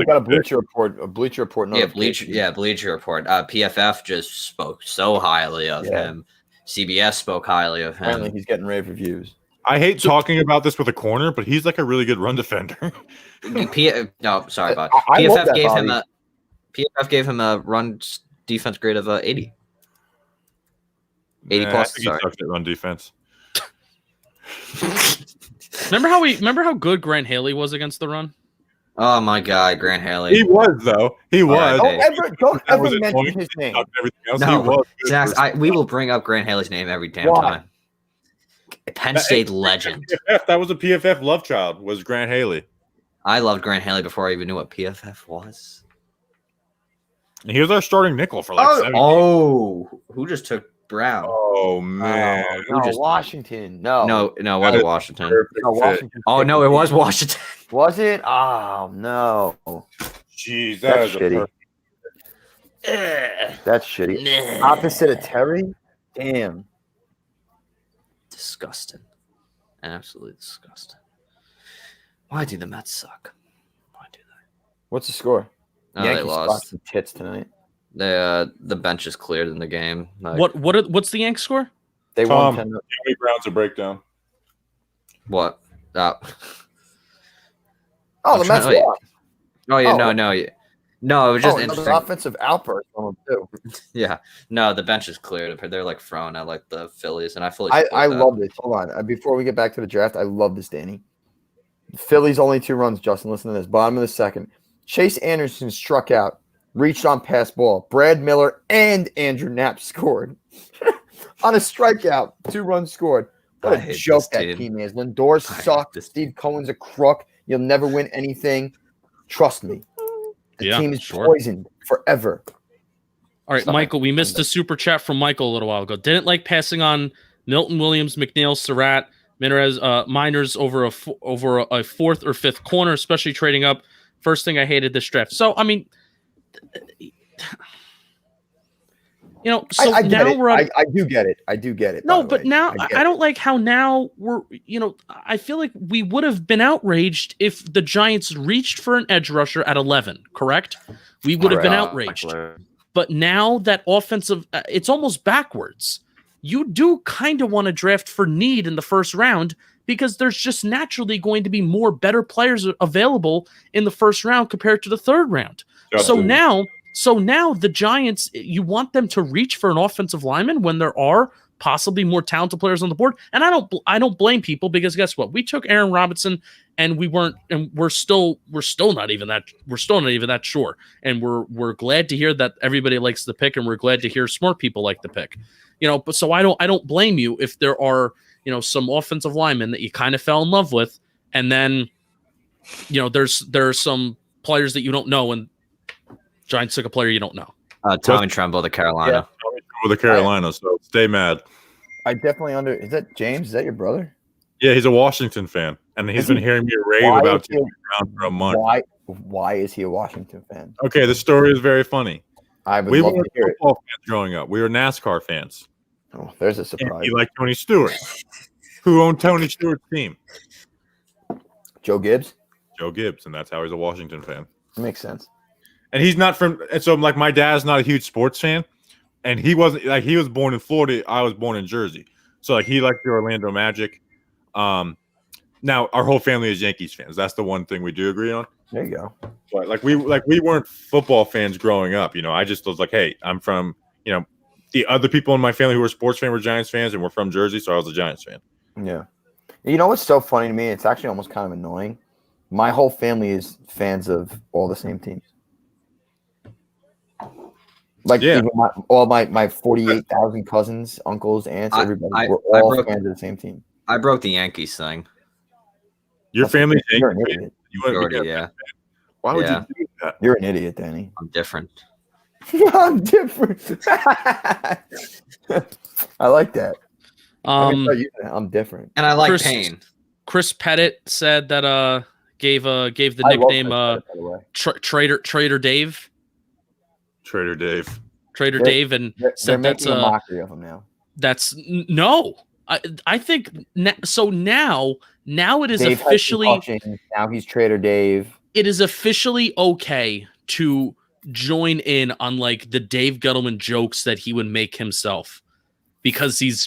Speaker 1: got a Bleacher Report.
Speaker 3: Bleacher Report. PFF just spoke so highly of him. CBS spoke highly of him.
Speaker 1: Apparently, he's getting rave reviews.
Speaker 2: I hate talking about this with a corner, but he's like a really good run defender.
Speaker 3: PFF gave him a run defense grade of 80. 80 plus.
Speaker 2: I think he sucks at run defense.
Speaker 4: Remember how good Grant Haley was against the run?
Speaker 3: Oh my God, Grant Haley.
Speaker 2: He was though. He was.
Speaker 1: Don't ever mention his name.
Speaker 3: No, Zach, we will bring up Grant Haley's name every damn time. Penn State legend.
Speaker 2: That was a PFF love child. Was Grant Haley?
Speaker 3: I loved Grant Haley before I even knew what PFF was.
Speaker 2: And he was our starting nickel for like 7 years.
Speaker 3: Who just took Brown?
Speaker 2: Oh man,
Speaker 1: Washington.
Speaker 3: No, it was Washington.
Speaker 1: Washington.
Speaker 3: Oh no, it was Washington.
Speaker 1: Was it? Oh no.
Speaker 2: Jeez,
Speaker 1: that's shitty. That's shitty. Opposite of Terry. Damn.
Speaker 3: Disgusting. Absolutely disgusting. Why do the Mets suck? Why do they?
Speaker 1: What's the score?
Speaker 3: They lost.
Speaker 1: Some tits tonight.
Speaker 3: The bench is cleared in the game.
Speaker 4: What's the Yanks score?
Speaker 1: They won 10.
Speaker 2: Jimmy Brown's a breakdown.
Speaker 3: What?
Speaker 1: The Mets won.
Speaker 3: Oh yeah, no. It was just
Speaker 1: interesting. Offensive outburst from them too.
Speaker 3: Yeah, no, the bench is cleared. They're like thrown at like the Phillies, and I fully.
Speaker 1: I love this. Hold on, before we get back to the draft, I love this, Danny. Phillies only 2 runs. Justin, listen to this. Bottom of the 2nd, Chase Anderson struck out, reached on pass ball. Brad Miller and Andrew Knapp scored on a strikeout. 2 runs scored. What a joke that team is. Lindor sucks. Steve Cohen's a crook. You'll never win anything. Trust me. The team is poisoned forever.
Speaker 4: All right, Michael, we missed a super chat from Michael a little while ago. Didn't like passing on Milton Williams, McNeil, Surratt, Miners over a 4th or 5th corner, especially trading up. First thing I hated this draft. So, I mean,
Speaker 1: I do get it. I do get it.
Speaker 4: No, but now I don't like how now we're, I feel like we would have been outraged if the Giants reached for an edge rusher at 11, correct? We would have been outraged. But now that offensive, it's almost backwards. You do kind of want to draft for need in the first round because there's just naturally going to be more better players available in the first round compared to the third round.
Speaker 2: Absolutely.
Speaker 4: So now the Giants, you want them to reach for an offensive lineman when there are possibly more talented players on the board. And I don't blame people because guess what? We took Aaron Robinson and we're still not even that sure. And we're glad to hear that everybody likes the pick, and we're glad to hear smart people like the pick. But so I don't blame you if there are, some offensive linemen that you kind of fell in love with, and then there are some players that you don't know, and Giants took a player you don't know.
Speaker 3: Tommy Tremble, the Carolina.
Speaker 2: With the Carolina, so stay mad.
Speaker 1: I definitely is that James? Is that your brother?
Speaker 2: Yeah, he's a Washington fan, and he's been hearing me rave about taking around for a month.
Speaker 1: Why is he a Washington fan?
Speaker 2: Okay, the story is very funny.
Speaker 1: We
Speaker 2: were
Speaker 1: to hear
Speaker 2: football fans growing up. We were NASCAR fans.
Speaker 1: Oh, there's a surprise.
Speaker 2: And he liked Tony Stewart. Who owned Tony Stewart's team?
Speaker 1: Joe Gibbs.
Speaker 2: Joe Gibbs, and that's how he's a Washington fan.
Speaker 1: Makes sense.
Speaker 2: And he's not from. And so, like, my dad's not a huge sports fan. And he wasn't he was born in Florida. I was born in Jersey. So he liked the Orlando Magic. Now our whole family is Yankees fans. That's the one thing we do agree on.
Speaker 1: There you go.
Speaker 2: But we weren't football fans growing up. I just was like, hey, I'm from, the other people in my family who were sports fans were Giants fans, and we're from Jersey, so I was a Giants fan.
Speaker 1: Yeah. What's so funny to me? It's actually almost kind of annoying. My whole family is fans of all the same teams. Even all my 48,000 cousins, uncles, aunts, everybody, we're all fans of the same team.
Speaker 3: I broke the Yankees thing.
Speaker 2: Your family's
Speaker 1: You're an idiot.
Speaker 3: Yeah.
Speaker 2: Why would you do that?
Speaker 1: You're an idiot, Danny.
Speaker 3: I'm different.
Speaker 1: I'm different. I like that. I'm different.
Speaker 3: And I like pain.
Speaker 4: Chris Pettit said that gave the nickname Trader Dave.
Speaker 2: Trader Dave.
Speaker 4: Dave, and said
Speaker 1: that's a mockery of him now.
Speaker 4: That's no. I think so. Now it is
Speaker 1: Dave
Speaker 4: officially.
Speaker 1: Now he's Trader Dave.
Speaker 4: It is officially okay to join in on like the Dave Gettleman jokes that he would make himself, because he's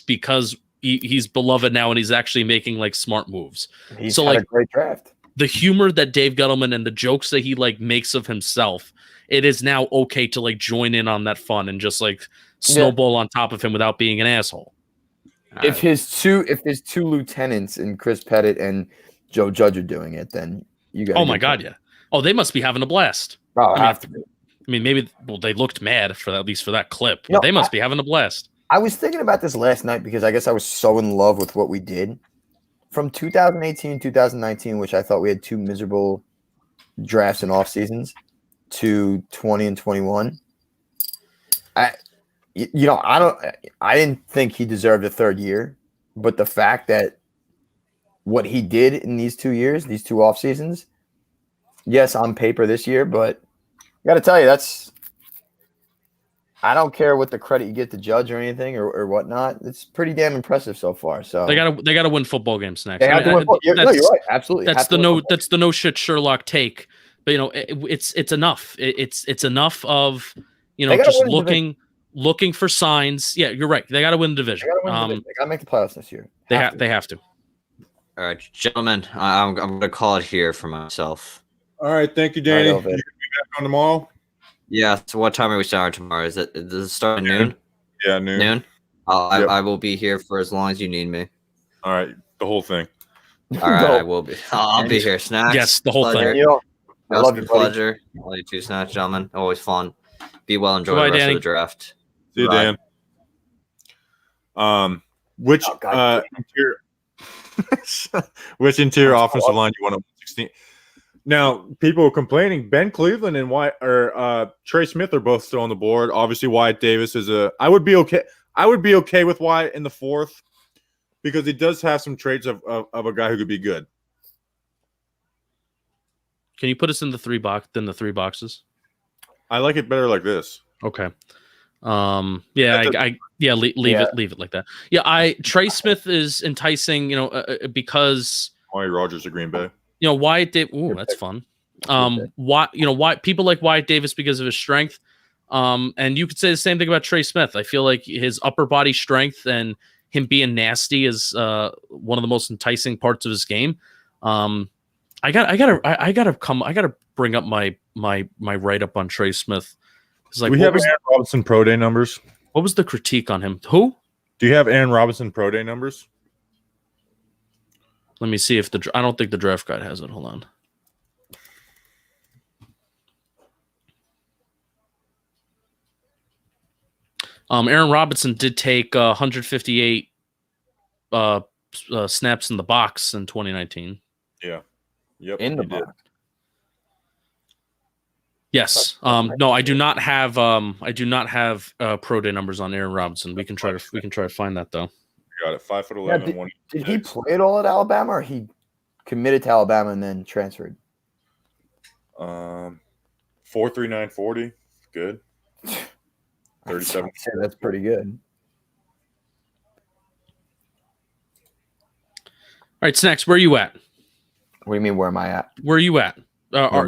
Speaker 4: beloved now and he's actually making like smart moves.
Speaker 1: He's had a great draft.
Speaker 4: The humor that Dave Gettleman and the jokes that he like makes of himself, it is now okay to like join in on that fun and just like snowball on top of him without being an asshole.
Speaker 1: If his two lieutenants and Chris Pettit and Joe Judge are doing it, then you got.
Speaker 4: Oh my God, yeah. Oh, they must be having a blast.
Speaker 1: Oh, have to be.
Speaker 4: I mean, maybe they looked mad at least for that clip. But they must be having a blast.
Speaker 1: I was thinking about this last night because I guess I was so in love with what we did from 2018, 2019, which I thought we had two miserable drafts and off seasons, to 20 and 21. I didn't think he deserved a third year, but the fact that what he did in these 2 years, these two off seasons, yes, on paper this year, but I got to tell you, I don't care what the credit you get to Judge or anything or whatnot. It's pretty damn impressive so far. So
Speaker 4: they gotta win football games next.
Speaker 1: They have to win you're right. Absolutely.
Speaker 4: That's the no shit Sherlock take. But it's enough. It's enough of just looking for signs. Yeah, you're right. They got to win the division.
Speaker 1: They got to make the playoffs this year.
Speaker 4: They have to.
Speaker 3: All right, gentlemen, I'm going to call it here for myself.
Speaker 2: All right, thank you, Danny.
Speaker 1: Right,
Speaker 2: you gonna be back on tomorrow?
Speaker 3: Yeah. So what time are we starting tomorrow? Does it start at noon?
Speaker 2: Yeah, noon.
Speaker 3: Noon. I will be here for as long as you need me.
Speaker 2: All right, the whole thing.
Speaker 3: All right, I will be. I'll be here. Snacks.
Speaker 4: Yes, the whole thing.
Speaker 1: I love you,
Speaker 3: pleasure. I love you too, Snacks, gentlemen. Always fun. Be well. Enjoy the rest of the draft.
Speaker 2: See you, Dan. Which interior offensive line you want to 16? Now, people are complaining. Ben Cleveland and Trey Smith are both still on the board. Obviously, Wyatt Davis is I would be okay. I would be okay with Wyatt in the fourth because he does have some traits of a guy who could be good.
Speaker 4: Can you put us in the three boxes?
Speaker 2: I like it better like this.
Speaker 4: Okay. Leave it like that. Yeah, Trey Smith is enticing, because
Speaker 2: Amari Rogers of Green Bay.
Speaker 4: Wyatt Davis. Ooh, that's fun. Why people like Wyatt Davis because of his strength. And you could say the same thing about Trey Smith. I feel like his upper body strength and him being nasty is one of the most enticing parts of his game. I gotta bring up my write up on Trey Smith. It's like,
Speaker 2: Do we have Aaron Robinson Pro Day numbers?
Speaker 4: What was the critique on him? Who?
Speaker 2: Do you have Aaron Robinson Pro Day numbers?
Speaker 4: Let me see if I don't think the draft guide has it. Hold on. Aaron Robinson did take 158 snaps in the box in 2019.
Speaker 2: Yeah. Yep.
Speaker 1: In the box.
Speaker 4: Yes. No, I do not have pro day numbers on Aaron Robinson. We can try to find that though.
Speaker 2: Got it. 5'11".
Speaker 1: Yeah, did he play at all at Alabama, or he committed to Alabama and then transferred?
Speaker 2: 4.39 40. Good. 37.
Speaker 1: That's pretty good.
Speaker 4: All right, Snacks, where are you at?
Speaker 1: What do you mean? Where am I at?
Speaker 4: Where are you at?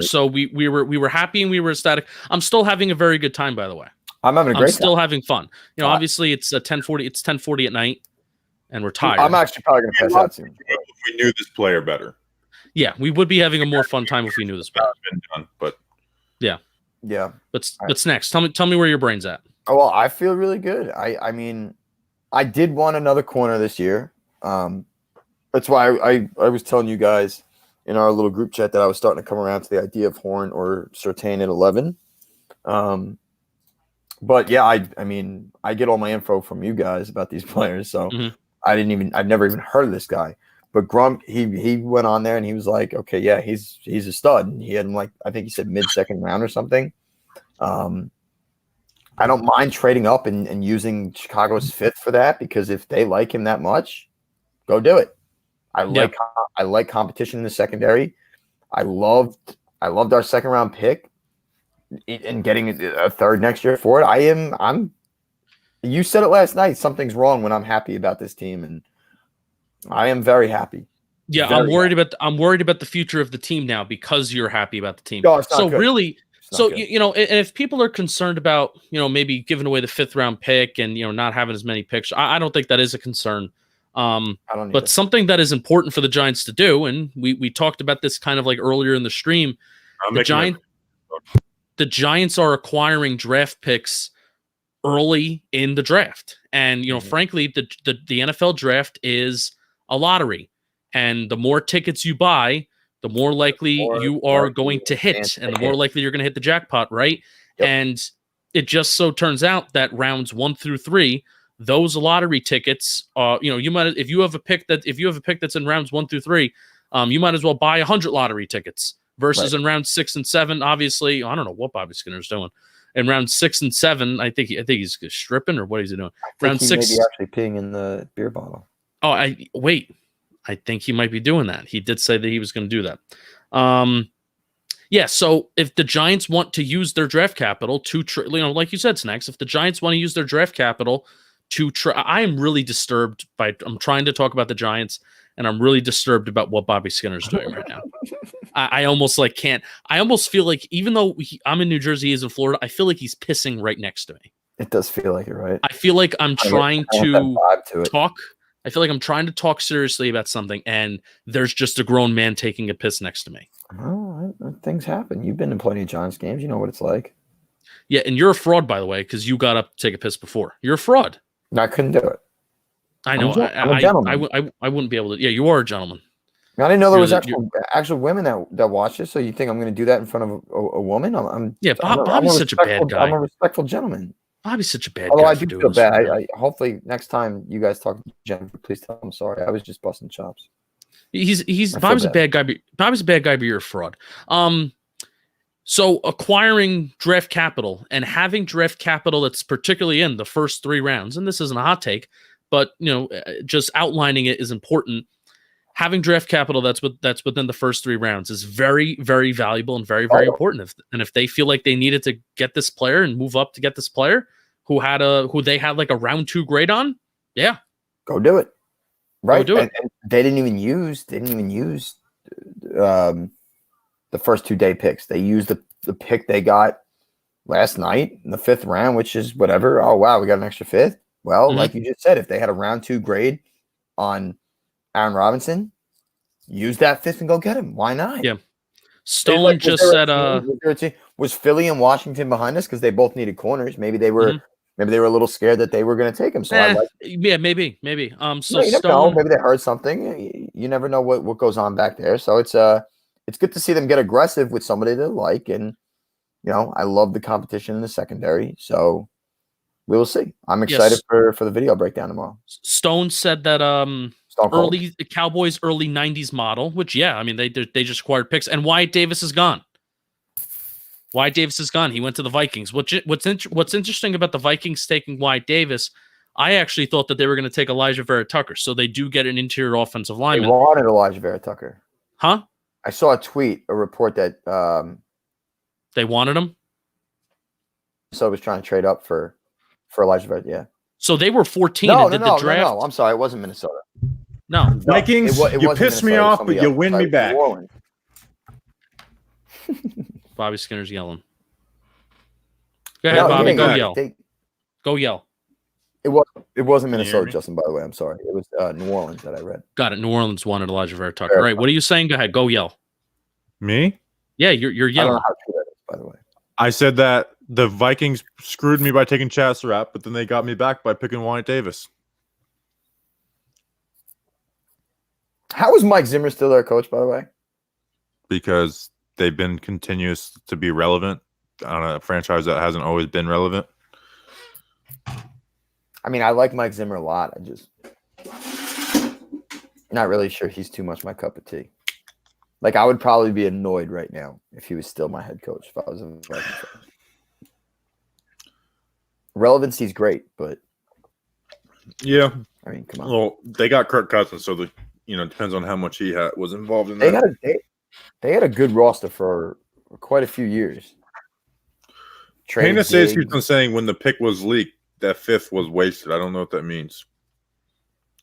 Speaker 4: So we were happy and we were ecstatic. I'm still having a very good time, by the way.
Speaker 1: I'm having a great time.
Speaker 4: Still having fun. You know, obviously it's 10:40. It's 10:40 at night, and we're tired.
Speaker 1: I'm actually probably going to pass out soon.
Speaker 2: If we knew this player better.
Speaker 4: Yeah, we would be having a more fun time if we knew this better.
Speaker 2: Been done, but
Speaker 1: yeah.
Speaker 4: But Snacks, tell me where your brain's at.
Speaker 1: Oh, well, I feel really good. I mean, I did want another corner this year. That's why I was telling you guys in our little group chat that I was starting to come around to the idea of Horn or Surtain at 11. But yeah, I mean, I get all my info from you guys about these players, so I've never even heard of this guy. But Grump, he went on there and he was like, okay, yeah, he's a stud. And he had him like, I think he said mid-second round or something. I don't mind trading up and using Chicago's fifth for that, because if they like him that much, go do it. I like competition in the secondary. I loved our second round pick and getting a third next year for it. You said it last night. Something's wrong when I'm happy about this team, and I am very happy.
Speaker 4: Yeah, I'm worried about the future of the team now because you're happy about the team.
Speaker 1: No, it's not
Speaker 4: so
Speaker 1: good.
Speaker 4: Really,
Speaker 1: so
Speaker 4: you know, and if people are concerned about, you know, maybe giving away the 5th round pick and, you know, not having as many picks, I don't think that is a concern. But something that is important for the Giants to do, and we talked about this kind of like earlier in the stream, the Giants are acquiring draft picks early in the draft. And, you know, frankly, the NFL draft is a lottery. And the more tickets you buy, the more likely you are going to hit, and the more likely you're going to hit the jackpot, right? Yep. And it just so turns out that rounds 1 through 3, those lottery tickets, you know, you might, if you have a pick that's in rounds 1 through 3, you might as well buy 100 lottery tickets versus in round 6 and 7. Obviously, I don't know what Bobby Skinner's doing. In round 6 and 7, I think he's stripping, or what is he doing? Round 6,
Speaker 1: maybe actually peeing in the beer bottle.
Speaker 4: Oh, I think he might be doing that. He did say that he was going to do that. Yeah, so if the Giants want to use their draft capital to, you know, like you said, Snacks, if the Giants want to use their draft capital to I am really disturbed by, I'm trying to talk about the Giants, and I'm really disturbed about what Bobby Skinner's doing right now. I almost like can't, I almost feel like, even though I'm in New Jersey, he's in Florida, I feel like he's pissing right next to me.
Speaker 1: It does feel like it, right?
Speaker 4: I feel like I'm trying to talk. I feel like I'm trying to talk seriously about something, and there's just a grown man taking a piss next to me.
Speaker 1: Oh, things happen. You've been in plenty of Giants games. You know what it's like. Yeah,
Speaker 4: and you're a fraud, by the way, because you got up to take a piss before. You're a fraud.
Speaker 1: No, I couldn't do it.
Speaker 4: I know.
Speaker 1: I'm a gentleman.
Speaker 4: I wouldn't be able to. Yeah, you are a gentleman.
Speaker 1: I didn't know there was actual women that watch this. So you think I'm going to do that in front of a woman?
Speaker 4: Bobby's such a bad guy.
Speaker 1: I'm a respectful gentleman.
Speaker 4: Bobby's such a bad guy.
Speaker 1: Although I do feel bad. I hopefully next time you guys talk to Jennifer, please tell him sorry. I was just busting chops.
Speaker 4: Bobby's a bad guy. Bobby's a bad guy, but you're a fraud. So acquiring draft capital and having draft capital that's particularly in the first 3 rounds, and this isn't a hot take, but you know, just outlining it is important. Having draft capital that's within the first 3 rounds is very, very valuable and very, very important. If they feel like they needed to get this player and move up to get this player who they had like a round 2 grade on, yeah,
Speaker 1: go do it. Right,
Speaker 4: go do it.
Speaker 1: And they didn't even use the first 2 day picks. They used the pick they got last night in the 5th round, which is whatever. Oh, wow, we got an extra 5th. Well, like you just said, if they had a round 2 grade on Aaron Robinson, use that 5th and go get him. Why not?
Speaker 4: Yeah. Stone just said
Speaker 1: was Philly and Washington behind us because they both needed corners. Maybe they were a little scared that they were going to take him. So
Speaker 4: yeah, maybe. So
Speaker 1: you never
Speaker 4: Stone,
Speaker 1: know. Maybe they heard something. You never know what goes on back there. So it's good to see them get aggressive with somebody they like, and I love the competition in the secondary. So we will see. I'm excited for the video breakdown tomorrow.
Speaker 4: Stone said that early Cowboys early 90s model, which I mean they just acquired picks, and Wyatt Davis is gone. Wyatt Davis is gone. He went to the Vikings. What's interesting about the Vikings taking Wyatt Davis, I actually thought that they were going to take Elijah Vera-Tucker, so they do get an interior offensive lineman.
Speaker 1: They wanted Elijah Vera-Tucker.
Speaker 4: Huh?
Speaker 1: I saw a report that
Speaker 4: they wanted him.
Speaker 1: So I was trying to trade up for Elijah Vera. Yeah.
Speaker 4: So they were 14
Speaker 1: No,
Speaker 4: and did the draft.
Speaker 1: No, I'm sorry. It wasn't Minnesota.
Speaker 4: No.
Speaker 2: Vikings, you piss me off, but you win me back.
Speaker 4: Bobby Skinner's yelling. Go ahead, Bobby. Go yell. Go yell.
Speaker 1: It wasn't Minnesota, Justin, by the way. I'm sorry. It was New Orleans that I read.
Speaker 4: Got it. New Orleans wanted Elijah Vera-Tucker. All right. What are you saying? Go ahead. Go yell.
Speaker 2: Me?
Speaker 4: Yeah, you're yelling.
Speaker 1: I don't know how true that is, by the way.
Speaker 2: I said that the Vikings screwed me by taking Chasserat, but then they got me back by picking Wyatt Davis.
Speaker 1: How is Mike Zimmer still their coach, by the way?
Speaker 2: Because they've been continuous to be relevant on a franchise that hasn't always been relevant.
Speaker 1: I mean, I like Mike Zimmer a lot. I just not really sure he's too much my cup of tea. Like, I would probably be annoyed right now if he was still my head coach if I was a Vikings fan. Relevancy's great, but
Speaker 2: yeah,
Speaker 1: I mean, come on.
Speaker 2: Well, they got Kirk Cousins, so it depends on how much he was involved in that.
Speaker 1: They had a good roster for quite a few years.
Speaker 2: Payne says keeps on saying when the pick was leaked, that 5th was wasted. I don't know what that means.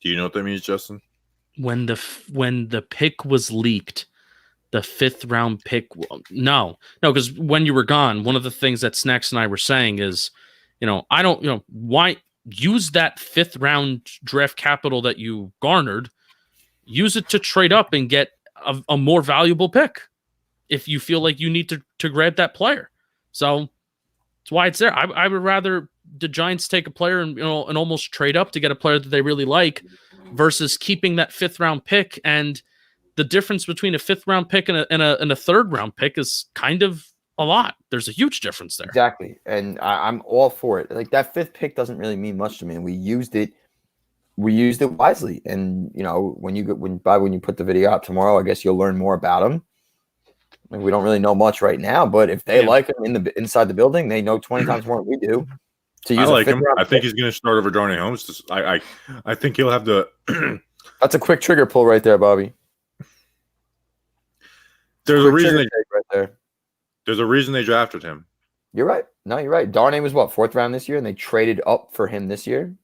Speaker 2: Do you know what that means, Justin?
Speaker 4: When the pick was leaked, the 5th round pick. No, because when you were gone, one of the things that Snacks and I were saying is, I don't, why use that 5th round draft capital that you garnered, use it to trade up and get a more valuable pick if you feel like you need to grab that player. So that's why it's there. I would rather the Giants take a player and almost trade up to get a player that they really like versus keeping that 5th round pick. And the difference between a 5th round pick and a 3rd round pick is kind of a lot. There's a huge difference there.
Speaker 1: Exactly. And I'm all for it. Like, that 5th pick doesn't really mean much to me. And we used it wisely. And when you put the video out tomorrow, I guess you'll learn more about him. Like, we don't really know much right now, but if they like him inside the building, they know 20 times more than we do.
Speaker 2: I like him. I think he's going to start over Darnay Holmes. I think he'll have the.
Speaker 1: That's a quick trigger pull right there, Bobby.
Speaker 2: There's a reason
Speaker 1: right there.
Speaker 2: There's a reason they drafted him.
Speaker 1: You're right. No, you're right. Darnay was 4th round this year, and they traded up for him this year.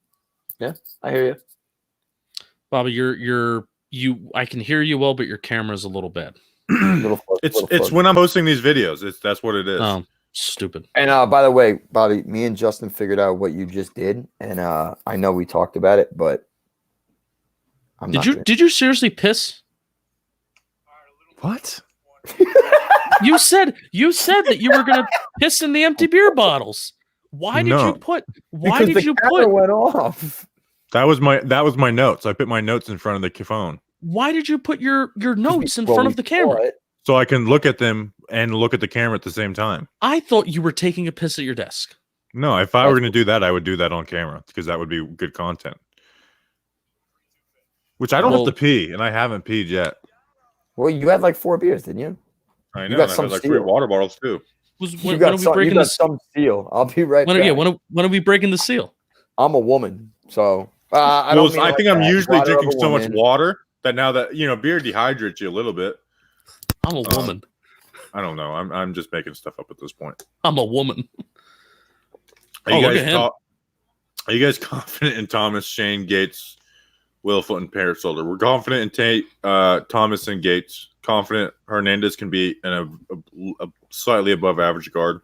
Speaker 1: Yeah, I hear you,
Speaker 4: Bobby. I can hear you well, but your camera's a little bad.
Speaker 2: It's when I'm posting these videos. That's what it is.
Speaker 4: Oh, stupid.
Speaker 1: And by the way, Bobby, me and Justin figured out what you just did, and I know we talked about it, but
Speaker 4: did you seriously piss?
Speaker 2: What?
Speaker 4: You said that you were gonna piss in the empty beer bottles. Why did you put? Why did you put?
Speaker 1: Went off.
Speaker 2: That was my notes. I put my notes in front of the phone.
Speaker 4: Why did you put your notes in front of the camera?
Speaker 2: So I can look at them and look at the camera at the same time.
Speaker 4: I thought you were taking a piss at your desk.
Speaker 2: No, if I were going to do that, I would do that on camera because that would be good content. Which I don't have to pee, and I haven't peed yet.
Speaker 1: Well, you had like 4 beers, didn't you?
Speaker 2: I know. You got some like 3 water bottles too.
Speaker 1: When are we breaking the some seal? I'll be right back.
Speaker 4: Yeah, when are we breaking the seal?
Speaker 1: I'm a woman, so
Speaker 2: I think I'm usually drinking so much water that now that beer dehydrates you a little bit.
Speaker 4: I'm a woman.
Speaker 2: I don't know. I'm just making stuff up at this point.
Speaker 4: I'm a woman.
Speaker 2: Are you guys confident in Thomas, Shane, Gates, Willfoot, and Parasolder? We're confident in Thomas and Gates. Confident Hernandez can be a slightly above average guard.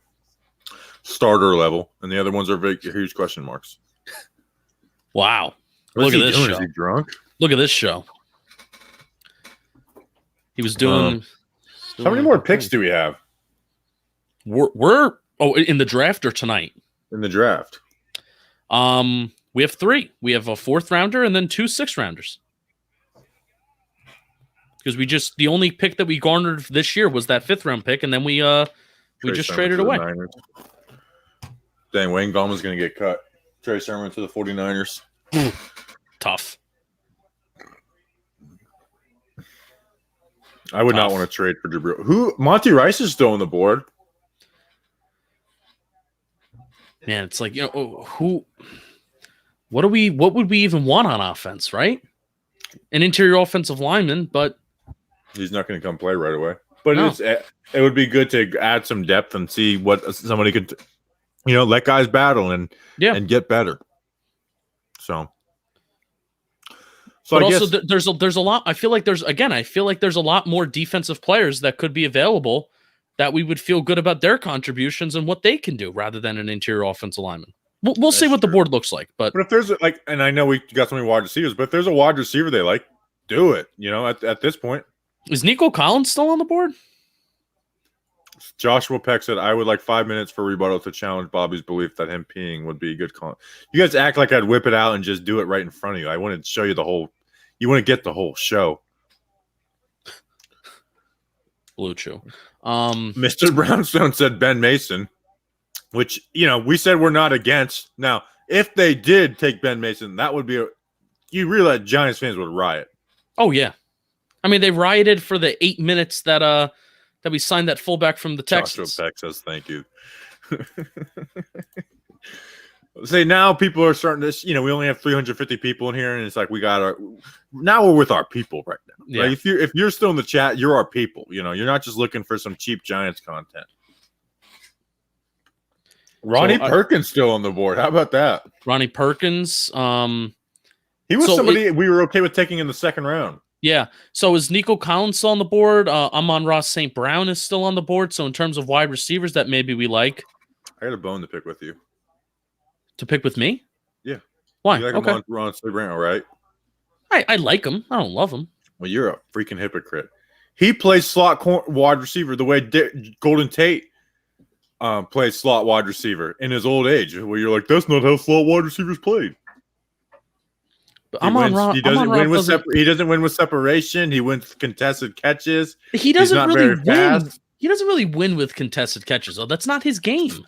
Speaker 2: starter level, and the other ones are big, huge question marks.
Speaker 4: Wow.
Speaker 2: What's
Speaker 4: Look at
Speaker 2: he
Speaker 4: this
Speaker 2: doing?
Speaker 4: show.
Speaker 2: Is he drunk?
Speaker 4: Look at this show. He was doing.
Speaker 2: How many more picks do we have
Speaker 4: We're in the draft or tonight?
Speaker 2: in the draft?
Speaker 4: We have 3. We have a 4th rounder and then 2 6th rounders. Because the only pick that we garnered this year was that 5th round pick, and then we just traded away.
Speaker 2: Dang, Wayne Gallman's going to get cut. Trey Sermon to the 49ers.
Speaker 4: Tough.
Speaker 2: I would not want to trade for Jabril. Monty Rice is still on the board.
Speaker 4: Man, it's like, what would we even want on offense, right? An interior offensive lineman, but
Speaker 2: he's not going to come play right away. But
Speaker 4: no.
Speaker 2: It would be good to add some depth and see what somebody could, let guys battle and get better. So
Speaker 4: but
Speaker 2: I
Speaker 4: also
Speaker 2: guess
Speaker 4: there's a lot. I feel like there's a lot more defensive players that could be available that we would feel good about their contributions and what they can do rather than an interior offensive lineman. We'll see what the board looks like. But
Speaker 2: if there's and I know we got so many wide receivers, but if there's a wide receiver they like, do it. At this point,
Speaker 4: is Nico Collins still on the board?
Speaker 2: Joshua Peck said, I would like 5 minutes for rebuttal to challenge Bobby's belief that him peeing would be a good call. You guys act like I'd whip it out and just do it right in front of you. I want to show you you want to get the whole show.
Speaker 4: Blue Chew.
Speaker 2: Mr. Brownstone said Ben Mason, which, we said we're not against. Now, if they did take Ben Mason, that would be you realize Giants fans would riot.
Speaker 4: Oh, yeah. I mean, they rioted for the 8 minutes that we signed that fullback from the Texans.
Speaker 2: Joshua Peck says thank you. Say now people are starting to, we only have 350 people in here, and it's like now we're with our people right now.
Speaker 4: Yeah.
Speaker 2: Like if you're still in the chat, you're our people. You're not just looking for some cheap Giants content. Ronnie Perkins still on the board. How about that?
Speaker 4: Ronnie Perkins.
Speaker 2: He was somebody we were okay with taking in the 2nd round.
Speaker 4: Yeah. So is Nico Collins still on the board? Amon-Ra St. Brown is still on the board. So in terms of wide receivers that maybe we like.
Speaker 2: I got a bone to pick with you.
Speaker 4: To pick with me?
Speaker 2: Yeah.
Speaker 4: Why?
Speaker 2: You like Amon-Ra St. Brown, right?
Speaker 4: I like him. I don't love him.
Speaker 2: Well, you're a freaking hypocrite. He plays slot wide receiver the way Golden Tate plays slot wide receiver in his old age. Where you're like, that's not how slot wide receivers played.
Speaker 4: But
Speaker 2: He doesn't win with separation. He wins contested catches.
Speaker 4: He doesn't really win. He doesn't really win with contested catches, though. That's not his game.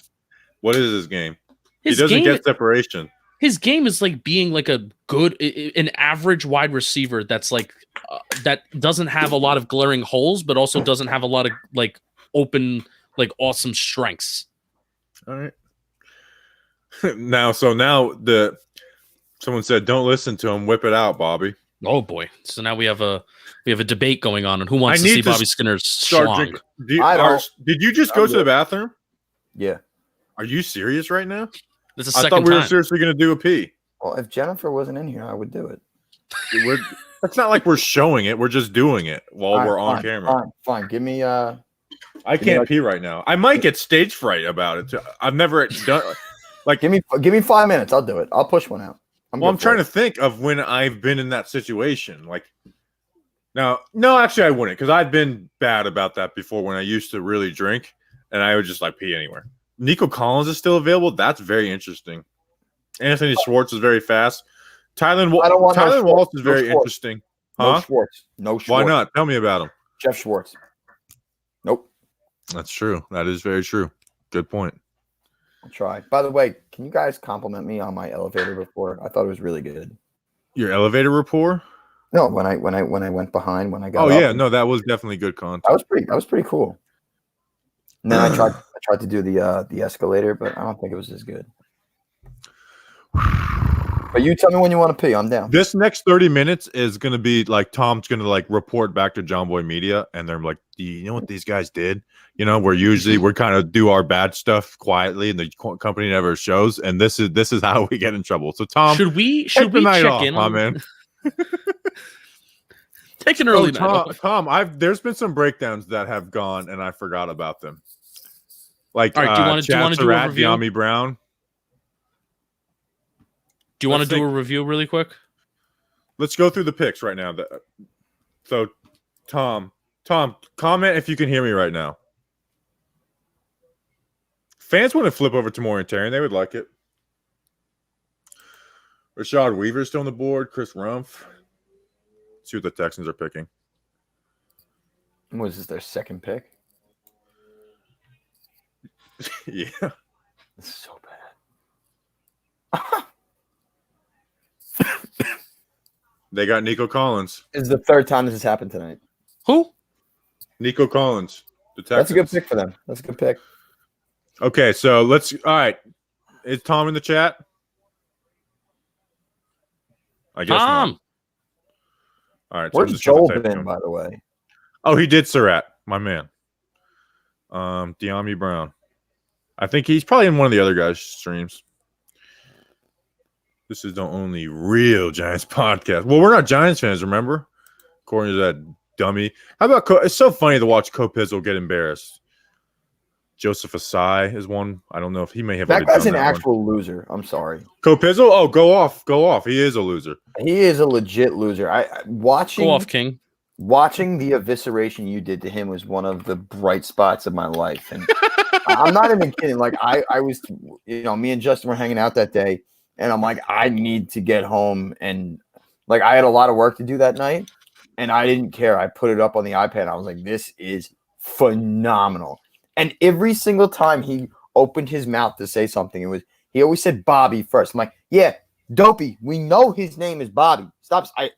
Speaker 2: What is his game? He doesn't get separation.
Speaker 4: His game is like being like an average wide receiver that's like that doesn't have a lot of glaring holes, but also doesn't have a lot of like open, like awesome strengths.
Speaker 2: All right. Now someone said, "Don't listen to him. Whip it out, Bobby."
Speaker 4: Oh boy! So now we have a debate going on, and who wants to see Bobby Skinner's schlong?
Speaker 2: Did you just go to the bathroom?
Speaker 1: Yeah.
Speaker 2: Are you serious right now?
Speaker 4: This is the
Speaker 2: I
Speaker 4: second
Speaker 2: thought we were
Speaker 4: time.
Speaker 2: seriously going to do a pee.
Speaker 1: Well, if Jennifer wasn't in here, I would do it.
Speaker 2: It's not like we're showing it. We're just doing it while we're on camera.
Speaker 1: Fine. Give me.
Speaker 2: I can't pee right now. I might get stage fright about it. I've never done. Like,
Speaker 1: give me 5 minutes. I'll do it. I'll push one out.
Speaker 2: I'm trying to think of when I've been in that situation. Like, no, actually, I wouldn't, because I've been bad about that before when I used to really drink, and I would just like pee anywhere. Nico Collins is still available. That's very interesting. Anthony Schwartz is very fast. Tyler Waltz is very interesting.
Speaker 1: No
Speaker 2: Huh?
Speaker 1: Schwartz. No Schwartz.
Speaker 2: Why not? Tell me about him.
Speaker 1: Jeff Schwartz. Nope.
Speaker 2: That's true. That is very true. Good point.
Speaker 1: I'll try. By the way, can you guys compliment me on my elevator report? I thought it was really good.
Speaker 2: Your elevator rapport?
Speaker 1: No, when I went behind, when I got.
Speaker 2: Oh yeah, no, that was definitely good content.
Speaker 1: That was pretty cool. And then I tried to do the escalator, but I don't think it was as good. But you tell me when you want to pee. I'm down.
Speaker 2: This next 30 minutes is going to be like Tom's going to like report back to John Boy Media, and they're like, "Do you know what these guys did? We're kind of do our bad stuff quietly, and the company never shows. And this is how we get in trouble." So Tom,
Speaker 4: should we check in,
Speaker 2: my man?
Speaker 4: Take an early night off.
Speaker 2: Tom, there's been some breakdowns that have gone, and I forgot about them. Like,
Speaker 4: All right, do you want to do a
Speaker 2: Surratt,
Speaker 4: review?
Speaker 2: De'Ami Brown.
Speaker 4: Do you want to
Speaker 2: Let's
Speaker 4: do a review really quick?
Speaker 2: Let's go through the picks right now. So, Tom, comment if you can hear me right now. Fans want to flip over to Mauritarian. They would like it. Rashad Weaver's still on the board. Chris Rumph. See what the Texans are picking.
Speaker 1: Was this their second pick?
Speaker 2: Yeah.
Speaker 1: This is so bad.
Speaker 2: They got Nico Collins.
Speaker 1: This is the third time this has happened tonight.
Speaker 4: Who?
Speaker 2: Nico Collins. The Texans.
Speaker 1: That's a good pick for them. That's a good pick.
Speaker 2: Okay, so let's. All right. Is Tom in the chat? I guess
Speaker 4: Tom.
Speaker 2: not. All right. So
Speaker 1: Where's Joel been, by the way?
Speaker 2: Oh, he did Surratt, my man. De'Ami Brown. I think he's probably in one of the other guys' streams. This is the only real Giants podcast. Well, we're not Giants fans, remember? According to that dummy. How about it's so funny to watch Copizzle get embarrassed. Joseph Asai is one. I don't know if he may have.
Speaker 1: That guy's an actual loser. I'm sorry.
Speaker 2: Copizzle? Oh, go off. He is a loser.
Speaker 1: He is a legit loser. Watching
Speaker 4: Go off, King.
Speaker 1: Watching the evisceration you did to him was one of the bright spots of my life. And I'm not even kidding. Like I was, me and Justin were hanging out that day, and I'm like, I need to get home. And like, I had a lot of work to do that night, and I didn't care. I put it up on the iPad. I was like, this is phenomenal. And every single time he opened his mouth to say something, he always said Bobby first. I'm like, yeah, Dopey. We know his name is Bobby. Stop. It's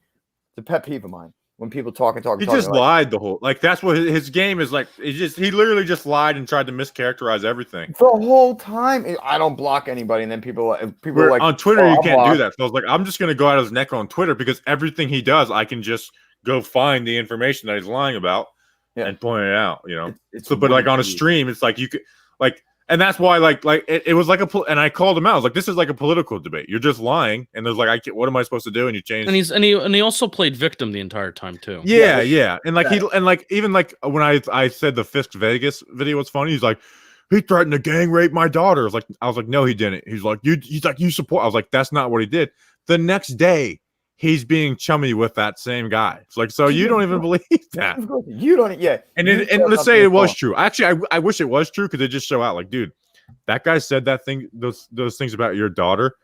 Speaker 1: a pet peeve of mine. When people talk.
Speaker 2: He just lied the whole. Like that's what his game is like. He literally just lied and tried to mischaracterize everything
Speaker 1: the whole time. I don't block anybody, and then people are like
Speaker 2: on Twitter. You can't do that. So I was like, I'm just gonna go out his neck on Twitter because everything he does, I can just go find the information that he's lying about and point it out. But like on a stream, it's like you could like. And that's why, it was like and I called him out. I was like, "This is like a political debate. You're just lying." And there's like, "What am I supposed to do?" And you change.
Speaker 4: And he also played victim the entire time too.
Speaker 2: Yeah. And like even when I said the Fisk Vegas video was funny, he's like, "He threatened to gang rape my daughter." I was like, "No, he didn't." He's like, "You support." I was like, "That's not what he did." The next day, he's being chummy with that same guy. It's like, so you don't even believe that.
Speaker 1: You don't, yeah.
Speaker 2: And let's say it was true. Actually, I wish it was true because it just show out like, dude, that guy said that thing, those things about your daughter,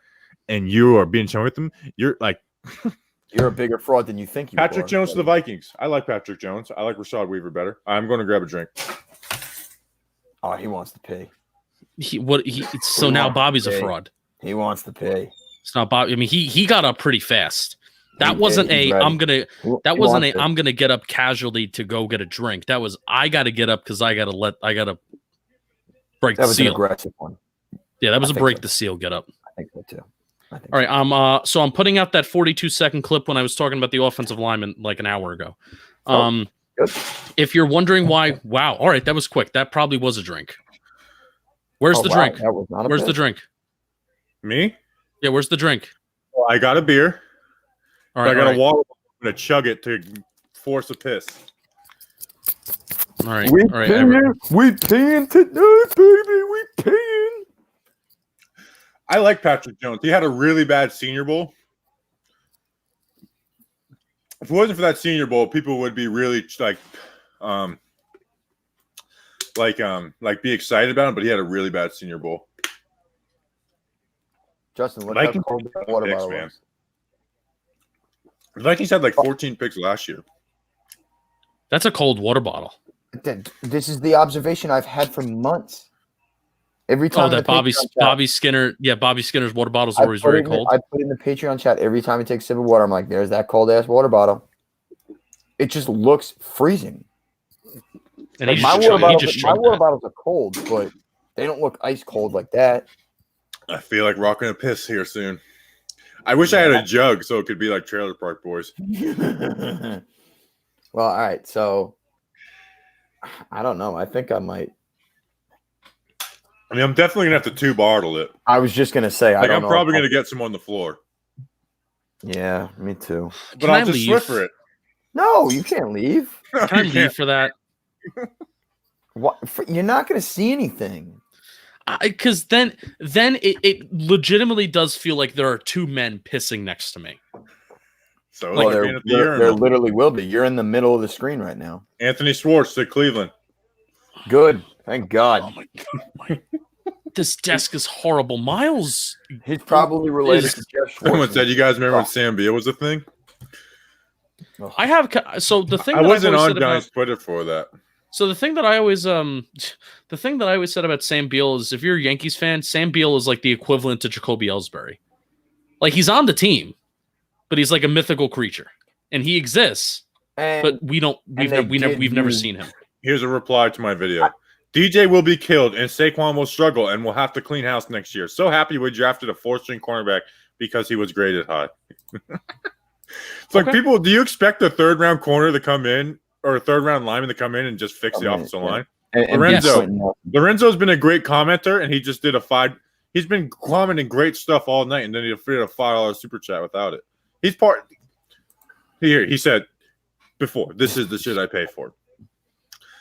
Speaker 2: and you are being chummy with them. You're like,
Speaker 1: you're a bigger fraud than you think you are.
Speaker 2: Patrick Jones to the Vikings. I like Patrick Jones. I like Rashad Weaver better. I'm going to grab a drink.
Speaker 1: Oh, he wants to pay.
Speaker 4: Now Bobby's a fraud.
Speaker 1: He wants to pay.
Speaker 4: It's not Bobby. I mean, he got up pretty fast. That wasn't I'm gonna get up casually to go get a drink. That was I gotta get up because I gotta break the seal. That was an
Speaker 1: aggressive one.
Speaker 4: Yeah, that was a break the seal get up.
Speaker 1: I think so too.
Speaker 4: All right, I'm putting out that 42-second clip when I was talking about the offensive lineman like an hour ago.
Speaker 1: Good.
Speaker 4: If you're wondering why, wow, all right, that was quick. That probably was a drink. Where's the drink?
Speaker 1: That was not
Speaker 4: Where's the drink?
Speaker 2: Me?
Speaker 4: Yeah, where's the drink?
Speaker 2: Well, I got a beer.
Speaker 4: All right,
Speaker 2: I got a water. I'm gonna chug it to force a piss.
Speaker 4: All right,
Speaker 1: we paying tonight, baby. We paying.
Speaker 2: I like Patrick Jones. He had a really bad Senior Bowl. If it wasn't for that Senior Bowl, people would be really be excited about him. But he had a really bad Senior Bowl.
Speaker 1: Justin, look how cold that water bottle was.
Speaker 2: The Vikings had 14 picks last year.
Speaker 4: That's a cold water bottle.
Speaker 1: This is the observation I've had for months. Every time
Speaker 4: that Bobby Skinner's water bottles are always very cold.
Speaker 1: I put in the Patreon chat every time he takes a sip of water. I'm like, there's that cold ass water bottle. It just looks freezing.
Speaker 4: And
Speaker 1: my water bottles are cold, but they don't look ice cold like that.
Speaker 2: I feel like rocking a piss here soon. I wish I had a jug so it could be like Trailer Park Boys.
Speaker 1: Well, all right. So, I don't know. I think I might.
Speaker 2: I mean, I'm definitely going to have to bottle it.
Speaker 1: I was just going to say,
Speaker 2: I'm probably going to get some on the floor.
Speaker 1: Yeah, me too.
Speaker 2: But I'll just Swiffer it.
Speaker 1: No, you can't leave.
Speaker 4: Can I leave for that?
Speaker 1: What? You're not going to see anything.
Speaker 4: Because then it legitimately does feel like there are two men pissing next to me.
Speaker 2: So
Speaker 1: Well,
Speaker 2: like
Speaker 1: there,
Speaker 2: being at the
Speaker 1: there
Speaker 2: urinal.
Speaker 1: literally will be. You're in the middle of the screen right now.
Speaker 2: Anthony Schwartz to Cleveland.
Speaker 1: Good. Thank God.
Speaker 4: Oh my god. This desk is horrible. Miles.
Speaker 1: He's probably related
Speaker 4: Is-
Speaker 1: to Jeff
Speaker 2: Someone
Speaker 1: Schwartz.
Speaker 2: said, "You guys remember when Sam Beal was a thing?"
Speaker 4: I have so the thing
Speaker 2: I
Speaker 4: that
Speaker 2: wasn't
Speaker 4: I've always
Speaker 2: on
Speaker 4: said about,
Speaker 2: Giants Twitter for that.
Speaker 4: so the thing that I always said about Sam Beal is if you're a Yankees fan, Sam Beal is like the equivalent to Jacoby Ellsbury. Like he's on the team, but he's like a mythical creature, and he exists, but we've never seen him.
Speaker 2: Here's a reply to my video. DJ will be killed, and Saquon will struggle, and will have to clean house next year. So happy we drafted a 4th-string cornerback because he was graded high. It's like, people, do you expect a 3rd-round corner to come in, or a 3rd-round lineman to come in and just fix the offensive line? Lorenzo's been a great commenter, and he just did he's been commenting great stuff all night, and then he did a $5 super chat without it. He's part here. He said before, "This is the shit I pay for."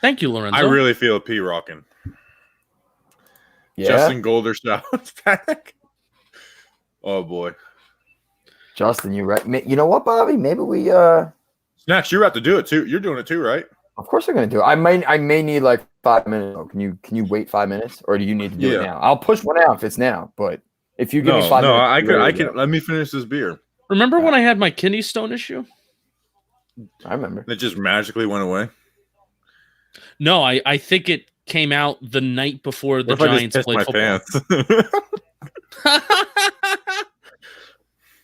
Speaker 4: Thank you, Lorenzo.
Speaker 2: I really feel a P rocking.
Speaker 1: Yeah.
Speaker 2: Justin Golder shouts back. Oh boy,
Speaker 1: Justin, you're right. You know what, Bobby? Maybe we
Speaker 2: Snacks, you're about to do it too. You're doing it too, right?
Speaker 1: Of course I'm gonna do it. I may need like 5 minutes. Oh, can you wait 5 minutes, or do you need to do it now? I'll push one out if it's now, but if you give me 5 minutes,
Speaker 2: I can. Let me finish this beer.
Speaker 4: Remember when I had my kidney stone issue?
Speaker 1: I remember.
Speaker 2: It just magically went away.
Speaker 4: No, I think it came out the night before the Giants played football.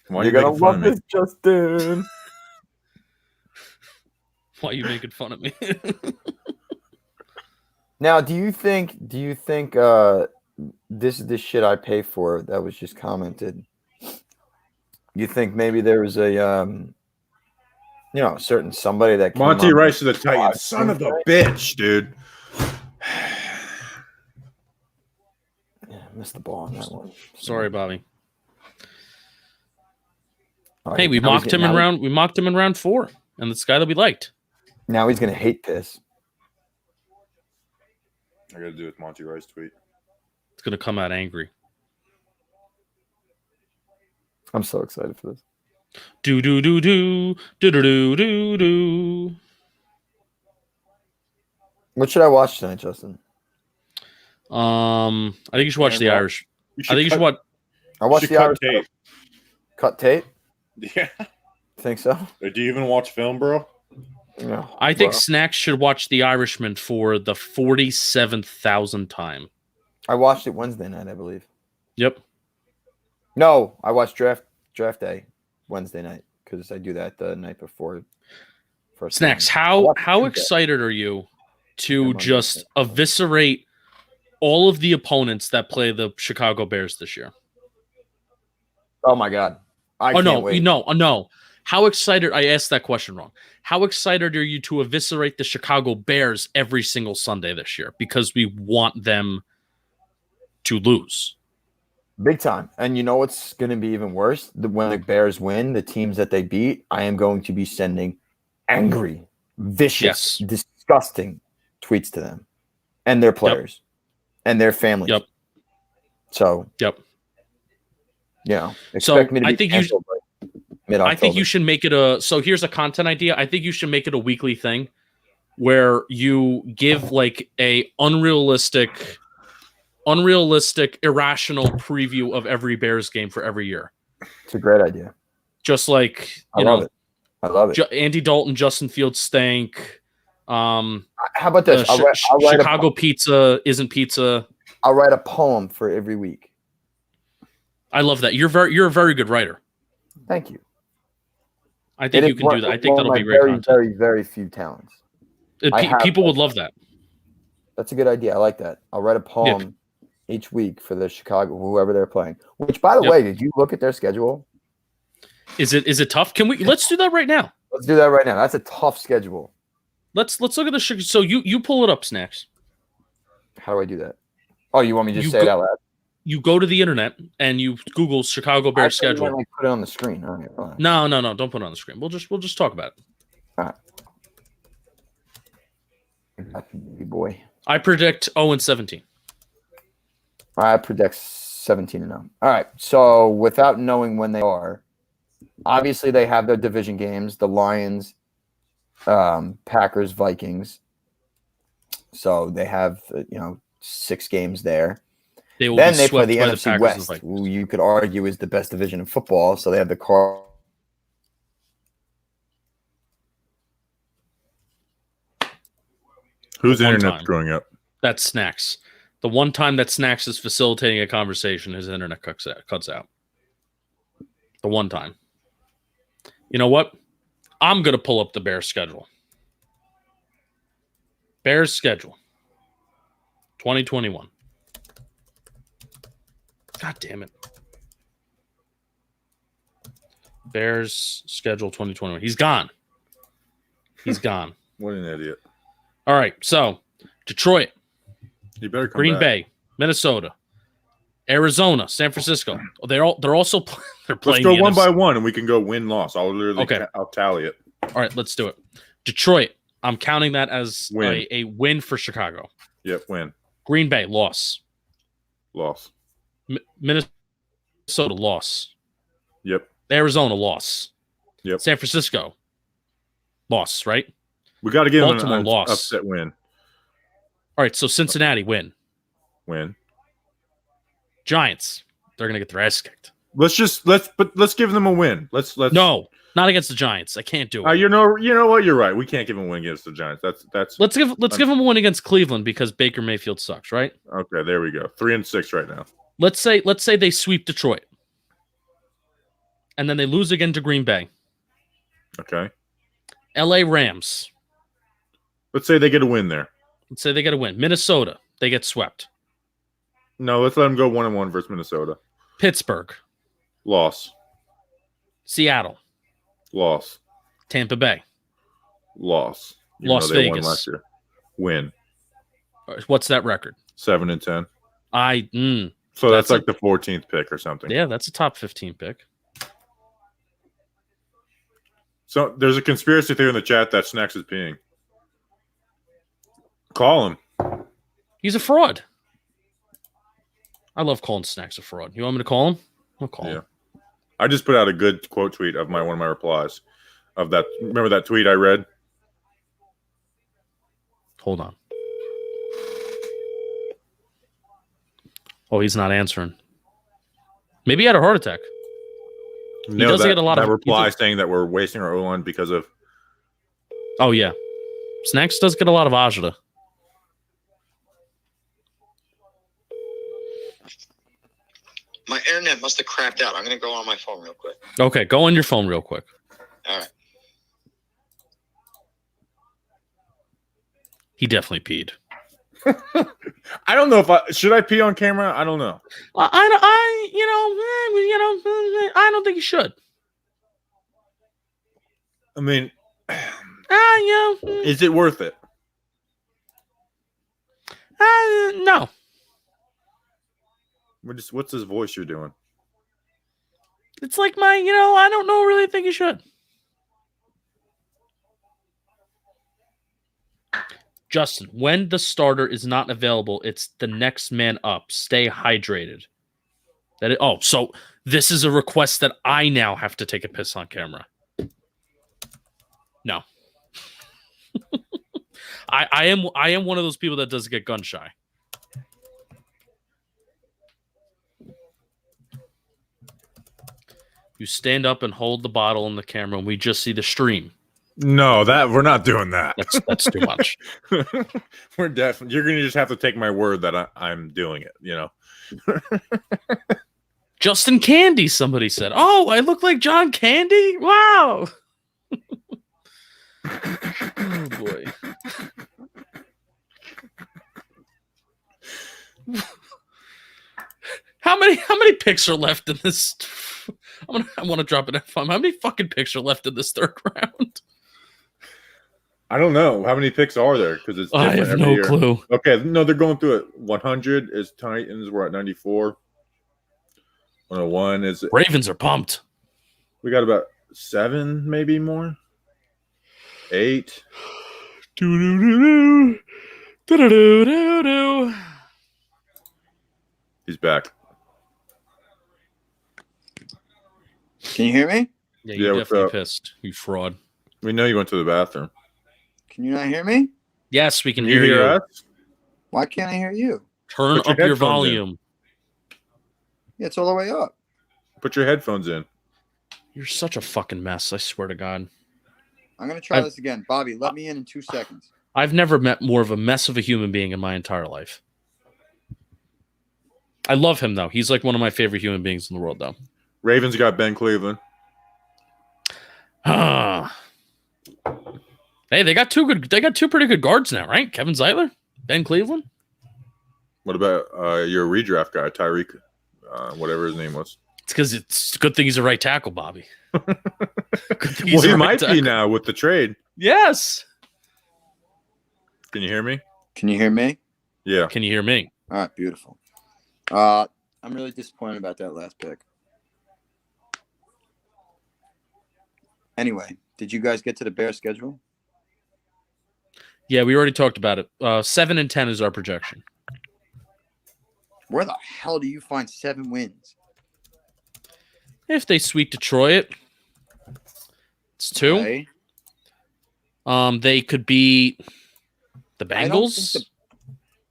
Speaker 2: Why
Speaker 1: You're gonna love this, Justin.
Speaker 4: Why are you making fun of me?
Speaker 1: Now, do you think this is the shit I pay for that was just commented? You think maybe there was a certain somebody that
Speaker 2: Monty Rice to the Titans, son of a bitch, dude.
Speaker 1: Yeah, missed the ball on that one.
Speaker 4: Sorry, Bobby.
Speaker 1: Right,
Speaker 4: hey, we mocked him in round 4, and this guy that we liked.
Speaker 1: Now he's gonna hate this.
Speaker 2: I gotta do with Monty Rice tweet.
Speaker 4: It's gonna come out angry.
Speaker 1: I'm so excited for this.
Speaker 4: Do do do do do do do do do.
Speaker 1: What should I watch tonight, Justin?
Speaker 4: I think you should watch The Irish. I think you should watch.
Speaker 1: I watched The Irish.
Speaker 2: Tape.
Speaker 1: Cut tape?
Speaker 2: Yeah.
Speaker 1: Think so?
Speaker 2: Do you even watch film, bro?
Speaker 1: No.
Speaker 4: I think Snacks should watch The Irishman for the 47,000th time.
Speaker 1: I watched it Wednesday night, I believe.
Speaker 4: Yep.
Speaker 1: No, I watched draft day Wednesday night because I do that the night before.
Speaker 4: Snacks, how excited are you to just eviscerate all of the opponents that play the Chicago Bears this year?
Speaker 1: Oh my God. I can't wait.
Speaker 4: No. How excited? I asked that question wrong. How excited are you to eviscerate the Chicago Bears every single Sunday this year? Because we want them to lose.
Speaker 1: Big time. And you know what's going to be even worse? When the Bears win, the teams that they beat, I am going to be sending angry, vicious, disgusting tweets to them and their players and their families.
Speaker 4: Yep.
Speaker 1: So, expect me to be
Speaker 4: I think you should make it a. So here's a content idea. I think you should make it a weekly thing where you give like a unrealistic, irrational preview of every Bears game for every year.
Speaker 1: It's a great idea.
Speaker 4: Just like
Speaker 1: I love it.
Speaker 4: Andy Dalton, Justin Fields stink.
Speaker 1: How about this?
Speaker 4: Chicago pizza isn't pizza.
Speaker 1: I'll write a poem for every week.
Speaker 4: I love that. You're a very good writer.
Speaker 1: Thank you.
Speaker 4: I think you can do that. I think that'll be great content.
Speaker 1: Very, very few talents.
Speaker 4: People would love that.
Speaker 1: That's a good idea. I like that. I'll write a poem each week for the Chicago, whoever they're playing. Which, by the way, did you look at their schedule?
Speaker 4: Is it tough? Let's do that right now.
Speaker 1: Let's do that right now. That's a tough schedule.
Speaker 4: Let's look at the so you pull it up, Snacks.
Speaker 1: How do I do that? Oh, you want me to just say it out loud?
Speaker 4: You go to the internet and you Google Chicago Bears schedule.
Speaker 1: Put it on the screen. All right.
Speaker 4: No, don't put it on the screen. We'll just talk about it.
Speaker 1: All right. Boy.
Speaker 4: I predict 0-17.
Speaker 1: I predict 17-0. All right. So without knowing when they are, obviously they have their division games: the Lions, Packers, Vikings. So they have 6 games there.
Speaker 4: They will
Speaker 1: Then
Speaker 4: be
Speaker 1: they play
Speaker 4: swept
Speaker 1: the
Speaker 4: by the
Speaker 1: NFC
Speaker 4: Packers and
Speaker 1: West,
Speaker 4: Vikings.
Speaker 1: who you could argue is the best division in football. So they have the Cardinals.
Speaker 2: Whose
Speaker 4: One
Speaker 2: internet
Speaker 4: time.
Speaker 2: screwing up?
Speaker 4: That's Snacks. The one time that Snacks is facilitating a conversation, his internet cuts out. The one time. You know what? I'm going to pull up the Bears schedule. Bears schedule. 2021. God damn it. Bears schedule 2021. He's gone. He's gone.
Speaker 2: What an idiot!
Speaker 4: All right. So, Detroit,
Speaker 2: You better come
Speaker 4: Green
Speaker 2: back.
Speaker 4: Bay, Minnesota, Arizona, San Francisco. They're also they're
Speaker 2: Let's
Speaker 4: playing.
Speaker 2: go
Speaker 4: the
Speaker 2: one
Speaker 4: NFC.
Speaker 2: by one, and we can go win-loss. I'll literally
Speaker 4: Okay.
Speaker 2: I'll tally it.
Speaker 4: All right, let's do it. Detroit, I'm counting that as
Speaker 2: Win.
Speaker 4: a win for Chicago.
Speaker 2: Yep, win,
Speaker 4: Green Bay, loss.
Speaker 2: loss.
Speaker 4: Minnesota, loss.
Speaker 2: Yep,
Speaker 4: Arizona, loss.
Speaker 2: Yep.
Speaker 4: San Francisco, loss, right?
Speaker 2: we got to give them
Speaker 4: Baltimore
Speaker 2: an
Speaker 4: loss.
Speaker 2: upset win.
Speaker 4: All right, so Cincinnati, win.
Speaker 2: Win.
Speaker 4: Giants, they're going to get their ass kicked.
Speaker 2: Let's give them a win. Let's
Speaker 4: No, not against the Giants. I can't do it.
Speaker 2: You know what? You're right. We can't give them a win against the Giants. That's
Speaker 4: Let's give them a win against Cleveland because Baker Mayfield sucks, right?
Speaker 2: okay. There we go. 3-6 right now.
Speaker 4: Let's say they sweep Detroit. And then they lose again to Green Bay.
Speaker 2: Okay.
Speaker 4: LA Rams.
Speaker 2: Let's say they get a win there.
Speaker 4: Let's say they get a win. Minnesota, they get swept.
Speaker 2: No, let's let them go 1-1 versus Minnesota.
Speaker 4: Pittsburgh,
Speaker 2: Loss.
Speaker 4: Seattle,
Speaker 2: Loss.
Speaker 4: Tampa Bay,
Speaker 2: Loss.
Speaker 4: Las
Speaker 2: they won
Speaker 4: Vegas.
Speaker 2: last year. Win.
Speaker 4: What's that record?
Speaker 2: 7-10. So that's
Speaker 4: That's
Speaker 2: like the 14th pick or something.
Speaker 4: Yeah, that's a top 15 pick.
Speaker 2: So there's a conspiracy theory in the chat that Snacks is peeing. Call him.
Speaker 4: He's a fraud. I love calling Snacks a fraud. You want me to call him? I'll call him.
Speaker 2: I just put out a good quote tweet of one of my replies of that. Remember that tweet I read?
Speaker 4: Hold on. Oh, he's not answering. Maybe he had a heart attack.
Speaker 2: No,
Speaker 4: does get a lot
Speaker 2: that
Speaker 4: of
Speaker 2: reply saying that we're wasting our O-line because of.
Speaker 4: Oh yeah, Snacks does get a lot of agita.
Speaker 6: My internet must have crapped out. I'm going to go on my phone real quick.
Speaker 4: Okay, go on your phone real quick.
Speaker 6: All right.
Speaker 4: He definitely peed.
Speaker 2: I don't know if should I pee on camera. I don't know.
Speaker 4: I don't think you should.
Speaker 2: I mean,
Speaker 4: Yeah.
Speaker 2: is it worth it?
Speaker 4: No.
Speaker 2: What's this voice you're doing?
Speaker 4: It's like I don't know. Really think you should. Justin, when the starter is not available, it's the next man up. Stay hydrated. So this is a request that I now have to take a piss on camera. No. I am one of those people that does get gun shy. You stand up and hold the bottle in the camera, and we just see the stream.
Speaker 2: No, we're not doing that.
Speaker 4: That's too much.
Speaker 2: We're definitely. You're gonna just have to take my word that I'm doing it.
Speaker 4: Justin Candy, somebody said. Oh, I look like John Candy? Wow. Oh boy. How many picks are left in this? I want to drop an F-bomb. How many fucking picks are left in this third round?
Speaker 2: I don't know how many picks are there because it's.
Speaker 4: I have no clue.
Speaker 2: Okay, no, they're going through it. 100 is Titans. We're at 94. 101 is
Speaker 4: Ravens are pumped.
Speaker 2: We got about 7, maybe more. 8. He's back.
Speaker 1: Can you hear me?
Speaker 4: Yeah,
Speaker 2: Yeah,
Speaker 4: you're
Speaker 2: what's
Speaker 4: definitely
Speaker 2: up?
Speaker 4: pissed. You fraud.
Speaker 2: We know you went to the bathroom.
Speaker 1: Can you not hear me?
Speaker 4: Yes, we can
Speaker 2: Can you
Speaker 4: hear you.
Speaker 2: us?
Speaker 1: Why can't I hear you?
Speaker 4: Turn
Speaker 2: Put your
Speaker 4: up your
Speaker 2: headphones in.
Speaker 4: volume.
Speaker 1: Yeah, it's all the way up.
Speaker 2: Put your headphones in.
Speaker 4: You're such a fucking mess. I swear to God.
Speaker 1: I'm gonna try
Speaker 4: I've-
Speaker 1: this again. Bobby, let me in 2 seconds.
Speaker 4: I've never met more of a mess of a human being in my entire life. I love him though. He's like one of my favorite human beings in the world, though.
Speaker 2: Ravens got Ben Cleveland.
Speaker 4: Hey, they got two pretty good guards now, right? Kevin Zeitler, Ben Cleveland.
Speaker 2: What about your redraft guy, Tyreek, whatever his name was?
Speaker 4: It's because it's a good thing he's a right tackle, Bobby. Good thing
Speaker 2: Well,
Speaker 4: he's
Speaker 2: he
Speaker 4: a right
Speaker 2: might be
Speaker 4: tackle.
Speaker 2: now with the trade.
Speaker 4: Yes.
Speaker 2: Can you hear me?
Speaker 1: Can you hear me?
Speaker 2: Yeah.
Speaker 4: Can you hear me?
Speaker 1: All right, beautiful. I'm really disappointed about that last pick. Anyway, did you guys get to the Bears schedule?
Speaker 4: Yeah, we already talked about it. 7-10 is our projection.
Speaker 1: Where the hell do you find 7 wins?
Speaker 4: If they sweep Detroit, it's 2.
Speaker 1: Okay.
Speaker 4: They could beat the
Speaker 1: I don't
Speaker 4: Bengals.
Speaker 1: think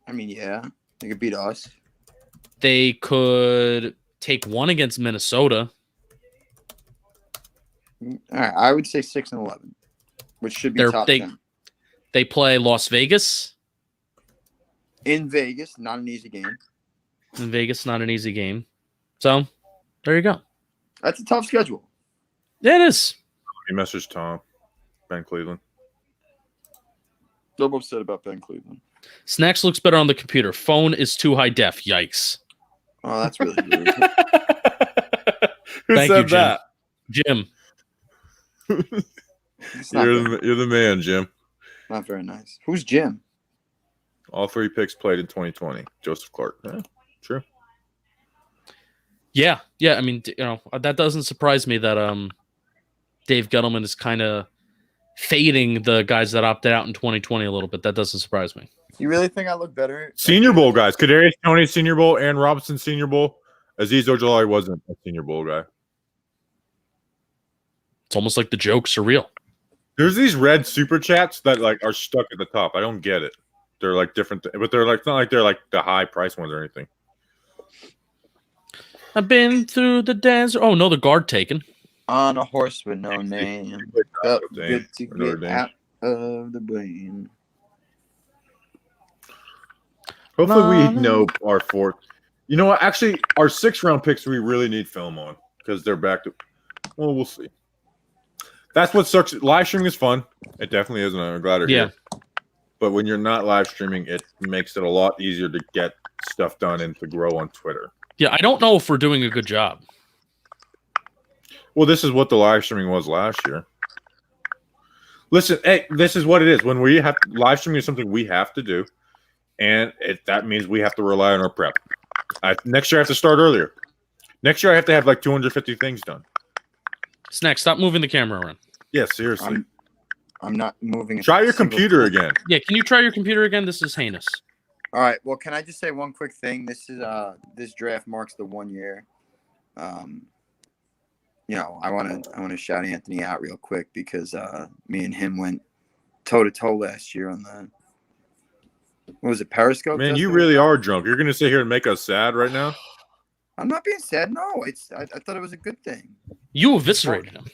Speaker 1: I mean, yeah, they could beat us.
Speaker 4: They could take 1 against Minnesota.
Speaker 1: All right, I would say 6-11, which should be
Speaker 4: They're-
Speaker 1: top
Speaker 4: they-
Speaker 1: 10.
Speaker 4: They play Las Vegas.
Speaker 1: In Vegas, not an easy game.
Speaker 4: In Vegas, not an easy game. So, there you go.
Speaker 1: That's a tough schedule.
Speaker 4: Yeah, it is.
Speaker 2: He messaged Tom. Ben Cleveland.
Speaker 1: I'm upset about Ben Cleveland.
Speaker 4: Snacks looks better on the computer. Phone is too high def. Yikes.
Speaker 1: Oh, that's really rude.
Speaker 2: Who
Speaker 4: Thank
Speaker 2: said
Speaker 4: you, Jim.
Speaker 2: that?
Speaker 4: Jim.
Speaker 1: It's not,
Speaker 2: You're the man, Jim.
Speaker 1: not very nice. Who's Jim?
Speaker 2: All 3 picks played in 2020. Joseph Clark. Yeah, true.
Speaker 4: Yeah. I mean, that doesn't surprise me that Dave Gettleman is kind of fading the guys that opted out in 2020 a little bit. That doesn't surprise me.
Speaker 1: You really think I look better?
Speaker 2: Senior Bowl guys. Kadarius Toney, Senior Bowl, Aaron Robinson, Senior Bowl. Aziz Ojolari wasn't a Senior Bowl guy.
Speaker 4: It's almost like the jokes are real.
Speaker 2: There's these red super chats that like are stuck at the top. I don't get it. They're like different, but they're like not like they're like the high price ones or anything.
Speaker 4: I've been through the desert. Oh, no, the guard taken.
Speaker 1: On a horse with no name. Felt good to
Speaker 2: Notre
Speaker 1: get
Speaker 2: Dame.
Speaker 1: out of the brain.
Speaker 2: Hopefully we know our 4th. You know what? Actually, our 6th round picks we really need film on because they're back to. Well, we'll see. That's what sucks. Live streaming is fun. It definitely is, and I'm glad you're here. But when you're not live streaming, it makes it a lot easier to get stuff done and to grow on Twitter.
Speaker 4: Yeah, I don't know if we're doing a good job.
Speaker 2: Well, this is what the live streaming was last year. Listen, hey, this is what it is. When we have live streaming is something we have to do, and that means we have to rely on our prep. Next year I have to start earlier. Next year I have to have like 250 things done.
Speaker 4: Snack, stop moving the camera around.
Speaker 2: Yeah, seriously.
Speaker 1: I'm not moving.
Speaker 2: Try your
Speaker 1: a single
Speaker 2: computer
Speaker 1: point.
Speaker 2: again.
Speaker 4: Yeah, can you try your computer again? This is heinous.
Speaker 1: All right. Well, can I just say one quick thing? This is this draft marks the 1 year. I want to shout Anthony out real quick because me and him went toe to toe last year on the what was it, Periscope?
Speaker 2: Man, you
Speaker 1: Justin?
Speaker 2: really are drunk. You're gonna sit here and make us sad right now.
Speaker 1: I'm not being sad. No, I thought it was a good thing.
Speaker 4: You eviscerated him.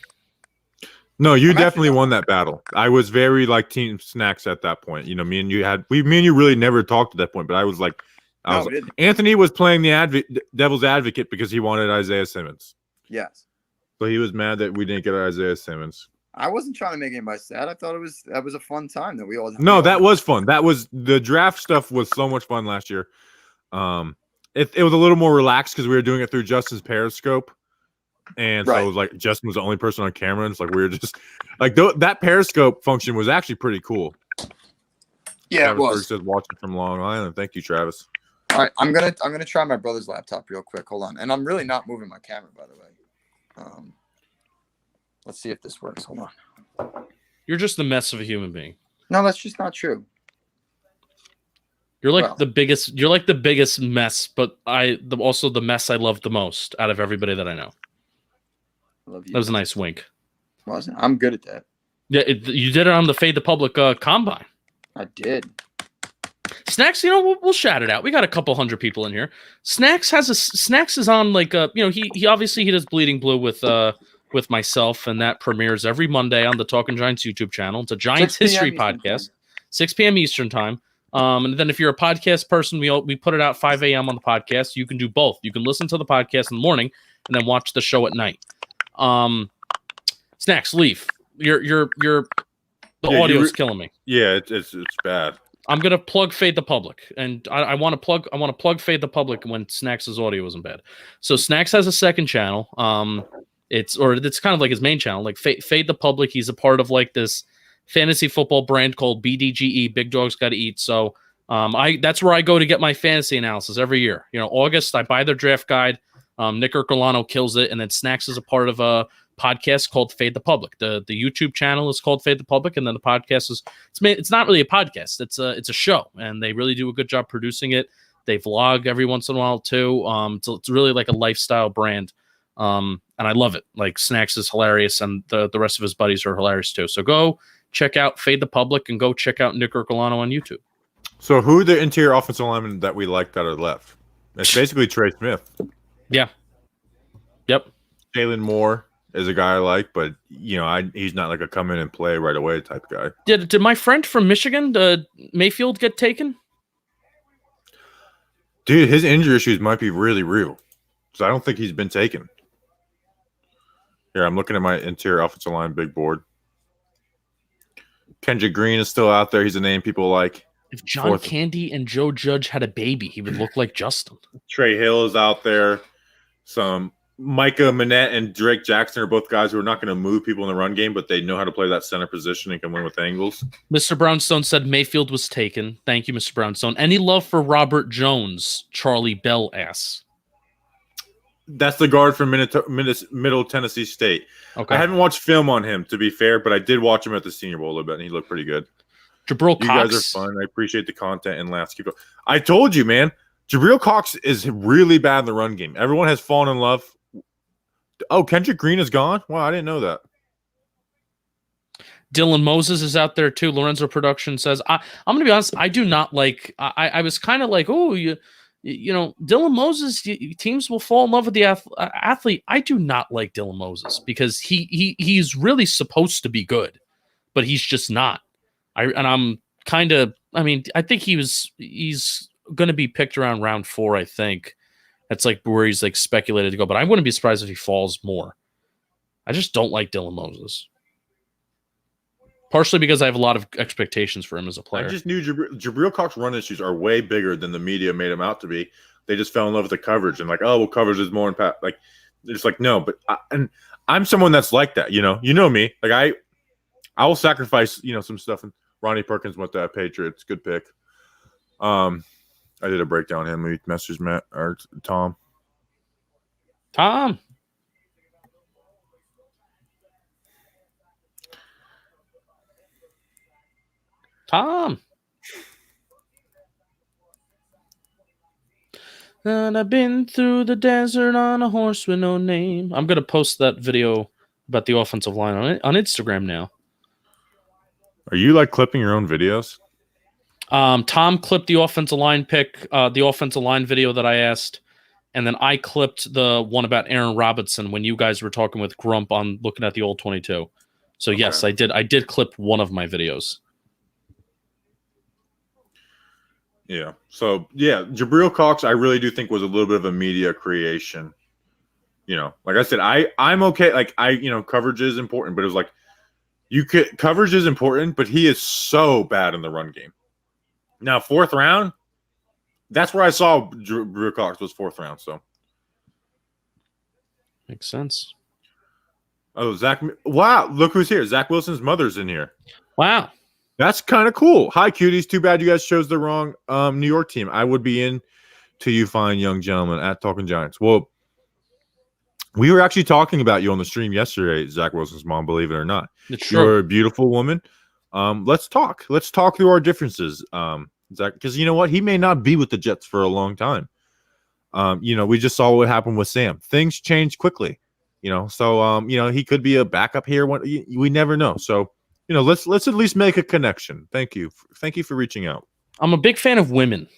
Speaker 2: No, you
Speaker 1: I'm
Speaker 2: definitely
Speaker 1: actually-
Speaker 2: won that battle. I was very like Team Snacks at that point. You know, me and you really never talked at that point, but I was like,
Speaker 1: No, we didn't.
Speaker 2: Anthony was playing the devil's advocate because he wanted Isaiah Simmons.
Speaker 1: Yes.
Speaker 2: So he was mad that we didn't get Isaiah Simmons.
Speaker 1: I wasn't trying to make anybody sad. I thought that was a fun time that we all.
Speaker 2: No, that was fun. That was the draft stuff was so much fun last year. It was a little more relaxed because we were doing it through Justin's Periscope. And so
Speaker 1: Right.
Speaker 2: it was like Justin was the only person on camera. And it's like we were just like that Periscope function was actually pretty cool.
Speaker 1: Yeah, it
Speaker 2: Travis Berg
Speaker 1: was.
Speaker 2: says watching from Long Island. Thank you, Travis.
Speaker 1: All right, I'm gonna try my brother's laptop real quick. Hold on, and I'm really not moving my camera, by the way. Let's see if this works. Hold on.
Speaker 4: You're just the mess of a human being.
Speaker 1: No, that's just not true.
Speaker 4: You're like
Speaker 1: Well.
Speaker 4: the biggest. You're like the biggest mess, but also the mess I love the most out of everybody that I know.
Speaker 1: I love you.
Speaker 4: That was a nice wink.
Speaker 1: Wasn't. I'm good at that.
Speaker 4: Yeah, you did it on the Fade the Public combine.
Speaker 1: I did.
Speaker 4: Snacks, we'll shout it out. We got a couple hundred people in here. Snacks is on like he obviously he does Bleeding Blue with myself, and that premieres every Monday on the Talking Giants YouTube channel. It's a Giants
Speaker 1: 6 p.m.
Speaker 4: history
Speaker 1: Eastern
Speaker 4: podcast,
Speaker 1: time.
Speaker 4: 6 p.m. Eastern time. And then if you're a podcast person, we put it out 5 a.m. on the podcast. You can do both. You can listen to the podcast in the morning and then watch the show at night. Snacks, Leaf, the audio's killing me.
Speaker 2: Yeah, it's bad.
Speaker 4: I'm gonna plug Fade the Public, and I want to plug Fade the Public when Snacks' audio isn't bad. So Snacks has a second channel. It's kind of like his main channel, like Fade the Public. He's a part of like this fantasy football brand called BDGE, Big Dogs Gotta Eat. So that's where I go to get my fantasy analysis every year. August I buy their draft guide. Nick Ercolano kills it, and then Snacks is a part of a podcast called Fade the Public. The YouTube channel is called Fade the Public, and then the podcast it's not really a podcast. It's a show, and they really do a good job producing it. They vlog every once in a while too. It's really like a lifestyle brand, and I love it. Like Snacks is hilarious, and the rest of his buddies are hilarious too. So go check out Fade the Public, and go check out Nick Ercolano on YouTube.
Speaker 2: So who are the interior offensive linemen that we like that are left? It's basically Trey Smith.
Speaker 4: Yeah. Yep.
Speaker 2: Jalen Moore is a guy I like, but he's not like a come in and play right away type guy.
Speaker 4: Did my friend from Michigan, Mayfield, get taken?
Speaker 2: Dude, his injury issues might be really real, so I don't think he's been taken. Here, I'm looking at my interior offensive line big board. Kendrick Green is still out there. He's a name people like.
Speaker 4: If John Candy and Joe Judge had a baby, he would look like Justin.
Speaker 2: Trey Hill is out there. Some Micah Manette and Drake Jackson are both guys who are not going to move people in the run game, but they know how to play that center position and can win with angles.
Speaker 4: Mr. Brownstone said Mayfield was taken. Thank you, Mr. Brownstone. Any love for Robert Jones? Charlie Bell asks.
Speaker 2: That's the guard from Middle Tennessee State.
Speaker 4: Okay.
Speaker 2: I haven't watched film on him, to be fair, but I did watch him at the Senior Bowl a little bit, and he looked pretty good.
Speaker 4: Jabril
Speaker 2: You
Speaker 4: Cox.
Speaker 2: guys are fun. I appreciate the content and laughs. Keep going. I told you, man. Jabril Cox is really bad in the run game. Everyone has fallen in love. Oh, Kendrick Green is gone? Wow, I didn't know that.
Speaker 4: Dylan Moses is out there too. Lorenzo Production says, I'm going to be honest, I do not like, I was kind of like, oh, Dylan Moses, teams will fall in love with the athlete. I do not like Dylan Moses because he's really supposed to be good, but he's just not. I think he's going to be picked around round 4, I think. That's like where he's like speculated to go, but I wouldn't be surprised if he falls more. I just don't like Dylan Moses. Partially because I have a lot of expectations for him as a player.
Speaker 2: I just knew Jabril Cox run issues are way bigger than the media made him out to be. They just fell in love with the coverage and like, oh, well, coverage is more impact. Like, they're just like, no, but I'm someone that's like that. You know me. Like I will sacrifice some stuff. And Ronnie Perkins went to Patriots. Good pick. I did a breakdown on him. We messaged Matt or Tom.
Speaker 4: Tom. And I've been through the desert on a horse with no name. I'm going to post that video about the offensive line on Instagram now.
Speaker 2: Are you like clipping your own videos?
Speaker 4: Tom clipped the offensive line the offensive line video that I asked, and then I clipped the one about Aaron Robinson when you guys were talking with Grump on looking at the old 22. So okay. Yes, I did clip one of my videos.
Speaker 2: Yeah. So yeah, Jabril Cox, I really do think was a little bit of a media creation. Like I said, I'm okay. Like coverage is important, but it was like coverage is important, but he is so bad in the run game. Now, 4th round, that's where I saw Jabril Cox was 4th round. So
Speaker 4: makes sense.
Speaker 2: Oh, Zach! Wow, look who's here. Zach Wilson's mother's in here.
Speaker 4: Wow.
Speaker 2: That's kind of cool. Hi, cuties. Too bad you guys chose the wrong New York team. I would be in to you fine young gentlemen at Talking Giants. Well, we were actually talking about you on the stream yesterday, Zach Wilson's mom, believe it or not.
Speaker 4: It's true.
Speaker 2: You're a beautiful woman. Let's talk. Let's talk through our differences. Exactly. Because you know what? He may not be with the Jets for a long time. We just saw what happened with Sam. Things change quickly. So he could be a backup here. We never know. So, let's at least make a connection. Thank you. Thank you for reaching out.
Speaker 4: I'm a big fan of women,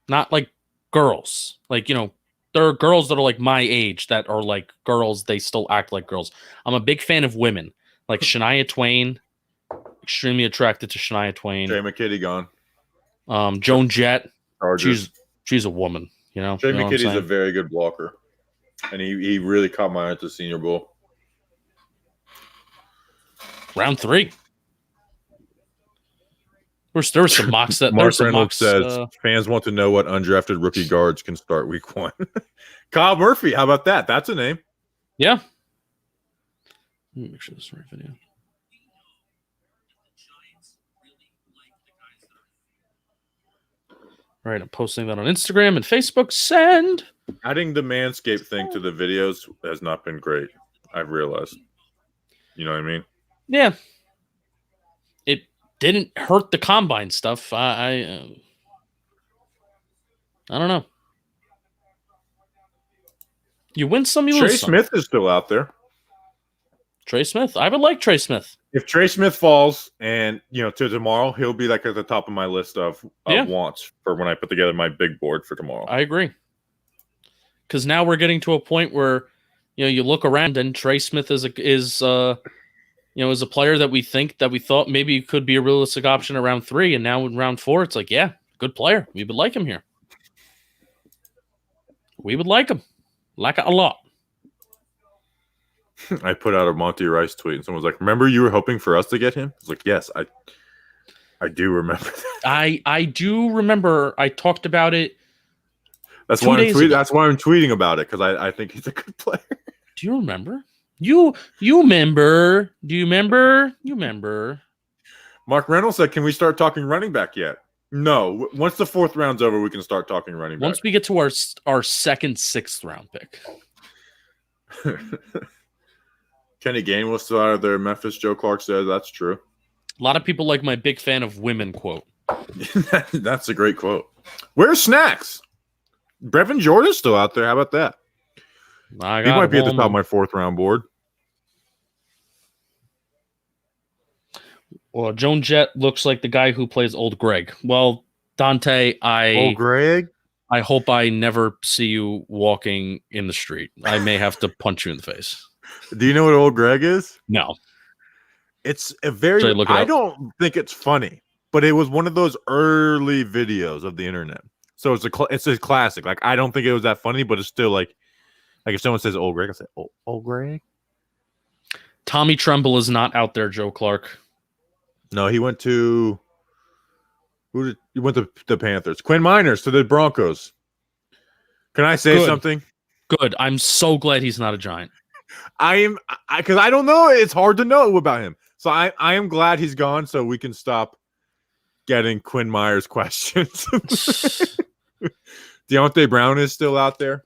Speaker 4: not like girls. Like, there are girls that are like my age that are like girls. They still act like girls. I'm a big fan of women, like Shania Twain. Extremely attracted to Shania Twain.
Speaker 2: Jay McKitty gone.
Speaker 4: Joan Jett.
Speaker 2: Chargers.
Speaker 4: She's a woman. Jay
Speaker 2: McKitty's a very good blocker, and he really caught my eye at the Senior Bowl.
Speaker 4: Round 3. There were some mocks that
Speaker 2: Mark Reynolds says fans want to know what undrafted rookie guards can start week 1. Kyle Murphy, how about that? That's a name.
Speaker 4: Yeah. Let me make sure this is the right video. All right, I'm posting that on Instagram and Facebook. Send.
Speaker 2: Adding the Manscaped thing to the videos has not been great. I've realized. You know what I mean?
Speaker 4: Yeah. It didn't hurt the combine stuff. I don't know. You win some, you lose some.
Speaker 2: Trey Smith is still out there.
Speaker 4: Trey Smith. I would like Trey Smith.
Speaker 2: If Trey Smith falls and, to tomorrow, he'll be like at the top of my list of wants for when I put together my big board for tomorrow.
Speaker 4: I agree. Because now we're getting to a point where, you look around and Trey Smith is a player that we thought maybe could be a realistic option at round 3. And now in round 4, it's like, yeah, good player. We would like him here. We would like him. Like it a lot.
Speaker 2: I put out a Monty Rice tweet and someone was like, remember you were hoping for us to get him? I was like, yes, I do remember that.
Speaker 4: I do remember. I talked about it.
Speaker 2: That's why I'm tweeting about it, because I think he's a good player.
Speaker 4: Do you remember? You remember? Do you remember? You remember?
Speaker 2: Mark Reynolds said, can we start talking running back yet? No. Once the 4th round's over, we can start talking running back.
Speaker 4: Once we get to our second 6th round pick.
Speaker 2: Kenny Gainwell's still out of there. Memphis. Joe Clark said that's true.
Speaker 4: A lot of people like my big fan of women quote.
Speaker 2: That's a great quote. Where's Snacks? Brevin Jordan's still out there. How about that? He might be at the top of my 4th round board.
Speaker 4: Well, Joan Jett looks like the guy who plays Old Greg. Well, Dante,
Speaker 2: Old Greg?
Speaker 4: I hope I never see you walking in the street. I may have to punch you in the face.
Speaker 2: Do you know what Old Greg is?
Speaker 4: No.
Speaker 2: It's a very... I don't think it's funny, but it was one of those early videos of the internet. So it's a classic. Like, I don't think it was that funny, but it's still like if someone says Old Greg, I say, Old Greg?
Speaker 4: Tommy Tremble is not out there, Joe Clark.
Speaker 2: No, he went to... He went to the Panthers. Quinn Miners to the Broncos. Can I say something?
Speaker 4: Good. I'm so glad he's not a Giant.
Speaker 2: Because I don't know. It's hard to know about him. So I am glad he's gone, so we can stop getting Quinn Myers questions. Deontay Brown is still out there.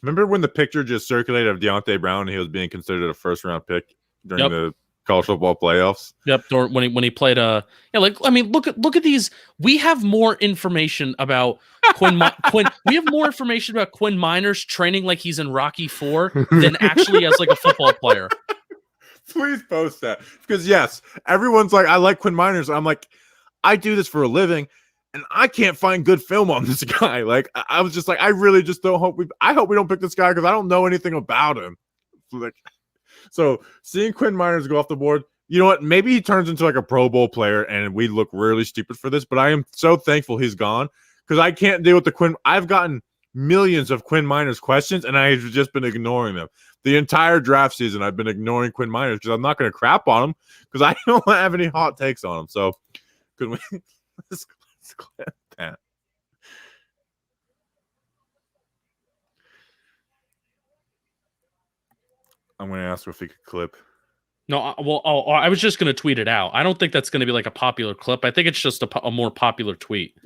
Speaker 2: Remember when the picture just circulated of Deontay Brown and he was being considered a 1st-round pick during the college football playoffs?
Speaker 4: Yep. When he played look at these. We have more information about Quinn. We have more information about Quinn Miners training like he's in Rocky IV than actually as like a football player.
Speaker 2: Please post that, because yes, everyone's like, I like Quinn Miners. I'm like, I do this for a living, and I can't find good film on this guy. Like, I was just like, I really just don't hope I hope we don't pick this guy because I don't know anything about him. Like, so seeing Quinn Miners go off the board, you know what? Maybe he turns into like a Pro Bowl player, and we look really stupid for this. But I am so thankful he's gone, because I can't deal with the Quinn. I've gotten millions of Quinn Miners questions, and I've just been ignoring them. The entire draft season, I've been ignoring Quinn Miners because I'm not going to crap on him because I don't have any hot takes on him. So, could we let's clip that? I'm going to ask if we could clip.
Speaker 4: No, I was just going to tweet it out. I don't think that's going to be like a popular clip. I think it's just a more popular tweet.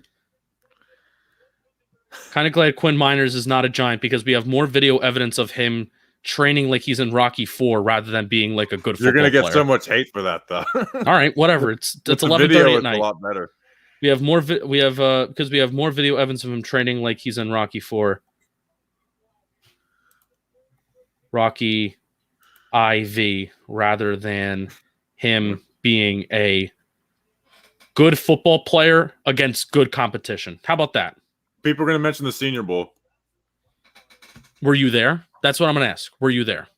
Speaker 4: Kind of glad Quinn Miners is not a Giant because we have more video evidence of him training like he's in Rocky IV rather than being like a good football player.
Speaker 2: You're going to get so much hate for that, though.
Speaker 4: All right, whatever. It's 11:30 at night.
Speaker 2: A lot better.
Speaker 4: We have more. Because we have more video evidence of him training like he's in Rocky 4. Rocky IV rather than him being a good football player against good competition. How about that?
Speaker 2: People are going to mention the Senior Bowl.
Speaker 4: Were you there? That's what I'm going to ask. Were you there?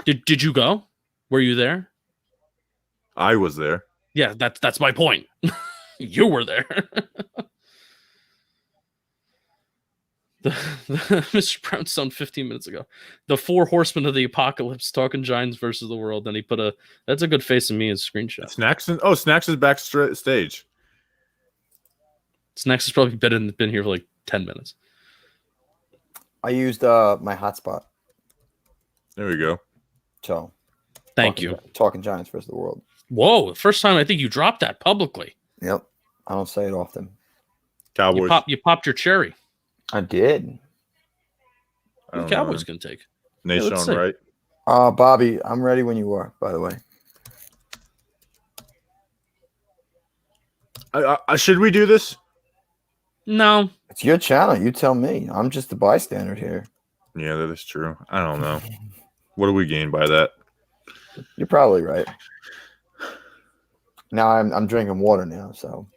Speaker 4: Did you go? Were you there?
Speaker 2: I was there.
Speaker 4: Yeah, that's my point. You were there. Mr. Brownstone 15 minutes ago. The 4 horsemen of the apocalypse talking Giants versus the world. And he put that's a good face of me as a screenshot.
Speaker 2: Snacks is backstage.
Speaker 4: Snacks has probably been here for like 10 minutes.
Speaker 1: I used my hotspot.
Speaker 2: There we go.
Speaker 1: So
Speaker 4: Thank you.
Speaker 1: Talking Giants versus the world.
Speaker 4: Whoa, the first time I think you dropped that publicly.
Speaker 1: Yep. I don't say it often.
Speaker 2: Cowboys.
Speaker 4: You popped your cherry.
Speaker 1: I did.
Speaker 4: The Cowboys can take.
Speaker 2: Nation
Speaker 4: let's see.
Speaker 2: right.
Speaker 1: Bobby, I'm ready when you are, by the way.
Speaker 2: Should we do this?
Speaker 4: No.
Speaker 1: It's your channel. You tell me. I'm just a bystander here.
Speaker 2: Yeah, that is true. I don't know. What do we gain by that?
Speaker 1: You're probably right. Now I'm drinking water now, so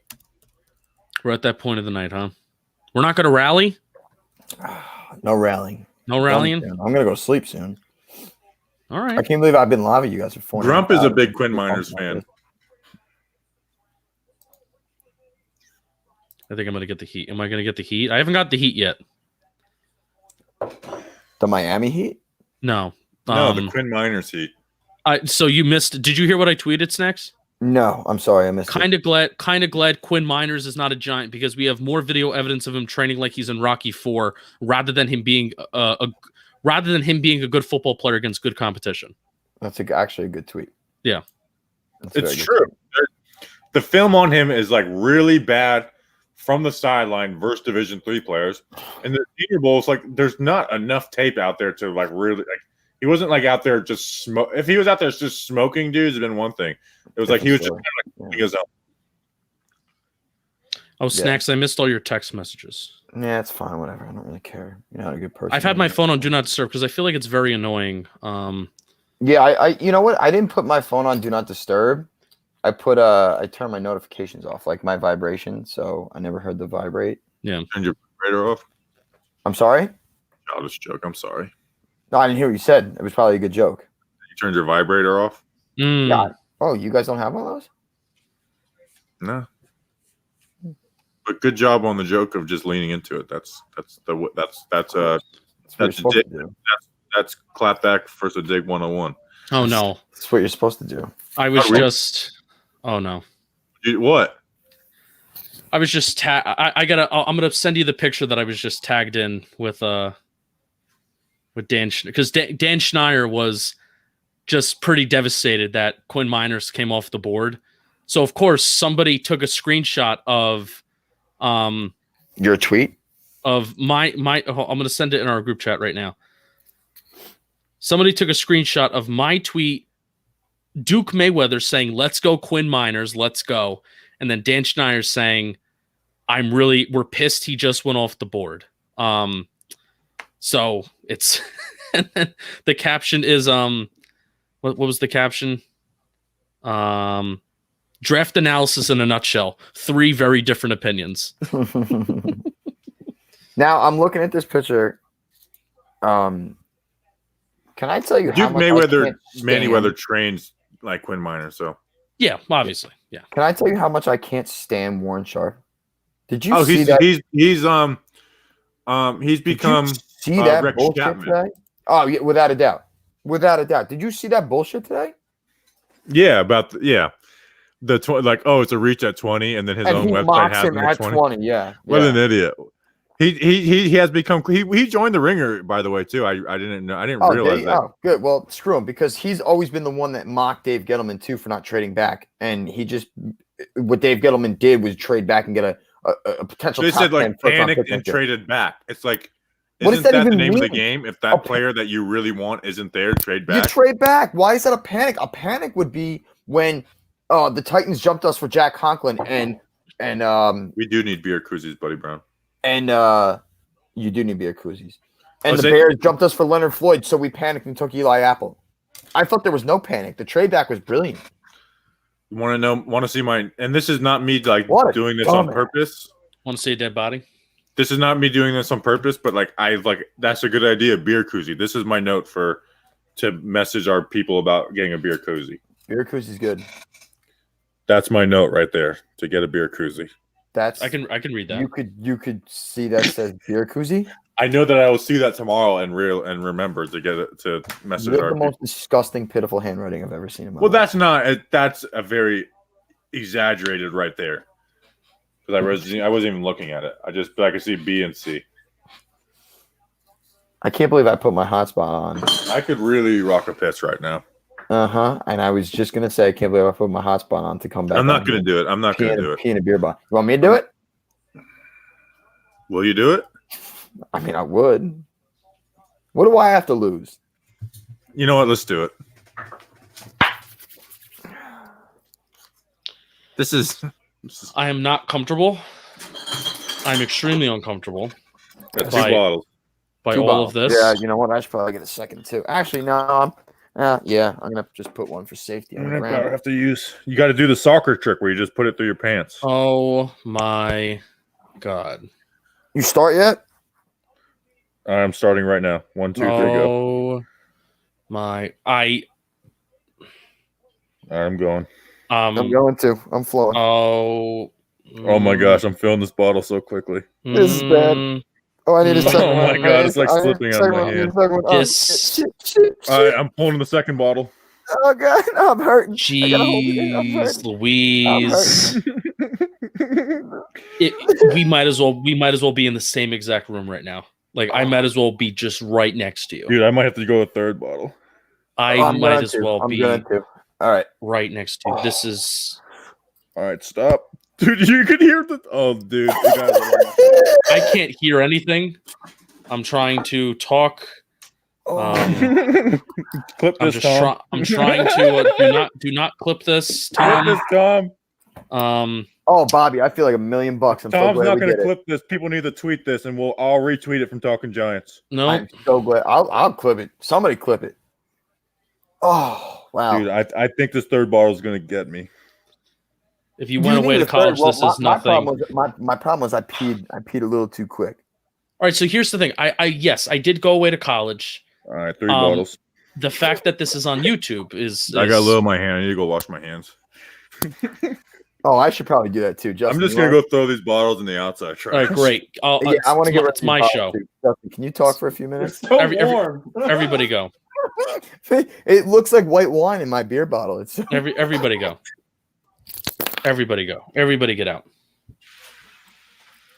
Speaker 4: We're at that point of the night, huh? We're not going to rally?
Speaker 1: no rallying.
Speaker 4: No rallying?
Speaker 1: I'm gonna go to sleep soon.
Speaker 4: All
Speaker 1: I
Speaker 4: right.
Speaker 1: can't believe I've been live with you guys for 4
Speaker 2: Grump is a big Quinn Miners fan.
Speaker 4: I think I'm going to get the Heat. Am I going to get the Heat? I haven't got the Heat yet.
Speaker 1: The Miami Heat?
Speaker 4: No.
Speaker 2: No, the Quinn Miners Heat.
Speaker 4: So you missed. Did you hear what I tweeted, Snacks?
Speaker 1: No, I'm sorry, I missed it.
Speaker 4: Kind of glad Quinn Miners is not a Giant because we have more video evidence of him training like he's in Rocky 4 rather than him being a good football player against good competition.
Speaker 1: That's actually a good tweet.
Speaker 4: Yeah.
Speaker 2: It's true. The film on him is like really bad from the sideline versus Division III players. And the Senior Bowl is like there's not enough tape out there to like really like he wasn't like out there just smoke. If he was out there just smoking dudes, it'd been one thing. It was like he was just kind of like his own.
Speaker 4: Oh, Snacks, I missed all your text messages.
Speaker 1: Yeah, it's fine, whatever. I don't really care. You're not a good person.
Speaker 4: I've had my phone on Do Not Disturb because I feel like it's very annoying.
Speaker 1: Yeah, I you know what? I didn't put my phone on Do Not Disturb. I turned my notifications off, like my vibration, so I never heard the vibrate.
Speaker 4: Yeah.
Speaker 2: Turn your vibrator off.
Speaker 1: I'm sorry?
Speaker 2: Childish joke. I'm sorry.
Speaker 1: No, I didn't hear what you said. It was probably a good joke.
Speaker 2: You turned your vibrator off?
Speaker 1: Yeah. Oh, you guys don't have one of those?
Speaker 2: No. But good job on the joke of just leaning into it. That's clapback versus dig 101.
Speaker 4: Oh no.
Speaker 1: That's what you're supposed to do.
Speaker 4: I was just oh no.
Speaker 2: What?
Speaker 4: I was just I'm gonna send you the picture that I was just tagged in with Dan because Dan Schneier was just pretty devastated that Quinn Miners came off the board. So of course somebody took a screenshot of
Speaker 1: your tweet
Speaker 4: of my I'm going to send it in our group chat right now. Somebody took a screenshot of my tweet, Duke Mayweather saying, "Let's go Quinn Miners, let's go." And then Dan Schneier saying, we're pissed he just went off the board. So it's and then the caption is what was the caption? Draft analysis in a nutshell. 3 very different opinions.
Speaker 1: Now I'm looking at this picture. Can I tell you
Speaker 2: Duke
Speaker 1: how much
Speaker 2: Mayweather trains like Quinn Miners, so
Speaker 4: Yeah, obviously. Yeah.
Speaker 1: Can I tell you how much I can't stand Warren Sharp? Did you see that?
Speaker 2: He's become
Speaker 1: see that
Speaker 2: Rex
Speaker 1: bullshit
Speaker 2: Chapman.
Speaker 1: today? Oh yeah, without a doubt. Without a doubt. Did you see that bullshit today?
Speaker 2: Yeah, it's a reach at 20, and then his own website has him at 20.
Speaker 1: Yeah.
Speaker 2: What an idiot. He has become he joined the Ringer, by the way, too. I didn't realize that.
Speaker 1: Oh, good. Well, screw him because he's always been the one that mocked Dave Gettleman too for not trading back, and what Dave Gettleman did was trade back and get a potential.
Speaker 2: They
Speaker 1: top
Speaker 2: said
Speaker 1: 10
Speaker 2: panicked and traded back. It's like,
Speaker 1: what
Speaker 2: isn't
Speaker 1: does that
Speaker 2: that the
Speaker 1: even
Speaker 2: name
Speaker 1: mean?
Speaker 2: of the game? If that player that you really want isn't there, trade back.
Speaker 1: You trade back. Why is that a panic? A panic would be when Oh, the Titans jumped us for Jack Conklin, and
Speaker 2: We do need beer koozies, Buddy Brown.
Speaker 1: and you do need beer koozies. And
Speaker 2: Oh,
Speaker 1: the
Speaker 2: say-
Speaker 1: Bears jumped us for Leonard Floyd, so we panicked and took Eli Apple. I thought there was no panic. The trade back was brilliant.
Speaker 2: You want to see my, and this is not me like
Speaker 1: What a
Speaker 2: doing this on
Speaker 1: dumbass.
Speaker 2: purpose.
Speaker 4: Want to see a dead body?
Speaker 2: This is not me doing this on purpose, but like that's a good idea, beer koozie. This is my note to message our people about getting a beer koozie.
Speaker 1: Beer koozie's good.
Speaker 2: That's my note right there, to get a beer koozie.
Speaker 1: That's
Speaker 4: I can read that.
Speaker 1: you could see that says beer koozie.
Speaker 2: I know that I will see that tomorrow and remember to get it to message
Speaker 1: You have
Speaker 2: our
Speaker 1: the
Speaker 2: people.
Speaker 1: most disgusting, pitiful handwriting I've ever seen in my
Speaker 2: Well,
Speaker 1: life.
Speaker 2: that's a very exaggerated right there. Because I wasn't even looking at it. But I could see B and C.
Speaker 1: I can't believe I put my hotspot on.
Speaker 2: I could really rock a piss right now.
Speaker 1: And I was just gonna say I can't believe I put my hotspot on to come back.
Speaker 2: I'm not going to do it. I'm not going to do it.
Speaker 1: Pee in a beer bottle. You want me to do it?
Speaker 2: Will you do it?
Speaker 1: I mean, I would. What do I have to lose?
Speaker 2: You know what? Let's do it. This is
Speaker 4: I am not comfortable. I'm extremely uncomfortable
Speaker 2: two
Speaker 4: By-
Speaker 2: bottles.
Speaker 4: by
Speaker 1: Two
Speaker 4: all
Speaker 1: bottles.
Speaker 4: of this.
Speaker 1: Yeah, you know what? I should probably get a second too. Actually, no. I'm gonna just put one for safety on the ground.
Speaker 2: have to use. You got to do the soccer trick where you just put it through your pants.
Speaker 4: Oh my god.
Speaker 1: You start yet?
Speaker 2: I'm starting right now. 1, 2, 3, go.
Speaker 4: Oh my
Speaker 2: I'm going.
Speaker 1: I'm going to. I'm flowing.
Speaker 4: Oh
Speaker 2: Oh my gosh, I'm filling this bottle so quickly.
Speaker 1: This is bad. I need a second
Speaker 2: Oh
Speaker 1: one.
Speaker 2: my God, it's like
Speaker 1: I need a
Speaker 2: slipping out of
Speaker 1: second
Speaker 2: my
Speaker 1: one. I need a
Speaker 2: hand.
Speaker 1: second one. Oh,
Speaker 4: This-
Speaker 1: shit.
Speaker 2: All right, I'm pulling the second bottle.
Speaker 1: Oh god, I'm hurting. I gotta hold it in. I'm
Speaker 4: Jeez
Speaker 1: hurting.
Speaker 4: Louise. We might as well be in the same exact room right now. Like I might as well be just right next to you.
Speaker 2: Dude, I might have to go a third bottle.
Speaker 4: I
Speaker 1: I'm
Speaker 4: might
Speaker 1: going
Speaker 4: as
Speaker 1: to.
Speaker 4: well
Speaker 1: I'm
Speaker 4: be
Speaker 1: going to. All right.
Speaker 4: right next to you. This is
Speaker 2: All right, stop. Dude, you can hear the. Oh, dude. You guys
Speaker 4: I can't hear anything. I'm trying to talk.
Speaker 2: Clip
Speaker 4: I'm
Speaker 2: this,
Speaker 4: just
Speaker 2: Tom.
Speaker 4: I'm trying to do not clip this,
Speaker 2: Clip this,
Speaker 4: Tom.
Speaker 2: Tom.
Speaker 1: Oh, Bobby, I feel like $1 million. I'm so
Speaker 2: Tom's
Speaker 1: glad
Speaker 2: not
Speaker 1: we
Speaker 2: going
Speaker 1: did
Speaker 2: to
Speaker 1: it.
Speaker 2: clip this. People need to tweet this, and I'll retweet it from Talking Giants.
Speaker 4: No,
Speaker 1: I'm so glad. I'll clip it. Somebody clip it. Oh wow,
Speaker 2: Dude, I think this third bottle is going to get me.
Speaker 4: if you
Speaker 1: Do
Speaker 4: went
Speaker 1: you
Speaker 4: away
Speaker 1: need
Speaker 4: to
Speaker 1: a third?
Speaker 4: college,
Speaker 1: Well,
Speaker 4: this is
Speaker 1: my
Speaker 4: nothing.
Speaker 1: my problem was I peed a little too quick.
Speaker 4: All right, so here's the thing. Yes, I did go away to college.
Speaker 2: All right, 3 bottles.
Speaker 4: The fact that this is on YouTube is
Speaker 2: I got a little in my hand. I need to go wash my hands.
Speaker 1: Oh, I should probably do that too. Justin,
Speaker 2: I'm just
Speaker 1: you
Speaker 2: going to
Speaker 1: wanna-
Speaker 2: go throw these bottles in the outside trash.
Speaker 4: All right, great.
Speaker 1: Yeah, I want to get.
Speaker 4: It's my show.
Speaker 1: Justin, can you talk for a few minutes?
Speaker 2: So
Speaker 4: Every-
Speaker 2: warm.
Speaker 4: Everybody go.
Speaker 1: It looks like white wine in my beer bottle. It's
Speaker 4: Everybody go. Everybody go. Everybody get out.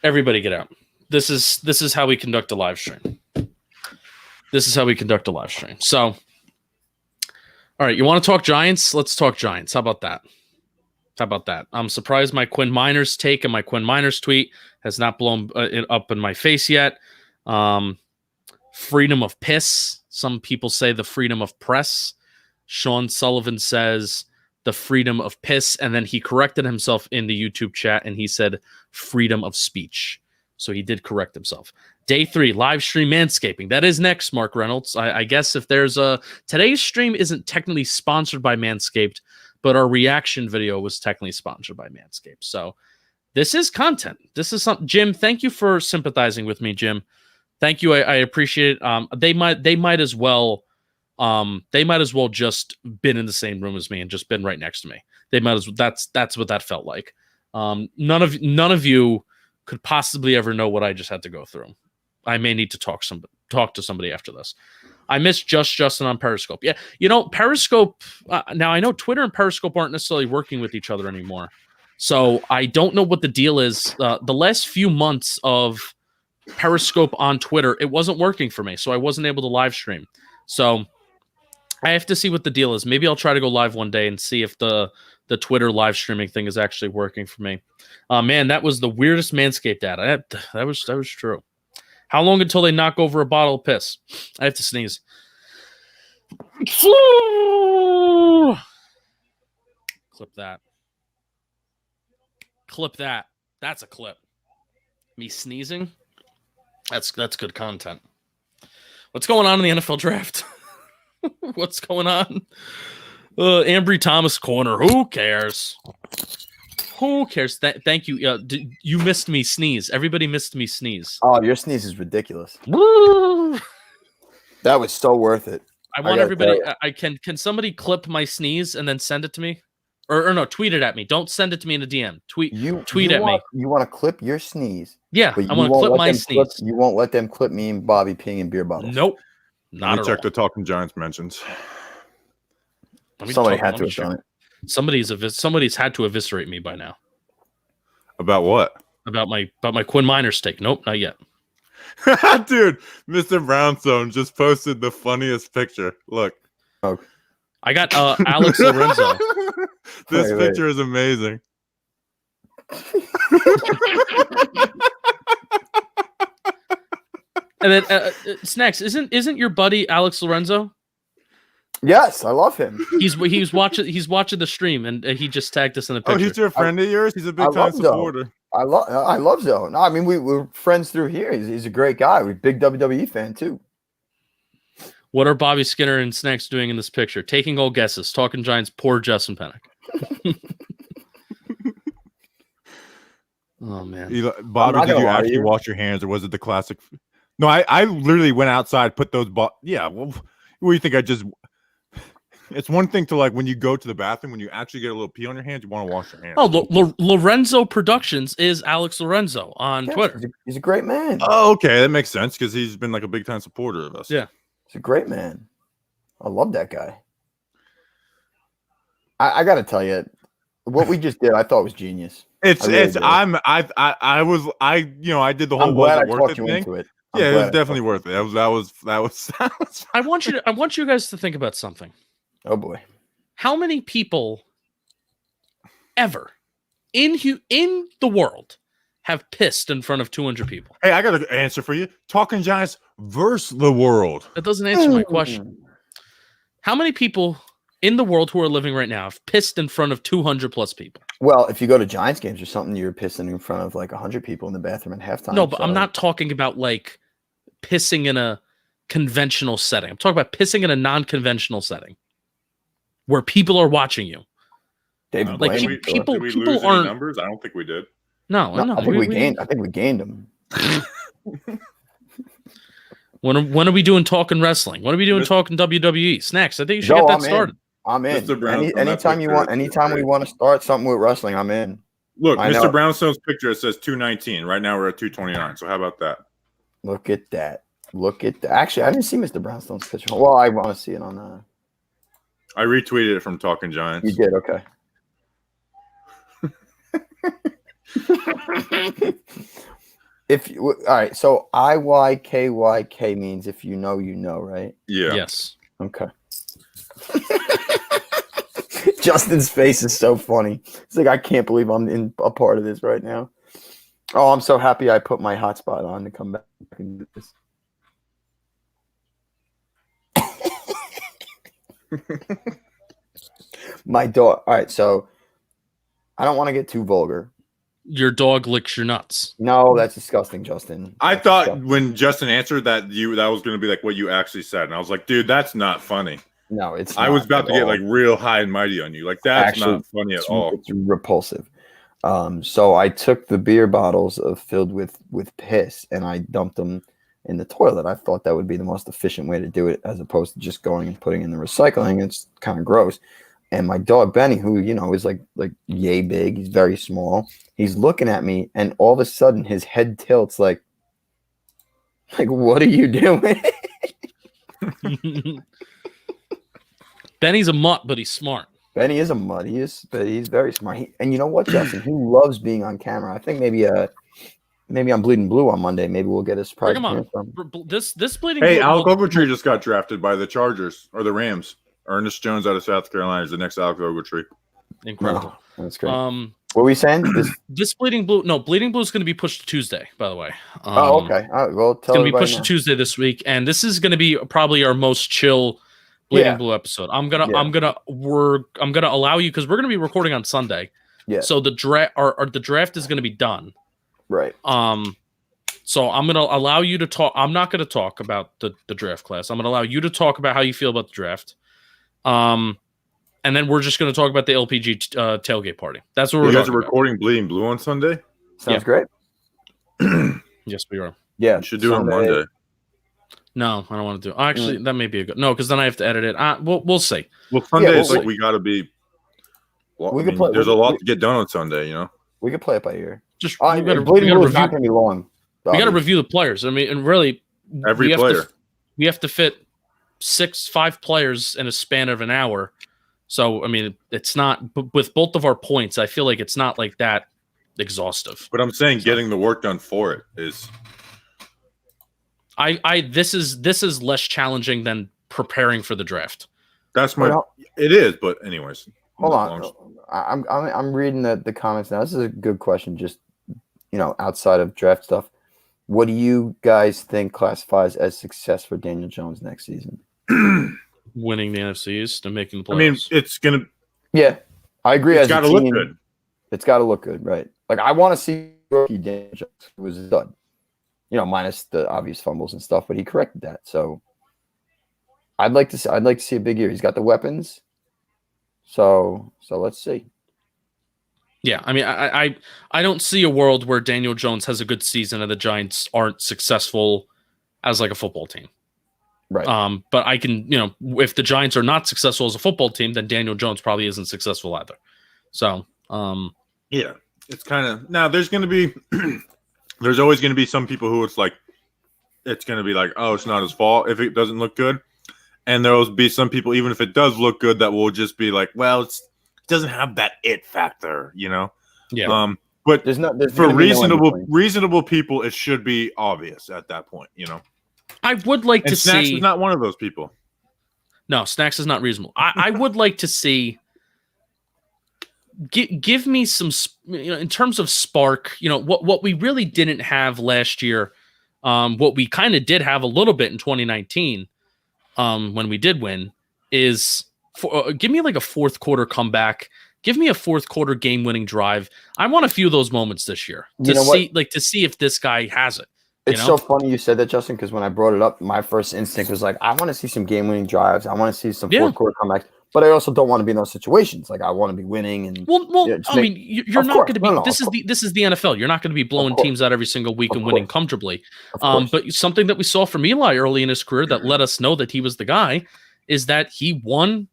Speaker 4: Everybody get out. This is how we conduct a live stream. This is how we conduct a live stream. So, all right, you want to talk Giants? Let's talk Giants. How about that? How about that? I'm surprised my Quinn Miners take and my Quinn Miners tweet has not blown it up in my face yet. Freedom of piss. Some people say the freedom of press. Sean Sullivan says the freedom of piss, and then he corrected himself in the YouTube chat and he said freedom of speech. So he did correct himself. Day 3, live stream manscaping. That is next, Mark Reynolds. I guess if there's today's stream isn't technically sponsored by Manscaped, but our reaction video was technically sponsored by Manscaped. So this is content. This is something. Jim, thank you for sympathizing with me, Jim. Thank you. I appreciate it. They might as well just been in the same room as me and just been right next to me. They might as well. That's what that felt like. None of you could possibly ever know what I just had to go through. I may need to talk to somebody after this. I miss Justin on Periscope. Yeah, Periscope. Now I know Twitter and Periscope aren't necessarily working with each other anymore, so I don't know what the deal is. The last few months of Periscope on Twitter, it wasn't working for me, so I wasn't able to live stream. So I have to see what the deal is. Maybe I'll try to go live one day and see if the Twitter live streaming thing is actually working for me. Man, that was the weirdest Manscaped ad. That was true. How long until they knock over a bottle of piss? I have to sneeze. Clip that. Clip that. That's a clip. Me sneezing. That's good content. What's going on in the NFL draft? What's going on? Ambry Thomas corner. Who cares? Who cares? Thank you. You missed me sneeze. Everybody missed me sneeze.
Speaker 1: Oh, your sneeze is ridiculous.
Speaker 4: Woo!
Speaker 1: That was so worth it.
Speaker 4: I want everybody. Can somebody clip my sneeze and then send it to me, or no, tweet it at me. Don't send it to me in a DM. Tweet at me.
Speaker 1: You want to clip your sneeze?
Speaker 4: Yeah, I want to clip my sneeze.
Speaker 1: You won't let them clip me and Bobby peeing in beer bottles.
Speaker 4: Nope, not at
Speaker 2: check
Speaker 4: all.
Speaker 2: the Talking Giants mentions.
Speaker 1: Somebody had to have done it.
Speaker 4: Somebody's had to eviscerate me by now.
Speaker 2: About what?
Speaker 4: About my Quinn Miners take. Nope, not yet.
Speaker 2: Dude, Mr. Brownstone just posted the funniest picture. Look.
Speaker 1: Oh.
Speaker 4: I got Alex Lorenzo.
Speaker 2: This picture is amazing.
Speaker 4: And then Snacks, isn't your buddy Alex Lorenzo?
Speaker 1: Yes, I love him.
Speaker 4: He's watching the stream and he just tagged us in the picture.
Speaker 2: Oh, he's your friend of yours? He's a big time supporter.
Speaker 1: I love Zoe. No, I mean we're friends through here. He's a great guy. We're a big WWE fan too.
Speaker 4: What are Bobby Skinner and Snacks doing in this picture? Taking all guesses. Talking Giants, poor Justin Pennick. Oh man.
Speaker 2: Bobby, did you actually wash your hands or was it the classic? No, I literally went outside, put those yeah, well, what do you think I just It's one thing to like when you go to the bathroom, when you actually get a little pee on your hands, you want to wash your hands.
Speaker 4: Oh, Lorenzo Productions is Alex Lorenzo on Twitter.
Speaker 1: He's a great man.
Speaker 2: Oh, okay. That makes sense because he's been like a big time supporter of us.
Speaker 4: Yeah.
Speaker 1: He's a great man. I love that guy. I got to tell you, what we just did, I thought was genius.
Speaker 2: I did the whole was it worth it thing. Yeah, it was definitely worth it. That was
Speaker 4: I want you guys to think about something.
Speaker 1: Oh boy.
Speaker 4: How many people ever in the world have pissed in front of 200 people?
Speaker 2: Hey, I got an answer for you. Talking Giants versus the world.
Speaker 4: That doesn't answer my question. How many people in the world who are living right now have pissed in front of 200 plus people?
Speaker 1: Well, if you go to Giants games or something, you're pissing in front of like 100 people in the bathroom at halftime.
Speaker 4: No, but I'm not talking about like pissing in a conventional setting. I'm talking about pissing in a non-conventional setting where people are watching you.
Speaker 1: David,
Speaker 4: like people aren't
Speaker 2: numbers. I don't think we did.
Speaker 4: No.
Speaker 1: I think we gained. I think we gained them.
Speaker 4: When are we doing talking wrestling? When are we doing talking WWE? Snacks. I think you should get that started.
Speaker 1: I'm in. Anytime you want. Anytime we want to start something with wrestling, I'm in.
Speaker 2: Look, Mr. Brownstone's picture, it says 219. Right now we're at 229. So how about that?
Speaker 1: Look at that. Actually, I didn't see Mr. Brownstone's picture. Well, I want to see it on.
Speaker 2: I retweeted it from Talking Giants.
Speaker 1: You did, okay. All right, so IYKYK means if you know, you know, right?
Speaker 2: Yeah.
Speaker 4: Yes.
Speaker 1: Okay. Justin's face is so funny. It's like, I can't believe I'm in a part of this right now. Oh, I'm so happy I put my hotspot on to come back and do this. My dog. All right, so I don't want to get too vulgar.
Speaker 4: Your dog licks your nuts.
Speaker 1: No, that's disgusting, Justin.
Speaker 2: I thought when Justin answered that was going to be like what you actually said, and I was like, dude, that's not funny.
Speaker 1: No, it's not.
Speaker 2: I was about to get like real high and mighty on you. Like that's not funny at all.
Speaker 1: It's repulsive. So I took the beer bottles filled with piss and I dumped them in the toilet. I thought that would be the most efficient way to do it, as opposed to just going and putting in the recycling. It's kind of gross. And my dog Benny, who is like yay big, he's very small. He's looking at me, and all of a sudden his head tilts like what are you doing?
Speaker 4: Benny's a mutt, but he's smart.
Speaker 1: Benny is a mutt. But he's very smart. And you know what, Justin? He loves being on camera. I think maybe I'm bleeding blue on Monday. Maybe we'll get a surprise.
Speaker 4: Come on. This bleeding.
Speaker 2: Hey,
Speaker 4: blue.
Speaker 2: Alec Ogletree just got drafted by the Chargers or the Rams. Ernest Jones out of South Carolina is the next Alec Ogletree.
Speaker 4: Incredible.
Speaker 1: Oh, that's great. What were we saying?
Speaker 4: This bleeding blue. No, bleeding blue is going to be pushed to Tuesday. By the way.
Speaker 1: Okay. All right. Well,
Speaker 4: it's going to be pushed to Tuesday this week, and this is going to be probably our most chill Bleeding
Speaker 1: Yeah.
Speaker 4: Blue episode. I'm
Speaker 1: Yeah.
Speaker 4: gonna allow you because we're gonna be recording on Sunday.
Speaker 1: Yeah.
Speaker 4: So the draft the draft is gonna be done.
Speaker 1: Right.
Speaker 4: So I'm gonna allow you to talk. I'm not gonna talk about the draft class. I'm gonna allow you to talk about how you feel about the draft. And then we're just gonna talk about the LPG tailgate party. That's what
Speaker 2: You
Speaker 4: we're
Speaker 2: guys are
Speaker 4: talking about.
Speaker 2: recording Bleeding Blue on Sunday?
Speaker 1: Sounds great.
Speaker 4: Yes, we are.
Speaker 1: Yeah.
Speaker 2: You should do it on Monday.
Speaker 4: No, I don't want to do. Actually, that may be a good. No, because then I have to edit it. We'll see.
Speaker 2: Well, Sunday
Speaker 1: Yeah,
Speaker 2: is
Speaker 1: well,
Speaker 2: like we got to be. Well,
Speaker 1: we
Speaker 2: I
Speaker 1: could
Speaker 2: mean,
Speaker 1: play-
Speaker 2: there's
Speaker 1: we-
Speaker 2: a lot
Speaker 1: we-
Speaker 2: to get done on Sunday, you know.
Speaker 1: We could play it by ear.
Speaker 4: Just
Speaker 1: Bleeding
Speaker 4: we
Speaker 1: Blue
Speaker 4: gotta
Speaker 1: is not
Speaker 4: review.
Speaker 1: going to be long.
Speaker 4: We got to review the players. I mean, and really,
Speaker 2: Every
Speaker 4: we have
Speaker 2: player.
Speaker 4: we have to fit 5 players in a span of an hour. So, I mean, it's not with both of our points. I feel like it's not like that exhaustive.
Speaker 2: But I'm saying getting the work done for it is.
Speaker 4: This is less challenging than preparing for the draft.
Speaker 2: That's my.
Speaker 1: Well,
Speaker 2: It is, but anyways.
Speaker 1: Hold on. I'm reading the comments now. This is a good question. Just outside of draft stuff, what do you guys think classifies as success for Daniel Jones next season?
Speaker 4: Winning the NFC East and making the playoffs.
Speaker 2: I mean, it's gonna.
Speaker 1: Yeah, I agree.
Speaker 2: It's
Speaker 1: As a
Speaker 2: got to look
Speaker 1: team,
Speaker 2: good.
Speaker 1: It's got to look good, right? Like I want to see rookie Daniel Jones who was a stud. Minus the obvious fumbles and stuff, but he corrected that. So I'd like to see a big year. He's got the weapons. So let's see.
Speaker 4: Yeah, I mean, I don't see a world where Daniel Jones has a good season and the Giants aren't successful as like a football team.
Speaker 1: Right.
Speaker 4: But I can, if the Giants are not successful as a football team, then Daniel Jones probably isn't successful either. So,
Speaker 2: Yeah, it's kind of now. There's going to be, there's always going to be some people who it's going to be like, oh, it's not his fault if it doesn't look good, and there will be some people, even if it does look good, that will just be like, well, it doesn't have that it factor,
Speaker 4: Yeah.
Speaker 2: But
Speaker 1: there's
Speaker 2: for reasonable people, it should be obvious at that point,
Speaker 4: I would like
Speaker 2: And
Speaker 4: to
Speaker 2: Snacks
Speaker 4: see.
Speaker 2: is not one of those people.
Speaker 4: No, Snacks is not reasonable. I would like to see. Give me some, in terms of spark. What we really didn't have last year. What we kind of did have a little bit in 2019, when we did win, is give me like a fourth quarter comeback. Give me a fourth quarter game winning drive. I want a few of those moments this year to see if this guy has it.
Speaker 1: It's so funny you said that, Justin, because when I brought it up, my first instinct was like, I want to see some game-winning drives. I want to see some fourth-quarter comebacks. But I also don't want to be in those situations. Like, I want to be winning. And
Speaker 4: you're not going to be. This is the NFL. You're not going to be blowing teams out every single week and winning comfortably. But something that we saw from Eli early in his career that let us know that he was the guy is that he won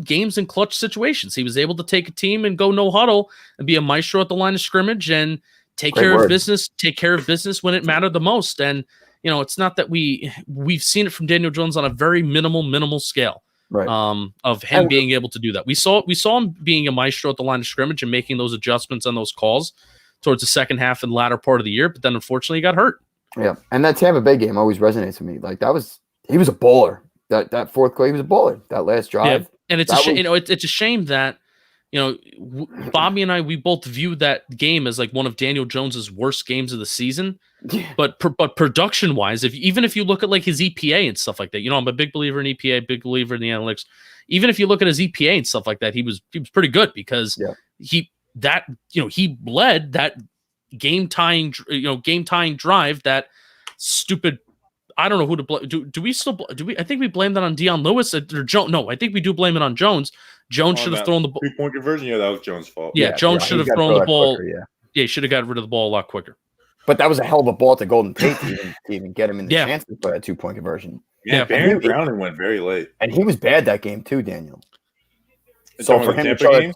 Speaker 4: games in clutch situations. He was able to take a team and go no huddle and be a maestro at the line of scrimmage and take care of business when it mattered the most. And, it's not that we've seen it from Daniel Jones on a very minimal scale,
Speaker 1: right.
Speaker 4: Of him being able to do that. We saw him being a maestro at the line of scrimmage and making those adjustments and those calls towards the second half and latter part of the year. But then unfortunately he got hurt.
Speaker 1: Yeah. And that Tampa Bay game always resonates with me. Like he was a bowler. That fourth quarter, he was a bowler. That last drive.
Speaker 4: Yeah. And it's it's a shame that, Bobby and I, we both viewed that game as like one of Daniel Jones's worst games of the season.
Speaker 1: Yeah.
Speaker 4: But production wise, even if you look at like his EPA and stuff like that, I'm a big believer in EPA, big believer in the analytics. Even if you look at his EPA and stuff like that, he was pretty good because he led that game tying drive, that stupid. I don't know who to blame. Do we? I think we blame that on Deion Lewis or Jones. No, I think we do blame it on Jones. Jones should have thrown the ball.
Speaker 2: 3-point conversion. Yeah, that was Jones' fault.
Speaker 4: Yeah, Jones should have thrown the ball.
Speaker 1: Quicker,
Speaker 4: he should have got rid of the ball a lot quicker.
Speaker 1: But that was a hell of a ball to Golden Tate to even get him in the chances for that 2-point conversion.
Speaker 2: Yeah, Baron Browning went very late,
Speaker 1: and he was bad that game too, Daniel. So for him to try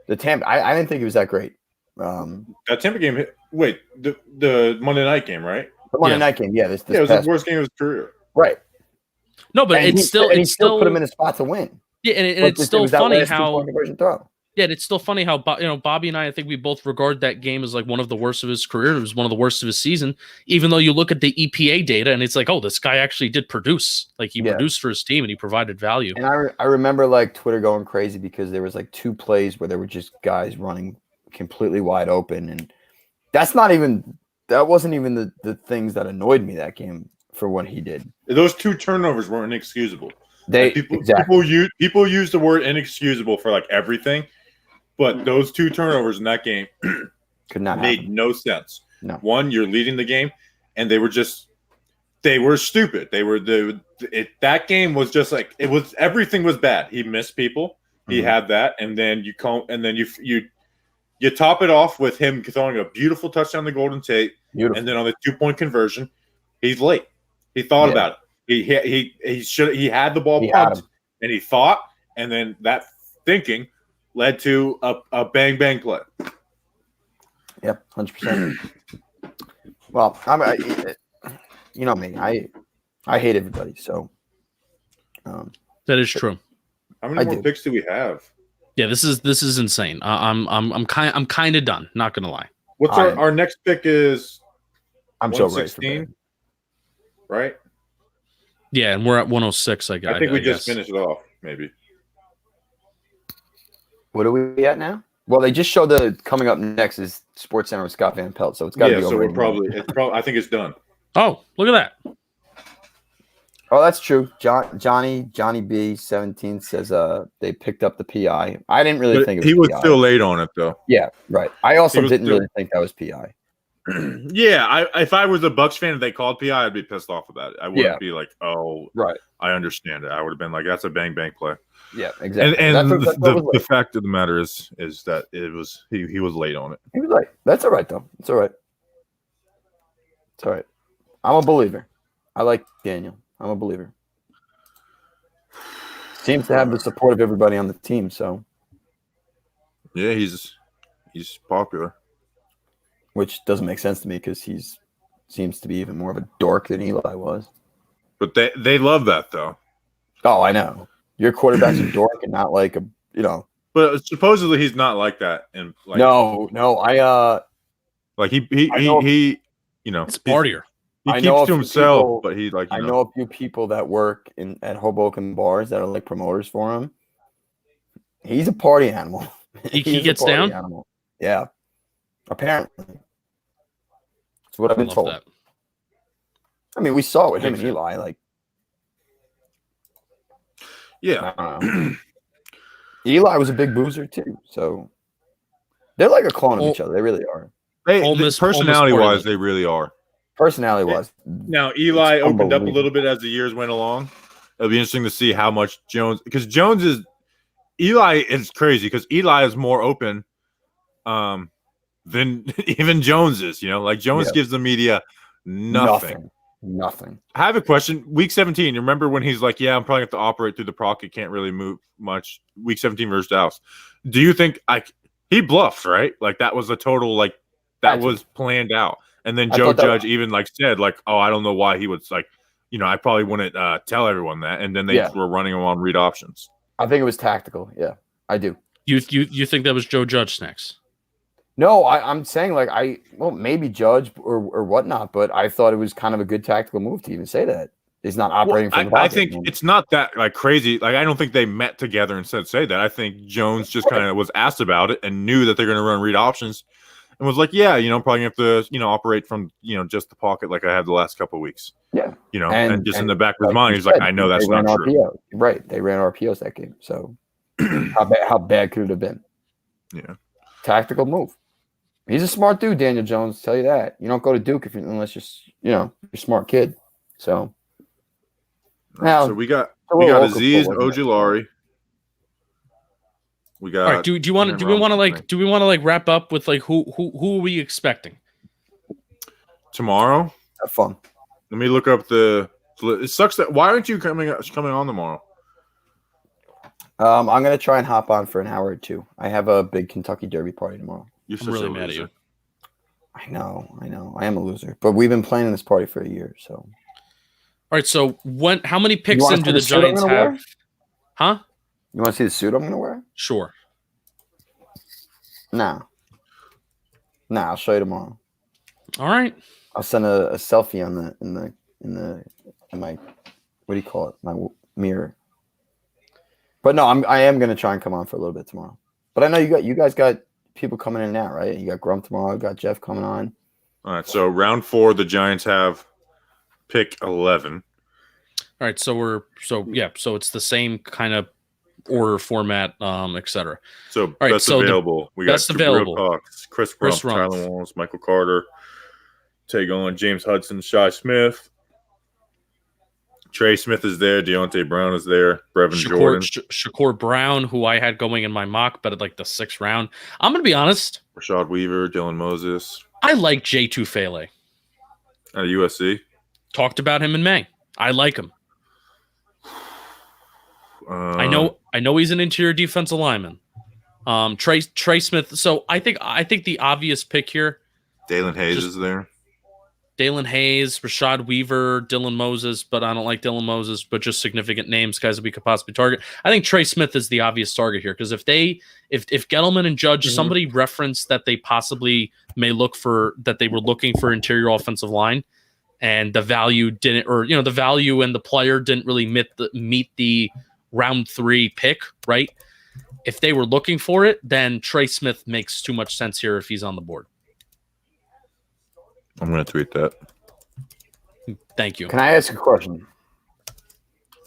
Speaker 1: the Tampa, I didn't think he was that great.
Speaker 2: That Tampa game. Wait, the Monday night game, right?
Speaker 1: The Monday night game, yeah. This
Speaker 2: it was the worst game of his career.
Speaker 1: Right.
Speaker 4: No, but
Speaker 1: and
Speaker 4: he still
Speaker 1: put him in a spot to win.
Speaker 4: Yeah, and it's still funny how
Speaker 1: conversion throw.
Speaker 4: Yeah, it's still funny how Bobby and I think we both regard that game as like one of the worst of his career. It was one of the worst of his season, even though you look at the EPA data and it's like, oh, this guy actually did produce. Like he produced for his team and he provided value.
Speaker 1: And I remember like Twitter going crazy because there was like 2 plays where there were just guys running completely wide open, and that wasn't even the things that annoyed me that game for what he did.
Speaker 2: Those 2 turnovers weren't inexcusable. Like, people use the word inexcusable for like everything, but those 2 turnovers in that game
Speaker 1: could not
Speaker 2: made
Speaker 1: happen.
Speaker 2: no sense.
Speaker 1: No.
Speaker 2: One, you're leading the game, and they were stupid. That game was just like everything was bad. He missed people. He had that, and then you top it off with him throwing a beautiful touchdown to Golden Tate, and then on the 2-point conversion, he's late. He thought about it. He had the ball pumped, and he thought, and then that thinking led to a bang bang play.
Speaker 1: Yep, 100%. Well, you know me, I hate everybody, so
Speaker 4: that is true.
Speaker 2: How many more picks do we have?
Speaker 4: Yeah, this is insane. I'm kind of done. Not gonna lie.
Speaker 2: What's our next pick is?
Speaker 1: I'm so ready for bed.
Speaker 2: Right?
Speaker 4: Yeah, and we're at 106. I guess.
Speaker 2: I think we just finished it off. Maybe.
Speaker 1: What are we at now? Well, they just showed the coming up next is Sports Center with Scott Van Pelt, so it's got to be over.
Speaker 2: So we're probably. I think it's done.
Speaker 4: Oh, look at that.
Speaker 1: Oh, that's true. Johnny B 17 says they picked up the PI. I didn't really think it was
Speaker 2: he was
Speaker 1: PI.
Speaker 2: still late on it though.
Speaker 1: Yeah, right. I also didn't really think that was PI.
Speaker 2: Yeah, if I was a Bucs fan and they called PI, I'd be pissed off about it. I wouldn't be like, oh, right. I understand it. I would have been like, that's a bang bang play.
Speaker 1: Yeah, exactly.
Speaker 2: And the fact of the matter is that it was he was late on it.
Speaker 1: He was late. That's all right though. It's all right. It's all right. I'm a believer. I like Daniel. I'm a believer. Seems to have the support of everybody on the team. So,
Speaker 2: yeah, he's popular,
Speaker 1: which doesn't make sense to me because he's seems to be even more of a dork than Eli was.
Speaker 2: But they love that though.
Speaker 1: Oh, I know. Your quarterback's a dork and not like a
Speaker 2: But supposedly he's not like that. And like,
Speaker 1: no,
Speaker 2: like he
Speaker 4: it's a partier.
Speaker 2: He keeps to himself, but he like
Speaker 1: I know a few people that work at Hoboken bars that are like promoters for him. He's a party animal.
Speaker 4: He gets down.
Speaker 1: Animal. Yeah, apparently. That's what I've been told.
Speaker 4: That.
Speaker 1: I mean, we saw it with him and Eli. Like,
Speaker 2: yeah,
Speaker 1: Eli was a big boozer too. So they're like a clone of each other. They really are.
Speaker 2: Personality-wise, they really are.
Speaker 1: Personality-wise.
Speaker 2: Now, Eli opened up a little bit as the years went along. It'll be interesting to see how much because Eli is crazy because Eli is more open than even Jones is. Like Jones gives the media nothing. I have a question. Week 17, you remember when he's like, yeah, I'm probably going to have to operate through the pocket, can't really move much. Week 17 versus Dallas. Do you think he bluffed, right? Like that was a total that was planned out. And then Joe Judge even said oh, I don't know why he would I probably wouldn't tell everyone that. And then they were running him on read options.
Speaker 1: I think it was tactical. Yeah, I do.
Speaker 4: You think that was Joe Judge next?
Speaker 1: No, I'm saying maybe Judge or whatnot, but I thought it was kind of a good tactical move to even say that. He's not operating from the pocket.
Speaker 2: I think it's not that crazy. I don't think they met together and say that. I think Jones just kind of was asked about it and knew that they're going to run read options. And was like, yeah, probably have to, operate from, just the pocket like I have the last couple of weeks.
Speaker 1: Yeah.
Speaker 2: And just in the back of his mind, he's like, I know that's not true.
Speaker 1: RPO. Right. They ran RPOs that game. So how bad could it have been?
Speaker 2: Yeah.
Speaker 1: Tactical move. He's a smart dude, Daniel Jones. Tell you that. You don't go to Duke unless you're a smart kid. So. Now,
Speaker 2: so we got Aziz Ojulari. We got.
Speaker 4: All right. Do we want to wrap up with who are we expecting
Speaker 2: tomorrow?
Speaker 1: Have fun.
Speaker 2: Let me look up it sucks that why aren't you coming on tomorrow?
Speaker 1: I'm gonna try and hop on for an hour or two. I have a big Kentucky Derby party tomorrow.
Speaker 4: I'm really mad at you.
Speaker 1: I know. I am a loser, but we've been planning this party for a year. So. All
Speaker 4: right. So how many picks in do the Giants have? Huh?
Speaker 1: You want to see the suit I'm going to wear?
Speaker 4: Sure.
Speaker 1: Nah, I'll show you tomorrow.
Speaker 4: All right.
Speaker 1: I'll send a selfie in my what do you call it? My mirror. But no, I am going to try and come on for a little bit tomorrow. But I know you guys got people coming in now, right? You got Grump tomorrow. Got Jeff coming on.
Speaker 2: All right. So round 4, the Giants have pick 11.
Speaker 4: All All right, so it's the same kind of order format, etc.
Speaker 2: So
Speaker 4: right,
Speaker 2: best
Speaker 4: so the
Speaker 2: available. We got
Speaker 4: best
Speaker 2: Jabril
Speaker 4: available.
Speaker 2: Cox, Chris
Speaker 4: Chris
Speaker 2: Rumph,
Speaker 4: Rumph.
Speaker 2: Tyler Wallace, Michael Carter, Tagon, James Hudson, Shy Smith. Trey Smith is there. Deontay Brown is there. Brevin Jordan.
Speaker 4: Shakur Brown, who I had going in my mock, but at like the 6th round. I'm going to be honest.
Speaker 2: Rashad Weaver, Dylan Moses.
Speaker 4: I like J2 Fele.
Speaker 2: At USC.
Speaker 4: Talked about him in May. I like him. I know he's an interior defensive lineman. Trey Smith. So I think the obvious pick here.
Speaker 2: Dalen Hayes is there.
Speaker 4: Dalen Hayes, Rashad Weaver, Dylan Moses, but I don't like Dylan Moses, but just significant names, guys that we could possibly target. I think Trey Smith is the obvious target here because if Gettleman and Judge, somebody referenced that they possibly may look for that they were looking for interior offensive line, and the value didn't, or the value and the player didn't really meet the round 3 pick, right? If they were looking for it, then Trey Smith makes too much sense here if he's on the board.
Speaker 2: I'm going to tweet that.
Speaker 4: Thank you.
Speaker 1: Can I ask a question?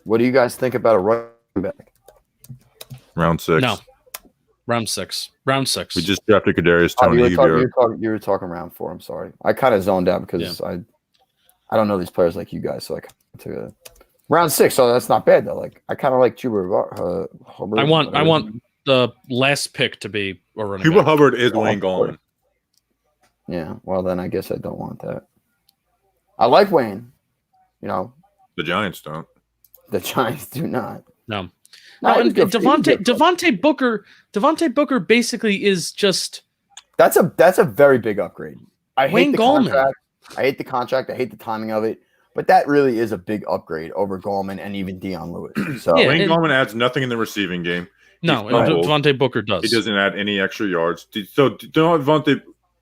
Speaker 1: What do you guys think about a running back?
Speaker 2: Round 6.
Speaker 4: No. Round 6. We
Speaker 2: just drafted Kadarius Tony.
Speaker 1: You were talking round 4. I'm sorry. I kind of zoned out because I don't know these players like you guys, so I took a round 6. So that's not bad though. Like I kind of like Chuba Hubbard.
Speaker 4: I want the last pick to be a running
Speaker 2: Chuba
Speaker 4: back.
Speaker 2: Hubbard is Wayne Gallman.
Speaker 1: Yeah, well then I guess I don't want that. I like Wayne.
Speaker 2: The Giants don't.
Speaker 1: The Giants do not.
Speaker 4: No, and Devontae Booker basically is just
Speaker 1: that's a very big upgrade. I hate the
Speaker 4: Gallman.
Speaker 1: contract. I hate the contract. I hate the timing of it. But that really is a big upgrade over Gallman and even Deion Lewis. So
Speaker 2: Wayne Gallman adds nothing in the receiving game.
Speaker 4: No, and Devontae Booker does.
Speaker 2: He doesn't add any extra yards. So Devontae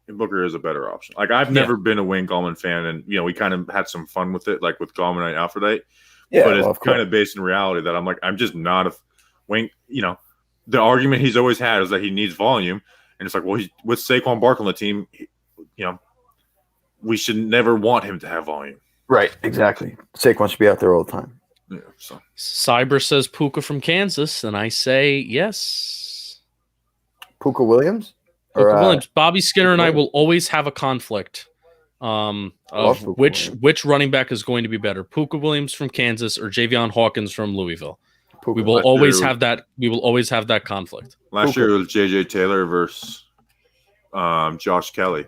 Speaker 2: Booker is a better option. Like I've never been a Wayne Gallman fan, and we kind of had some fun with it, like with Gallman and Alfredite. Yeah, but it's kind of based in reality that I'm just not a Wayne. The argument he's always had is that he needs volume, and it's like, well, with Saquon Barkley on the team, we should never want him to have volume.
Speaker 1: Right, exactly. Saquon should be out there all the time.
Speaker 2: Yeah. So
Speaker 4: Cyber says Puka from Kansas, and I say yes.
Speaker 1: Puka Williams.
Speaker 4: Williams. Bobby Skinner and I will always have a conflict of which running back is going to be better, Puka Williams from Kansas or Javion Hawkins from Louisville. We will always have that. We will always have that conflict.
Speaker 2: Last year it was J.J. Taylor versus Josh Kelly.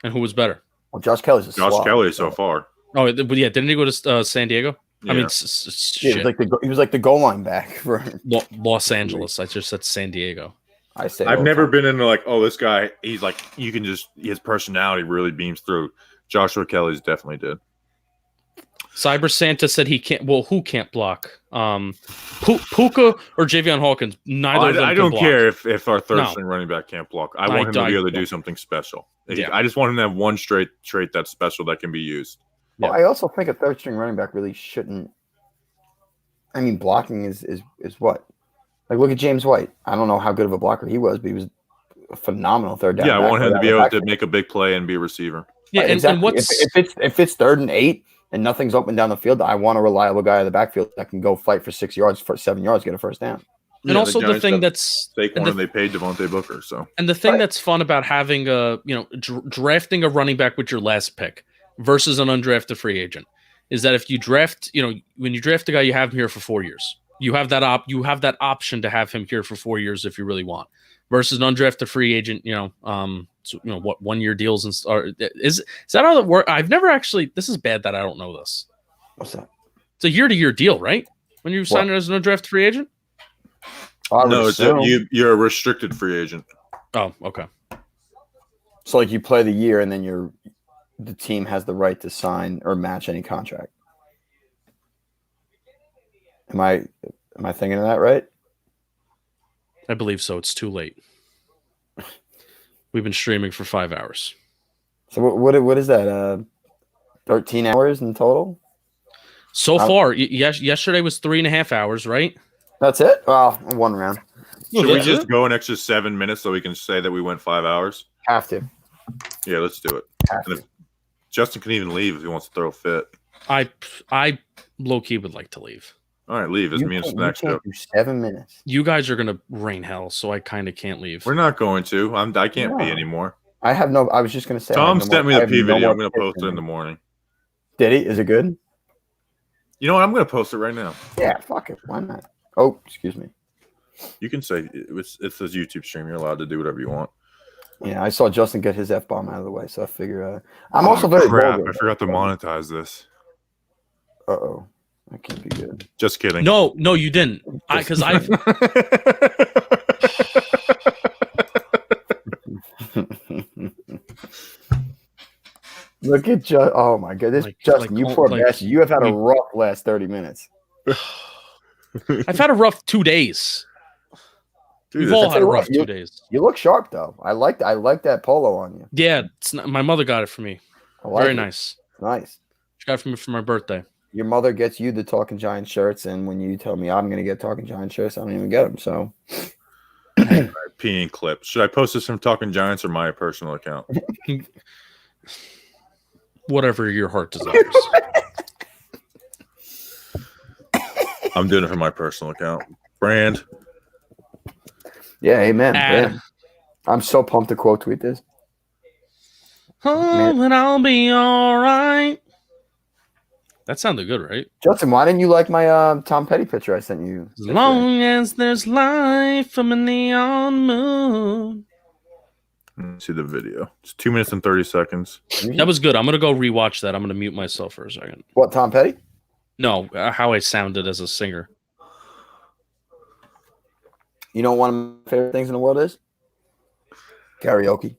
Speaker 4: And who was better?
Speaker 1: Well, Josh Kelly's
Speaker 2: Kelly so far.
Speaker 4: Oh yeah, didn't he go to San Diego?
Speaker 2: Yeah.
Speaker 4: I mean,
Speaker 1: he was like the goal line back for
Speaker 4: Los Angeles. I just said San Diego.
Speaker 2: I've never been into like, oh, this guy, he's like, his personality really beams through. Joshua Kelly's definitely did.
Speaker 4: Cyber Santa said he can't. Well, who can't block? Puka or Javion Hawkins? Neither of them.
Speaker 2: I don't
Speaker 4: can
Speaker 2: care if our third string running back can't block. I want him to be able to do something special.
Speaker 4: Yeah.
Speaker 2: I just want him to have one trait that's special that can be used.
Speaker 1: Well, I also think a third string running back really shouldn't. I mean, blocking is what? Like, look at James White. I don't know how good of a blocker he was, but he was a phenomenal third down.
Speaker 2: Yeah, I want him to be able to make a big play and be a receiver.
Speaker 4: Yeah,
Speaker 1: exactly.
Speaker 4: And
Speaker 1: if it's 3rd and 8 and nothing's open down the field, I want a reliable guy in the backfield that can go fight for 6 yards, for 7 yards, get a first down.
Speaker 4: And also the thing that's
Speaker 2: Saquon and they paid Devontae Booker. So
Speaker 4: the thing that's fun about having drafting a running back with your last pick versus an undrafted free agent is that if you draft, when you draft a guy, you have him here for 4 years. You have that option to have him here for 4 years if you really want. Versus an undrafted free agent, 1 year deals is that how that works? I've never actually. This is bad that I don't know this.
Speaker 1: What's that?
Speaker 4: It's a year-to-year deal, right? When you sign it as an undrafted free agent.
Speaker 2: No, you're a restricted free agent.
Speaker 4: Oh, okay.
Speaker 1: So like you play the year and then the team has the right to sign or match any contract. Am I thinking of that right?
Speaker 4: I believe so. It's too late. We've been streaming for 5 hours.
Speaker 1: So what is that? 13 hours in total?
Speaker 4: So far, yesterday was 3.5 hours, right?
Speaker 1: That's it? Well, 1 round.
Speaker 2: Should we just go an extra 7 minutes so we can say that we went 5 hours?
Speaker 1: Have to.
Speaker 2: Yeah, let's do it. And if Justin can even leave if he wants to throw a fit.
Speaker 4: I low key would like to leave.
Speaker 2: All right, leave. It's me and Snacks show.
Speaker 1: Do 7 minutes.
Speaker 4: You guys are gonna rain hell, so I kind of can't leave.
Speaker 2: We're not going to. I can't pee
Speaker 1: No.
Speaker 2: anymore.
Speaker 1: I have no. I was just gonna say.
Speaker 2: Tom sent me the P video. I'm gonna post it in the morning.
Speaker 1: Did he? Is it good?
Speaker 2: You know what? I'm gonna post it right now.
Speaker 1: Yeah, fuck it. Why not? Oh, excuse me.
Speaker 2: You can say it's a YouTube stream. You're allowed to do whatever you want.
Speaker 1: Yeah, I saw Justin get his F-bomb out of the way, so I figure I'm also very
Speaker 2: crap.
Speaker 1: vulgar.
Speaker 2: I forgot to monetize this.
Speaker 1: Uh-oh. That can't be good.
Speaker 2: Just kidding.
Speaker 4: No, you didn't. Because I
Speaker 1: Look at Justin. Oh my goodness, Justin, you poor bastard. You have had a rough last 30 minutes.
Speaker 4: I've had a rough 2 days.
Speaker 2: Dude,
Speaker 4: We've all
Speaker 1: that's
Speaker 4: had a
Speaker 1: a
Speaker 4: rough
Speaker 1: rough-
Speaker 4: 2 days.
Speaker 1: You look sharp though. I like that polo on you.
Speaker 4: Yeah, it's not, my mother got it for me.
Speaker 1: I like
Speaker 4: Very
Speaker 1: it.
Speaker 4: nice.
Speaker 1: Nice.
Speaker 4: She got it for me for my birthday.
Speaker 1: Your mother gets you the Talking Giant shirts, and when you tell me I'm gonna get Talking Giant shirts, I don't even get them. So
Speaker 2: Peeing clip. Should I post this from Talking Giants or my personal account?
Speaker 4: Whatever your heart desires.
Speaker 2: I'm doing it for my personal account. Brand.
Speaker 1: yeah, amen.
Speaker 4: Ad.
Speaker 1: Yeah. I'm so pumped to quote tweet this.
Speaker 4: Oh, and I'll be all right. That sounded good, right?
Speaker 1: Justin, why didn't you like my Tom Petty picture I sent you?
Speaker 4: As long as there's life from a neon moon.
Speaker 2: Let's see the video. It's 2 minutes and 30 seconds.
Speaker 4: That was good. I'm going to go rewatch that. I'm going to mute myself for a second.
Speaker 1: What, Tom Petty?
Speaker 4: No, how I sounded as a singer.
Speaker 1: You know what one of my favorite things in the world is? Karaoke.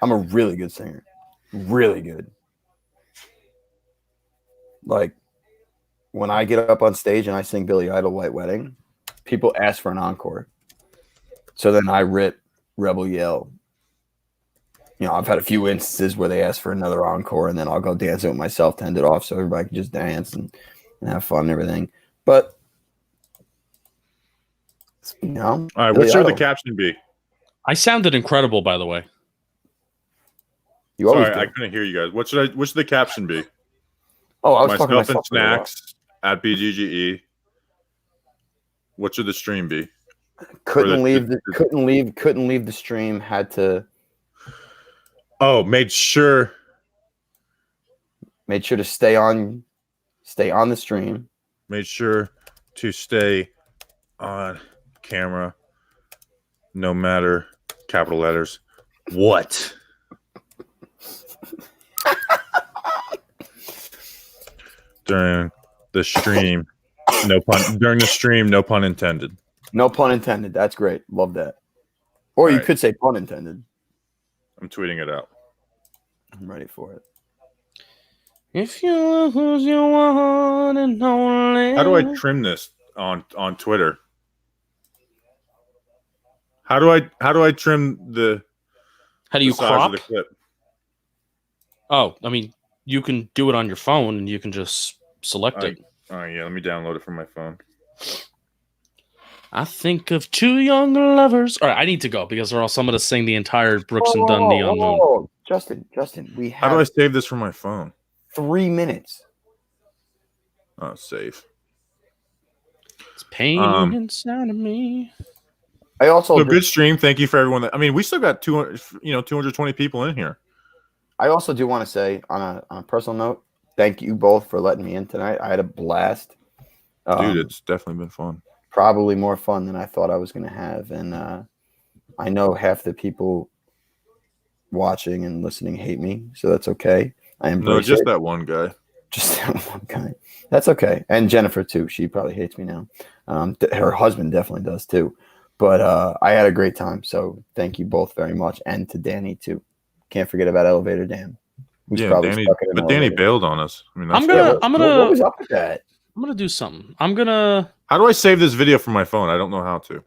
Speaker 1: I'm a really good singer. Really good. Like, when I get up on stage and I sing Billy Idol White Wedding, people ask for an encore. So then I rip Rebel Yell. You know, I've had a few instances where they ask for another encore, and then I'll go dance it with myself to end it off so everybody can just dance and have fun and everything. But, you know.
Speaker 2: All right,
Speaker 1: Billy
Speaker 2: what should the
Speaker 1: Idol.
Speaker 2: caption be?
Speaker 4: I sounded incredible, by the way.
Speaker 1: You always
Speaker 2: Sorry,
Speaker 1: do.
Speaker 2: I couldn't hear you guys. What should the caption be?
Speaker 1: Oh, I was talking to
Speaker 2: Myself and
Speaker 1: myself. for a while.
Speaker 2: Snacks at BGGE. What should the stream be?
Speaker 1: Couldn't leave the stream. Had to
Speaker 2: Oh, made sure
Speaker 1: to stay on the stream.
Speaker 2: made sure to stay on camera no matter capital letters what. During the stream, no pun intended.
Speaker 1: No pun intended. That's great. Love that. Or you
Speaker 2: Right.
Speaker 1: could say pun intended.
Speaker 2: I'm tweeting it out.
Speaker 1: I'm ready for it.
Speaker 4: If you lose your one and only.
Speaker 2: How do I trim this on Twitter? How do I trim the
Speaker 4: How do you
Speaker 2: the size
Speaker 4: crop?
Speaker 2: of the clip?
Speaker 4: Oh, I mean, you can do it on your phone and you can just select it.
Speaker 2: All right, yeah, let me download it from my phone.
Speaker 4: I think of two young lovers. All right, I need to go because or else I'm going to sing the entire Brooks and Dunn Neon Moon.
Speaker 1: Whoa. Justin, we
Speaker 2: How do I
Speaker 1: have
Speaker 2: save this from my phone?
Speaker 1: 3 minutes.
Speaker 2: Oh, save.
Speaker 4: It's pain inside of me.
Speaker 1: I also
Speaker 2: So good stream. Thank you for everyone. We still got 220 people in here.
Speaker 1: I also do want to say on a personal note, thank you both for letting me in tonight. I had a blast.
Speaker 2: Dude, it's definitely been fun.
Speaker 1: Probably more fun than I thought I was going to have. And I know half the people watching and listening hate me, so that's okay. I embrace
Speaker 2: No, just
Speaker 1: it.
Speaker 2: that one guy.
Speaker 1: Just that one guy. That's okay. And Jennifer, too. She probably hates me now. Her husband definitely does, too. But I had a great time, so thank you both very much. And to Danny, too. Can't forget about Elevator Dan. Who's
Speaker 2: Yeah,
Speaker 1: probably
Speaker 2: Danny.
Speaker 1: stuck in an
Speaker 2: But Danny
Speaker 1: elevator.
Speaker 2: bailed on us.
Speaker 4: I'm
Speaker 1: What
Speaker 4: gonna
Speaker 1: was up with that?
Speaker 4: do something. I'm gonna.
Speaker 2: How do I save this video from my phone? I don't know how to.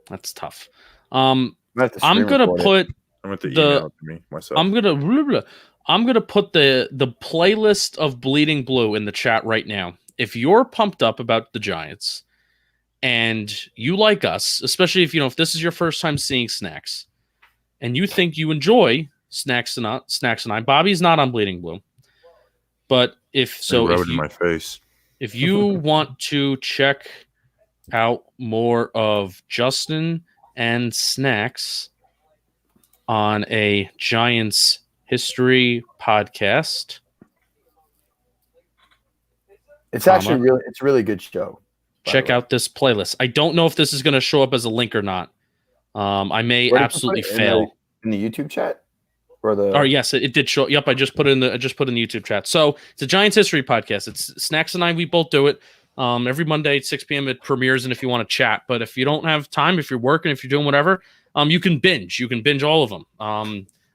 Speaker 4: That's tough.
Speaker 1: I'm
Speaker 4: I'm gonna put.
Speaker 2: I'm going to
Speaker 4: The-
Speaker 2: email it to me myself.
Speaker 4: I'm gonna put the playlist of Bleeding Blue in the chat right now. If you're pumped up about the Giants and you like us, especially if this is your first time seeing Snacks, and you think you enjoy Snacks and I, Bobby's not on Bleeding Blue, but
Speaker 2: Rub it in my face.
Speaker 4: If you want to check out more of Justin and Snacks on a Giants history podcast,
Speaker 1: it's actually it's a really good show.
Speaker 4: Check out this playlist. I don't know if this is going to show up as a link or not. I may absolutely fail
Speaker 1: in the YouTube chat.
Speaker 4: Yes, it did show. Yep, I just put it in the YouTube chat. So it's a Giants history podcast. It's Snacks and I. We both do it every Monday at 6 p.m. It premieres, and if you want to chat, but if you don't have time, if you're working, if you're doing whatever, you can binge. You can binge all of them.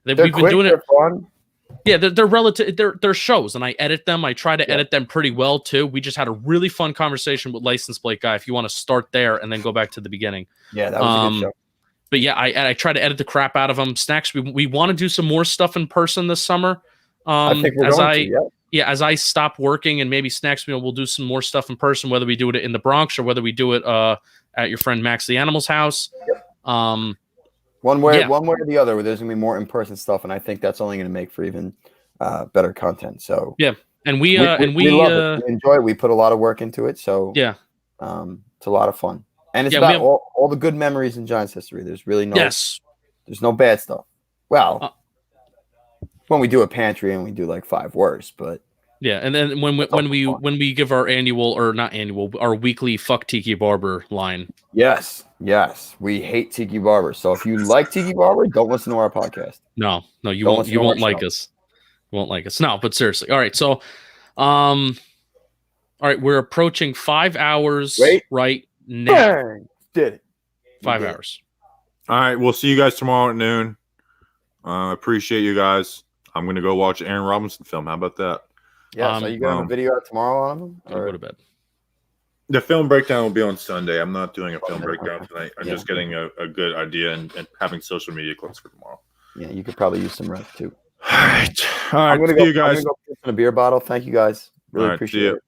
Speaker 4: We've been doing it.
Speaker 1: Fun.
Speaker 4: Yeah, they're relative. They're shows, and I edit them. I try to edit them pretty well too. We just had a really fun conversation with License Plate Guy. If you want to start there and then go back to the beginning.
Speaker 1: Yeah, that was a good show.
Speaker 4: But yeah, I try to edit the crap out of them. Snacks, we want to do some more stuff in person this summer.
Speaker 1: I think we're going to,
Speaker 4: as I stop working, and maybe Snacks, we'll do some more stuff in person, whether we do it in the Bronx or whether we do it at your friend Max the Animal's house.
Speaker 1: Yep. One way or the other, there's gonna be more in person stuff, and I think that's only gonna make for even better content. So
Speaker 4: yeah, and we love it. We
Speaker 1: enjoy it. We put a lot of work into it. So
Speaker 4: yeah,
Speaker 1: it's a lot of fun. And it's about all the good memories in Giants history. There's really there's no bad stuff. Well, when we do a pantry and we do like 5 worst, but
Speaker 4: yeah, and then when we give our our weekly fuck Tiki Barber line.
Speaker 1: Yes, we hate Tiki Barber. So if you like Tiki Barber, don't listen to our podcast.
Speaker 4: No, you won't like us. You won't like us. No, but seriously. All right, so all right, we're approaching 5 hours right now.
Speaker 1: Bang! Did it.
Speaker 4: 5 hours.
Speaker 2: All right, we'll see you guys tomorrow at noon. Appreciate you guys. I'm going to go watch Aaron Robinson film. How about that?
Speaker 1: Yeah, so you got a video out tomorrow on them?
Speaker 4: Or go to bed.
Speaker 2: The film breakdown will be on Sunday. I'm not doing a film breakdown tonight. I'm just getting a good idea and having social media clips for tomorrow.
Speaker 1: Yeah, you could probably use some reps too.
Speaker 2: All right. I'm going to go,
Speaker 1: you guys. I'm going to go piss in a beer bottle. Thank you guys. Really appreciate it.